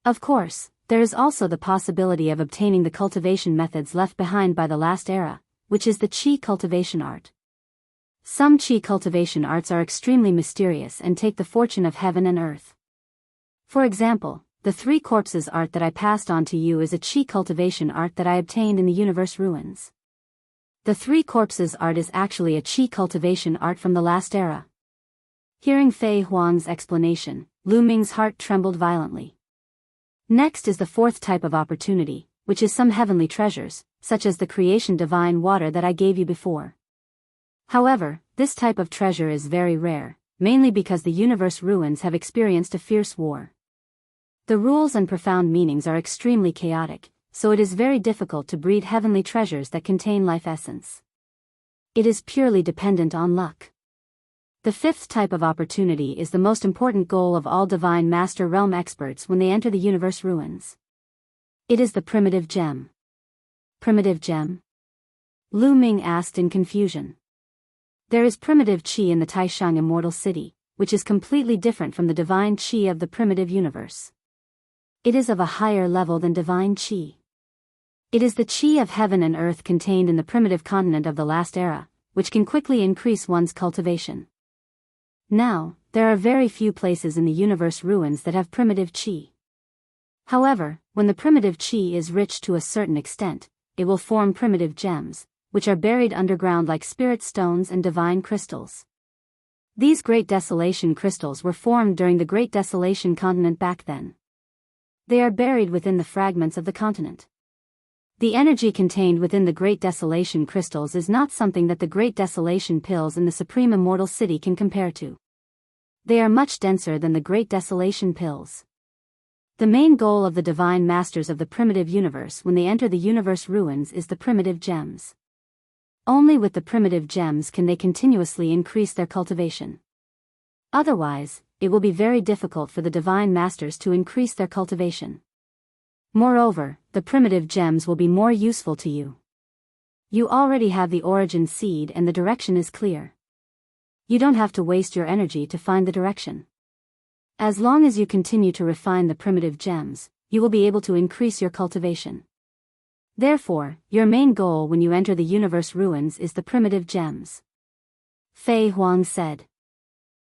Of course, there is also the possibility of obtaining the cultivation methods left behind by the last era, which is the Qi cultivation art. Some Qi cultivation arts are extremely mysterious and take the fortune of heaven and earth. For example, the 3 corpses art that I passed on to you is a Qi cultivation art that I obtained in the universe ruins. The 3 corpses art is actually a Qi cultivation art from the last era. Hearing Fei Huang's explanation, Lu Ming's heart trembled violently. Next is the fourth type of opportunity, which is some heavenly treasures, such as the creation divine water that I gave you before. However, this type of treasure is very rare, mainly because the universe ruins have experienced a fierce war. The rules and profound meanings are extremely chaotic, so it is very difficult to breed heavenly treasures that contain life essence. It is purely dependent on luck. The fifth type of opportunity is the most important goal of all Divine Master Realm experts when they enter the universe ruins. It is the primitive gem. Primitive gem? Lu Ming asked in confusion. There is primitive qi in the Taishang Immortal City, which is completely different from the divine qi of the primitive universe. It is of a higher level than divine qi. It is the qi of heaven and earth contained in the primitive continent of the last era, which can quickly increase one's cultivation. Now, there are very few places in the universe ruins that have primitive qi. However, when the primitive qi is rich to a certain extent, it will form primitive gems, which are buried underground like spirit stones and divine crystals. These Great Desolation crystals were formed during the Great Desolation continent back then. They are buried within the fragments of the continent. The energy contained within the Great Desolation crystals is not something that the Great Desolation pills in the Supreme Immortal City can compare to. They are much denser than the Great Desolation pills. The main goal of the Divine Masters of the primitive universe when they enter the universe ruins is the primitive gems. Only with the primitive gems can they continuously increase their cultivation. Otherwise, it will be very difficult for the Divine Masters to increase their cultivation. Moreover, the primitive gems will be more useful to you. You already have the origin seed and the direction is clear. You don't have to waste your energy to find the direction. As long as you continue to refine the primitive gems, you will be able to increase your cultivation. Therefore, your main goal when you enter the universe ruins is the primitive gems. Fei Huang said.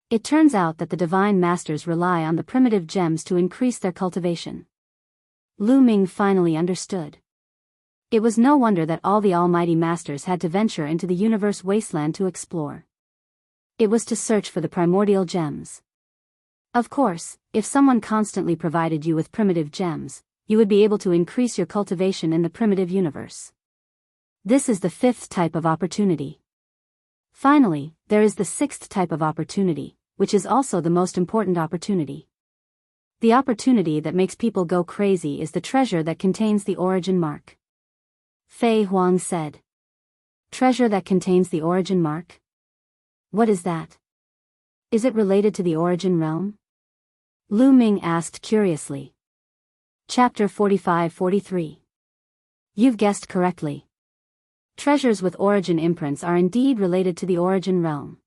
It turns out that the Divine Masters rely on the primitive gems to increase their cultivation. Lu Ming finally understood. It was no wonder that all the Almighty Masters had to venture into the universe wasteland to explore. It was to search for the primordial gems. Of course, if someone constantly provided you with primitive gems, you would be able to increase your cultivation in the primitive universe. This is the fifth type of opportunity. Finally, there is the sixth type of opportunity, which is also the most important opportunity. The opportunity that makes people go crazy is the treasure that contains the origin mark. Fei Huang said. Treasure that contains the origin mark? What is that? Is it related to the origin realm? Lu Ming asked curiously. Chapter 45-43. You've guessed correctly. Treasures with origin imprints are indeed related to the origin realm.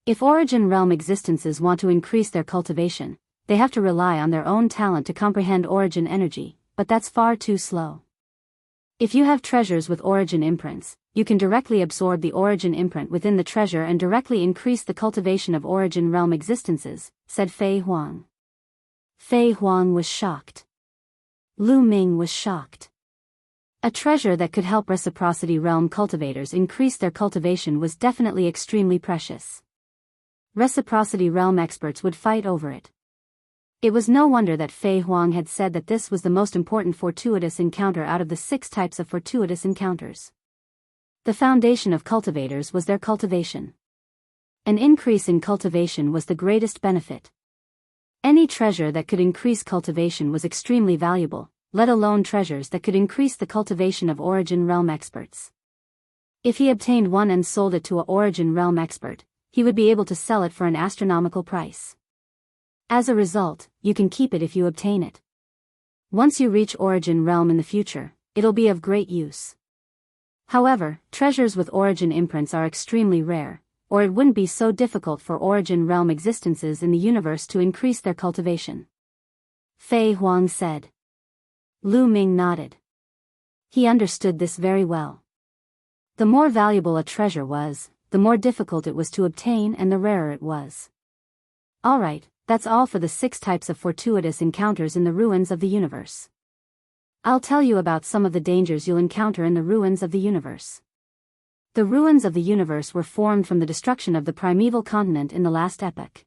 If origin realm existences want to increase their cultivation, they have to rely on their own talent to comprehend origin energy, but that's far too slow. If you have treasures with origin imprints, you can directly absorb the origin imprint within the treasure and directly increase the cultivation of origin realm existences, said Fei Huang. Fei Huang was shocked. Lu Ming was shocked. A treasure that could help reciprocity realm cultivators increase their cultivation was definitely extremely precious. Reciprocity realm experts would fight over it. It was no wonder that Fei Huang had said that this was the most important fortuitous encounter out of the 6 types of fortuitous encounters. The foundation of cultivators was their cultivation. An increase in cultivation was the greatest benefit. Any treasure that could increase cultivation was extremely valuable, let alone treasures that could increase the cultivation of origin realm experts. If he obtained one and sold it to a origin realm expert, he would be able to sell it for an astronomical price. As a result, you can keep it if you obtain it. Once you reach origin realm in the future, it'll be of great use. However, treasures with origin imprints are extremely rare, or it wouldn't be so difficult for origin realm existences in the universe to increase their cultivation. Fei Huang said. Lu Ming nodded. He understood this very well. The more valuable a treasure was, the more difficult it was to obtain and the rarer it was. Alright, that's all for the 6 types of fortuitous encounters in the ruins of the universe. I'll tell you about some of the dangers you'll encounter in the ruins of the universe. The ruins of the universe were formed from the destruction of the primeval continent in the last epoch.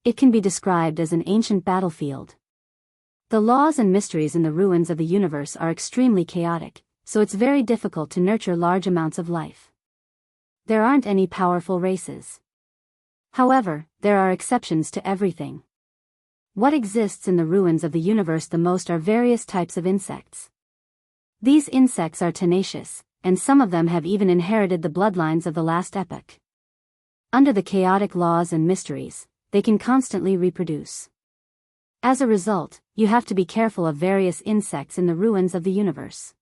It can be described as an ancient battlefield. The laws and mysteries in the ruins of the universe are extremely chaotic, so it's very difficult to nurture large amounts of life. There aren't any powerful races. However, there are exceptions to everything. What exists in the ruins of the universe the most are various types of insects. These insects are tenacious, and some of them have even inherited the bloodlines of the last epoch. Under the chaotic laws and mysteries, they can constantly reproduce. As a result, you have to be careful of various insects in the ruins of the universe.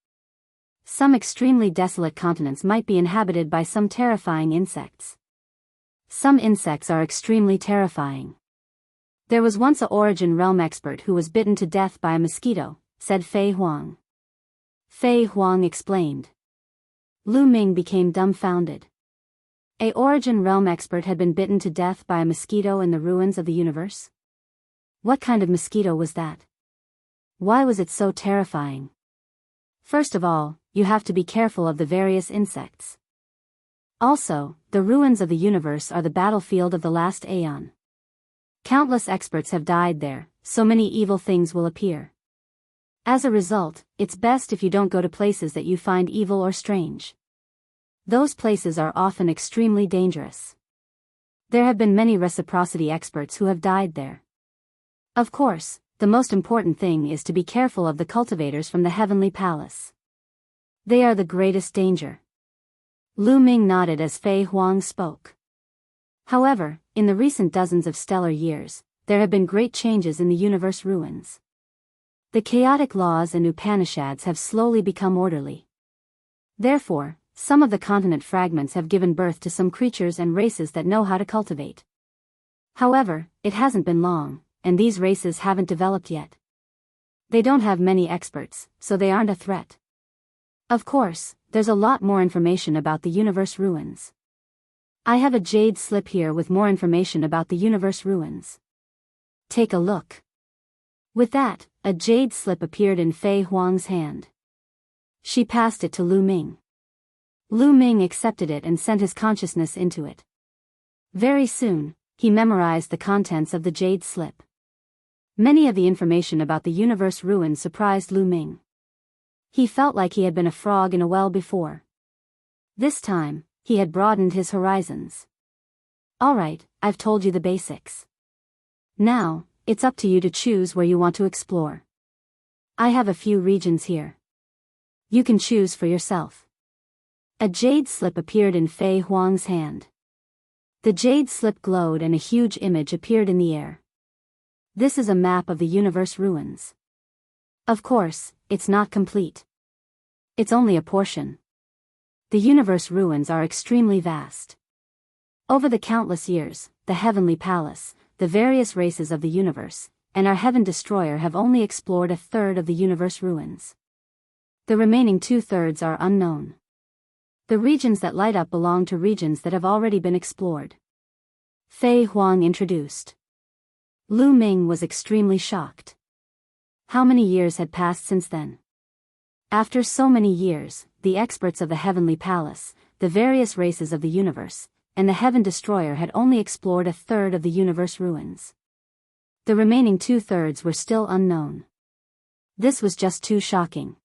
Some extremely desolate continents might be inhabited by some terrifying insects. Some insects are extremely terrifying. There was once a Origin Realm expert who was bitten to death by a mosquito, said Fei Huang. Fei Huang explained. Lu Ming became dumbfounded. A Origin Realm expert had been bitten to death by a mosquito in the ruins of the universe? What kind of mosquito was that? Why was it so terrifying? First of all, you have to be careful of the various insects. Also, the ruins of the universe are the battlefield of the last aeon. Countless experts have died there, so many evil things will appear. As a result, it's best if you don't go to places that you find evil or strange. Those places are often extremely dangerous. There have been many reciprocity experts who have died there. Of course, the most important thing is to be careful of the cultivators from the Heavenly Palace. They are the greatest danger. Lu Ming nodded as Fei Huang spoke. However, in the recent dozens of stellar years, there have been great changes in the universe ruins. The chaotic laws and Upanishads have slowly become orderly. Therefore, some of the continent fragments have given birth to some creatures and races that know how to cultivate. However, it hasn't been long, and these races haven't developed yet. They don't have many experts, so they aren't a threat. Of course, there's a lot more information about the universe ruins. I have a jade slip here with more information about the universe ruins. Take a look. With that, a jade slip appeared in Fei Huang's hand. She passed it to Lu Ming. Lu Ming accepted it and sent his consciousness into it. Very soon, he memorized the contents of the jade slip. Many of the information about the universe ruins surprised Lu Ming. He felt like he had been a frog in a well before. This time, he had broadened his horizons. Alright, I've told you the basics. Now, it's up to you to choose where you want to explore. I have a few regions here. You can choose for yourself. A jade slip appeared in Fei Huang's hand. The jade slip glowed and a huge image appeared in the air. This is a map of the universe ruins. Of course, it's not complete. It's only a portion. The universe ruins are extremely vast. Over the countless years, the Heavenly Palace, the various races of the universe, and our Heaven Destroyer have only explored a third of the universe ruins. The remaining 2/3 are unknown. The regions that light up belong to regions that have already been explored. Fei Huang introduced. Lu Ming was extremely shocked. How many years had passed since then? After so many years, the experts of the Heavenly Palace, the various races of the universe, and the Heaven Destroyer had only explored a third of the universe ruins. The remaining 2/3 were still unknown. This was just too shocking.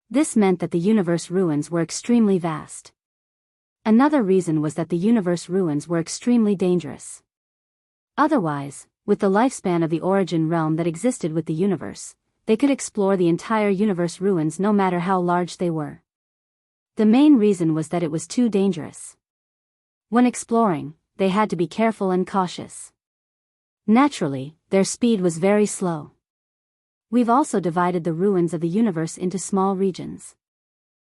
This meant that the universe ruins were extremely vast. Another reason was that the universe ruins were extremely dangerous. Otherwise, with the lifespan of the Origin Realm that existed with the universe, they could explore the entire universe ruins no matter how large they were. The main reason was that it was too dangerous. When exploring, they had to be careful and cautious. Naturally, their speed was very slow. We've also divided the ruins of the universe into small regions.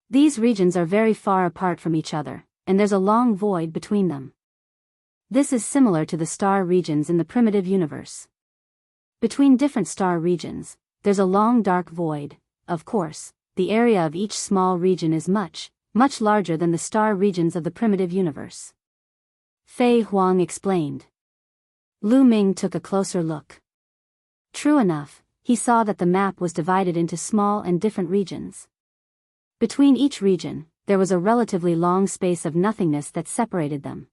These regions are very far apart from each other, and there's a long void between them. This is similar to the star regions in the primitive universe. Between different star regions, there's a long dark void. Of course, the area of each small region is much, much larger than the star regions of the primitive universe. Fei Huang explained. Lu Ming took a closer look. True enough, he saw that the map was divided into small and different regions. Between each region, there was a relatively long space of nothingness that separated them.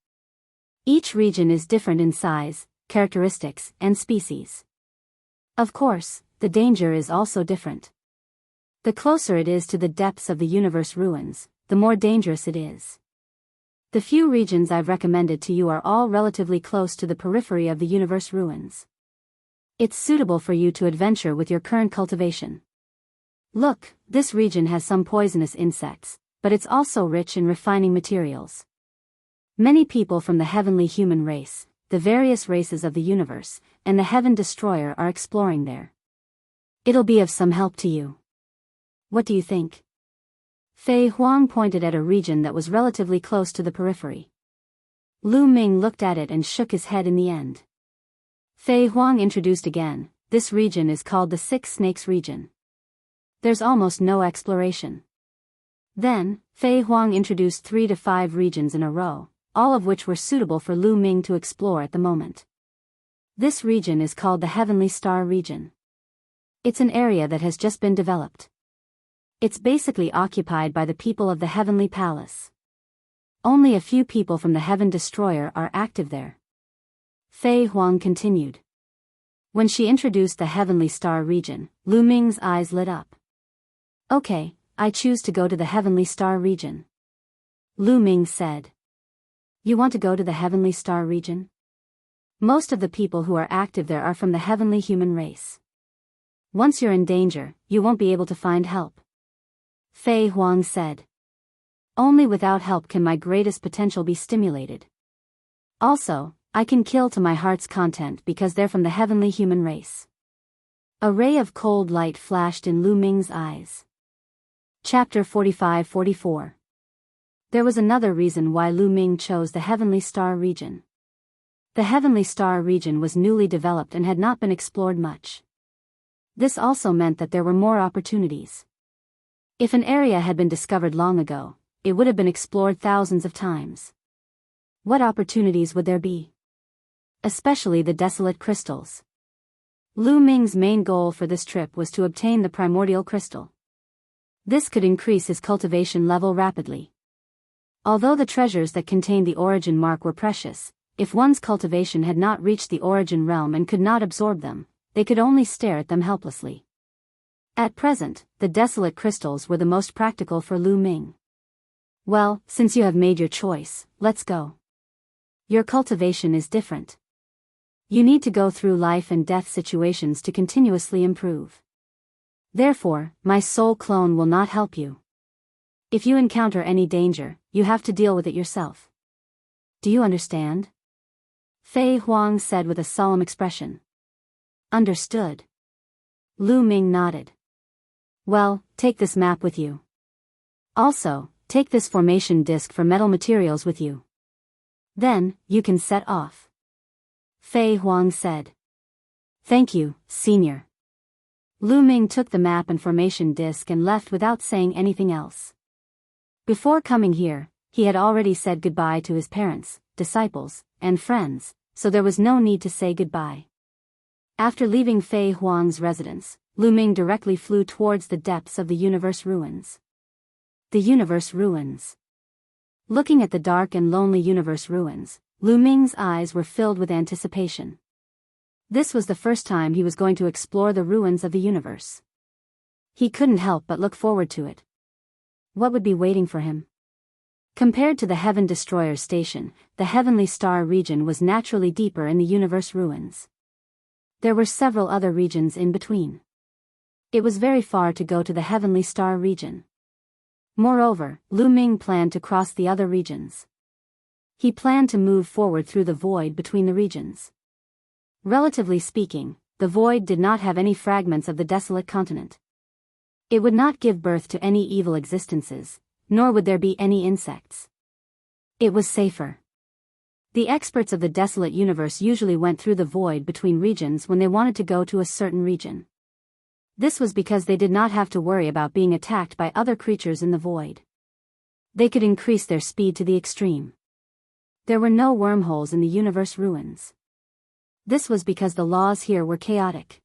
Each region is different in size, characteristics, and species. Of course, the danger is also different. The closer it is to the depths of the universe ruins, the more dangerous it is. The few regions I've recommended to you are all relatively close to the periphery of the universe ruins. It's suitable for you to adventure with your current cultivation. Look, this region has some poisonous insects, but it's also rich in refining materials. Many people from the heavenly human race, the various races of the universe, and the Heaven Destroyer are exploring there. It'll be of some help to you. What do you think? Fei Huang pointed at a region that was relatively close to the periphery. Lu Ming looked at it and shook his head in the end. Fei Huang introduced again, this region is called the Six Snakes region. There's almost no exploration. Then, Fei Huang introduced 3 to 5 regions in a row, all of which were suitable for Lu Ming to explore at the moment. This region is called the Heavenly Star region. It's an area that has just been developed. It's basically occupied by the people of the Heavenly Palace. Only a few people from the Heaven Destroyer are active there. Fei Huang continued. When she introduced the Heavenly Star region, Lu Ming's eyes lit up. Okay, I choose to go to the Heavenly Star region. Lu Ming said. You want to go to the Heavenly Star region? Most of the people who are active there are from the heavenly human race. Once you're in danger, you won't be able to find help. Fei Huang said. Only without help can my greatest potential be stimulated. Also, I can kill to my heart's content because they're from the heavenly human race. A ray of cold light flashed in Lu Ming's eyes. Chapter 45-44. There was another reason why Lu Ming chose the Heavenly Star region. The Heavenly Star region was newly developed and had not been explored much. This also meant that there were more opportunities. If an area had been discovered long ago, it would have been explored thousands of times. What opportunities would there be? Especially the desolate crystals. Lu Ming's main goal for this trip was to obtain the primordial crystal. This could increase his cultivation level rapidly. Although the treasures that contained the origin mark were precious, if one's cultivation had not reached the origin realm and could not absorb them, they could only stare at them helplessly. At present, the desolate crystals were the most practical for Lu Ming. Well, since you have made your choice, let's go. Your cultivation is different. You need to go through life and death situations to continuously improve. Therefore, my soul clone will not help you. If you encounter any danger, you have to deal with it yourself. Do you understand? Fei Huang said with a solemn expression. Understood. Lu Ming nodded. Well, take this map with you. Also, take this formation disc for metal materials with you. Then, you can set off. Fei Huang said. Thank you, Senior. Lu Ming took the map and formation disc and left without saying anything else. Before coming here, he had already said goodbye to his parents, disciples, and friends, so there was no need to say goodbye. After leaving Fei Huang's residence, Lu Ming directly flew towards the depths of the universe ruins. The universe ruins. Looking at the dark and lonely universe ruins, Lu Ming's eyes were filled with anticipation. This was the first time he was going to explore the ruins of the universe. He couldn't help but look forward to it. What would be waiting for him? Compared to the Heaven Destroyer station, the Heavenly Star region was naturally deeper in the universe ruins. There were several other regions in between. It was very far to go to the Heavenly Star region. Moreover, Lu Ming planned to cross the other regions. He planned to move forward through the void between the regions. Relatively speaking, the void did not have any fragments of the desolate continent. It would not give birth to any evil existences, nor would there be any insects. It was safer. The experts of the desolate universe usually went through the void between regions when they wanted to go to a certain region. This was because they did not have to worry about being attacked by other creatures in the void. They could increase their speed to the extreme. There were no wormholes in the universe ruins. This was because the laws here were chaotic.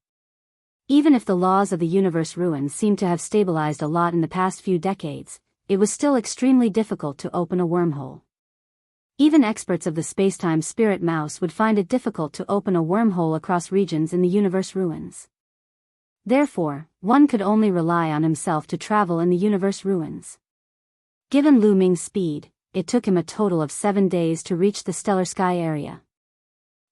Even if the laws of the universe ruins seemed to have stabilized a lot in the past few decades, it was still extremely difficult to open a wormhole. Even experts of the spacetime spirit mouse would find it difficult to open a wormhole across regions in the universe ruins. Therefore, one could only rely on himself to travel in the universe ruins. Given Lu Ming's speed, it took him a total of 7 days to reach the stellar sky area.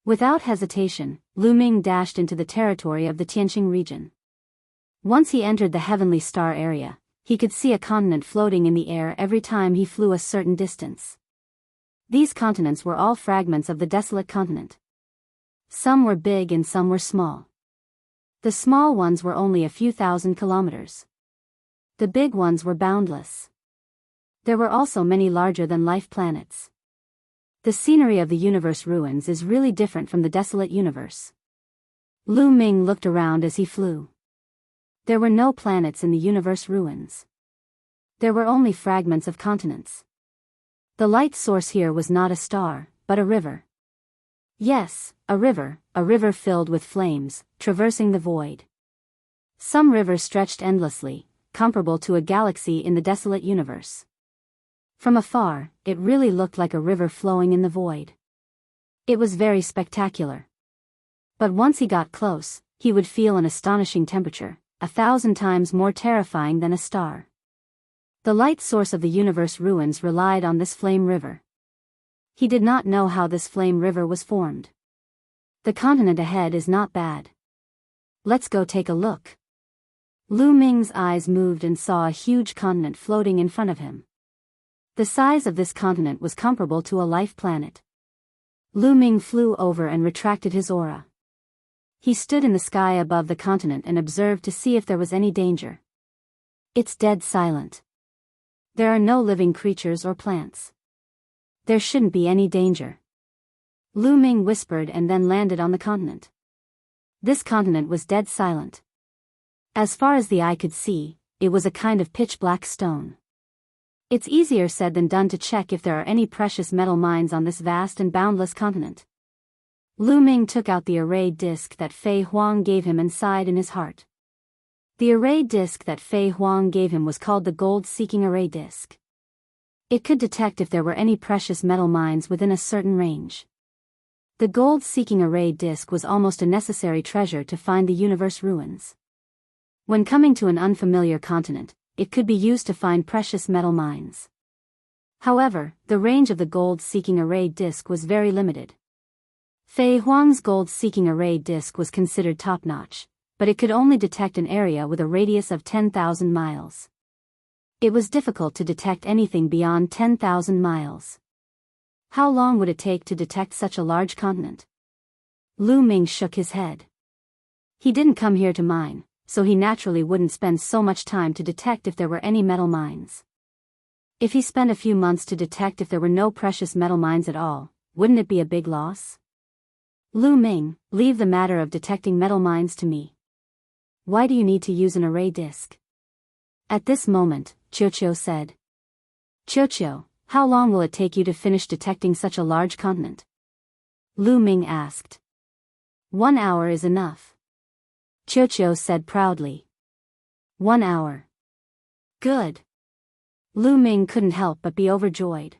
Without hesitation, Lu Ming dashed into the territory of the Tianqing region. Once he entered the Heavenly Star area, he could see a continent floating in the air every time he flew a certain distance. These continents were all fragments of the desolate continent. Some were big and some were small. The small ones were only a few thousand kilometers. The big ones were boundless. There were also many larger-than-life planets. The scenery of the universe ruins is really different from the desolate universe. Lu Ming looked around as he flew. There were no planets in the universe ruins. There were only fragments of continents. The light source here was not a star, but a river. Yes, a river filled with flames, traversing the void. Some rivers stretched endlessly, comparable to a galaxy in the desolate universe. From afar, it really looked like a river flowing in the void. It was very spectacular. But once he got close, he would feel an astonishing temperature, 1,000 times more terrifying than a star. The light source of the universe ruins relied on this flame river. He did not know how this flame river was formed. The continent ahead is not bad. Let's go take a look. Lu Ming's eyes moved and saw a huge continent floating in front of him. The size of this continent was comparable to a life planet. Lu Ming flew over and retracted his aura. He stood in the sky above the continent and observed to see if there was any danger. It's dead silent. There are no living creatures or plants. There shouldn't be any danger. Lu Ming whispered and then landed on the continent. This continent was dead silent. As far as the eye could see, it was a kind of pitch-black stone. It's easier said than done to check if there are any precious metal mines on this vast and boundless continent. Lu Ming took out the arrayed disc that Fei Huang gave him and sighed in his heart. The arrayed disc that Fei Huang gave him was called the gold-seeking array disc. It could detect if there were any precious metal mines within a certain range. The gold-seeking array disc was almost a necessary treasure to find the universe ruins. When coming to an unfamiliar continent, it could be used to find precious metal mines. However, the range of the gold-seeking array disc was very limited. Fei Huang's gold-seeking array disc was considered top-notch, but it could only detect an area with a radius of 10,000 miles. It was difficult to detect anything beyond 10,000 miles. How long would it take to detect such a large continent? Lu Ming shook his head. He didn't come here to mine, so he naturally wouldn't spend so much time to detect if there were any metal mines. If he spent a few months to detect if there were no precious metal mines at all, wouldn't it be a big loss? Lu Ming, leave the matter of detecting metal mines to me. Why do you need to use an array disc? At this moment, Qiuqiu said. Qiuqiu, how long will it take you to finish detecting such a large continent? Lu Ming asked. 1 hour is enough. Qiuqiu said proudly. 1 hour. Good. Lu Ming couldn't help but be overjoyed.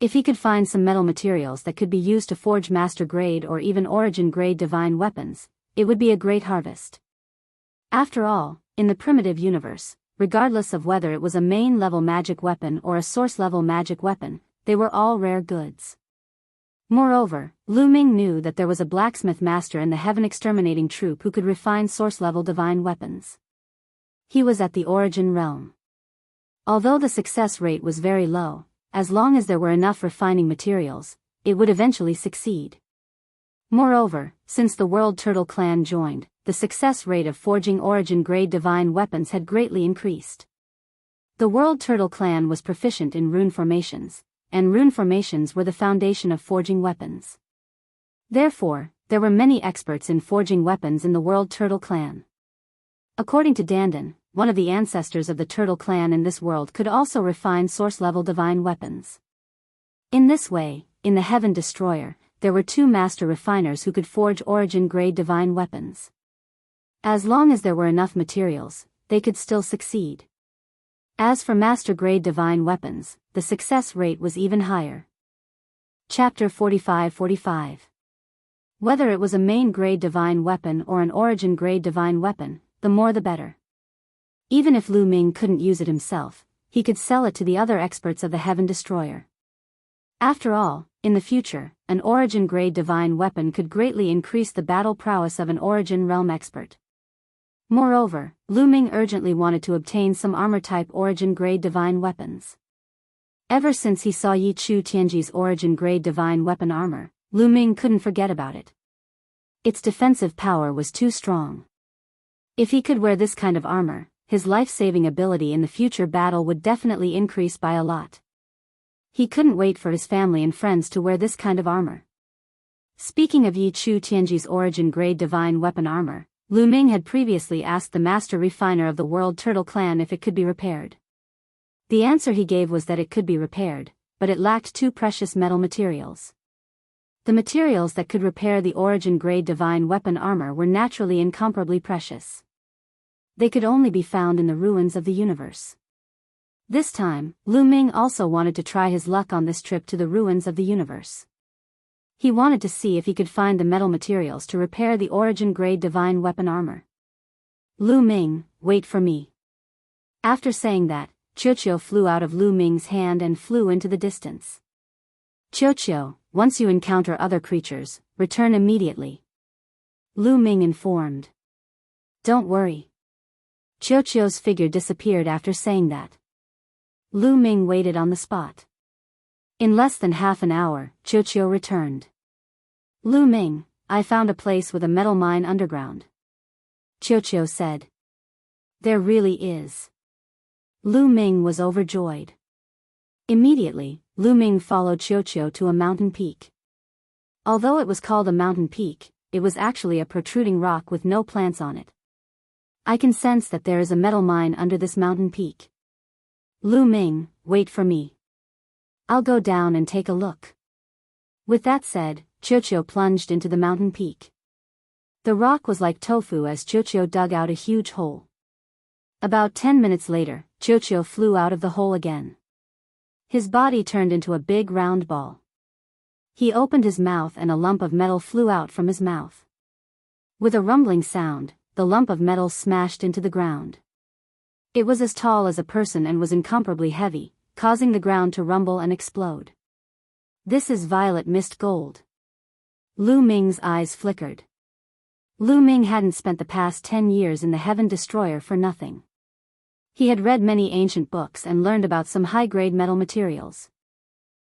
If he could find some metal materials that could be used to forge master-grade or even origin-grade divine weapons, it would be a great harvest. After all, in the primitive universe, regardless of whether it was a main-level magic weapon or a source-level magic weapon, they were all rare goods. Moreover, Lu Ming knew that there was a blacksmith master in the heaven-exterminating troop who could refine source-level divine weapons. He was at the origin realm. Although the success rate was very low, as long as there were enough refining materials, it would eventually succeed. Moreover, since the World Turtle Clan joined, the success rate of forging origin-grade divine weapons had greatly increased. The World Turtle Clan was proficient in rune formations, and rune formations were the foundation of forging weapons. Therefore, there were many experts in forging weapons in the World Turtle Clan. According to Dandan, one of the ancestors of the Turtle Clan in this world could also refine source-level divine weapons. In this way, in the Heaven Destroyer, there were 2 master refiners who could forge origin-grade divine weapons. As long as there were enough materials, they could still succeed. As for master-grade divine weapons, the success rate was even higher. Chapter 45-45. Whether it was a main-grade divine weapon or an origin-grade divine weapon, the more the better. Even if Lu Ming couldn't use it himself, he could sell it to the other experts of the Heaven Destroyer. After all, in the future, an origin-grade divine weapon could greatly increase the battle prowess of an origin realm expert. Moreover, Lu Ming urgently wanted to obtain some armor-type origin-grade divine weapons. Ever since he saw Yi Chu Tianji's origin-grade divine weapon armor, Lu Ming couldn't forget about it. Its defensive power was too strong. If he could wear this kind of armor, his life-saving ability in the future battle would definitely increase by a lot. He couldn't wait for his family and friends to wear this kind of armor. Speaking of Yi Chu Tianji's origin-grade divine weapon armor, Lu Ming had previously asked the master refiner of the World Turtle Clan if it could be repaired. The answer he gave was that it could be repaired, but it lacked 2 precious metal materials. The materials that could repair the origin-grade divine weapon armor were naturally incomparably precious. They could only be found in the ruins of the universe. This time, Lu Ming also wanted to try his luck on this trip to the ruins of the universe. He wanted to see if he could find the metal materials to repair the origin-grade divine weapon armor. Lu Ming, wait for me. After saying that, Qiuqiu flew out of Lu Ming's hand and flew into the distance. Qiuqiu, once you encounter other creatures, return immediately. Lu Ming informed. Don't worry. Qiuqiu's figure disappeared after saying that. Lu Ming waited on the spot. In less than half an hour, Qiuqiu returned. Lu Ming, I found a place with a metal mine underground. Qiuqiu said. There really is. Lu Ming was overjoyed. Immediately, Lu Ming followed Qiuqiu to a mountain peak. Although it was called a mountain peak, it was actually a protruding rock with no plants on it. I can sense that there is a metal mine under this mountain peak. Lu Ming, wait for me. I'll go down and take a look. With that said, Qiuqiu plunged into the mountain peak. The rock was like tofu as Qiuqiu dug out a huge hole. About 10 minutes later, Qiuqiu flew out of the hole again. His body turned into a big round ball. He opened his mouth and a lump of metal flew out from his mouth. With a rumbling sound, the lump of metal smashed into the ground. It was as tall as a person and was incomparably heavy, causing the ground to rumble and explode. This is violet mist gold. Lu Ming's eyes flickered. Lu Ming hadn't spent the past 10 years in the Heaven Destroyer for nothing. He had read many ancient books and learned about some high-grade metal materials.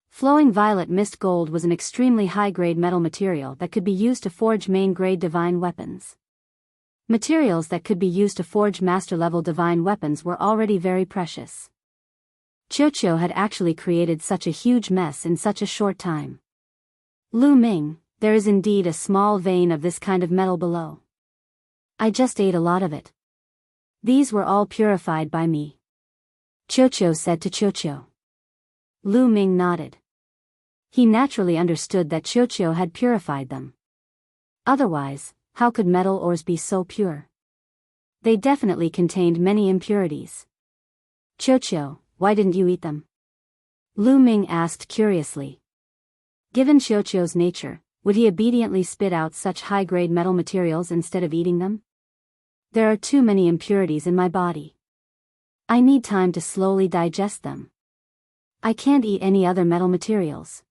Flowing violet mist gold was an extremely high-grade metal material that could be used to forge main-grade divine weapons. Materials that could be used to forge master-level divine weapons were already very precious. Qiuqiu had actually created such a huge mess in such a short time. Lu Ming, there is indeed a small vein of this kind of metal below. I just ate a lot of it. These were all purified by me. Qiuqiu said to Qiuqiu. Lu Ming nodded. He naturally understood that Qiuqiu had purified them. Otherwise, how could metal ores be so pure? They definitely contained many impurities. Qiuqiu, why didn't you eat them? Lu Ming asked curiously. Given Qiuqiu's nature, would he obediently spit out such high-grade metal materials instead of eating them? There are too many impurities in my body. I need time to slowly digest them. I can't eat any other metal materials.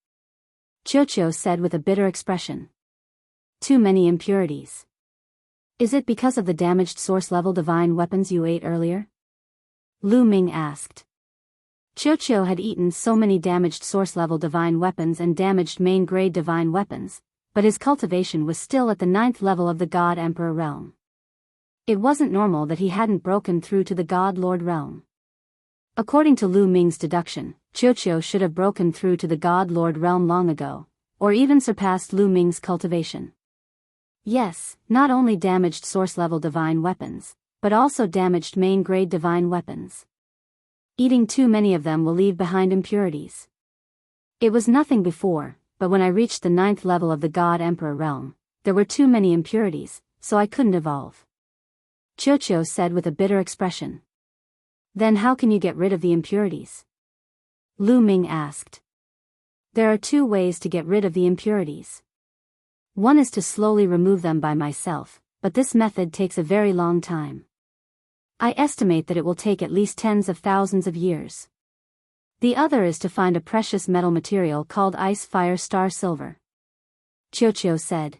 Qiuqiu said with a bitter expression. Too many impurities. Is it because of the damaged source-level divine weapons you ate earlier? Lu Ming asked. Qiuqiu had eaten so many damaged source-level divine weapons and damaged main-grade divine weapons, but his cultivation was still at the 9th level of the God Emperor realm. It wasn't normal that he hadn't broken through to the God Lord realm. According to Lu Ming's deduction, Qiuqiu should have broken through to the God Lord realm long ago, or even surpassed Lu Ming's cultivation. Yes, not only damaged source-level divine weapons, but also damaged main-grade divine weapons. Eating too many of them will leave behind impurities. It was nothing before, but when I reached the 9th level of the God Emperor realm, there were too many impurities, so I couldn't evolve. Qiuqiu said with a bitter expression. Then how can you get rid of the impurities? Lu Ming asked. There are 2 ways to get rid of the impurities. One is to slowly remove them by myself, but this method takes a very long time. I estimate that it will take at least tens of thousands of years. The other is to find a precious metal material called ice fire star silver. Qiuqiu said.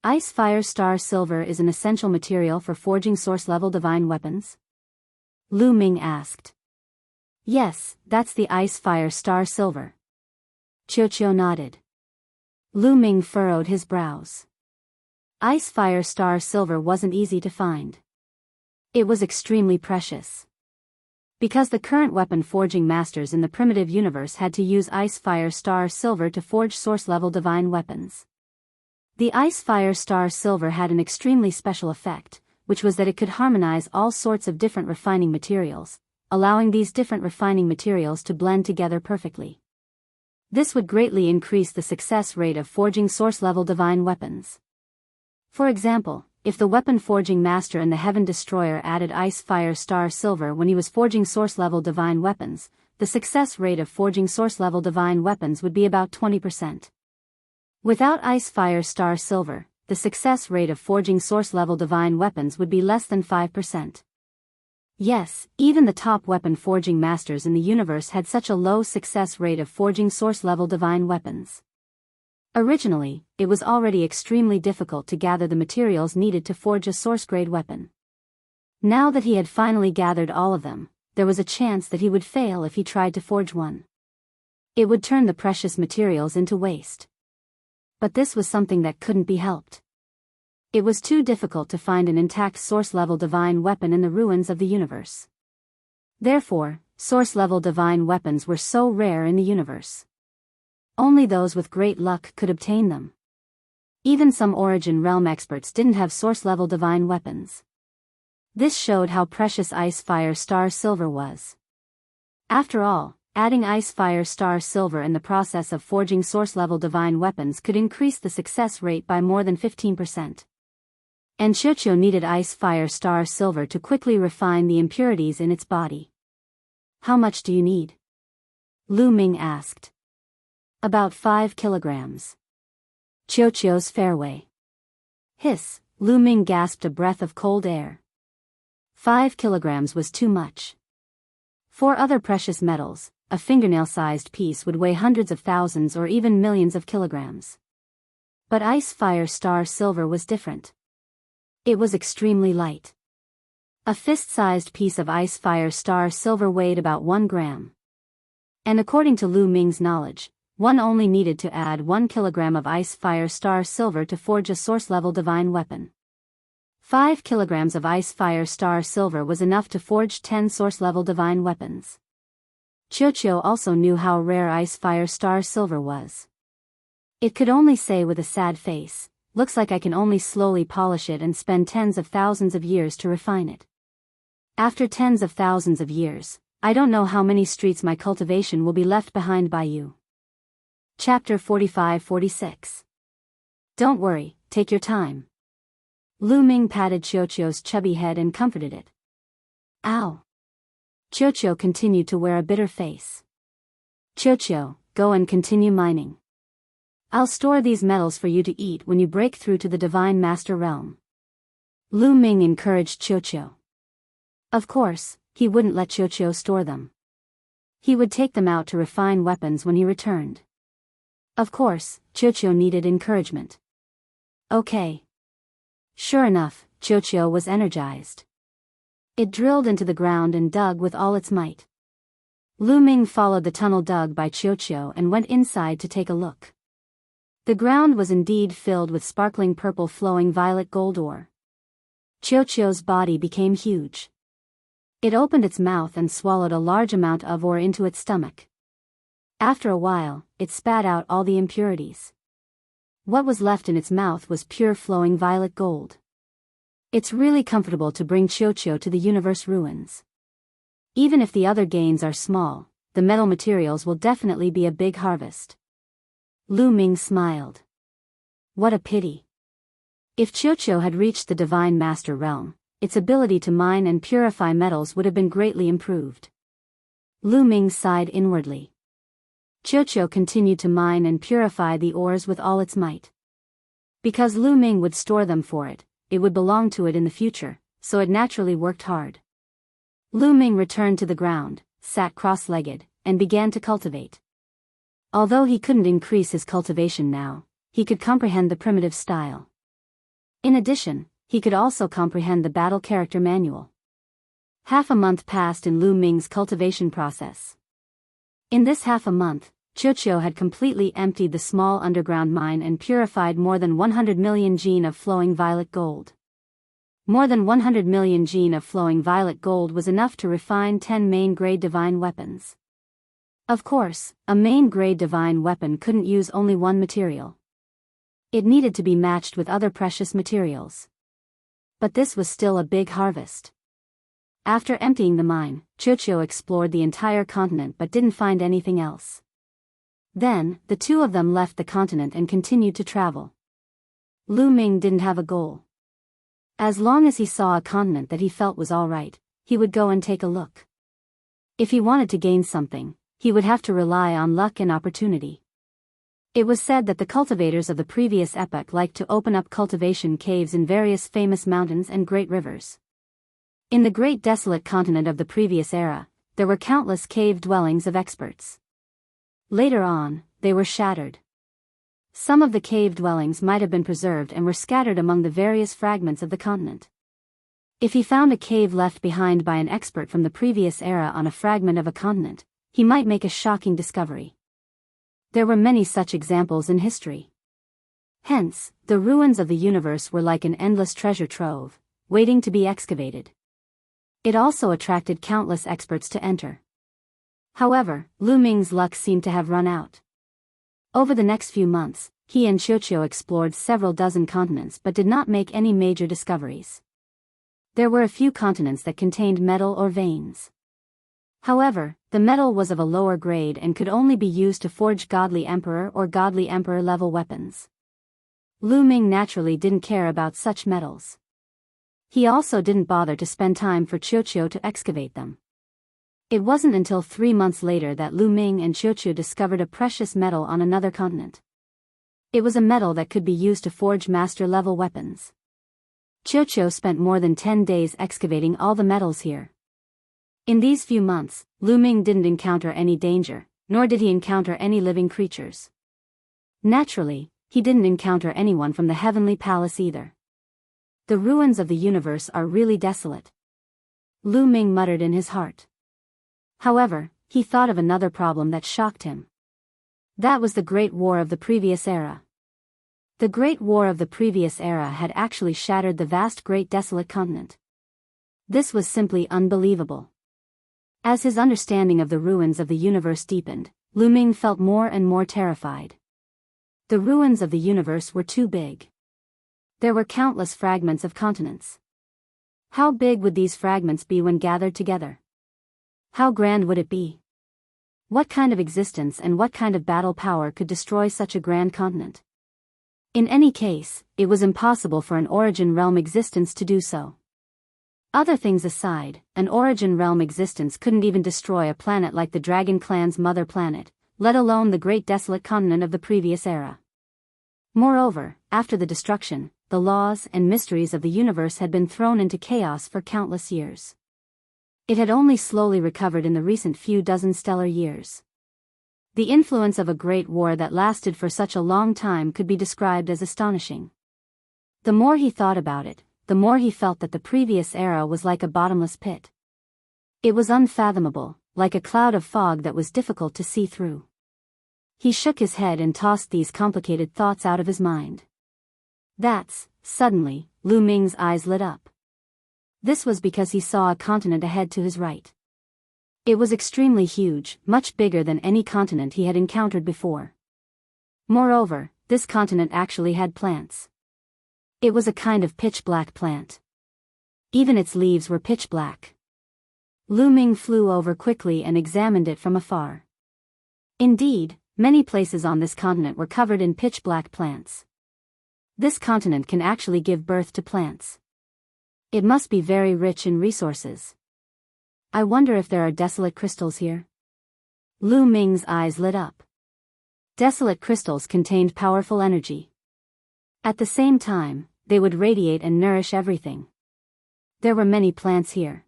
Ice Fire Star Silver is an essential material for forging source-level divine weapons? Lu Ming asked. Yes, that's the Ice Fire Star Silver. Qiuqiu nodded. Lu Ming furrowed his brows. Ice Fire Star Silver wasn't easy to find. It was extremely precious. Because the current weapon forging masters in the primitive universe had to use Ice Fire Star Silver to forge source-level divine weapons. The Ice Fire Star Silver had an extremely special effect, which was that it could harmonize all sorts of different refining materials, allowing these different refining materials to blend together perfectly. This would greatly increase the success rate of forging source-level divine weapons. For example, if the weapon forging master in the Heaven Destroyer added Ice Fire Star Silver when he was forging source-level divine weapons, the success rate of forging source-level divine weapons would be about 20%. Without Ice Fire Star Silver, the success rate of forging source-level divine weapons would be less than 5%. Yes, even the top weapon forging masters in the universe had such a low success rate of forging source-level divine weapons. Originally, it was already extremely difficult to gather the materials needed to forge a source-grade weapon. Now that he had finally gathered all of them, there was a chance that he would fail if he tried to forge one. It would turn the precious materials into waste. But this was something that couldn't be helped. It was too difficult to find an intact source-level divine weapon in the ruins of the universe. Therefore, source-level divine weapons were so rare in the universe. Only those with great luck could obtain them. Even some Origin Realm experts didn't have source-level divine weapons. This showed how precious Ice Fire Star Silver was. After all, adding Ice Fire Star Silver in the process of forging source-level divine weapons could increase the success rate by more than 15%. And Qiuqiu needed Ice Fire Star Silver to quickly refine the impurities in its body. How much do you need? Lu Ming asked. About 5 kilograms. Qiuqiu's fairway. Hiss, Lu Ming gasped a breath of cold air. 5 kilograms was too much. For other precious metals, a fingernail-sized piece would weigh hundreds of thousands or even millions of kilograms. But Ice Fire Star Silver was different. It was extremely light. A fist-sized piece of Ice Fire Star Silver weighed about 1 gram. And according to Lu Ming's knowledge, one only needed to add 1 kilogram of Ice Fire Star Silver to forge a source-level divine weapon. 5 kilograms of Ice Fire Star Silver was enough to forge 10 source-level divine weapons. Qiuqiu also knew how rare Ice Fire Star Silver was. It could only say with a sad face, "Looks like I can only slowly polish it and spend tens of thousands of years to refine it. After tens of thousands of years, I don't know how many streets my cultivation will be left behind by you." Chapter 45-46. Don't worry, take your time. Lu Ming patted Qiuqiu's chubby head and comforted it. Ow. Qiuqiu continued to wear a bitter face. Qiuqiu, go and continue mining. I'll store these metals for you to eat when you break through to the Divine Master Realm. Lu Ming encouraged Qiuqiu. Of course, he wouldn't let Qiuqiu store them. He would take them out to refine weapons when he returned. Of course, Qiuqiu needed encouragement. Okay. Sure enough, Qiuqiu was energized. It drilled into the ground and dug with all its might. Lu Ming followed the tunnel dug by Qiuqiu and went inside to take a look. The ground was indeed filled with sparkling purple flowing violet gold ore. Qiuqiu's body became huge. It opened its mouth and swallowed a large amount of ore into its stomach. After a while, it spat out all the impurities. What was left in its mouth was pure flowing violet gold. It's really comfortable to bring Qiuqiu to the universe ruins. Even if the other gains are small, the metal materials will definitely be a big harvest. Lu Ming smiled. What a pity. If Qiuqiu had reached the Divine Master Realm, its ability to mine and purify metals would have been greatly improved. Lu Ming sighed inwardly. Qiuqiu continued to mine and purify the ores with all its might. Because Lu Ming would store them for it, it would belong to it in the future, so it naturally worked hard. Lu Ming returned to the ground, sat cross-legged, and began to cultivate. Although he couldn't increase his cultivation now, he could comprehend the primitive style. In addition, he could also comprehend the battle character manual. Half a month passed in Lu Ming's cultivation process. In this half a month, Qiuqiu had completely emptied the small underground mine and purified more than 100 million gene of flowing violet gold. More than 100 million gene of flowing violet gold was enough to refine 10 main-grade divine weapons. Of course, a main-grade divine weapon couldn't use only one material. It needed to be matched with other precious materials. But this was still a big harvest. After emptying the mine, Qiuqiu explored the entire continent but didn't find anything else. Then, the two of them left the continent and continued to travel. Lu Ming didn't have a goal. As long as he saw a continent that he felt was alright, he would go and take a look. If he wanted to gain something, he would have to rely on luck and opportunity. It was said that the cultivators of the previous epoch liked to open up cultivation caves in various famous mountains and great rivers. In the great desolate continent of the previous era, there were countless cave dwellings of experts. Later on, they were shattered. Some of the cave dwellings might have been preserved and were scattered among the various fragments of the continent. If he found a cave left behind by an expert from the previous era on a fragment of a continent, he might make a shocking discovery. There were many such examples in history. Hence, the ruins of the universe were like an endless treasure trove, waiting to be excavated. It also attracted countless experts to enter. However, Lu Ming's luck seemed to have run out. Over the next few months, he and Qiuqiu explored several dozen continents but did not make any major discoveries. There were a few continents that contained metal or veins. However, the metal was of a lower grade and could only be used to forge godly emperor or godly emperor level weapons. Lu Ming naturally didn't care about such metals. He also didn't bother to spend time for Qiuqiu to excavate them. It wasn't until 3 months later that Lu Ming and Qiuqiu discovered a precious metal on another continent. It was a metal that could be used to forge master-level weapons. Qiuqiu spent more than 10 days excavating all the metals here. In these few months, Lu Ming didn't encounter any danger, nor did he encounter any living creatures. Naturally, he didn't encounter anyone from the heavenly palace either. The ruins of the universe are really desolate. Lu Ming muttered in his heart. However, he thought of another problem that shocked him. That was the Great War of the previous era. The Great War of the previous era had actually shattered the vast great desolate continent. This was simply unbelievable. As his understanding of the ruins of the universe deepened, Lu Ming felt more and more terrified. The ruins of the universe were too big. There were countless fragments of continents. How big would these fragments be when gathered together? How grand would it be? What kind of existence and what kind of battle power could destroy such a grand continent? In any case, it was impossible for an origin realm existence to do so. Other things aside, an origin realm existence couldn't even destroy a planet like the Dragon Clan's mother planet, let alone the great desolate continent of the previous era. Moreover, after the destruction, the laws and mysteries of the universe had been thrown into chaos for countless years. It had only slowly recovered in the recent few dozen stellar years. The influence of a great war that lasted for such a long time could be described as astonishing. The more he thought about it, the more he felt that the previous era was like a bottomless pit. It was unfathomable, like a cloud of fog that was difficult to see through. He shook his head and tossed these complicated thoughts out of his mind. Suddenly, Lu Ming's eyes lit up. This was because he saw a continent ahead to his right. It was extremely huge, much bigger than any continent he had encountered before. Moreover, this continent actually had plants. It was a kind of pitch-black plant. Even its leaves were pitch-black. Lu Ming flew over quickly and examined it from afar. Indeed, many places on this continent were covered in pitch-black plants. This continent can actually give birth to plants. It must be very rich in resources. I wonder if there are desolate crystals here? Lu Ming's eyes lit up. Desolate crystals contained powerful energy. At the same time, they would radiate and nourish everything. There were many plants here.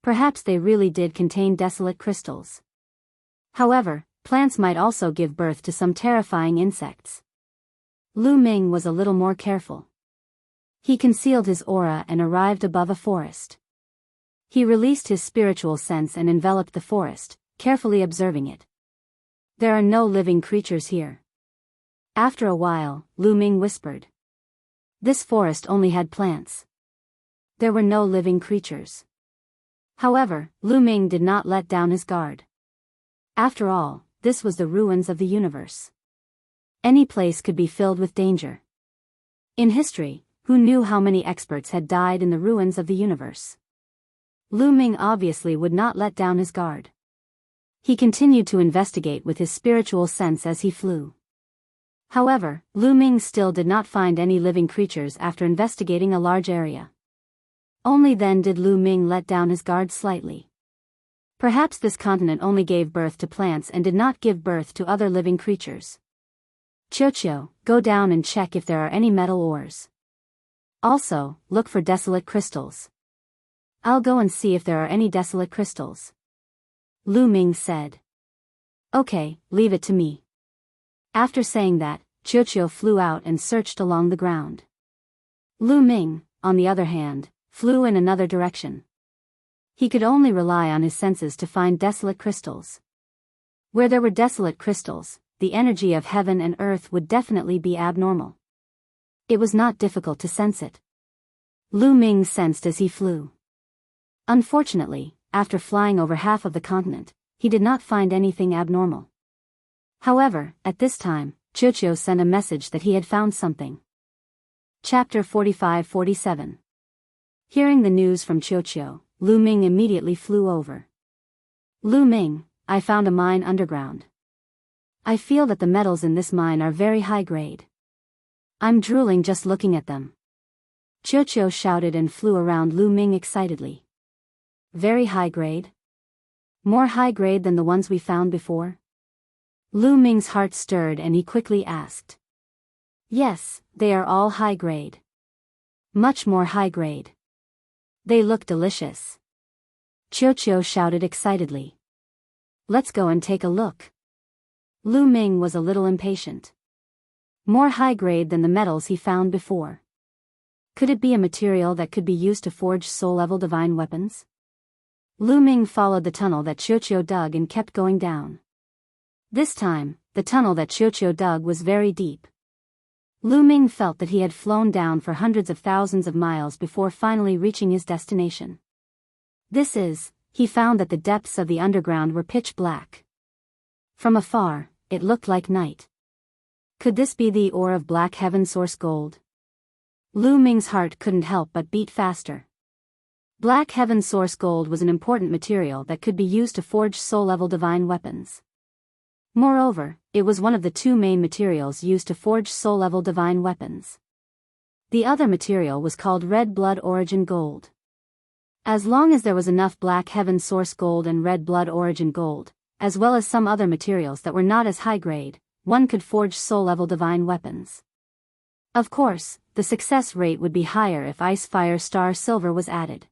Perhaps they really did contain desolate crystals. However, plants might also give birth to some terrifying insects. Lu Ming was a little more careful. He concealed his aura and arrived above a forest. He released his spiritual sense and enveloped the forest, carefully observing it. There are no living creatures here. After a while, Lu Ming whispered. This forest only had plants. There were no living creatures. However, Lu Ming did not let down his guard. After all, this was the ruins of the universe. Any place could be filled with danger. In history, who knew how many experts had died in the ruins of the universe? Lu Ming obviously would not let down his guard. He continued to investigate with his spiritual sense as he flew. However, Lu Ming still did not find any living creatures after investigating a large area. Only then did Lu Ming let down his guard slightly. Perhaps this continent only gave birth to plants and did not give birth to other living creatures. Qiuqiu, go down and check if there are any metal ores. Also, look for desolate crystals. I'll go and see if there are any desolate crystals. Lu Ming said. Okay, leave it to me. After saying that, Qiuqiu flew out and searched along the ground. Lu Ming, on the other hand, flew in another direction. He could only rely on his senses to find desolate crystals. Where there were desolate crystals, the energy of heaven and earth would definitely be abnormal. It was not difficult to sense it. Lu Ming sensed as he flew. Unfortunately, after flying over half of the continent, he did not find anything abnormal. However, at this time, Qiuqiu sent a message that he had found something. Chapter 45-47. Hearing the news from Qiuqiu, Lu Ming immediately flew over. Lu Ming, I found a mine underground. I feel that the metals in this mine are very high grade. I'm drooling just looking at them. Qiuqiu shouted and flew around Lu Ming excitedly. Very high grade? More high grade than the ones we found before? Lu Ming's heart stirred and he quickly asked. Yes, they are all high grade. Much more high grade. They look delicious. Qiuqiu shouted excitedly. Let's go and take a look. Lu Ming was a little impatient. More high grade than the metals he found before. Could it be a material that could be used to forge soul-level divine weapons? Lu Ming followed the tunnel that Qiuqiu dug and kept going down. This time, the tunnel that Qiuqiu dug was very deep. Lu Ming felt that he had flown down for hundreds of thousands of miles before finally reaching his destination. He found that the depths of the underground were pitch black. From afar, it looked like night. Could this be the ore of Black Heaven Source Gold? Lu Ming's heart couldn't help but beat faster. Black Heaven Source Gold was an important material that could be used to forge soul-level divine weapons. Moreover, it was one of the two main materials used to forge soul-level divine weapons. The other material was called Red Blood Origin Gold. As long as there was enough Black Heaven Source Gold and Red Blood Origin Gold, as well as some other materials that were not as high grade, one could forge soul-level divine weapons. Of course, the success rate would be higher if Ice Fire Star Silver was added.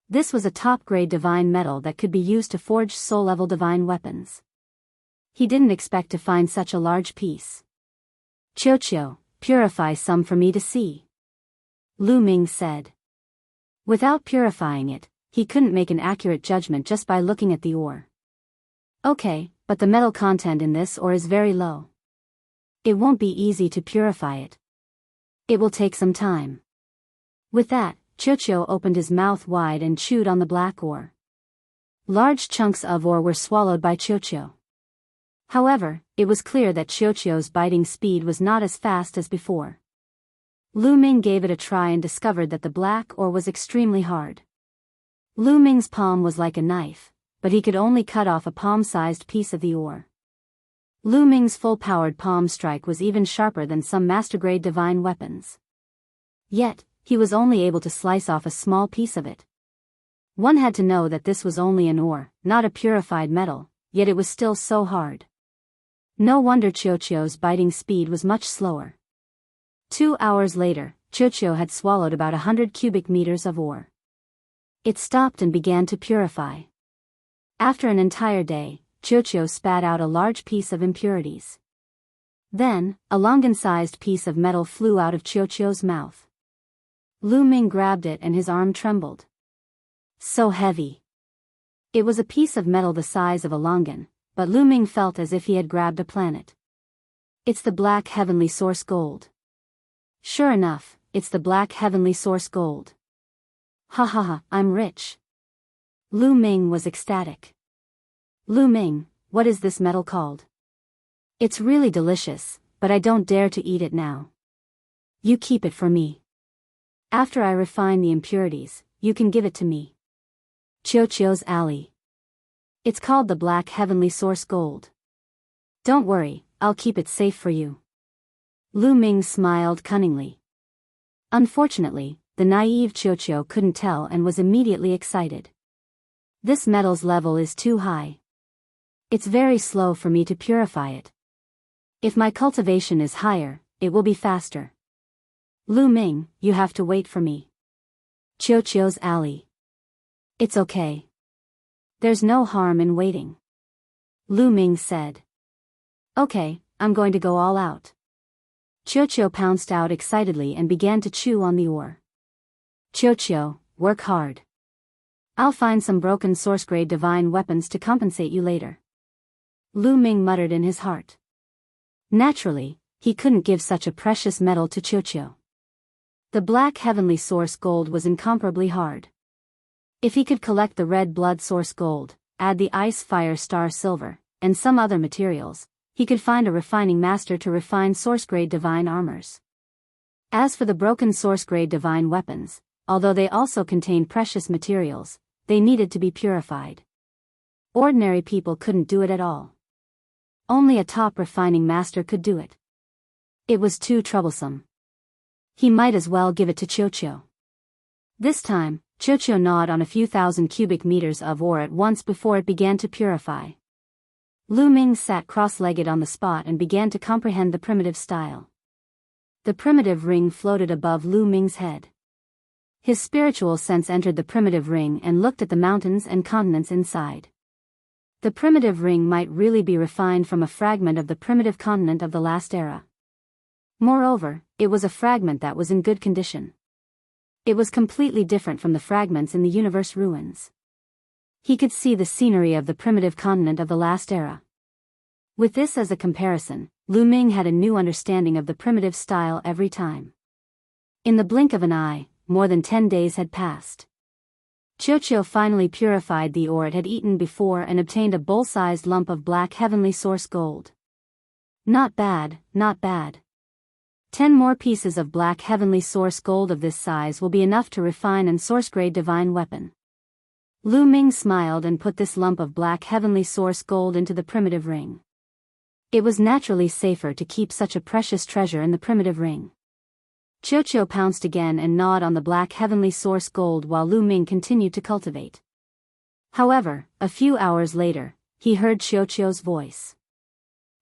This was a top-grade divine metal that could be used to forge soul-level divine weapons. He didn't expect to find such a large piece. Qiuqiu, purify some for me to see. Lu Ming said. Without purifying it, he couldn't make an accurate judgment just by looking at the ore. Okay, but the metal content in this ore is very low. It won't be easy to purify it. It will take some time. With that, Qiuqiu opened his mouth wide and chewed on the black ore. Large chunks of ore were swallowed by Qiuqiu. However, it was clear that Qiuqiu's biting speed was not as fast as before. Lu Ming gave it a try and discovered that the black ore was extremely hard. Lu Ming's palm was like a knife, but he could only cut off a palm-sized piece of the ore. Lu Ming's full-powered palm strike was even sharper than some master-grade divine weapons. Yet, he was only able to slice off a small piece of it. One had to know that this was only an ore, not a purified metal, yet it was still so hard. No wonder Qiuqiu's biting speed was much slower. 2 hours later, Qiuqiu had swallowed about 100 cubic meters of ore. It stopped and began to purify. After an entire day, Qiuqiu spat out a large piece of impurities. Then, a longan-sized piece of metal flew out of Qiuqiu's mouth. Lu Ming grabbed it and his arm trembled. So heavy. It was a piece of metal the size of a longan, but Lu Ming felt as if he had grabbed a planet. It's the black heavenly source gold. Sure enough, it's the black heavenly source gold. Ha ha ha, I'm rich. Lu Ming was ecstatic. Lu Ming, what is this metal called? It's really delicious, but I don't dare to eat it now. You keep it for me. After I refine the impurities, you can give it to me. Qiuqiu's alley. It's called the black heavenly source gold. Don't worry, I'll keep it safe for you. Lu Ming smiled cunningly. Unfortunately, the naive Qiuqiu couldn't tell and was immediately excited. This metal's level is too high. It's very slow for me to purify it. If my cultivation is higher, it will be faster. Lu Ming, you have to wait for me. Qiuqiu's alley. It's okay. There's no harm in waiting. Lu Ming said. Okay, I'm going to go all out. Qiuqiu pounced out excitedly and began to chew on the ore. Qiuqiu, work hard. I'll find some broken source-grade divine weapons to compensate you later. Lu Ming muttered in his heart. Naturally, he couldn't give such a precious metal to Qiuqiu. The black heavenly source gold was incomparably hard. If he could collect the red blood source gold, add the ice fire star silver, and some other materials, he could find a refining master to refine source-grade divine armors. As for the broken source-grade divine weapons, although they also contained precious materials, they needed to be purified. Ordinary people couldn't do it at all. Only a top refining master could do it. It was too troublesome. He might as well give it to Qiuqiu. This time, Qiuqiu gnawed on a few thousand cubic meters of ore at once before it began to purify. Lu Ming sat cross-legged on the spot and began to comprehend the primitive style. The primitive ring floated above Lu Ming's head. His spiritual sense entered the primitive ring and looked at the mountains and continents inside. The primitive ring might really be refined from a fragment of the primitive continent of the last era. Moreover, it was a fragment that was in good condition. It was completely different from the fragments in the universe ruins. He could see the scenery of the primitive continent of the last era. With this as a comparison, Lu Ming had a new understanding of the primitive style every time. In the blink of an eye, more than 10 days had passed. Qiuqiu finally purified the ore it had eaten before and obtained a bowl-sized lump of black heavenly source gold. Not bad, not bad. 10 more pieces of black heavenly source gold of this size will be enough to refine and source-grade divine weapon. Lu Ming smiled and put this lump of black heavenly source gold into the primitive ring. It was naturally safer to keep such a precious treasure in the primitive ring. Qiuqiu pounced again and gnawed on the black heavenly source gold while Lu Ming continued to cultivate. However, a few hours later, he heard Qiuqiu's voice.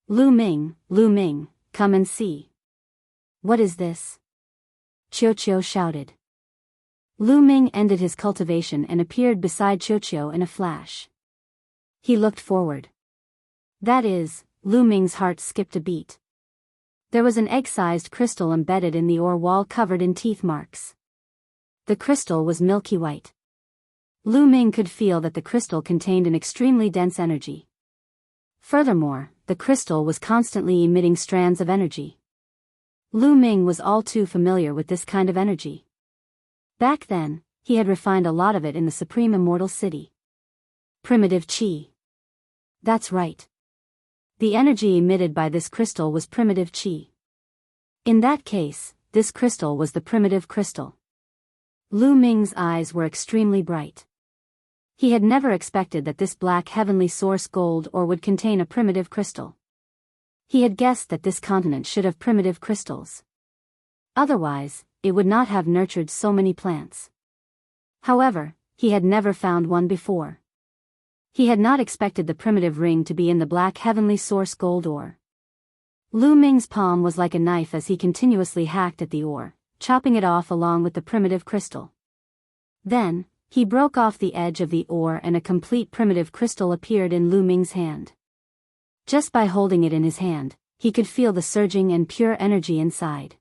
Lu Ming, come and see. What is this? Qiuqiu shouted. Lu Ming ended his cultivation and appeared beside Qiuqiu in a flash. He looked forward. That is, Lu Ming's heart skipped a beat. There was an egg-sized crystal embedded in the ore wall covered in teeth marks. The crystal was milky white. Lu Ming could feel that the crystal contained an extremely dense energy. Furthermore, the crystal was constantly emitting strands of energy. Lu Ming was all too familiar with this kind of energy. Back then, he had refined a lot of it in the Supreme Immortal City. Primitive Qi. That's right. The energy emitted by this crystal was primitive Qi. In that case, this crystal was the primitive crystal. Lu Ming's eyes were extremely bright. He had never expected that this black heavenly source gold ore would contain a primitive crystal. He had guessed that this continent should have primitive crystals. Otherwise, it would not have nurtured so many plants. However, he had never found one before. He had not expected the primitive ring to be in the black heavenly source gold ore. Lu Ming's palm was like a knife as he continuously hacked at the ore, chopping it off along with the primitive crystal. Then, he broke off the edge of the ore and a complete primitive crystal appeared in Lu Ming's hand. Just by holding it in his hand, he could feel the surging and pure energy inside.